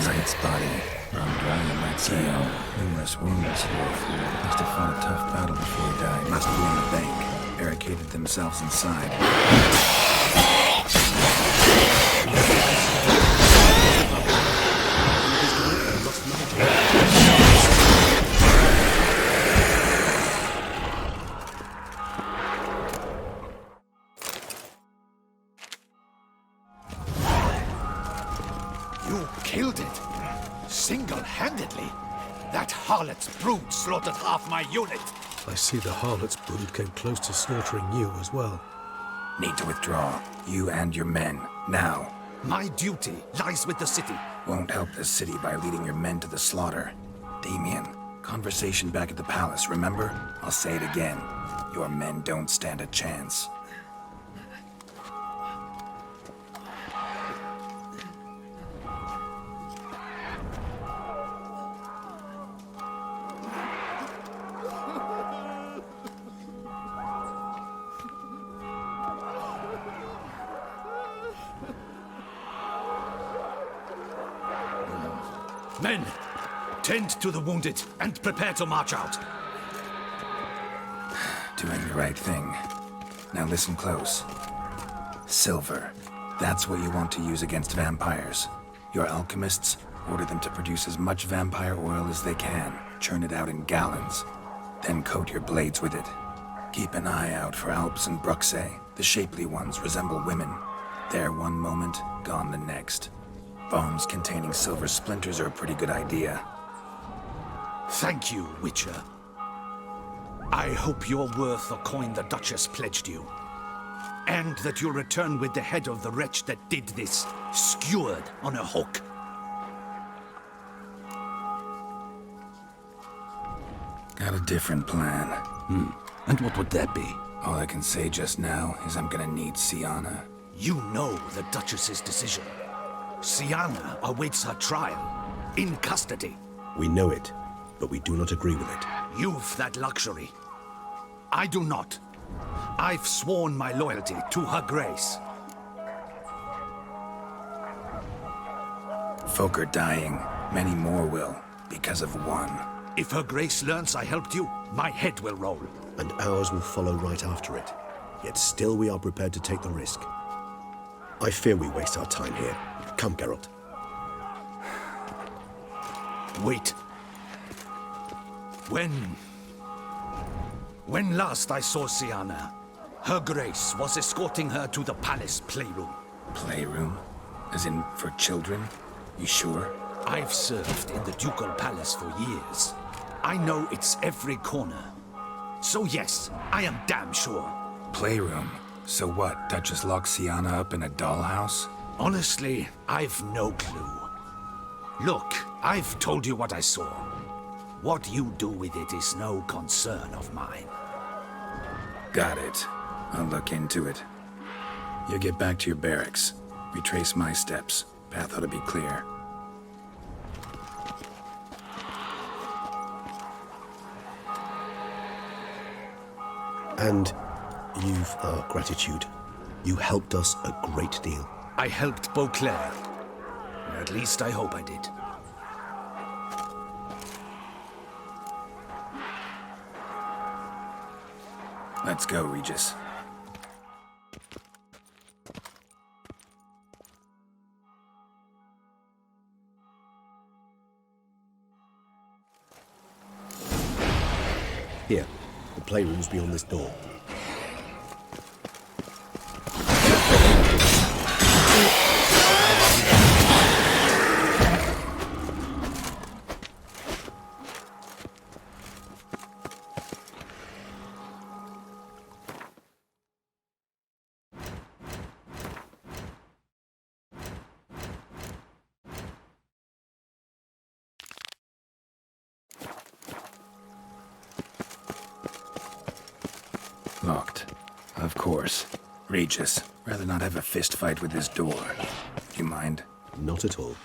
Knight's body. Wrong dry, you might say. Numerous wounds. Must have fought a tough battle before he died. Must be in the bank. Barricaded themselves inside. You killed it? Single-handedly? That harlot's brood slaughtered half my unit. I see the harlot's brood came close to slaughtering you as well. Need to withdraw. You and your men. Now. My duty lies with the city. Won't help the city by leading your men to the slaughter. Damien, conversation back at the palace, remember? I'll say it again. Your men don't stand a chance. Men, tend to the wounded and prepare to march out. Doing the right thing. Now listen close. Silver. That's what you want to use against vampires. Your alchemists, order them to produce as much vampire oil as they can. Churn it out in gallons. Then coat your blades with it. Keep an eye out for Alps and Bruxae. The shapely ones resemble women. There one moment, gone the next. Bombs containing silver splinters are a pretty good idea. Thank you, Witcher. I hope you're worth the coin the Duchess pledged you. And that you'll return with the head of the wretch that did this, skewered on a hook. Got a different plan. And what would that be? All I can say just now is I'm gonna need Sienna. You know the Duchess's decision. Sienna awaits her trial, in custody. We know it, but we do not agree with it. You've that luxury. I do not. I've sworn my loyalty to Her Grace. Folk are dying. Many more will, because of one. If Her Grace learns I helped you, my head will roll. And ours will follow right after it. Yet still we are prepared to take the risk. I fear we waste our time here. Come, Geralt. Wait. When last I saw Sienna, Her Grace was escorting her to the palace playroom. Playroom? As in, for children? You sure? I've served in the ducal palace for years. I know its every corner. So yes, I am damn sure. Playroom? So what, Duchess locked Sienna up in a dollhouse? Honestly, I've no clue. Look, I've told you what I saw. What you do with it is no concern of mine. Got it. I'll look into it. You get back to your barracks. Retrace my steps. Path ought to be clear. And you've our gratitude. You helped us a great deal. I helped Beauclair. At least I hope I did. Let's go, Regis. Here, the playroom's beyond this door. Locked. Of course. Regis, rather not have a fist fight with this door. Do you mind? Not at all.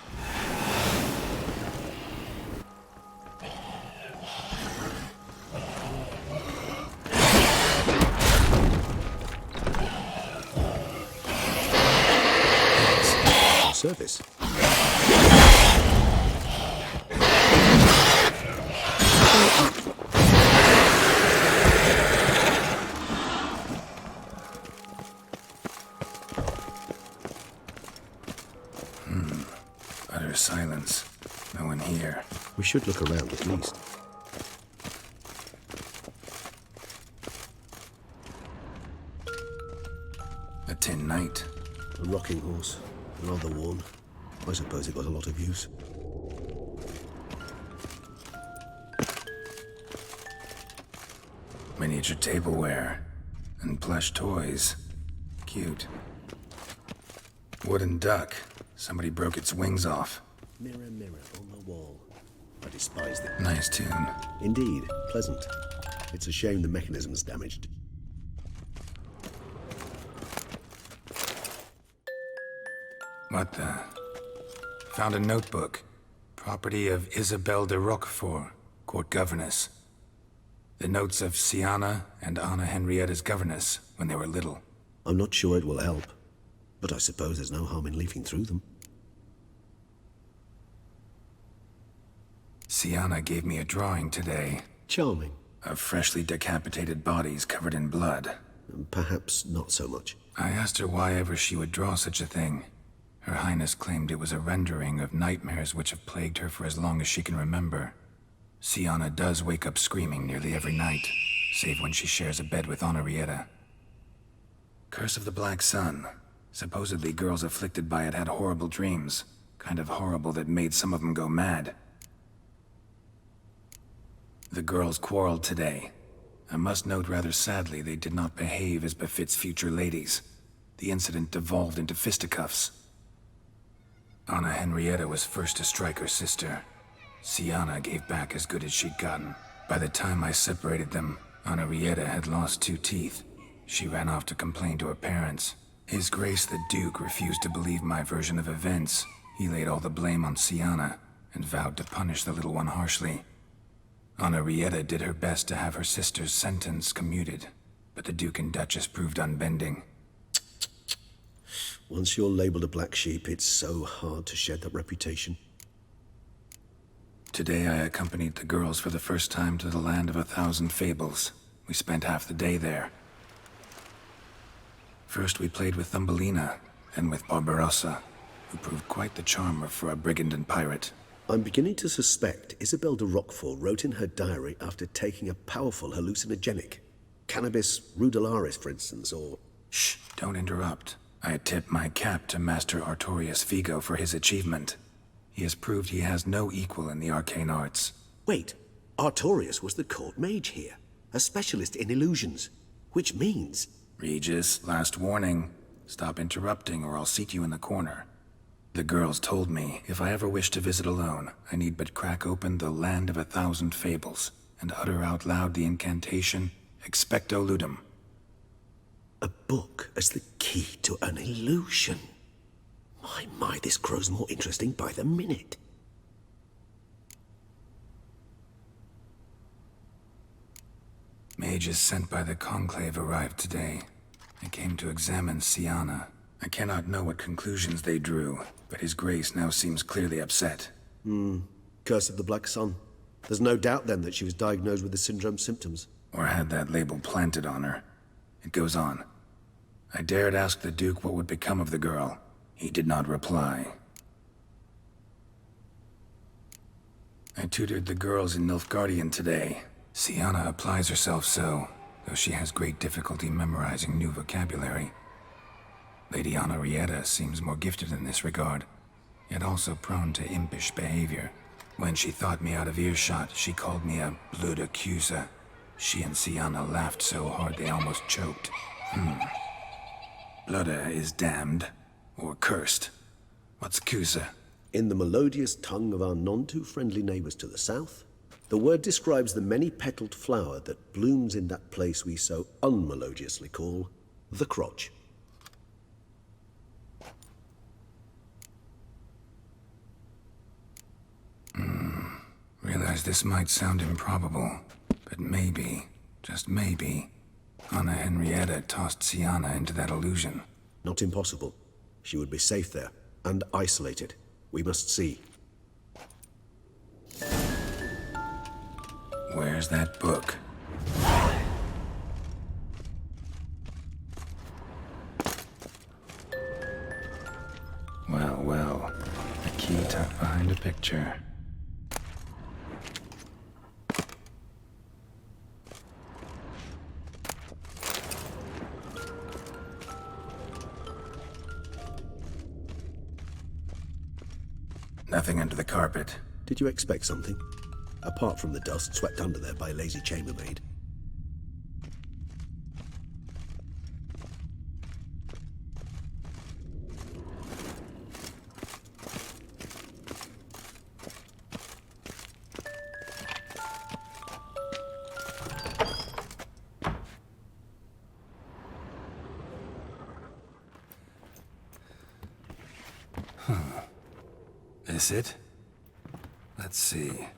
Service. silence. No one here. We should look around at least. A tin knight. A rocking horse. Rather worn. I suppose it got a lot of use. Miniature tableware. And plush toys. Cute. Wooden duck. Somebody broke its wings off. Mirror, mirror on the wall. I despise it. Nice tune. Indeed, pleasant. It's a shame the mechanism's damaged. What the? Found a notebook. Property of Isabelle de Roquefort, court governess. The notes of Siana and Anna Henrietta's governess when they were little. I'm not sure it will help, but I suppose there's no harm in leafing through them. Siana gave me a drawing today. Charming. Of freshly decapitated bodies covered in blood. Perhaps not so much. I asked her why ever she would draw such a thing. Her Highness claimed it was a rendering of nightmares which have plagued her for as long as she can remember. Siana does wake up screaming nearly every night, save when she shares a bed with Henrietta. Curse of the Black Sun. Supposedly girls afflicted by it had horrible dreams. Kind of horrible that made some of them go mad. The girls quarreled today. I must note rather sadly they did not behave as befits future ladies. The incident devolved into fisticuffs. Anna Henrietta was first to strike her sister. Siana gave back as good as she'd gotten. By the time I separated them, Henrietta had lost 2 teeth. She ran off to complain to her parents. His Grace the Duke refused to believe my version of events. He laid all the blame on Siana and vowed to punish the little one harshly. Henrietta did her best to have her sister's sentence commuted, but the Duke and Duchess proved unbending. Once you're labeled a black sheep, it's so hard to shed that reputation. Today I accompanied the girls for the first time to the land of 1,000 fables. We spent half the day there. First we played with Thumbelina, then with Barbarossa, who proved quite the charmer for a brigand and pirate. I'm beginning to suspect Isabelle de Roquefort wrote in her diary after taking a powerful hallucinogenic. Cannabis rudelaris, for instance, or... Shh, don't interrupt. I tip my cap to Master Artorius Vigo for his achievement. He has proved he has no equal in the arcane arts. Wait, Artorius was the court mage here, a specialist in illusions, which means... Regis, last warning. Stop interrupting or I'll seat you in the corner. The girls told me if I ever wish to visit alone, I need but crack open the Land of 1,000 Fables and utter out loud the incantation, Expecto Ludum. A book as the key to an illusion. My, this grows more interesting by the minute. Mages sent by the Conclave arrived today. I came to examine Siana. I cannot know what conclusions they drew, but His Grace now seems clearly upset. Curse of the Black Sun. There's no doubt then that she was diagnosed with the syndrome symptoms. Or had that label planted on her. It goes on. I dared ask the Duke what would become of the girl. He did not reply. I tutored the girls in Nilfgaardian today. Siana applies herself so, though she has great difficulty memorizing new vocabulary. Lady Henrietta seems more gifted in this regard, yet also prone to impish behavior. When she thought me out of earshot, she called me a blood accuser. She and Siana laughed so hard they almost choked. Blooda is damned, or cursed. What's Cusa? In the melodious tongue of our none-too-friendly neighbors to the south, the word describes the many-petaled flower that blooms in that place we so unmelodiously call the crotch. Realize this might sound improbable, but maybe, just maybe, Anna Henrietta tossed Siana into that illusion. Not impossible. She would be safe there, and isolated. We must see. Where's that book? Well, a key to tucked behind a picture. Nothing under the carpet. Did you expect something? Apart from the dust swept under there by a lazy chambermaid. This it? Let's see.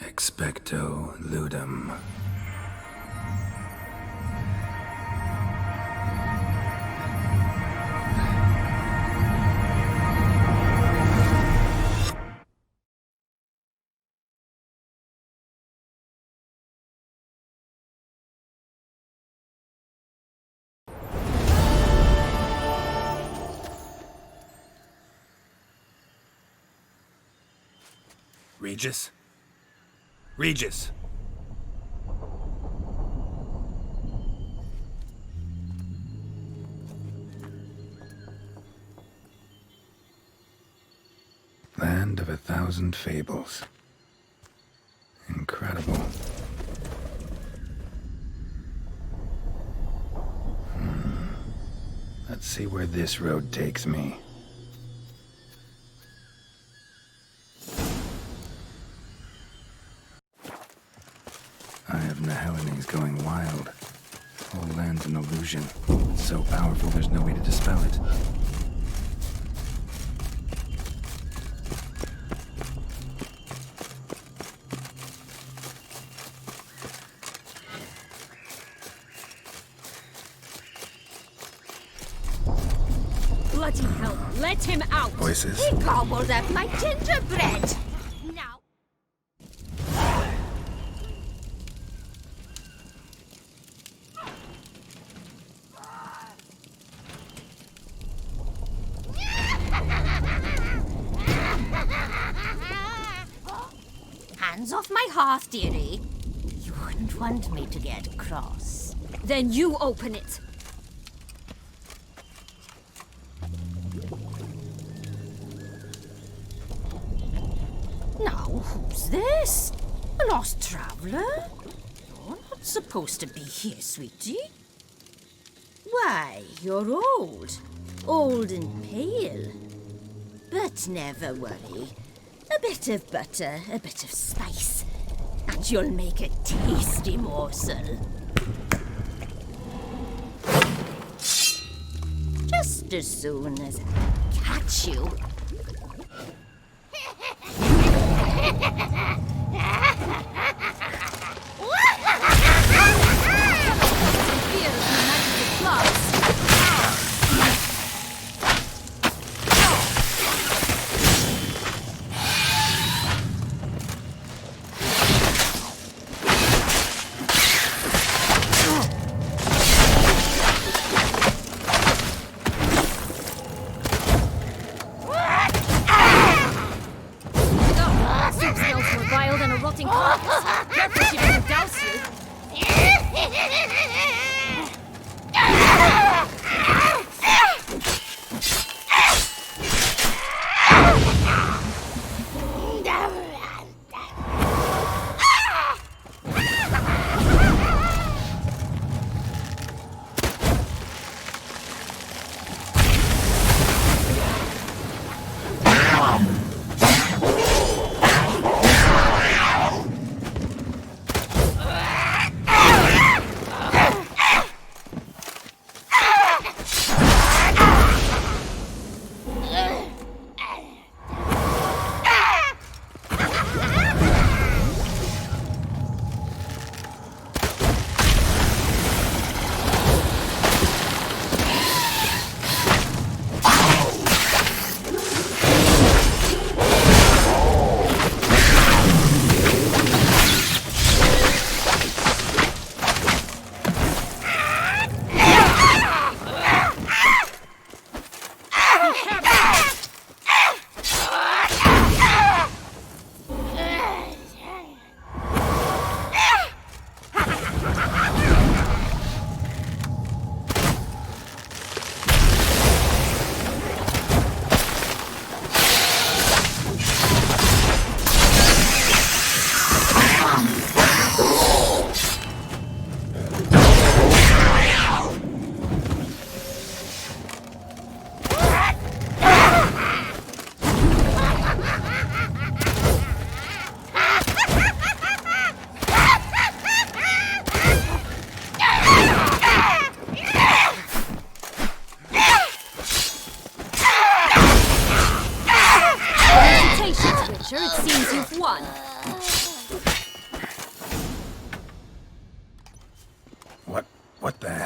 Expecto ludum. Regis? Regis! Land of 1,000 fables. Incredible. Let's see where this road takes me. Nahelini's going wild. Whole land's an illusion. It's so powerful there's no way to dispel it. Bloody hell, let him out! Voices. He gobbled up my gingerbread! Now... Hands off my hearth, dearie. You wouldn't want me to get cross. Then you open it. Now, who's this? A lost traveler? You're not supposed to be here, sweetie. Why, you're old. Old and pale. But never worry. A bit of butter, a bit of spice, and you'll make a tasty morsel. Just as soon as I catch you. Rotting carcass.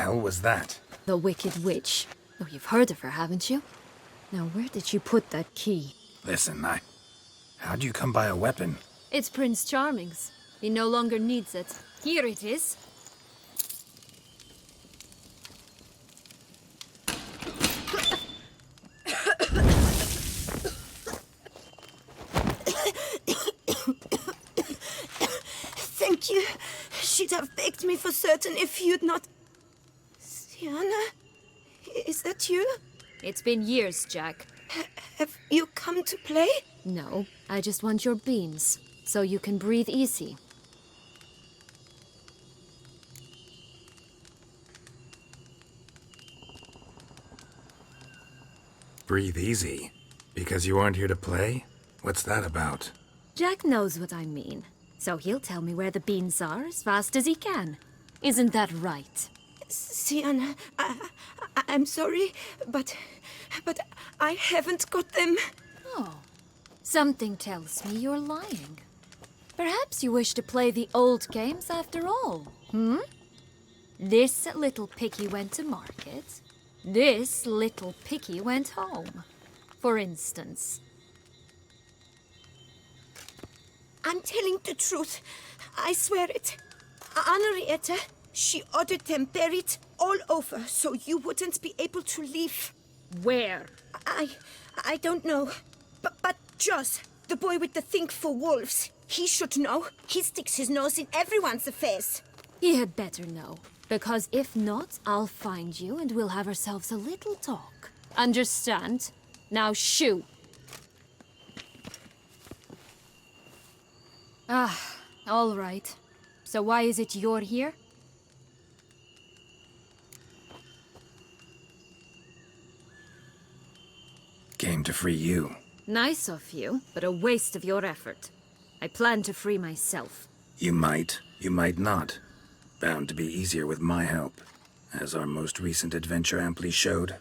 hell was that? The Wicked Witch. Oh, you've heard of her, haven't you? Now, where did she put that key? Listen, how'd you come by a weapon? It's Prince Charming's. He no longer needs it. Here it is. Thank you. She'd have begged me for certain if you'd not... Sienna? Is that you? It's been years, Jack. Have you come to play? No, I just want your beans, so you can breathe easy. Breathe easy? Because you aren't here to play? What's that about? Jack knows what I mean, so he'll tell me where the beans are as fast as he can. Isn't that right? Sienna, I'm sorry, but I haven't got them. Oh, something tells me you're lying. Perhaps you wish to play the old games after all, This little piggy went to market. This little piggy went home, for instance. I'm telling the truth. I swear it. Henrietta, she ordered them buried all over so you wouldn't be able to leave. Where? I don't know. But Joss, the boy with the thing for wolves, he should know. He sticks his nose in everyone's affairs. He had better know. Because if not, I'll find you and we'll have ourselves a little talk. Understand? Now shoo! All right. So why is it you're here? Came to free you. Nice of you, but a waste of your effort. I plan to free myself. You might not. Bound to be easier with my help, as our most recent adventure amply showed.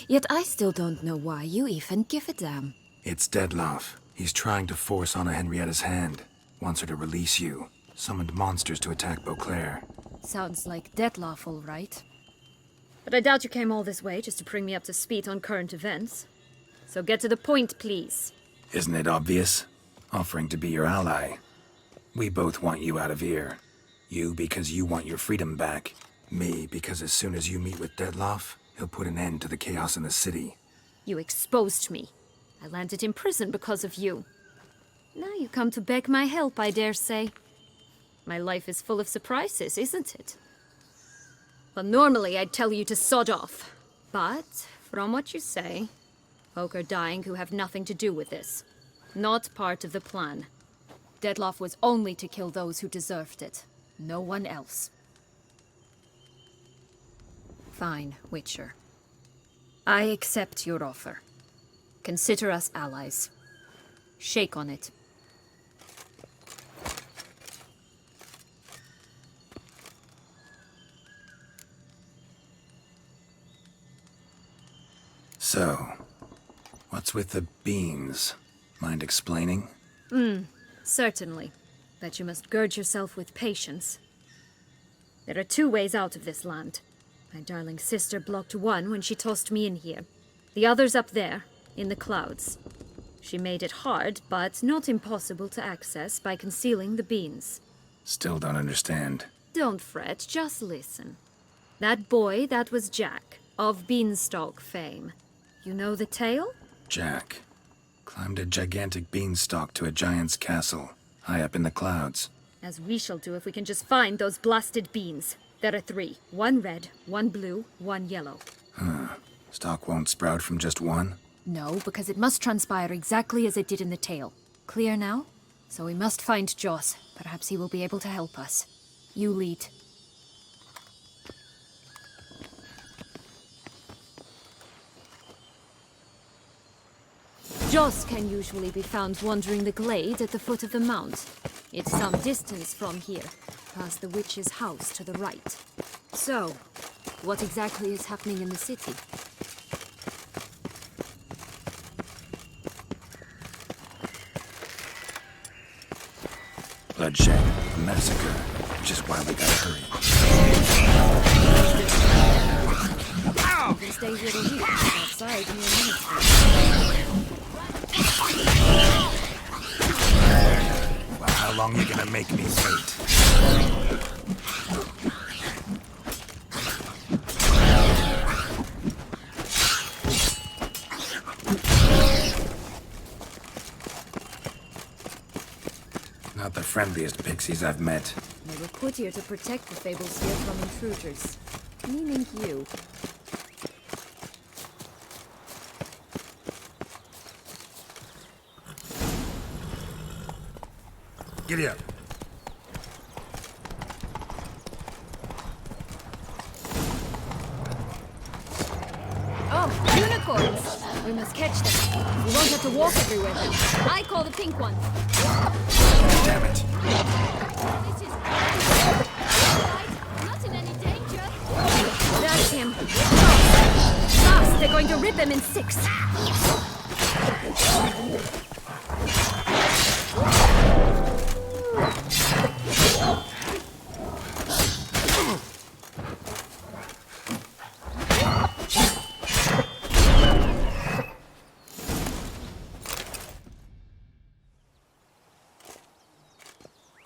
Yet I still don't know why you even give a damn. It's Dettlaff. He's trying to force Anna Henrietta's hand. Wants her to release you. Summoned monsters to attack Beauclair. Sounds like Dettlaff, all right. But I doubt you came all this way just to bring me up to speed on current events. So get to the point, please. Isn't it obvious? Offering to be your ally. We both want you out of here. You because you want your freedom back. Me because as soon as you meet with Dettlaff, he'll put an end to the chaos in the city. You exposed me. I landed in prison because of you. Now you come to beg my help, I dare say. My life is full of surprises, isn't it? Well, normally I'd tell you to sod off. But, from what you say, folk are dying who have nothing to do with this. Not part of the plan. Dettlaff was only to kill those who deserved it. No one else. Fine, Witcher. I accept your offer. Consider us allies. Shake on it. So, what's with the beans? Mind explaining? Certainly. But you must gird yourself with patience. There are two ways out of this land. My darling sister blocked one when she tossed me in here. The other's up there, in the clouds. She made it hard, but not impossible to access by concealing the beans. Still don't understand. Don't fret, just listen. That boy, that was Jack, of Beanstalk fame. You know the tale? Jack climbed a gigantic beanstalk to a giant's castle, high up in the clouds. As we shall do if we can just find those blasted beans. There are 3. 1 red, 1 blue, 1 yellow. Stalk won't sprout from just one? No, because it must transpire exactly as it did in the tale. Clear now? So we must find Joss. Perhaps he will be able to help us. You lead. Joss can usually be found wandering the glade at the foot of the mount. It's some distance from here, past the witch's house to the right. So, what exactly is happening in the city? Bloodshed, a massacre, which is why we gotta hurry. stay here a week outside near ministry. Well, how long you gonna make me wait? Not the friendliest pixies I've met. They were put here to protect the Fable Sphere from intruders. Meaning you. Giddy up. Oh, unicorns! We must catch them. We won't have to walk everywhere then. I call the pink one. Damn it. This is not in any danger. That's him. Fast! They're going to rip him in 6.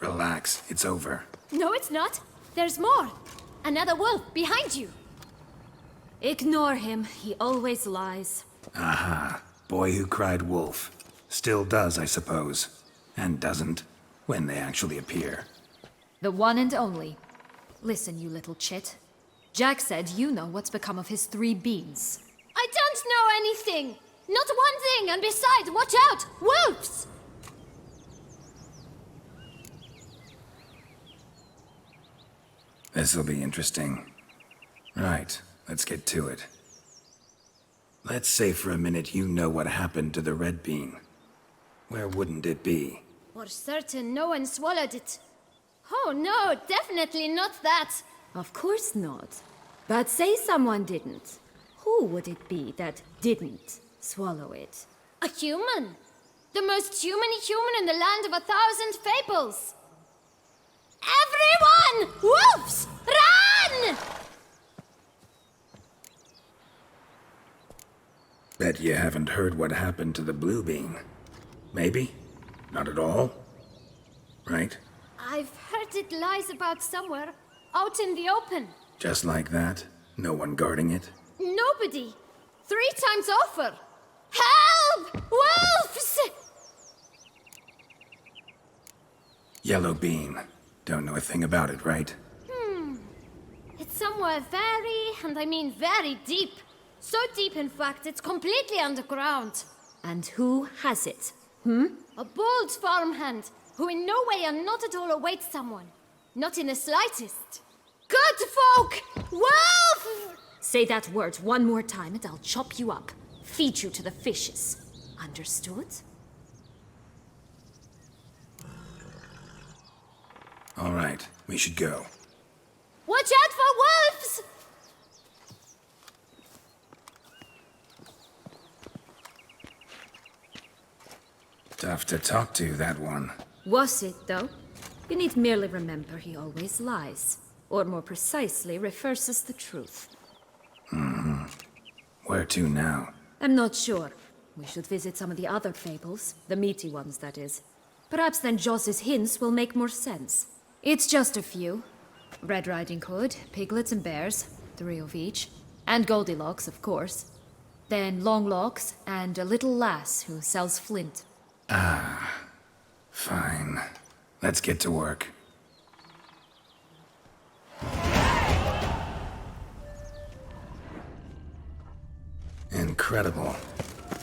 Relax, it's over. No, it's not. There's more. Another wolf behind you. Ignore him. He always lies. Aha. Boy who cried wolf. Still does, I suppose. And doesn't, when they actually appear. The one and only. Listen, you little chit. Jack said you know what's become of his 3 beans. I don't know anything. Not one thing, and besides, watch out! Wolves! This'll be interesting. Right, let's get to it. Let's say for a minute you know what happened to the red bean. Where wouldn't it be? For certain, no one swallowed it. Oh no, definitely not that. Of course not. But say someone didn't. Who would it be that didn't swallow it? A human. The most human-y human in the land of 1,000 fables. Everyone! Wolves! Run! Bet you haven't heard what happened to the blue bean. Maybe? Not at all? Right? I've heard it lies about somewhere, out in the open. Just like that? No one guarding it? Nobody. 3 times over. Help! Wolves! Yellow bean. Don't know a thing about it, right? It's somewhere very, and I mean very deep. So deep, in fact, it's completely underground. And who has it? A bold farmhand, who in no way and not at all awaits someone. Not in the slightest. Good folk! Wolf! Say that word one more time and I'll chop you up. Feed you to the fishes. Understood? All right, we should go. Watch out for wolves! Tough to talk to, that one. Was it, though? You need merely remember he always lies. Or more precisely, reverses the truth. Where to now? I'm not sure. We should visit some of the other fables. The meaty ones, that is. Perhaps then Joss's hints will make more sense. It's just a few. Red Riding Hood, piglets and bears, 3 of each. And Goldilocks, of course. Then Longlocks, and a little lass who sells flint. Fine. Let's get to work. Incredible.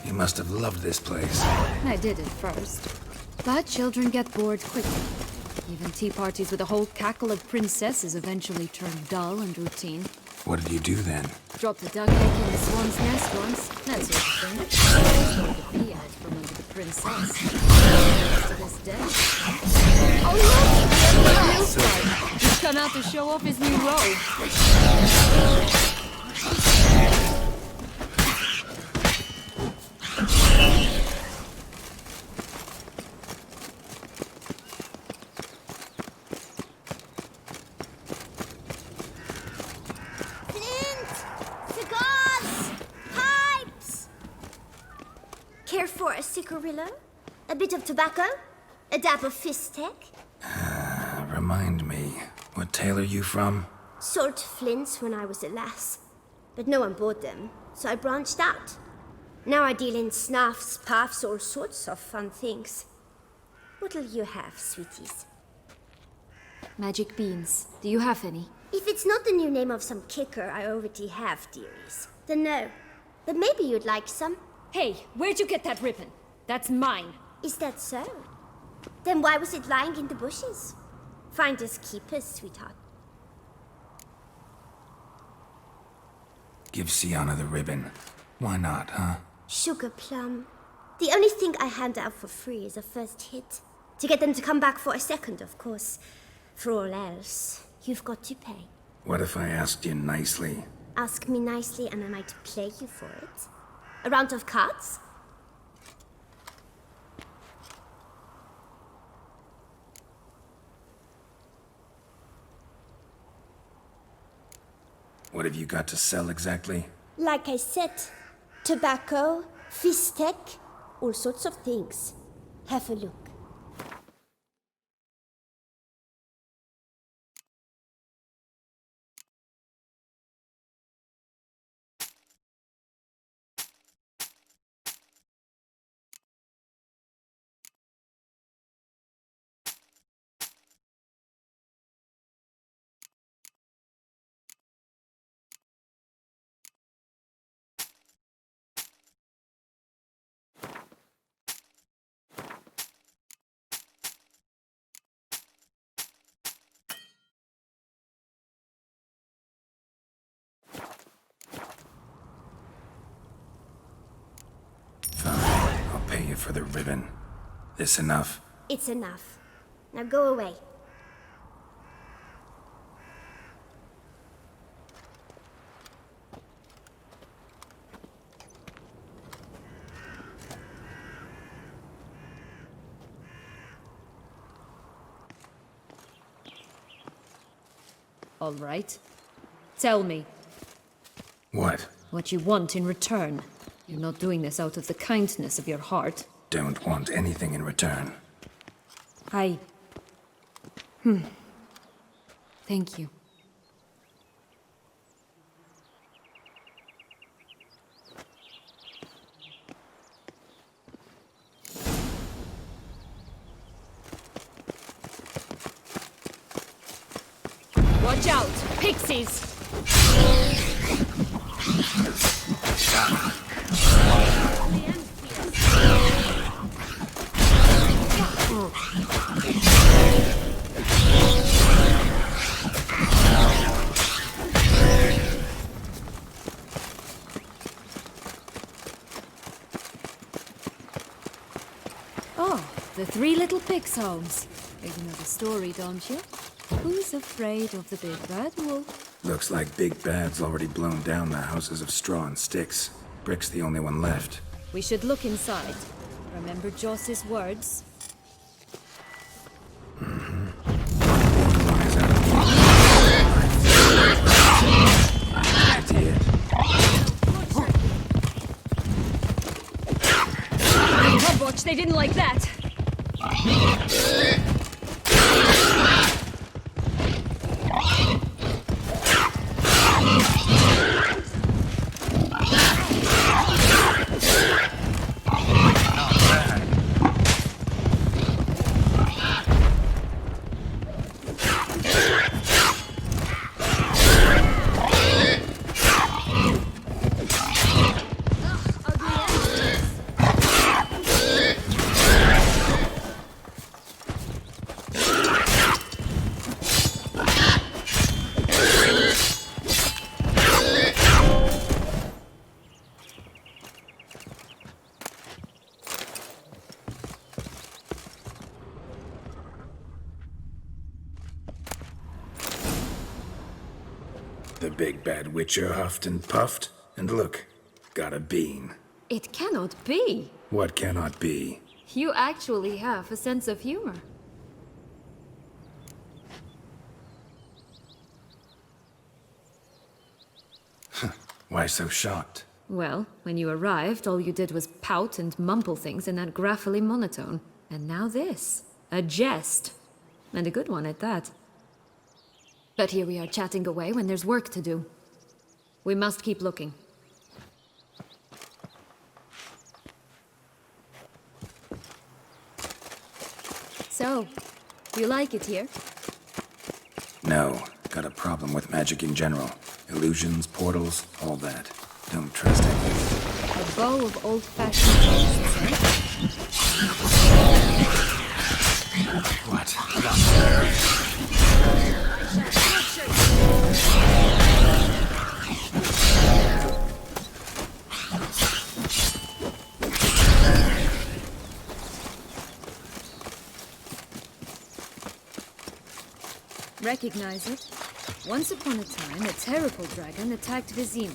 You must have loved this place. I did at first. But children get bored quickly. Even tea parties with a whole cackle of princesses eventually turn dull and routine. What did you do then? Dropped a duck egg in the swan's nest once, that sort of thing. Stole the pea out from under the princess. To this day. Oh look! A new guy. He's come out to show off his new robe. Cigars! for a cigarillo? A bit of tobacco? A dab of fistek? Remind me, what tale are you from? Sold flints when I was a lass. But no one bought them, so I branched out. Now I deal in snuffs, puffs, all sorts of fun things. What'll you have, sweeties? Magic beans. Do you have any? If it's not the new name of some kicker I already have, dearies, then no. But maybe you'd like some. Hey, where'd you get that ribbon? That's mine. Is that so? Then why was it lying in the bushes? Finders keepers, sweetheart. Give Sienna the ribbon. Why not, huh? Sugar plum. The only thing I hand out for free is a first hit. To get them to come back for a second, of course. For all else, you've got to pay. What if I asked you nicely? Ask me nicely and I might play you for it. A round of cards? What have you got to sell exactly? Like I said, tobacco, fistek, all sorts of things. Have a look. Pay you for the ribbon. This enough? It's enough. Now go away. All right. Tell me. What? What you want in return. You're not doing this out of the kindness of your heart. Don't want anything in return. Thank you. Watch out! Pixies! Oh, the three little pix homes. You know the story, don't you? Who's afraid of the big bad wolf? Looks like Big Bad's already blown down the houses of straw and sticks. Brick's the only one left. We should look inside. Remember Joss's words? Come watch, they didn't like that. The big bad witcher huffed and puffed, and look, got a bean. It cannot be. What cannot be? You actually have a sense of humor. Why so shocked? Well, when you arrived, all you did was pout and mumble things in that graphily monotone. And now this. A jest. And a good one at that. But here we are chatting away when there's work to do. We must keep looking. So, you like it here? No, got a problem with magic in general. Illusions, portals, all that. Don't trust anything. A bow of old-fashioned ghosts, eh? What? Recognize it? Once upon a time, a terrible dragon attacked Vizima.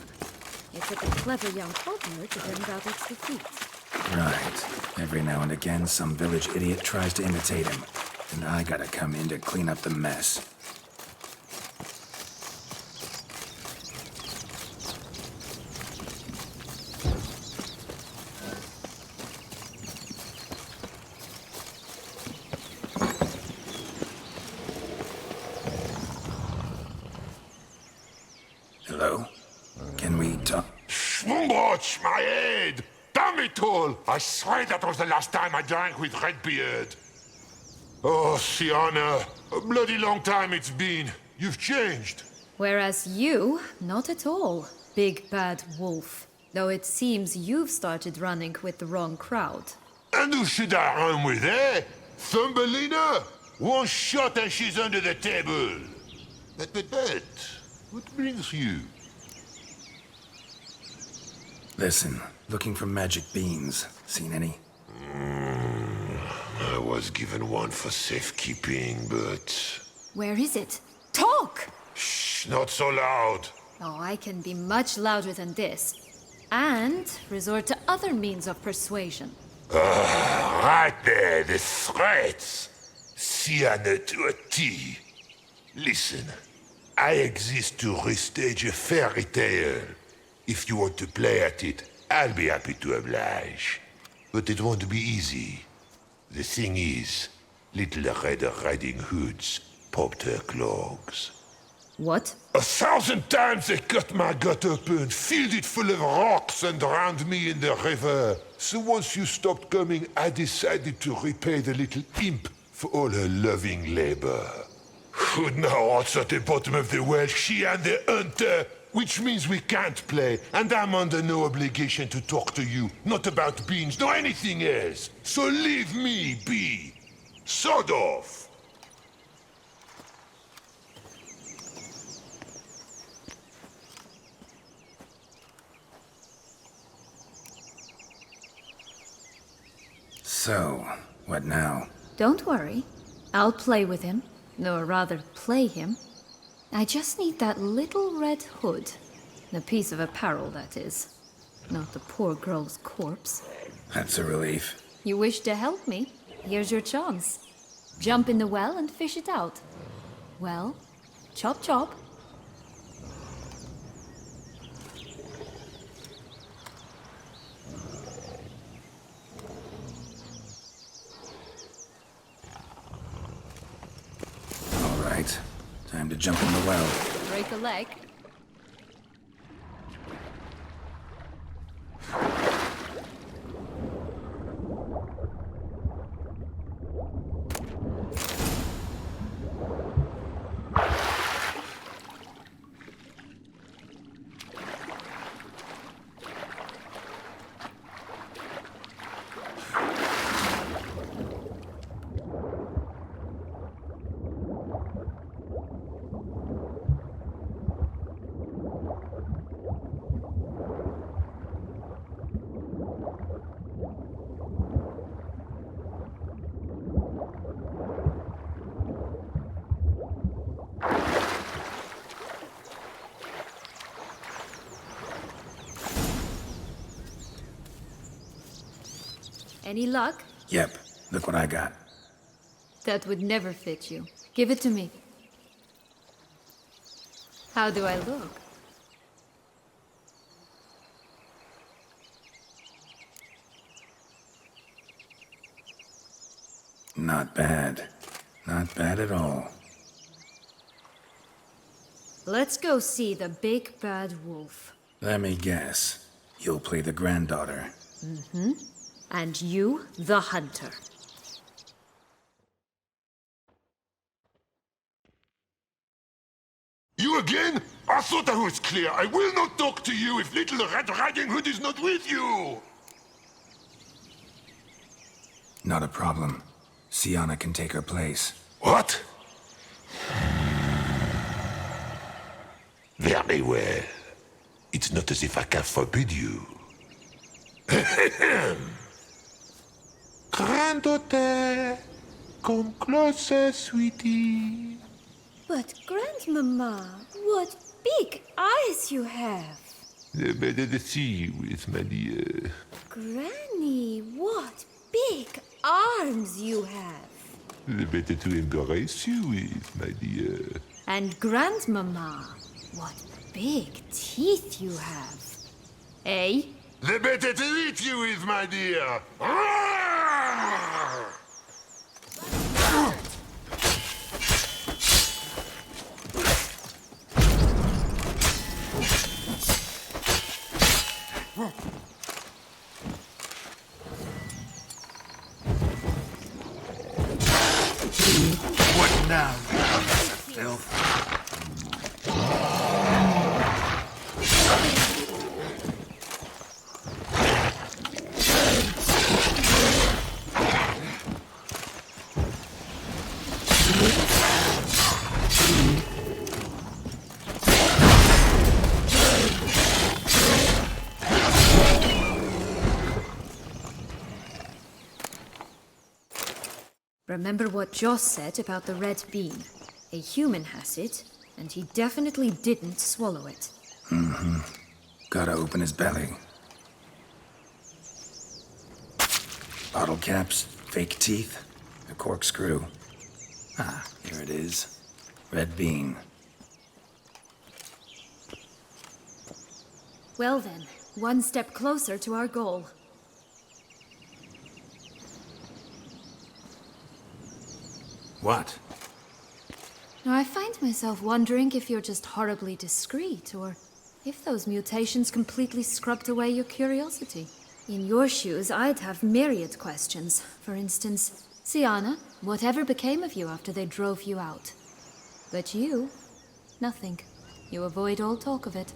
It took a clever young toddler to bring about its defeat. Right. Every now and again, some village idiot tries to imitate him. And I gotta come in to clean up the mess. Hello? Can we talk? Schwumbroch, my head! Damn it all! I swear that was the last time I drank with Redbeard. Oh, Sienna, a bloody long time it's been. You've changed. Whereas you, not at all, big bad wolf. Though it seems you've started running with the wrong crowd. And who should I run with, eh? Thumbelina? One shot and she's under the table. But, what brings you? Listen, looking for magic beans. Seen any? I was given one for safekeeping, but... Where is it? Talk! Shh, not so loud. Oh, I can be much louder than this. And resort to other means of persuasion. Right there, the threats. Sienna to a T. Listen, I exist to restage a fairy tale. If you want to play at it, I'll be happy to oblige. But it won't be easy. The thing is, little Red Riding Hoods popped her clogs. What? 1,000 times they cut my gut open, filled it full of rocks and drowned me in the river. So once you stopped coming, I decided to repay the little imp for all her loving labor. Who now what's at the bottom of the well? She and the hunter, which means we can't play, and I'm under no obligation to talk to you, not about beans, nor anything else. So leave me be. Sod off. So, what now? Don't worry. I'll play with him. Or rather, play him. I just need that little red hood. The piece of apparel, that is. Not the poor girl's corpse. That's a relief. You wish to help me? Here's your chance. Jump in the well and fish it out. Well, chop chop. All right. Time to jump in the well. Break a leg. Any luck? Yep. Look what I got. That would never fit you. Give it to me. How do I look? Not bad. Not bad at all. Let's go see the big bad wolf. Let me guess. You'll play the granddaughter. Mm-hmm. And you, the hunter. You again? I thought I was clear. I will not talk to you if little Red Riding Hood is not with you! Not a problem. Sienna can take her place. What? Very well. It's not as if I can forbid you. Granddaughter, come closer, sweetie. But, Grandmama, what big eyes you have. The better to see you with, my dear. Granny, what big arms you have. The better to embrace you with, my dear. And Grandmama, what big teeth you have. Eh? The better to eat you with, my dear. What now, you piece of filth? Remember what Joss said about the red bean? A human has it, and he definitely didn't swallow it. Mm-hmm. Gotta open his belly. Bottle caps, fake teeth, a corkscrew. Ah, here it is. Red bean. Well then, one step closer to our goal. What? Now, I find myself wondering if you're just horribly discreet, or if those mutations completely scrubbed away your curiosity. In your shoes, I'd have myriad questions. For instance, Sienna, whatever became of you after they drove you out? But you, nothing. You avoid all talk of it.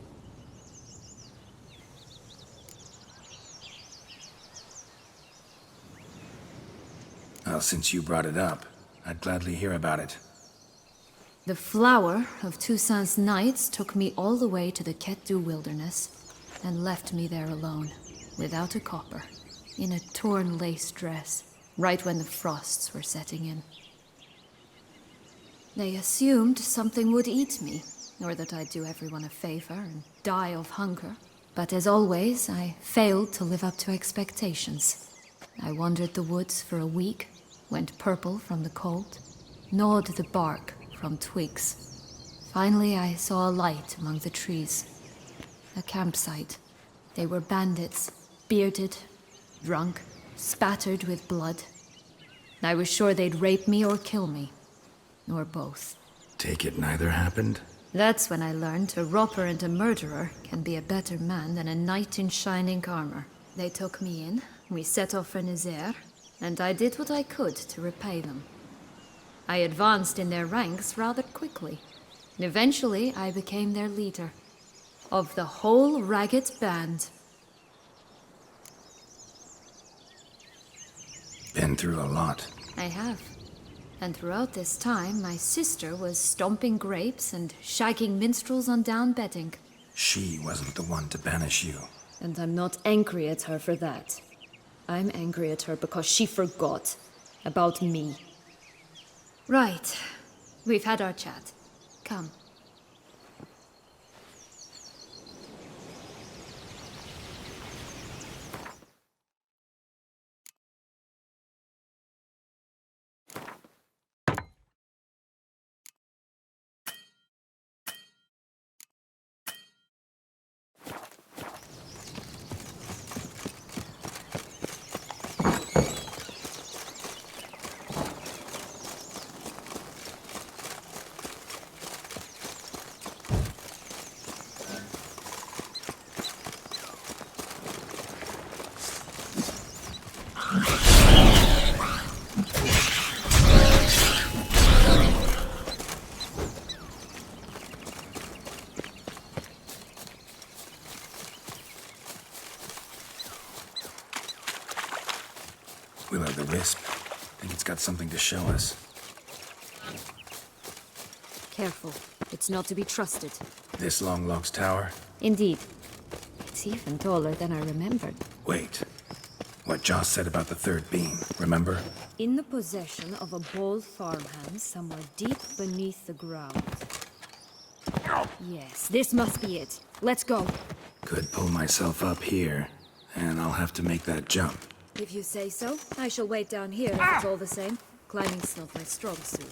Well, since you brought it up, I'd gladly hear about it. The flower of Toussaint's Knights took me all the way to the Ketdu wilderness and left me there alone, without a copper, in a torn lace dress, right when the frosts were setting in. They assumed something would eat me, or that I'd do everyone a favor and die of hunger. But as always, I failed to live up to expectations. I wandered the woods for a week, went purple from the cold, gnawed the bark from twigs. Finally, I saw a light among the trees. A campsite. They were bandits, bearded, drunk, spattered with blood. I was sure they'd rape me or kill me. Or both. Take it neither happened? That's when I learned a robber and a murderer can be a better man than a knight in shining armor. They took me in, we set off for Nazaire, and I did what I could to repay them. I advanced in their ranks rather quickly. Eventually, I became their leader. Of the whole ragged band. Been through a lot. I have. And throughout this time, my sister was stomping grapes and shagging minstrels on down bedding. She wasn't the one to banish you. And I'm not angry at her for that. I'm angry at her because she forgot about me. Right. We've had our chat. Come. Will-o'-the-wisp. Think it's got something to show us. Careful. It's not to be trusted. This Longlog's tower? Indeed. It's even taller than I remembered. Wait. What Joss said about the third beam, remember? In the possession of a bold farmhand somewhere deep beneath the ground. Yes, this must be it. Let's go. Could pull myself up here, and I'll have to make that jump. If you say so, I shall wait down here if it's all the same. Climbing's not my strong suit.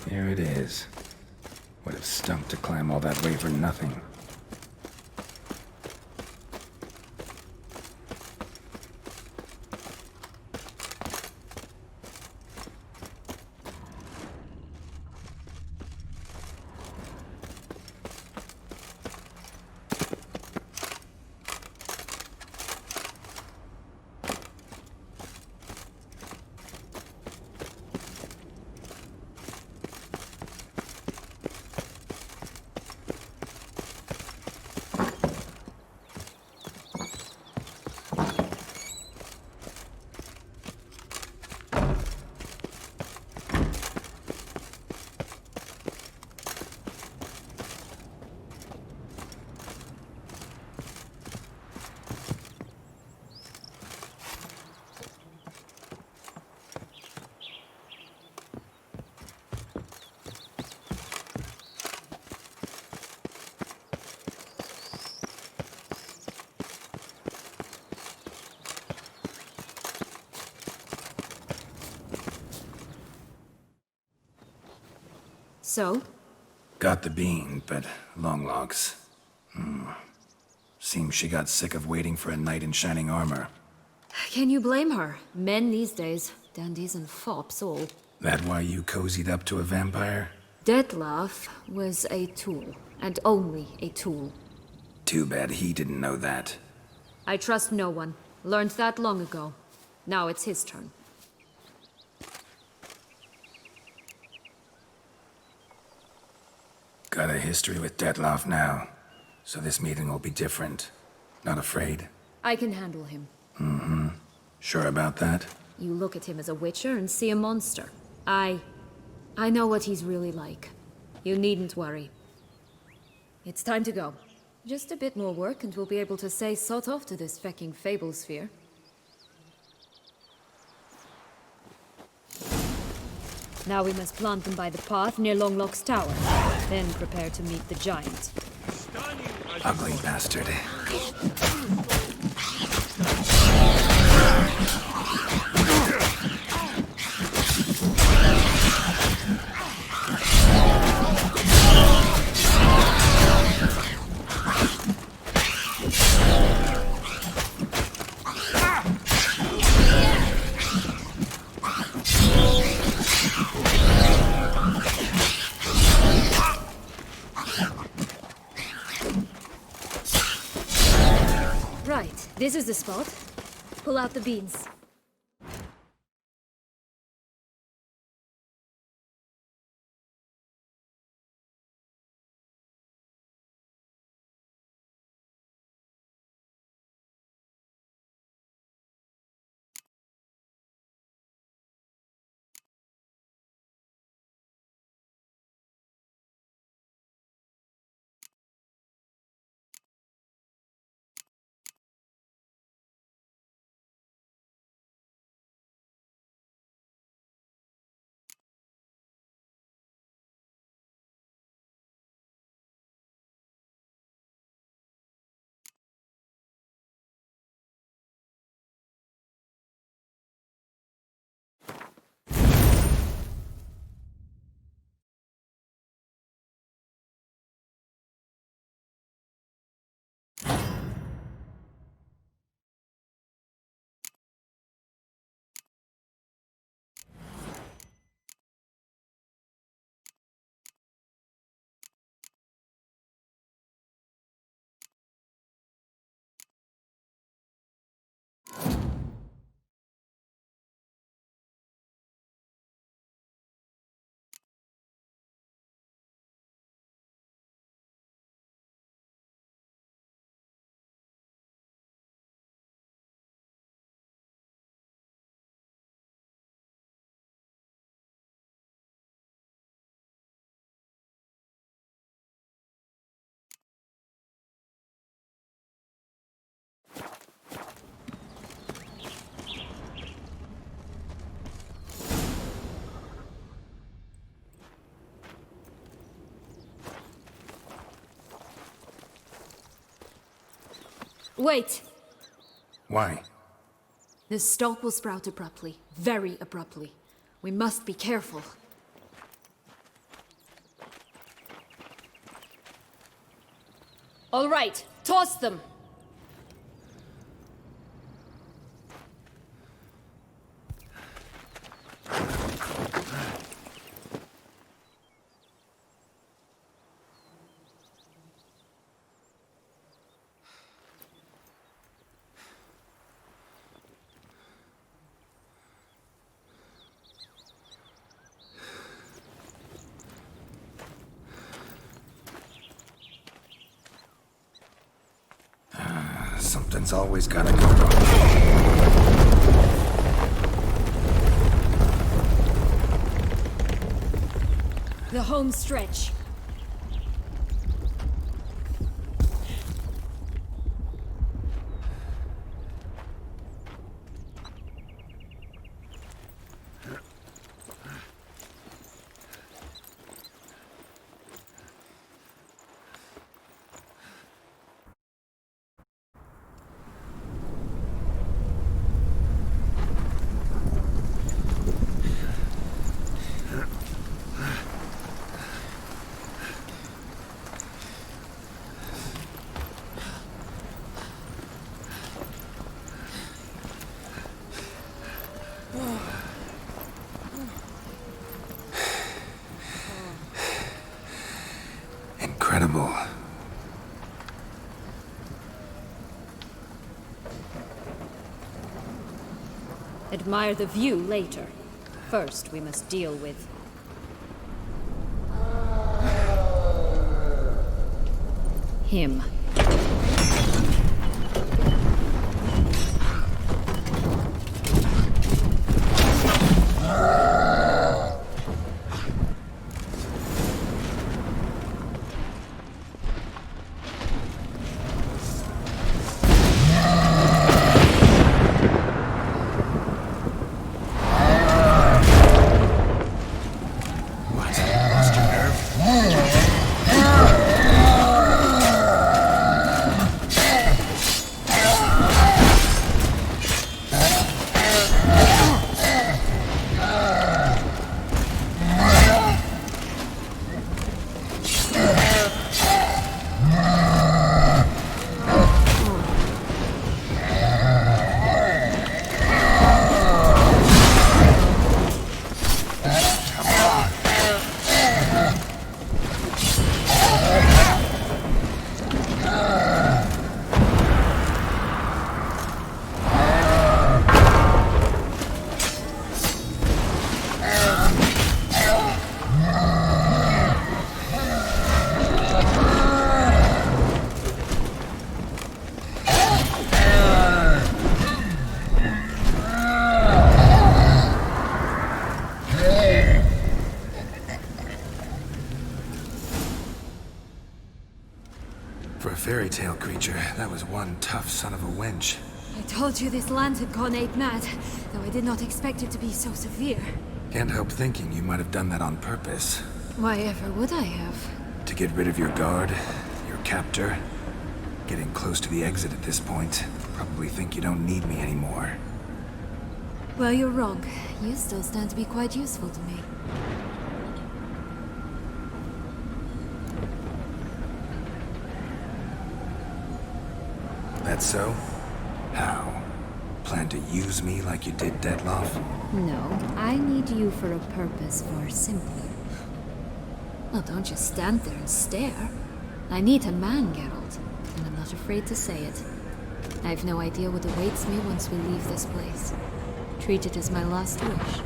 There it is. Would have stunk to climb all that way for nothing. So? Got the bean, but Longlogs. Seems she got sick of waiting for a knight in shining armor. Can you blame her? Men these days, dandies and fops all. That why you cozied up to a vampire? Detlef was a tool, and only a tool. Too bad he didn't know that. I trust no one. Learned that long ago. Now it's his turn. Got a history with Detlef now, so this meeting will be different. Not afraid? I can handle him. Mm-hmm. Sure about that? You look at him as a witcher and see a monster. I know what he's really like. You needn't worry. It's time to go. Just a bit more work and we'll be able to say sod off to this fecking fable sphere. Now we must plant them by the path near Longlock's tower. Then prepare to meet the giant. Ugly bastard. Right, this is the spot. Pull out the beans. Wait! Why? The stalk will sprout abruptly. Very abruptly. We must be careful. All right, toss them! Something's always gotta go wrong. The home stretch. Incredible. Admire the view later. First, we must deal with... him. For a fairy tale creature, that was one tough son of a wench. I told you this land had gone ape mad, though I did not expect it to be so severe. Can't help thinking you might have done that on purpose. Why ever would I have? To get rid of your guard, your captor. Getting close to the exit at this point. Probably think you don't need me anymore. Well, you're wrong. You still stand to be quite useful to me. That so? How? Plan to use me like you did Detloff? No, I need you for a purpose far simpler. Well, don't just stand there and stare. I need a man, Geralt, and I'm not afraid to say it. I have no idea what awaits me once we leave this place. Treat it as my last wish.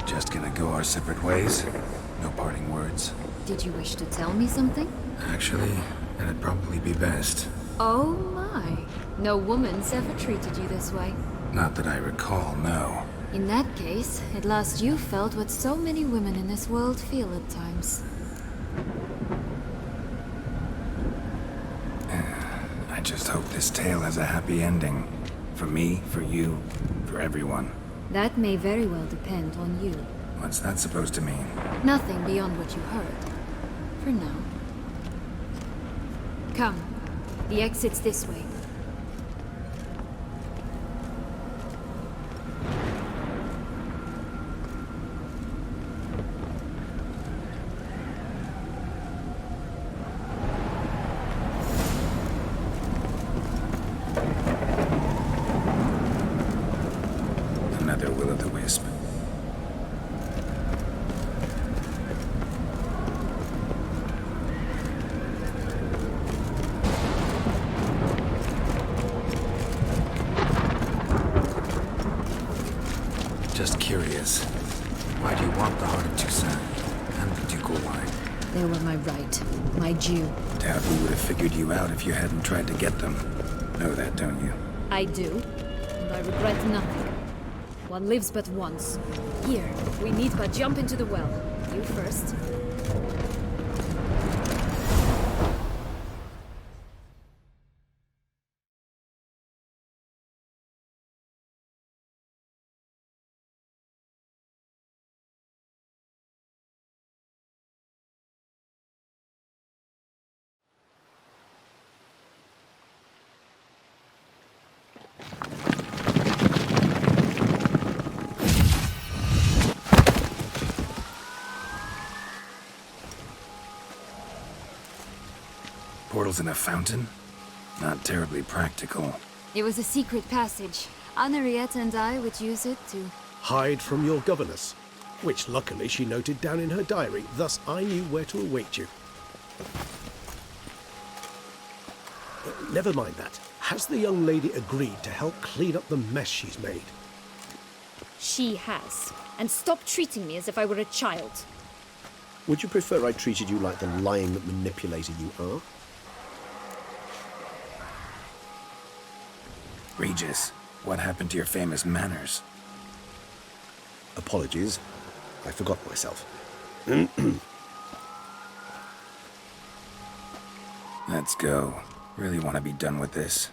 Just gonna go our separate ways? No parting words? Did you wish to tell me something? Actually, that'd probably be best. Oh my. No woman's ever treated you this way. Not that I recall, no. In that case, at last you felt what so many women in this world feel at times. I just hope this tale has a happy ending. For me, for you, for everyone. That may very well depend on you. What's that supposed to mean? Nothing beyond what you heard. For now. Come. The exit's this way. Another will-o'-the-wisp. Just curious. Why do you want the heart of Toussaint and the ducal line? They were my right. My due. Doubt we would have figured you out if you hadn't tried to get them. Know that, don't you? I do. And I regret nothing. One lives but once. Here, we need but jump into the well. You first. Portals in a fountain? Not terribly practical. It was a secret passage. Henriette and I would use it to... Hide from your governess. which luckily she noted down in her diary, thus I knew where to await you. Never mind that. Has the young lady agreed to help clean up the mess she's made? She has. And stop treating me as if I were a child. Would you prefer I treated you like the lying manipulator you are? Regis, what happened to your famous manners? Apologies. I forgot myself. Let's go. Really want to be done with this.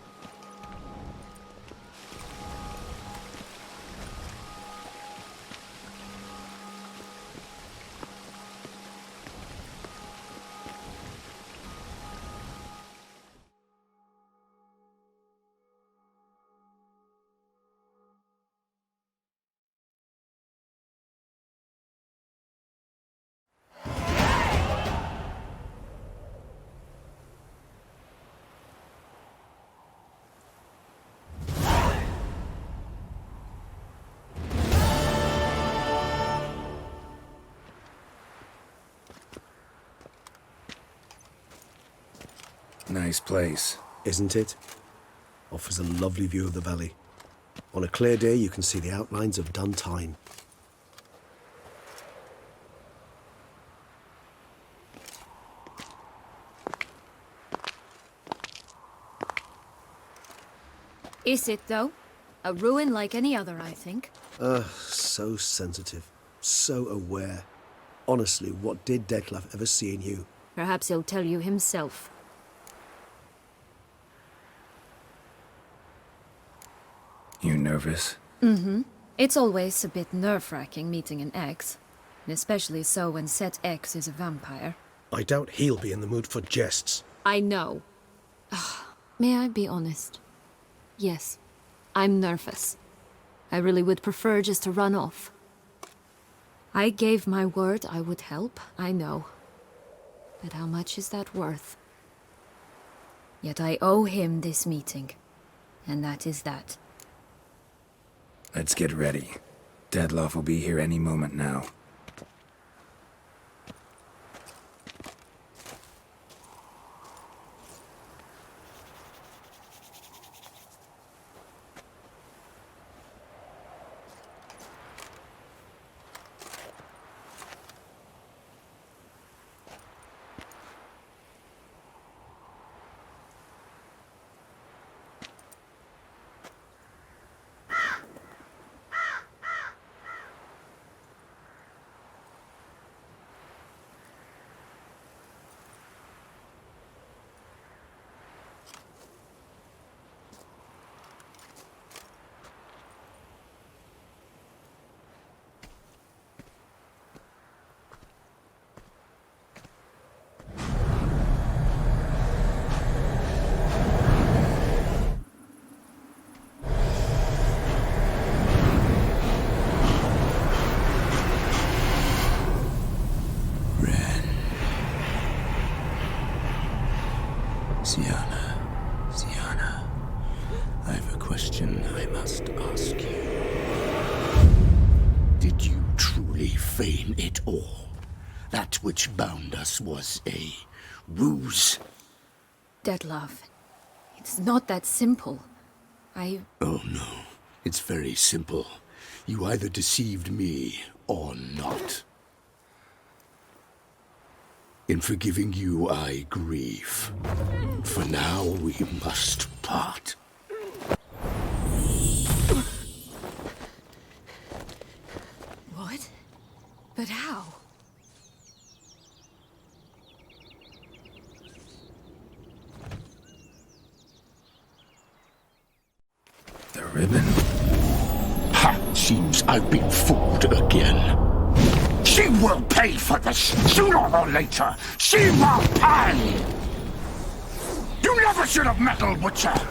Nice place. Isn't it? Offers a lovely view of the valley. On a clear day, you can see the outlines of Duntine. Is it, though? A ruin like any other, I think. So sensitive. So aware. Honestly, what did Detlef ever see in you? Perhaps he'll tell you himself. You nervous? Mm-hmm. It's always a bit nerve-wracking meeting an ex. And especially so when said ex is a vampire. I doubt he'll be in the mood for jests. I know. May I be honest? Yes, I'm nervous. I really would prefer just to run off. I gave my word I would help, I know. But how much is that worth? Yet I owe him this meeting. And that is that. Let's get ready. Detlef will be here any moment now. Sienna, I have a question I must ask you. Did you truly feign it all? That which bound us was a ruse? Detlef, it's not that simple. Oh no, it's very simple. You either deceived me or not. In forgiving you, I grieve. For now, we must part. What? But how? The ribbon? Ha! Seems I've been fooled again. She will pay for this, sooner or later. She will pay! You never should have meddled with her!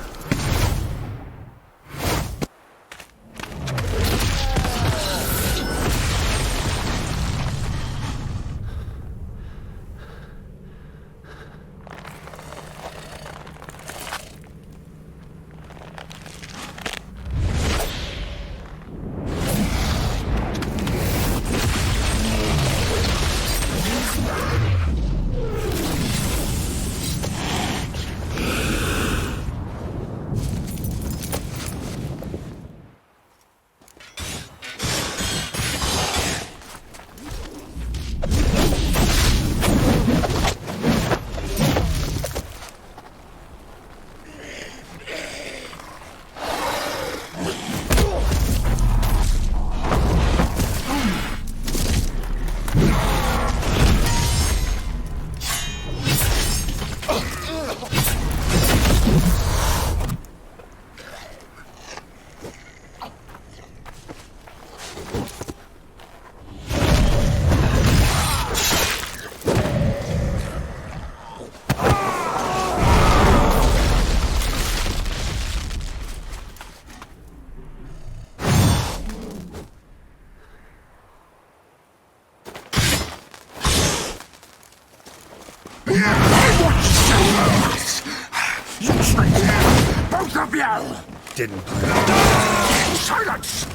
Both of you! Didn't plan. Silence!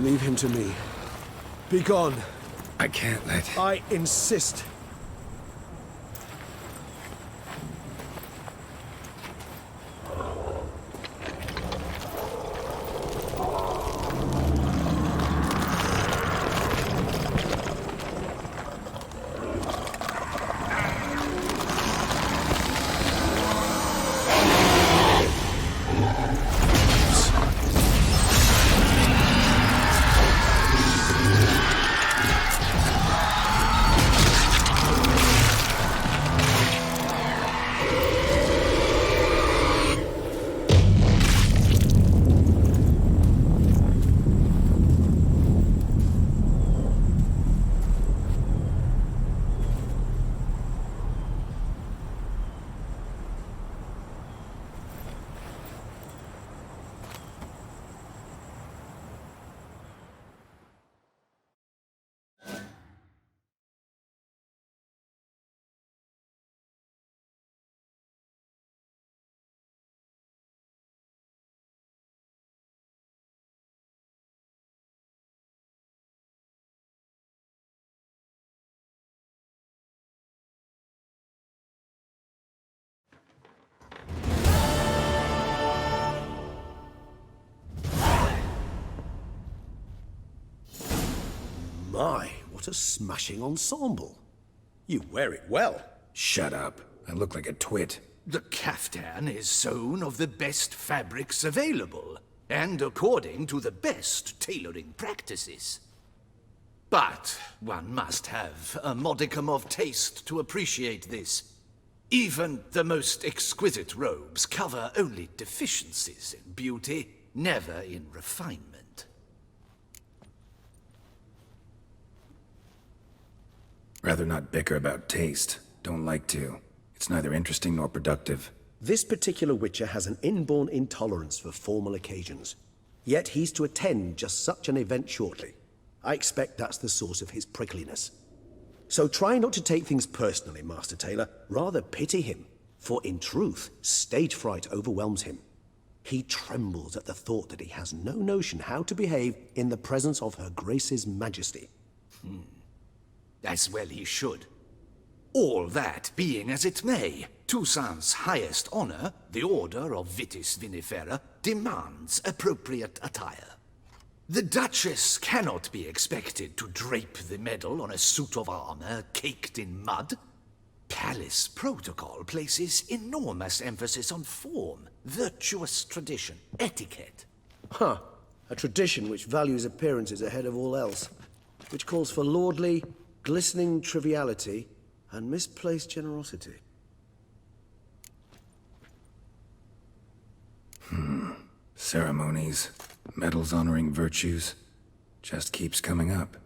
Leave him to me. Be gone. I can't let... I insist. My, what a smashing ensemble. You wear it well. Shut up. I look like a twit. The caftan is sewn of the best fabrics available, and according to the best tailoring practices. But one must have a modicum of taste to appreciate this. Even the most exquisite robes cover only deficiencies in beauty, never in refinement. Rather not bicker about taste. Don't like to. It's neither interesting nor productive. This particular Witcher has an inborn intolerance for formal occasions. Yet he's to attend just such an event shortly. I expect that's the source of his prickliness. So try not to take things personally, Master Tailor. Rather pity him. For in truth, stage fright overwhelms him. He trembles at the thought that he has no notion how to behave in the presence of Her Grace's Majesty. As well he should. All that being as it may, Toussaint's highest honor, the Order of Vitis Vinifera, demands appropriate attire. The Duchess cannot be expected to drape the medal on a suit of armor caked in mud. Palace protocol places enormous emphasis on form, virtuous tradition, etiquette. Huh. A tradition which values appearances ahead of all else. Which calls for lordly, glistening triviality and misplaced generosity. Ceremonies, medals honoring virtues, just keeps coming up.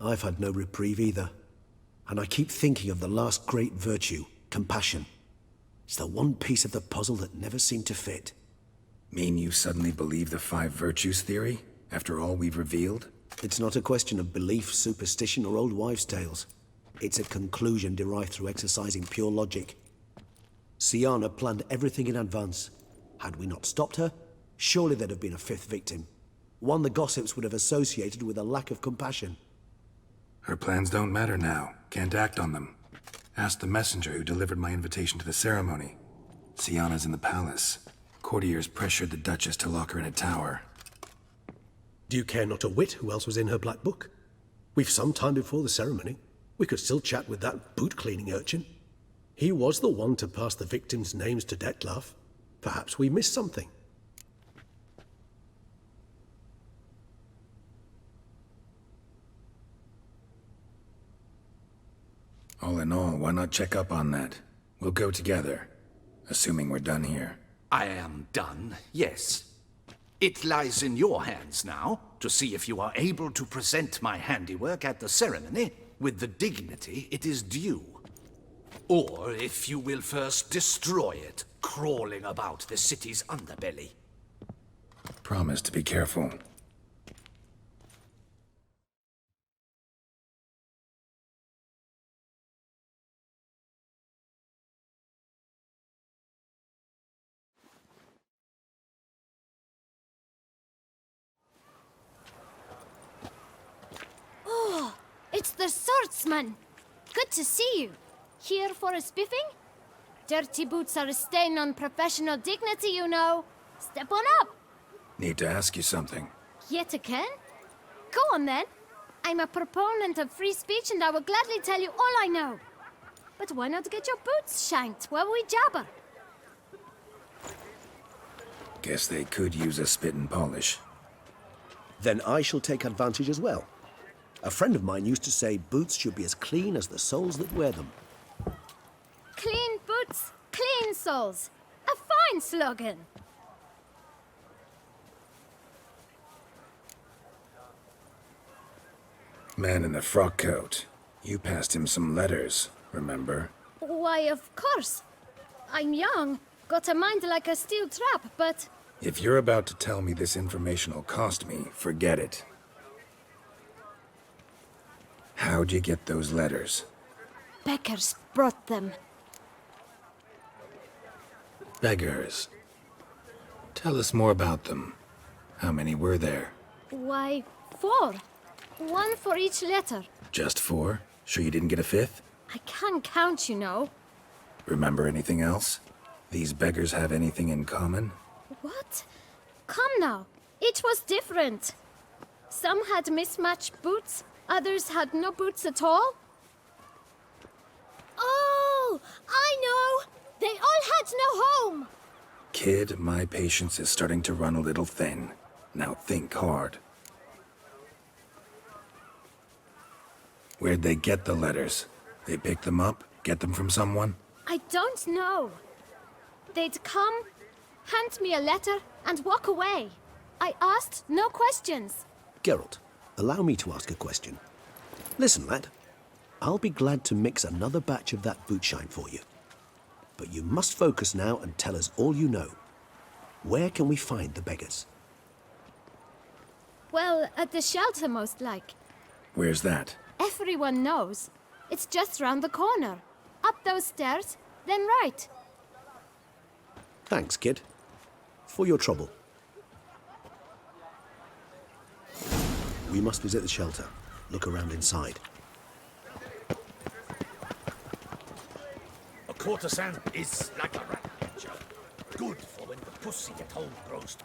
I've had no reprieve either. And I keep thinking of the last great virtue, compassion. It's the one piece of the puzzle that never seemed to fit. Mean you suddenly believe the 5 virtues theory, after all we've revealed? It's not a question of belief, superstition, or old wives' tales. It's a conclusion derived through exercising pure logic. Syanna planned everything in advance. Had we not stopped her, surely there'd have been a 5th victim. One the gossips would have associated with a lack of compassion. Her plans don't matter now. Can't act on them. Ask the messenger who delivered my invitation to the ceremony. Syanna's in the palace. Courtiers pressured the Duchess to lock her in a tower. Do you care not a whit who else was in her black book? We've some time before the ceremony. We could still chat with that boot-cleaning urchin. He was the one to pass the victims' names to Dettlaff. Perhaps we missed something. All in all, why not check up on that? We'll go together, assuming we're done here. I am done, yes. It lies in your hands now to see if you are able to present my handiwork at the ceremony with the dignity it is due. Or if you will first destroy it, crawling about the city's underbelly. Promise to be careful. the swordsman! Good to see you. Here for a spiffing? Dirty boots are a stain on professional dignity, you know. Step on up. Need to ask you something. Yet again? Go on then. I'm a proponent of free speech and I will gladly tell you all I know. But why not get your boots shanked while we jabber? Guess they could use a spit and polish. Then I shall take advantage as well. A friend of mine used to say boots should be as clean as the soles that wear them. Clean boots, clean soles. A fine slogan. Man in the frock coat. You passed him some letters, remember? Why, of course. I'm young, got a mind like a steel trap, but... If you're about to tell me this information will cost me, forget it. How'd you get those letters? Beggars brought them. Beggars. Tell us more about them. How many were there? Why, 4. 1 for each letter. Just 4? Sure you didn't get a 5th? I can't count, you know. Remember anything else? These beggars have anything in common? What? Come now. Each was different. Some had mismatched boots, others had no boots at all. Oh, I know! They all had no home! Kid, my patience is starting to run a little thin. Now think hard. Where'd they get the letters? They pick them up? Get them from someone? I don't know. They'd come, hand me a letter, and walk away. I asked no questions. Geralt, allow me to ask a question. Listen, lad. I'll be glad to mix another batch of that boot shine for you. But you must focus now and tell us all you know. Where can we find the beggars? Well, at the shelter, most like. Where's that? Everyone knows. It's just round the corner. Up those stairs, then right. Thanks, kid. For your trouble. We must visit the shelter. Look around inside. A courtesan is like a rat catcher. Good for when the pussy at home grows.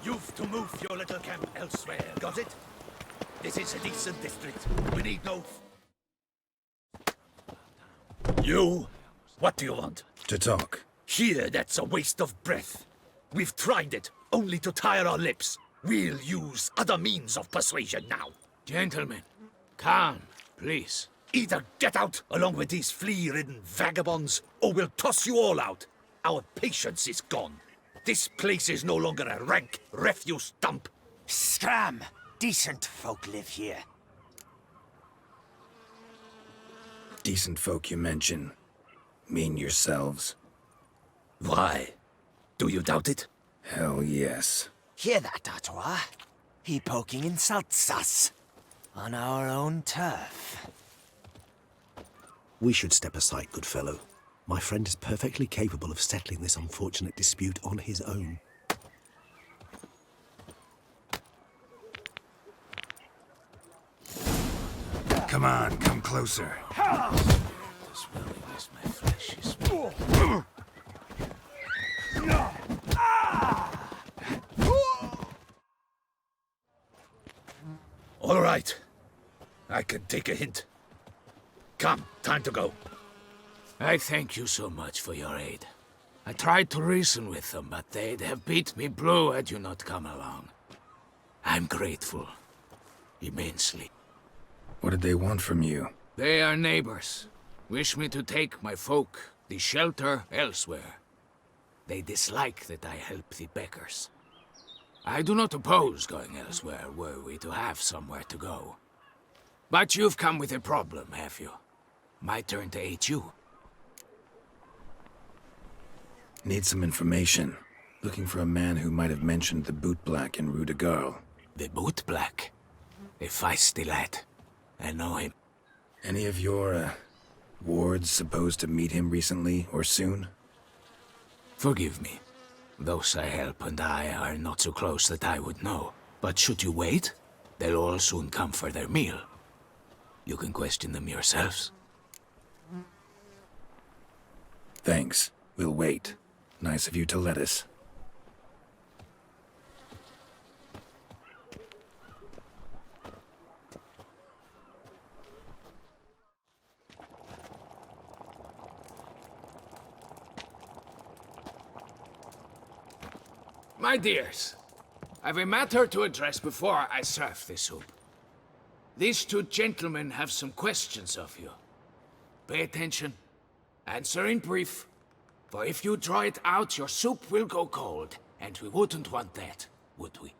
You've to move your little camp elsewhere, got it? This is a decent district. We need no... You? What do you want? To talk. Here, that's a waste of breath. We've tried it, only to tire our lips. We'll use other means of persuasion now. Gentlemen, calm, please. Either get out along with these flea-ridden vagabonds, or we'll toss you all out. Our patience is gone. This place is no longer a rank refuse dump. Scram! Decent folk live here. Decent folk you mention. Mean yourselves. Why? Do you doubt it? Hell yes. Hear that, Artois? He poking insults us. On our own turf. We should step aside, good fellow. My friend is perfectly capable of settling this unfortunate dispute on his own. Come on, come closer. This willingness, my flesh is... All right. I can take a hint. Come, time to go. I thank you so much for your aid. I tried to reason with them, but they'd have beat me blue had you not come along. I'm grateful. Immensely. What did they want from you? They are neighbors. Wish me to take my folk, the shelter, elsewhere. They dislike that I help the beggars. I do not oppose going elsewhere, were we to have somewhere to go. But you've come with a problem, have you? My turn to aid you. Need some information. Looking for a man who might have mentioned the boot black in Rue de Garl. The boot black? A feisty lad. I know him. Any of your, wards supposed to meet him recently or soon? Forgive me. Those I help and I are not so close that I would know. But should you wait, they'll all soon come for their meal. You can question them yourselves. Thanks. We'll wait. Nice of you to let us. My dears, I've a matter to address before I serve this soup. These two gentlemen have some questions of you. Pay attention. Answer in brief. For if you draw it out, your soup will go cold. And we wouldn't want that, would we?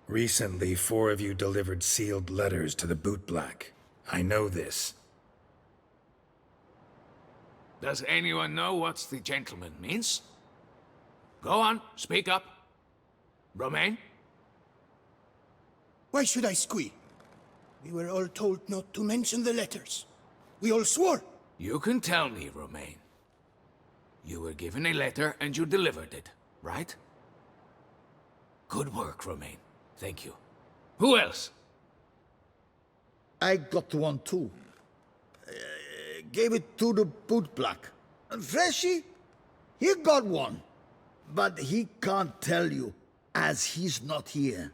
Recently, 4 of you delivered sealed letters to the bootblack. I know this. Does anyone know what the gentleman means? Go on, speak up. Romain? Why should I squeal? We were all told not to mention the letters. We all swore. You can tell me, Romain. You were given a letter and you delivered it, right? Good work, Romain. Thank you. Who else? I got one too. Gave it to the bootblack. And Freshy, he got one. But he can't tell you, as he's not here.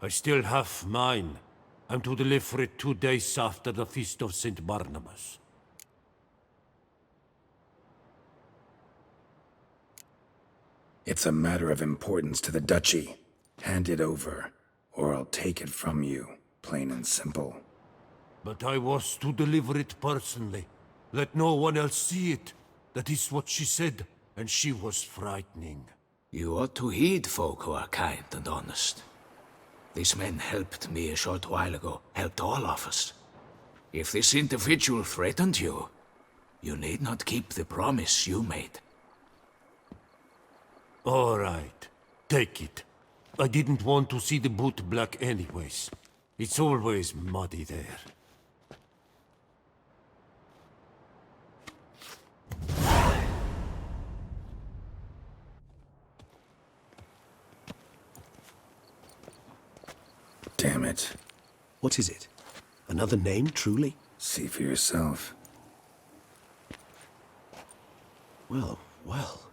I still have mine. I'm to deliver it 2 days after the Feast of St. Barnabas. It's a matter of importance to the Duchy. Hand it over, or I'll take it from you, plain and simple. But I was to deliver it personally. Let no one else see it. That is what she said, and she was frightening. You ought to heed folk who are kind and honest. These men helped me a short while ago, helped all of us. If this individual threatened you, you need not keep the promise you made. All right, take it. I didn't want to see the bootblack anyways. It's always muddy there. Damn it. What is it? Another name, truly? See for yourself. Well, well.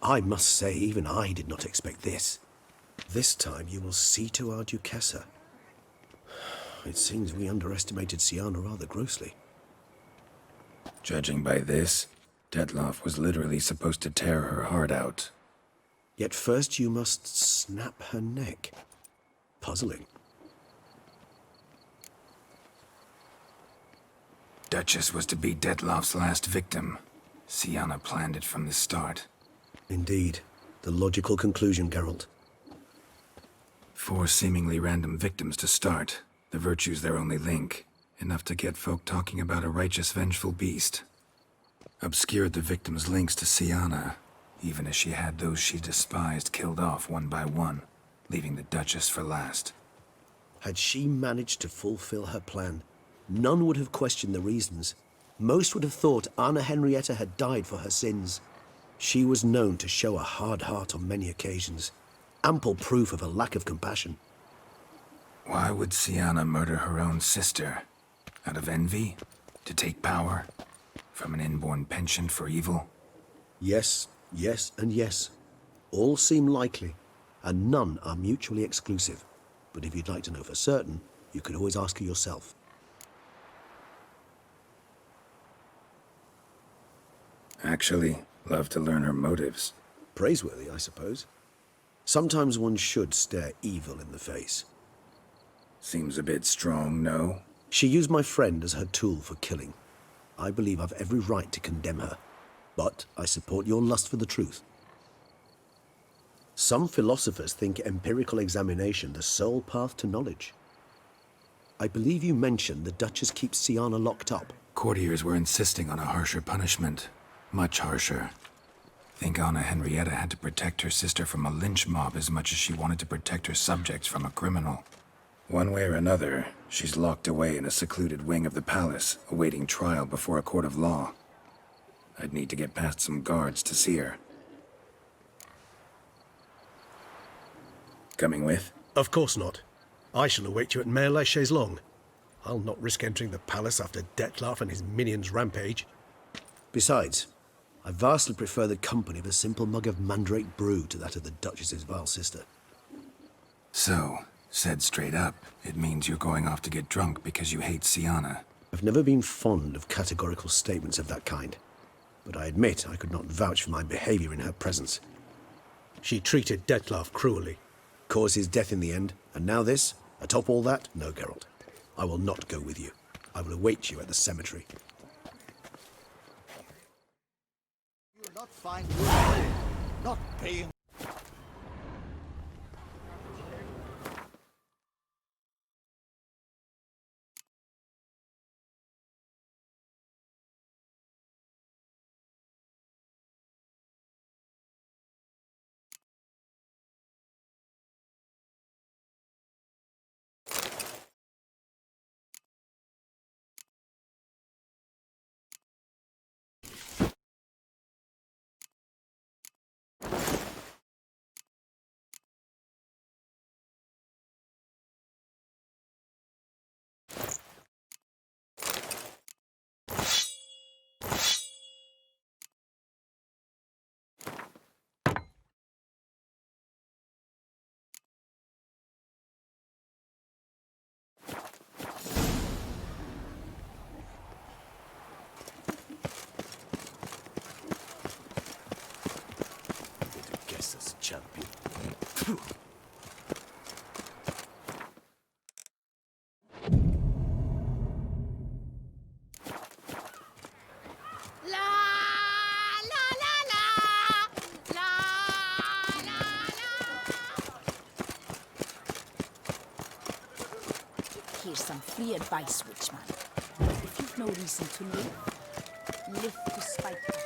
I must say, even I did not expect this. This time you will see to our Duchessa. It seems we underestimated Siana rather grossly. Judging by this, Detloff was literally supposed to tear her heart out. Yet first you must snap her neck. Puzzling. Duchess was to be Detloff's last victim. Siana planned it from the start. Indeed. The logical conclusion, Geralt. 4 seemingly random victims to start. The virtue's their only link. Enough to get folk talking about a righteous, vengeful beast. Obscured the victims' links to Siana, even as she had those she despised killed off one by one, leaving the Duchess for last. Had she managed to fulfill her plan, none would have questioned the reasons. Most would have thought Anna Henrietta had died for her sins. She was known to show a hard heart on many occasions. Ample proof of a lack of compassion. Why would Siana murder her own sister? Out of envy? To take power? From an inborn penchant for evil? Yes, yes, and yes. All seem likely, and none are mutually exclusive. But if you'd like to know for certain, you could always ask her yourself. Actually, love to learn her motives. Praiseworthy, I suppose. Sometimes one should stare evil in the face. Seems a bit strong, no? She used my friend as her tool for killing. I believe I've every right to condemn her. But I support your lust for the truth. Some philosophers think empirical examination the sole path to knowledge. I believe you mentioned the Duchess keeps Siana locked up. Courtiers were insisting on a harsher punishment. Much harsher. Think Anna Henrietta had to protect her sister from a lynch mob as much as she wanted to protect her subjects from a criminal. One way or another, she's locked away in a secluded wing of the palace, awaiting trial before a court of law. I'd need to get past some guards to see her. Coming with? Of course not. I shall await you at Mare la Chaise-Longue. I'll not risk entering the palace after Dettlaff and his minions rampage. Besides, I vastly prefer the company of a simple mug of mandrake brew to that of the Duchess's vile sister. So, said straight up, it means you're going off to get drunk because you hate Sienna. I've never been fond of categorical statements of that kind, but I admit I could not vouch for my behavior in her presence. She treated Dettlaff cruelly, caused his death in the end, and now this? Atop all that? No, Geralt. I will not go with you. I will await you at the cemetery. You will not find your not paying. Guess as champion. Here's some free advice, Witchman. If you've no reason to live to spite others.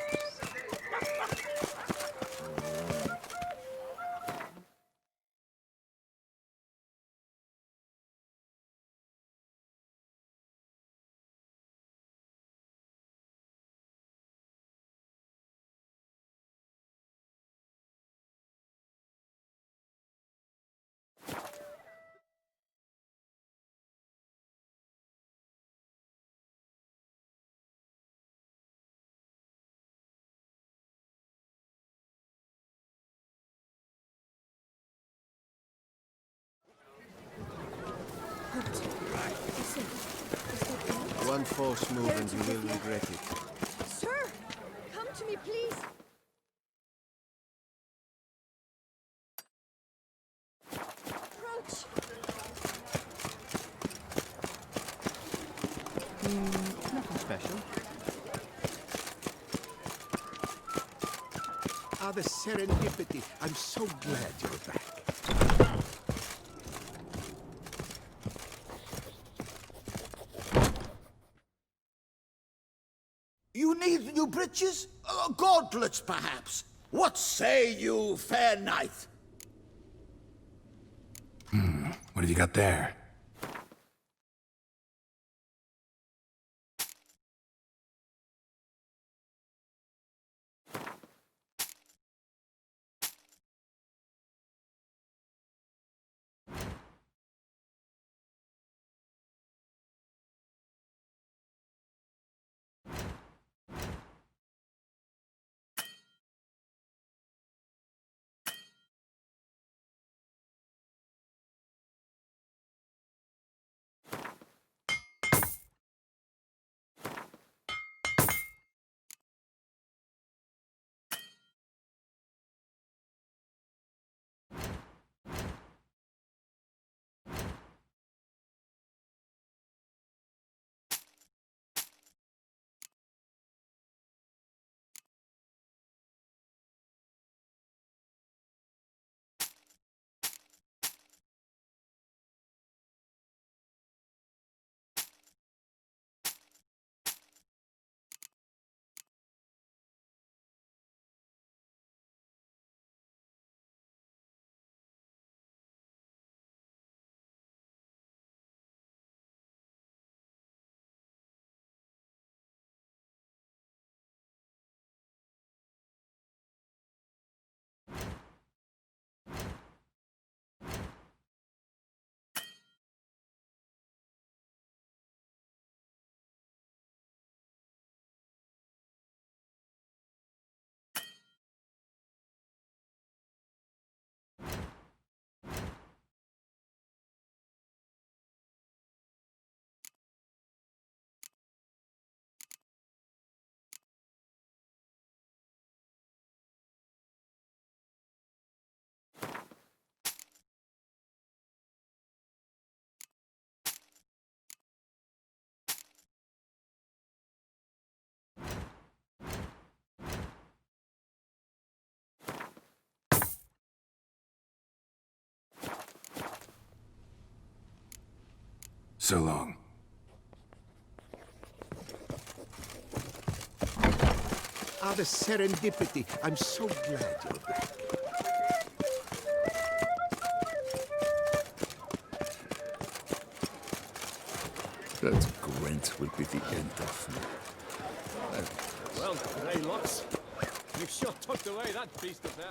One false move and you will regret it. Sir, come to me, please. Approach. Nothing special. Ah, the serendipity. I'm so glad you're back. You need new breeches? Gauntlets, perhaps? What say you, fair knight? What have you got there? So long. Ah, the serendipity. I'm so glad you're back. That Gwent will be the end of me. Well, Grey Lux, you've sure tucked away that beast of there.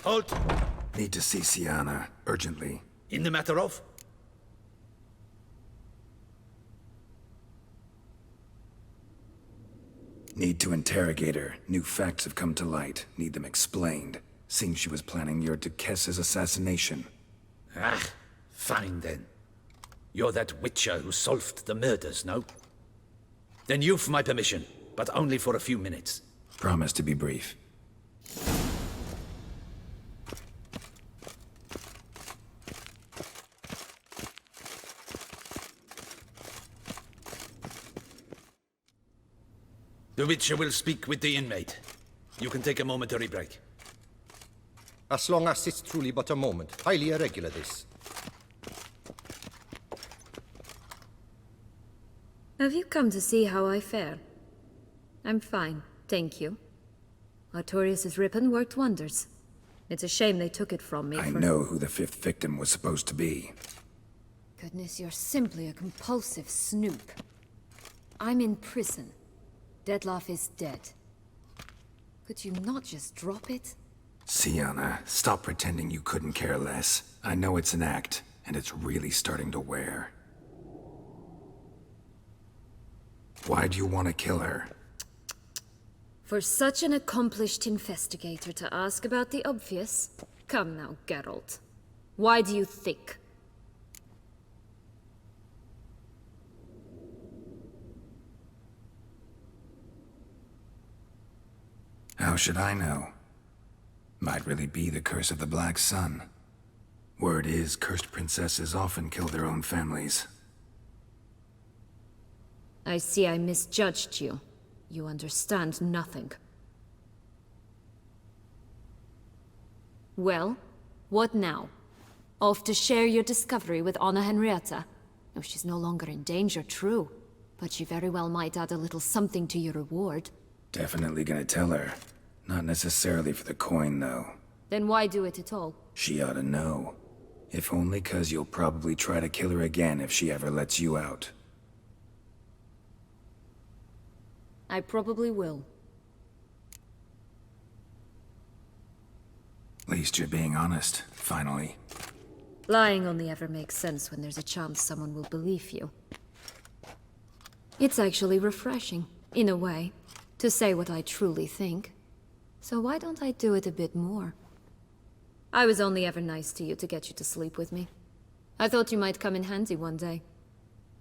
Halt! Need to see Sienna, urgently. In the matter of? Need to interrogate her. New facts have come to light. Need them explained. Seems she was planning your Duquesse's assassination. Ah, fine then. You're that witcher who solved the murders, no? Then you've my permission, but only for a few minutes. Promise to be brief. The Witcher will speak with the inmate. You can take a momentary break. As long as it's truly but a moment. Highly irregular, this. Have you come to see how I fare? I'm fine, thank you. Artorius' ribbon worked wonders. It's a shame they took it from me I know who the fifth victim was supposed to be. Goodness, you're simply a compulsive snoop. I'm in prison. Dettlaff is dead. Could you not just drop it? Sienna, stop pretending you couldn't care less. I know it's an act, and it's really starting to wear. Why do you want to kill her? For such an accomplished investigator to ask about the obvious? Come now, Geralt. Why do you think? How should I know? Might really be the curse of the Black Sun. Word is, cursed princesses often kill their own families. I see I misjudged you. You understand nothing. Well, what now? Off to share your discovery with Anna Henrietta? Oh, she's no longer in danger, true. But she very well might add a little something to your reward. Definitely gonna tell her. Not necessarily for the coin, though. Then why do it at all? She ought to know. If only 'cause you'll probably try to kill her again if she ever lets you out. I probably will. At least you're being honest, finally. Lying only ever makes sense when there's a chance someone will believe you. It's actually refreshing, in a way, to say what I truly think. So why don't I do it a bit more? I was only ever nice to you to get you to sleep with me. I thought you might come in handy one day.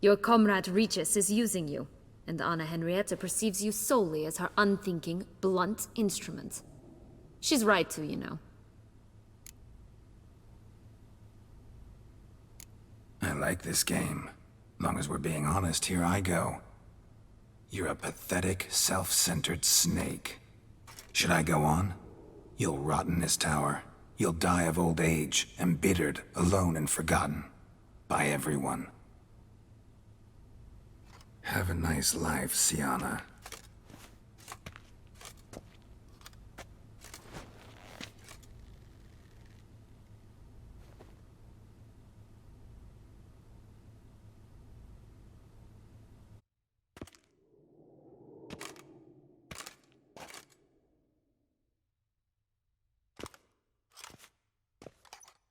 Your comrade Regis is using you, and Anna Henrietta perceives you solely as her unthinking, blunt instrument. She's right to, you know. I like this game. Long as we're being honest, here I go. You're a pathetic, self-centered snake. Should I go on? You'll rot in this tower. You'll die of old age, embittered, alone and forgotten. By everyone. Have a nice life, Sienna.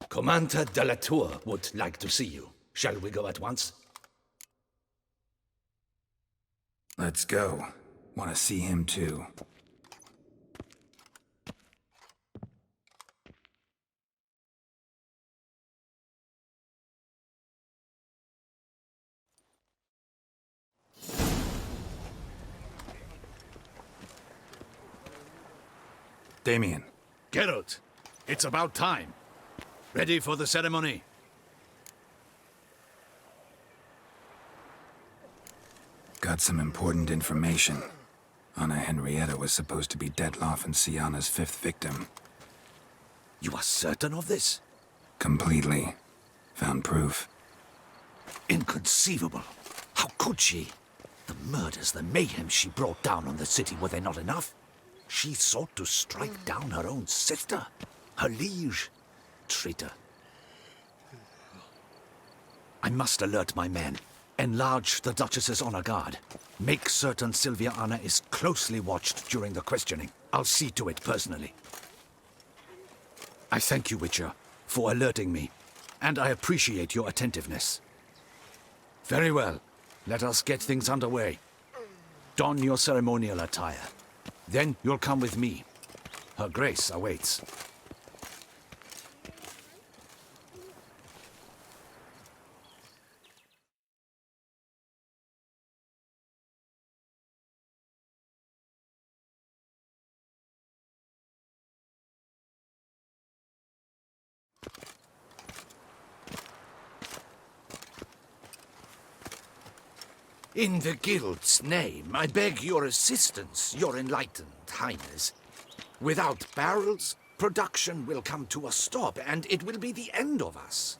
Commander de la Tour would like to see you. Shall we go at once? Let's go. Want to see him too. Damien. Geralt, it's about time. Ready for the ceremony? Got some important information. Anna Henrietta was supposed to be Detloff and Sienna's 5th victim. You are certain of this? Completely. Found proof. Inconceivable. How could she? The murders, the mayhem she brought down on the city, were they not enough? She sought to strike down her own sister, her liege. Traitor. I must alert my men. Enlarge the Duchess's honor guard. Make certain Sylvia Anna is closely watched during the questioning. I'll see to it personally. I thank you, Witcher, for alerting me, and I appreciate your attentiveness. Very well. Let us get things underway. Don your ceremonial attire. Then you'll come with me. Her Grace awaits. In the Guild's name, I beg your assistance, your enlightened highness. Without barrels, production will come to a stop, and it will be the end of us.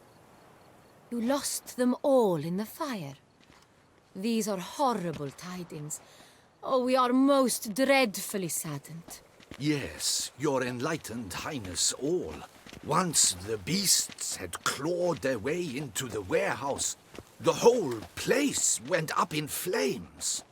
You lost them all in the fire. These are horrible tidings. Oh, we are most dreadfully saddened. Yes, your enlightened highness all. Once the beasts had clawed their way into the warehouse, the whole place went up in flames.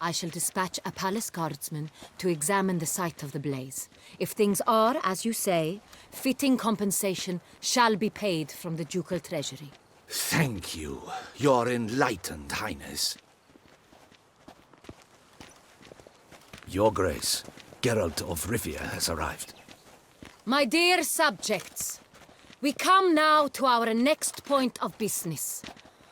I shall dispatch a palace guardsman to examine the site of the blaze. If things are, as you say, fitting compensation shall be paid from the ducal treasury. Thank you, your enlightened highness. Your Grace, Geralt of Rivia has arrived. My dear subjects, we come now to our next point of business.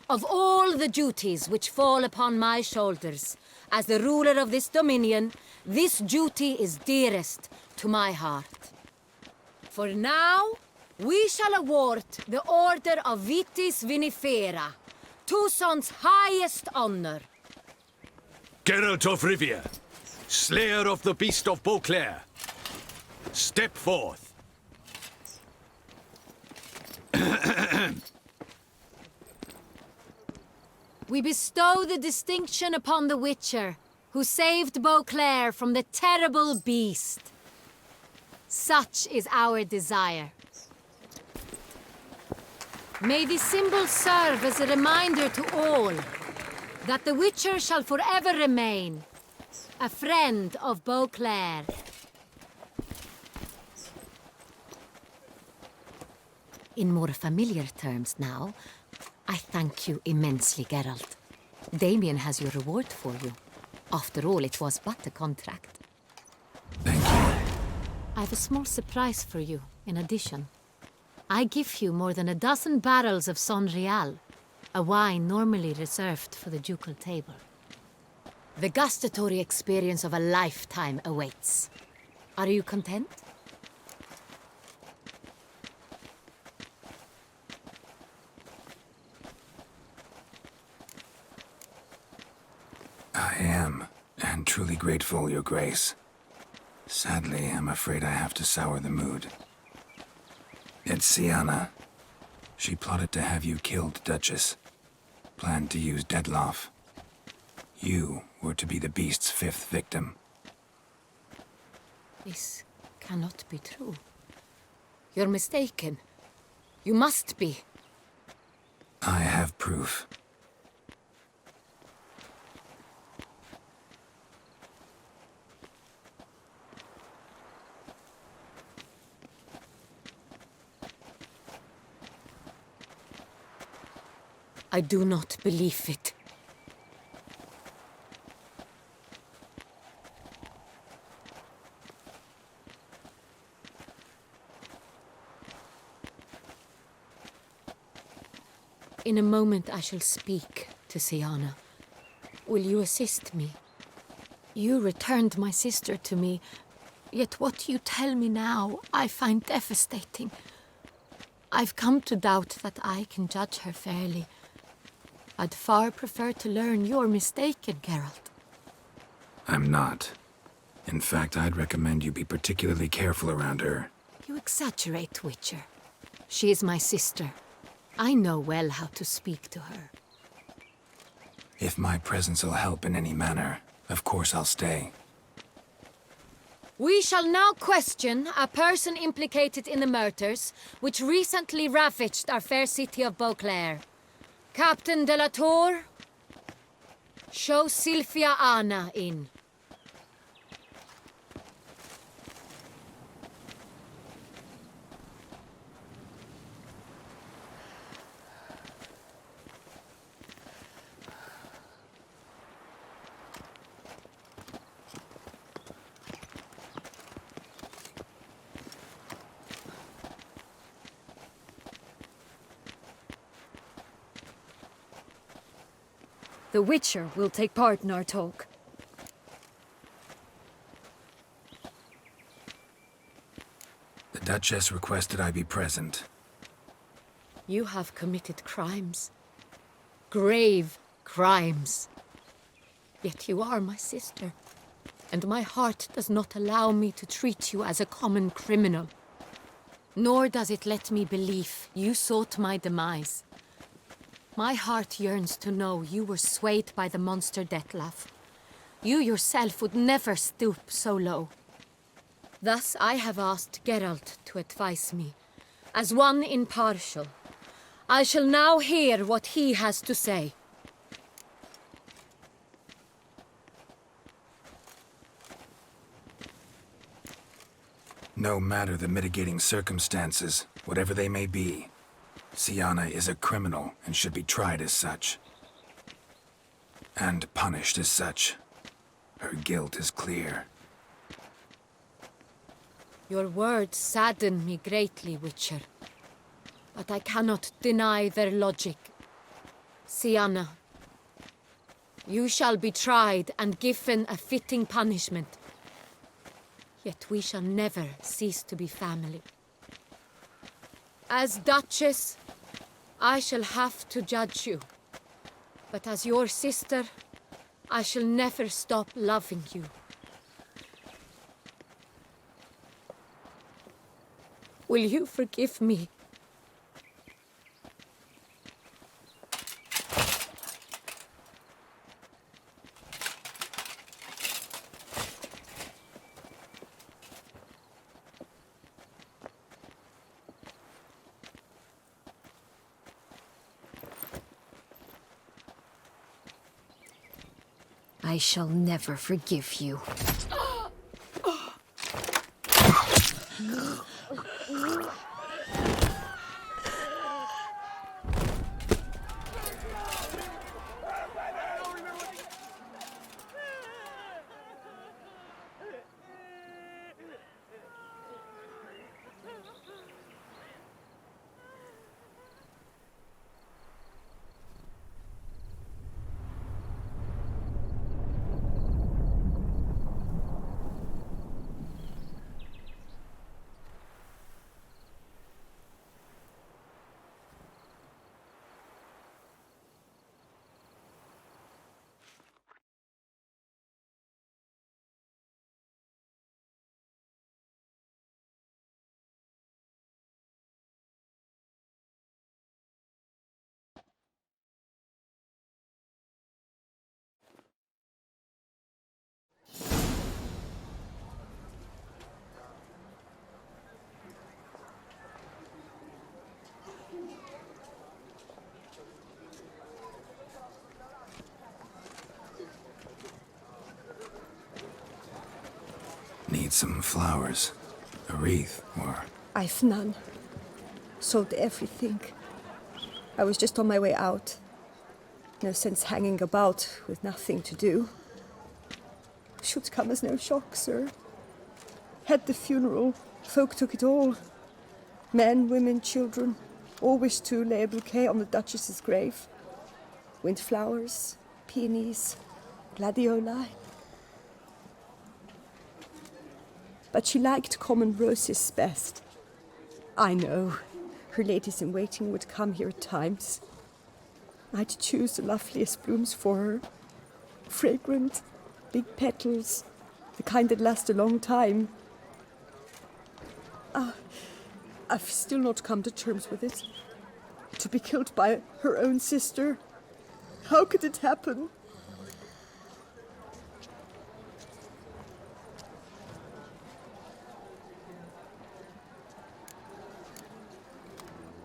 Of all the duties which fall upon my shoulders, as the ruler of this dominion, this duty is dearest to my heart. For now, we shall award the Order of Vitis Vinifera, Tucson's highest honor. Geralt of Rivia, slayer of the beast of Beauclair, step forth. We bestow the distinction upon the Witcher, who saved Beauclair from the terrible beast. Such is our desire. May the symbol serve as a reminder to all that the Witcher shall forever remain a friend of Beauclair. In more familiar terms now, I thank you immensely, Geralt. Damien has your reward for you. After all, it was but a contract. Thank you. I have a small surprise for you, in addition. I give you more than a dozen barrels of Son Real, a wine normally reserved for the ducal table. The gustatory experience of a lifetime awaits. Are you content? I am, and truly grateful, Your Grace. Sadly, I'm afraid I have to sour the mood. It's Sienna. She plotted to have you killed, Duchess. Planned to use Detloff. You were to be the beast's 5th victim. This cannot be true. You're mistaken. You must be. I have proof. I do not believe it. In a moment I shall speak to Siana. Will you assist me? You returned my sister to me, yet what you tell me now I find devastating. I've come to doubt that I can judge her fairly. I'd far prefer to learn you're mistaken, Geralt. I'm not. In fact, I'd recommend you be particularly careful around her. You exaggerate, Witcher. She is my sister. I know well how to speak to her. If my presence will help in any manner, of course I'll stay. We shall now question a person implicated in the murders which recently ravaged our fair city of Beauclair. Captain de la Tour, show Sylvia Anna in. The Witcher will take part in our talk. The Duchess requested I be present. You have committed crimes. Grave crimes. Yet you are my sister, and my heart does not allow me to treat you as a common criminal. Nor does it let me believe you sought my demise. My heart yearns to know you were swayed by the monster Dettlaff. You yourself would never stoop so low. Thus I have asked Geralt to advise me, as one impartial. I shall now hear what he has to say. No matter the mitigating circumstances, whatever they may be, Siana is a criminal and should be tried as such. And punished as such. Her guilt is clear. Your words sadden me greatly, Witcher. But I cannot deny their logic. Siana, you shall be tried and given a fitting punishment. Yet we shall never cease to be family. As Duchess, I shall have to judge you. But as your sister, I shall never stop loving you. Will you forgive me? I shall never forgive you. Need some flowers. A wreath, or... I've none. Sold everything. I was just on my way out. No sense hanging about with nothing to do. Should come as no shock, sir. Had the funeral, folk took it all. Men, women, children, all wished to lay a bouquet on the Duchess's grave. Windflowers, peonies, gladioli. But she liked common roses best. I know, her ladies-in-waiting would come here at times. I'd choose the loveliest blooms for her. Fragrant, big petals, the kind that last a long time. I've still not come to terms with it. To be killed by her own sister. How could it happen?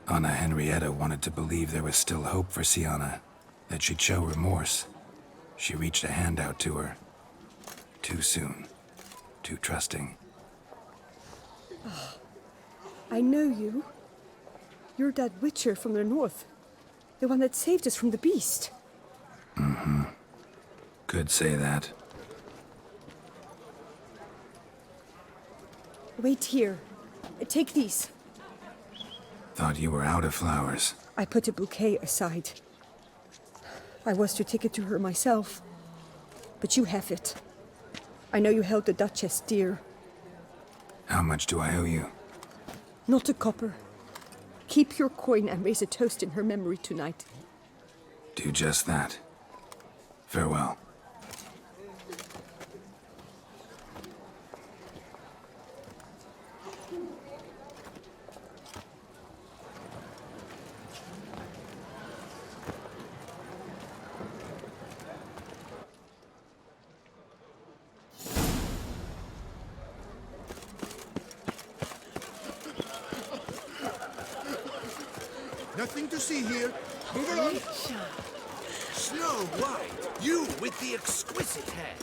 Anna Henrietta wanted to believe there was still hope for Sienna, that she'd show remorse. She reached a hand out to her. Too soon. Too trusting. Oh, I know you. You're that witcher from the north. The one that saved us from the beast. Mm-hmm. Could say that. Wait here. Take these. Thought you were out of flowers. I put a bouquet aside. I was to take it to her myself. But you have it. I know you held the Duchess dear. How much do I owe you? Not a copper. Keep your coin and raise a toast in her memory tonight. Do just that. Farewell. Nothing to see here. Move along. Snow White, you with the exquisite hair.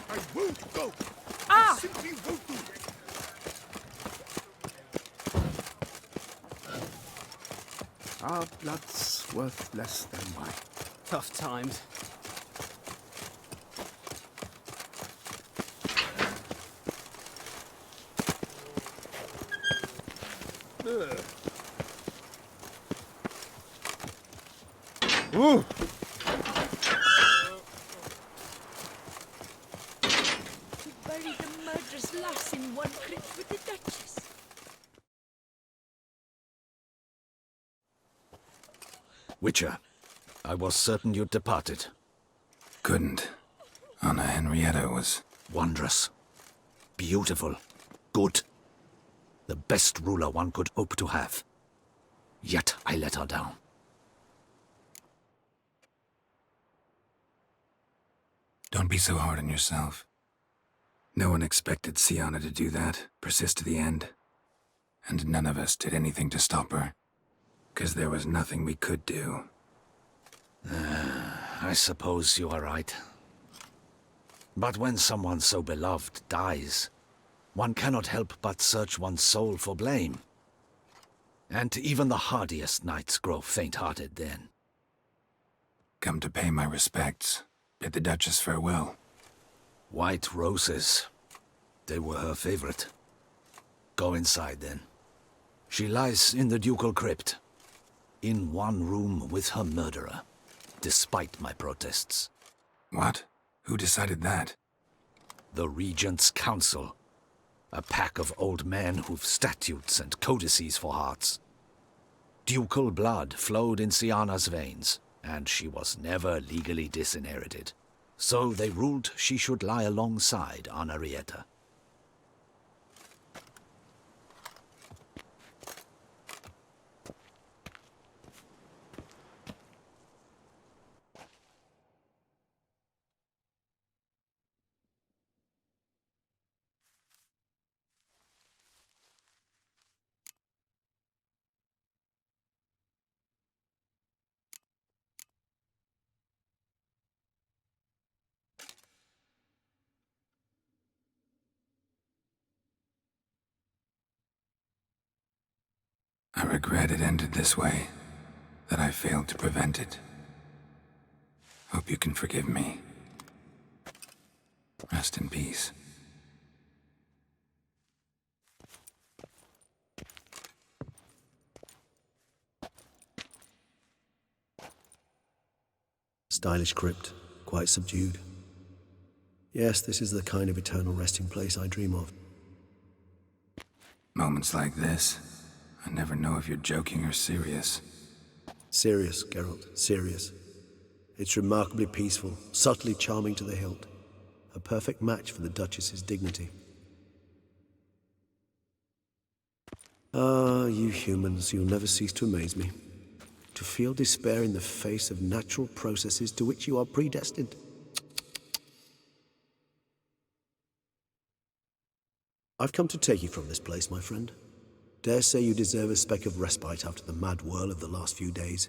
I won't go. Ah! I simply won't do it. Our blood's worth less than mine. Tough times. Ooh. We buried the murderous lass in one crypt with the Duchess. Witcher, I was certain you'd departed. Couldn't. Anna Henrietta was... wondrous. Beautiful. Good. The best ruler one could hope to have. Yet I let her down. Don't be so hard on yourself. No one expected Sienna to do that, persist to the end. And none of us did anything to stop her. 'Cause there was nothing we could do. I suppose you are right. But when someone so beloved dies, one cannot help but search one's soul for blame. And even the hardiest knights grow faint-hearted then. Come to pay my respects. Bid the Duchess farewell. White roses. They were her favorite. Go inside then. She lies in the ducal crypt. In one room with her murderer. Despite my protests. What? Who decided that? The Regent's Council. A pack of old men who've statutes and codices for hearts. Ducal blood flowed in Sienna's veins, and she was never legally disinherited. So they ruled she should lie alongside Henrietta. I regret it ended this way. that I failed to prevent it. Hope you can forgive me. Rest in peace. Stylish crypt, quite subdued. Yes, this is the kind of eternal resting place I dream of. Moments like this, I never know if you're joking or serious. Serious, Geralt, serious. It's remarkably peaceful, subtly charming to the hilt. A perfect match for the Duchess's dignity. Ah, you humans, you'll never cease to amaze me. To feel despair in the face of natural processes to which you are predestined. I've come to take you from this place, my friend. Dare say you deserve a speck of respite after the mad whirl of the last few days.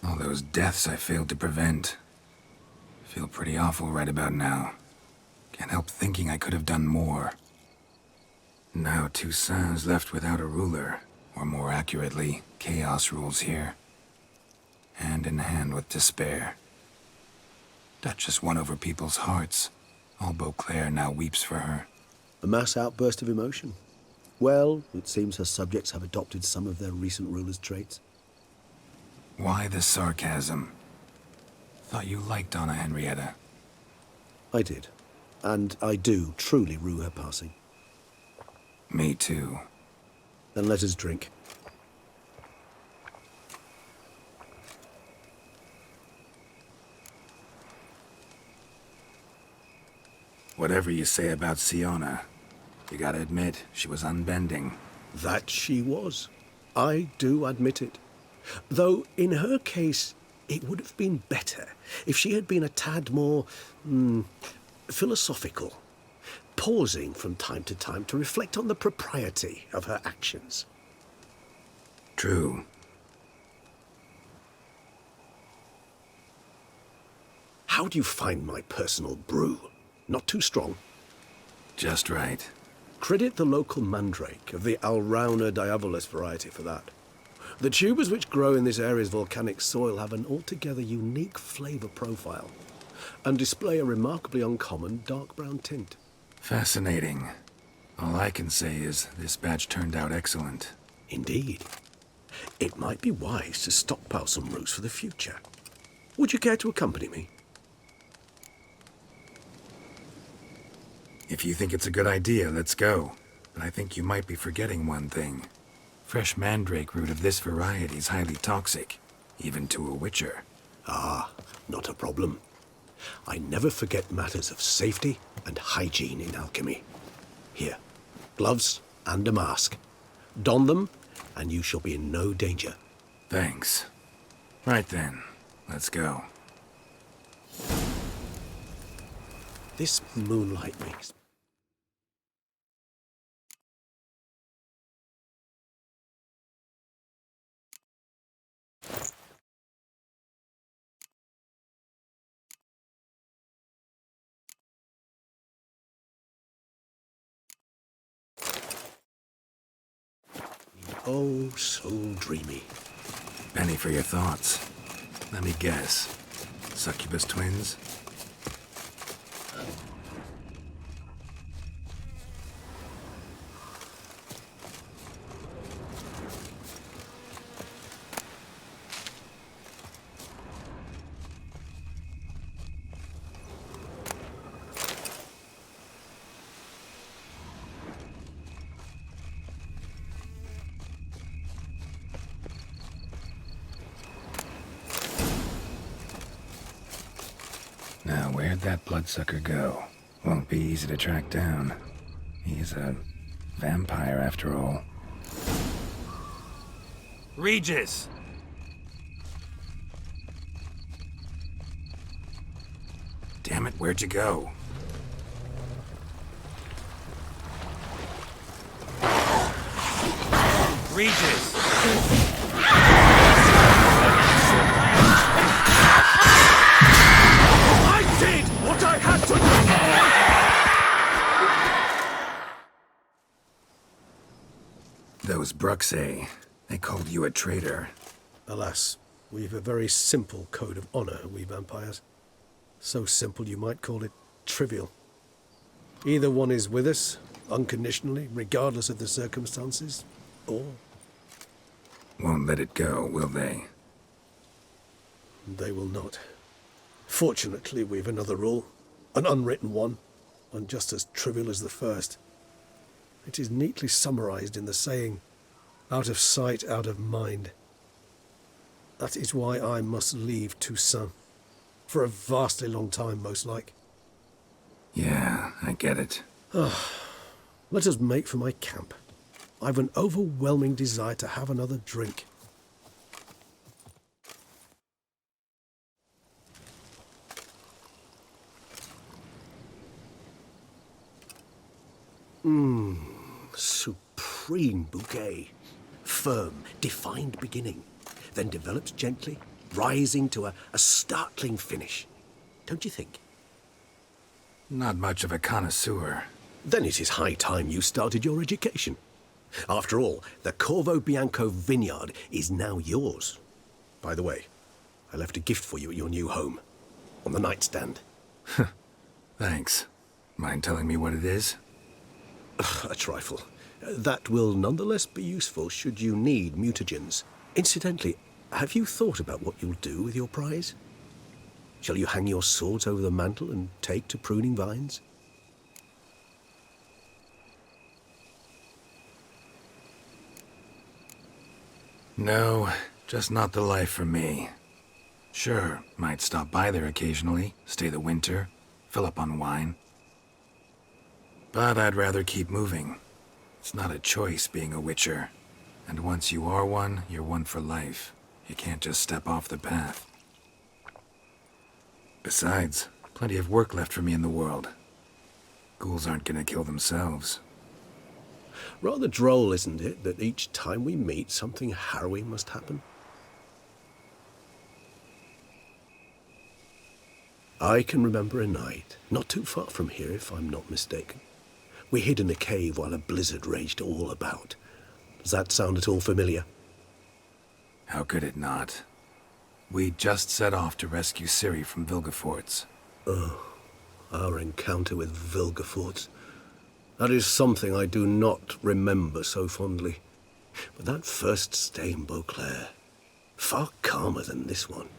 All those deaths I failed to prevent. Feel pretty awful right about now. Can't help thinking I could have done more. Now Toussaint's left without a ruler, or more accurately, chaos rules here. Hand in hand with despair. Duchess won over people's hearts. All Beauclair now weeps for her. A mass outburst of emotion. Well, it seems her subjects have adopted some of their recent ruler's traits. Why the sarcasm? Thought you liked Donna Henrietta. I did. And I do truly rue her passing. Me too. Then let us drink. Whatever you say about Siona, you gotta admit, she was unbending. That she was. I do admit it. Though, in her case, it would have been better if she had been a tad more, philosophical, pausing from time to time to reflect on the propriety of her actions. True. How do you find my personal brew? Not too strong? Just right. Credit the local mandrake of the Alrauna diabolus variety for that. The tubers which grow in this area's volcanic soil have an altogether unique flavour profile and display a remarkably uncommon dark brown tint. Fascinating. All I can say is this batch turned out excellent. Indeed. It might be wise to stockpile some roots for the future. Would you care to accompany me? If you think it's a good idea, let's go. But I think you might be forgetting one thing. Fresh mandrake root of this variety is highly toxic, even to a witcher. Ah, not a problem. I never forget matters of safety and hygiene in alchemy. Here, gloves and a mask. Don them, and you shall be in no danger. Thanks. Right then, let's go. This moonlight makes... Oh, so dreamy. Penny for your thoughts. Let me guess. Succubus twins? Now, where'd that bloodsucker go? Won't be easy to track down. He's a vampire, after all. Regis! Damn it. Where'd you go? Regis! I did what I had to do! Those Bruxay, they called you a traitor. Alas, we've a very simple code of honor, we vampires. So simple you might call it trivial. Either one is with us, unconditionally, regardless of the circumstances, or... Won't let it go, will they? They will not. Fortunately, we've another rule, an unwritten one, and just as trivial as the first. It is neatly summarized in the saying, out of sight, out of mind. That is why I must leave Toussaint. For a vastly long time, most like. Yeah, I get it. Let us make for my camp. I've an overwhelming desire to have another drink. Supreme bouquet. Firm, defined beginning, then develops gently, rising to a startling finish. Don't you think? Not much of a connoisseur. Then it is high time you started your education. After all, the Corvo Bianco vineyard is now yours. By the way, I left a gift for you at your new home. On the nightstand. Thanks. Mind telling me what it is? A trifle. That will nonetheless be useful should you need mutagens. Incidentally, have you thought about what you'll do with your prize? Shall you hang your swords over the mantle and take to pruning vines? No, just not the life for me. Sure, might stop by there occasionally, stay the winter, fill up on wine. But I'd rather keep moving. It's not a choice being a witcher. And once you are one, you're one for life. You can't just step off the path. Besides, plenty of work left for me in the world. Ghouls aren't gonna kill themselves. Rather droll, isn't it, that each time we meet, something harrowing must happen? I can remember a night, not too far from here if I'm not mistaken. We hid in a cave while a blizzard raged all about. Does that sound at all familiar? How could it not? We just set off to rescue Ciri from Vilgefortz. Oh, our encounter with Vilgefortz. That is something I do not remember so fondly. But that first stay in Beauclair, far calmer than this one.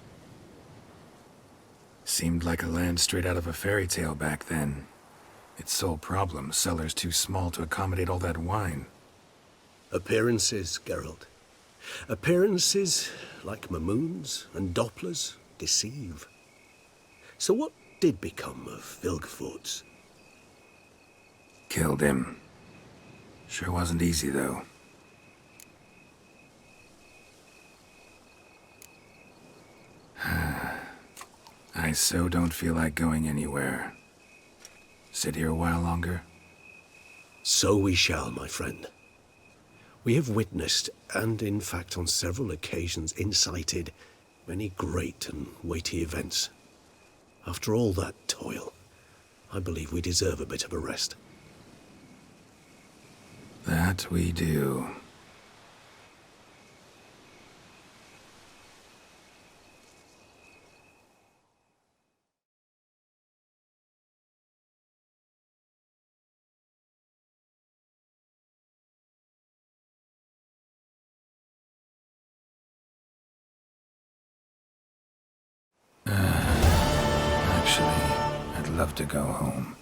Seemed like a land straight out of a fairy tale back then. Its sole problem, cellars too small to accommodate all that wine. Appearances, Geralt. Appearances, like Mamoons and Dopplers, deceive. So what did become of Vilgefortz? Killed him. Sure wasn't easy, though. I so don't feel like going anywhere. Sit here a while longer? So we shall, my friend. We have witnessed, and in fact on several occasions incited, many great and weighty events. After all that toil, I believe we deserve a bit of a rest. That we do. Actually, I'd love to go home.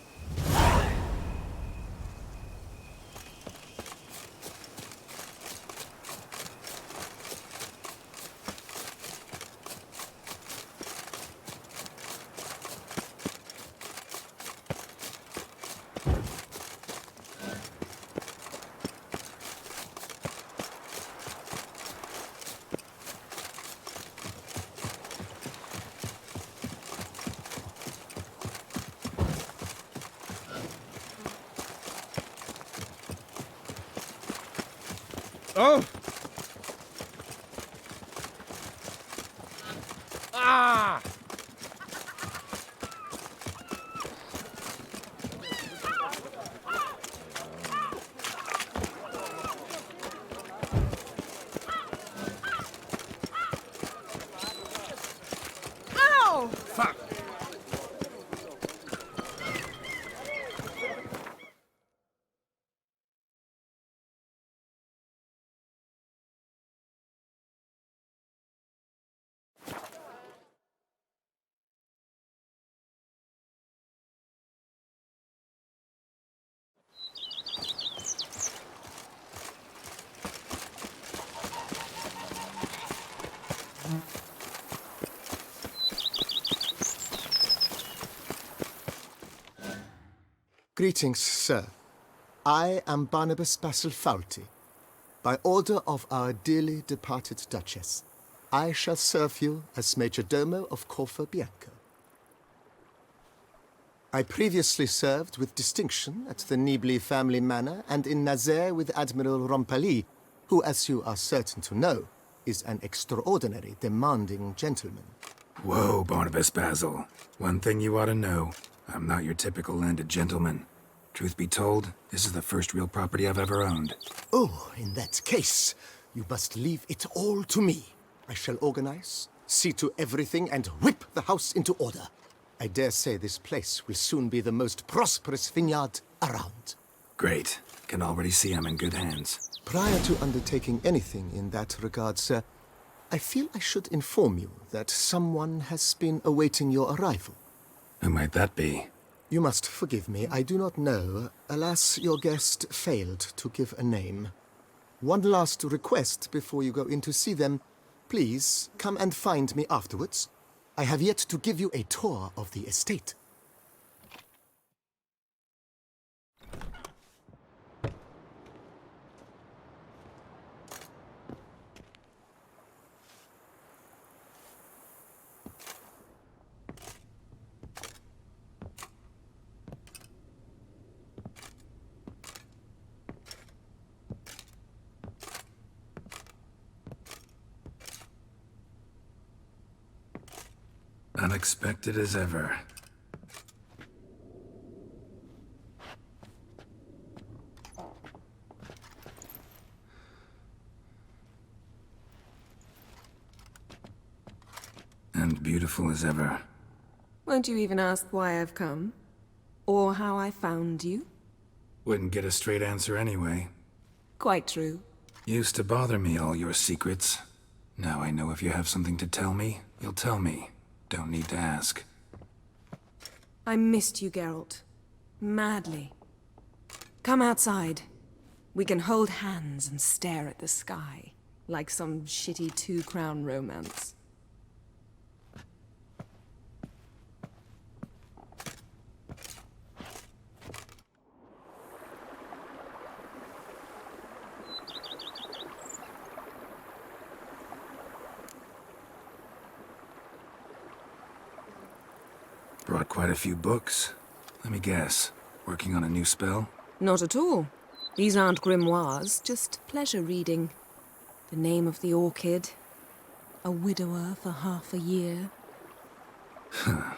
Oh! Ah! Ow! Fuck! Greetings, sir. I am Barnabas Basil Faulty. By order of our dearly departed Duchess, I shall serve you as Major Domo of Corfu Bianco. I previously served with distinction at the Nibli family manor and in Nazaire with Admiral Rompali, who, as you are certain to know, is an extraordinary demanding gentleman. Whoa, Barnabas Basil. One thing you ought to know. I'm not your typical landed gentleman. Truth be told, this is the first real property I've ever owned. Oh, in that case, you must leave it all to me. I shall organize, see to everything, and whip the house into order. I dare say this place will soon be the most prosperous vineyard around. Great. Can already see I'm in good hands. Prior to undertaking anything in that regard, sir, I feel I should inform you that someone has been awaiting your arrival. Who might that be? You must forgive me, I do not know. Alas, your guest failed to give a name. One last request before you go in to see them. Please, come and find me afterwards. I have yet to give you a tour of the estate. Unexpected as ever. And beautiful as ever. Won't you even ask why I've come? Or how I found you? Wouldn't get a straight answer anyway. Quite true. Used to bother me, all your secrets. Now I know if you have something to tell me, you'll tell me. Don't need to ask. I missed you, Geralt. Madly. Come outside. We can hold hands and stare at the sky, like some shitty two-crown romance. Brought quite a few books. Let me guess. Working on a new spell? Not at all. These aren't grimoires, just pleasure reading. The Name of the Orchid. A widower for half a year. Huh.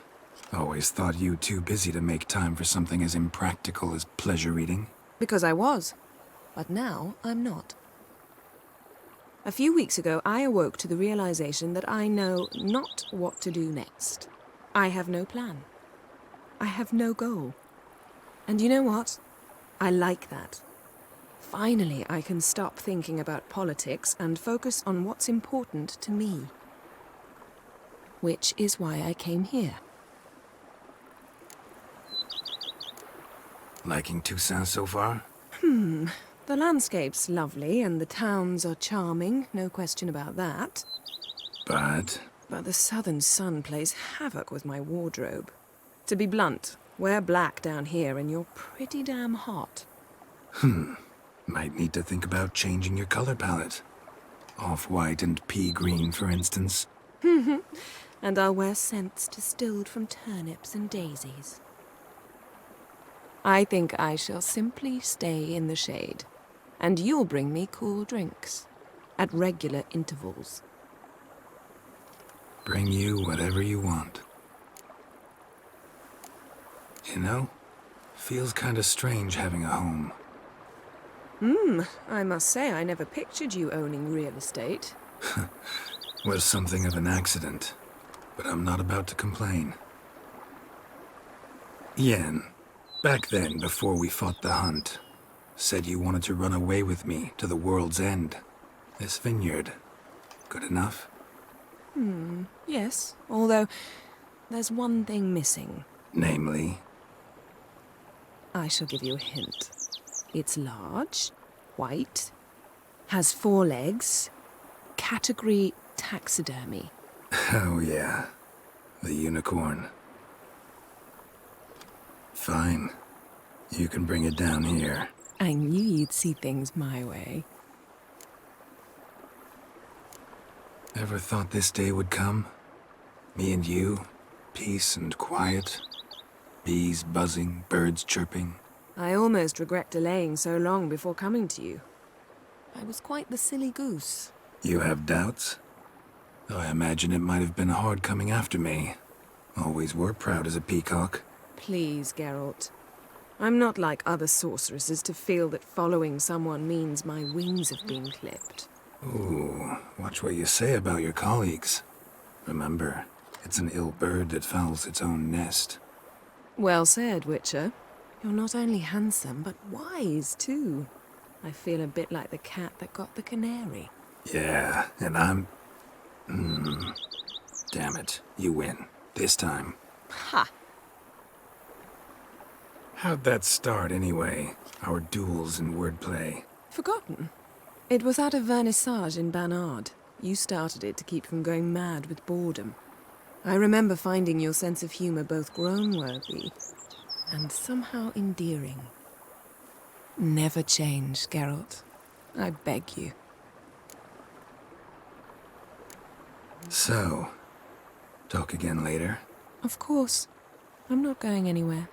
Always thought you too busy to make time for something as impractical as pleasure reading. Because I was. But now I'm not. A few weeks ago, I awoke to the realization that I know not what to do next. I have no plan. I have no goal. And you know what? I like that. Finally, I can stop thinking about politics and focus on what's important to me. Which is why I came here. Liking Toussaint so far? The landscape's lovely and the towns are charming, no question about that. But the southern sun plays havoc with my wardrobe. To be blunt, wear black down here and you're pretty damn hot. Might need to think about changing your color palette. Off-white and pea green, for instance. And I'll wear scents distilled from turnips and daisies. I think I shall simply stay in the shade. And you'll bring me cool drinks. At regular intervals. Bring you whatever you want. You know, feels kinda strange having a home. I must say I never pictured you owning real estate. Was something of an accident, but I'm not about to complain. Yen, back then, before we fought the hunt, said you wanted to run away with me to the world's end. This vineyard, good enough? Yes, although there's one thing missing. Namely? I shall give you a hint. It's large, white, has 4 legs, category taxidermy. Oh yeah, the unicorn. Fine, you can bring it down here. I knew you'd see things my way. Ever thought this day would come? Me and you, peace and quiet, bees buzzing, birds chirping. I almost regret delaying so long before coming to you. I was quite the silly goose. You have doubts? Though I imagine it might have been hard coming after me. Always were proud as a peacock. Please, Geralt. I'm not like other sorceresses to feel that following someone means my wings have been clipped. Ooh, watch what you say about your colleagues. Remember, it's an ill bird that fouls its own nest. Well said, Witcher. You're not only handsome, but wise, too. I feel a bit like the cat that got the canary. Yeah, and I'm... Damn it, you win. This time. Ha! How'd that start, anyway? Our duels and wordplay. Forgotten. It was at a vernissage in Banard. You started it to keep from going mad with boredom. I remember finding your sense of humor both groan-worthy and somehow endearing. Never change, Geralt. I beg you. So, talk again later? Of course. I'm not going anywhere.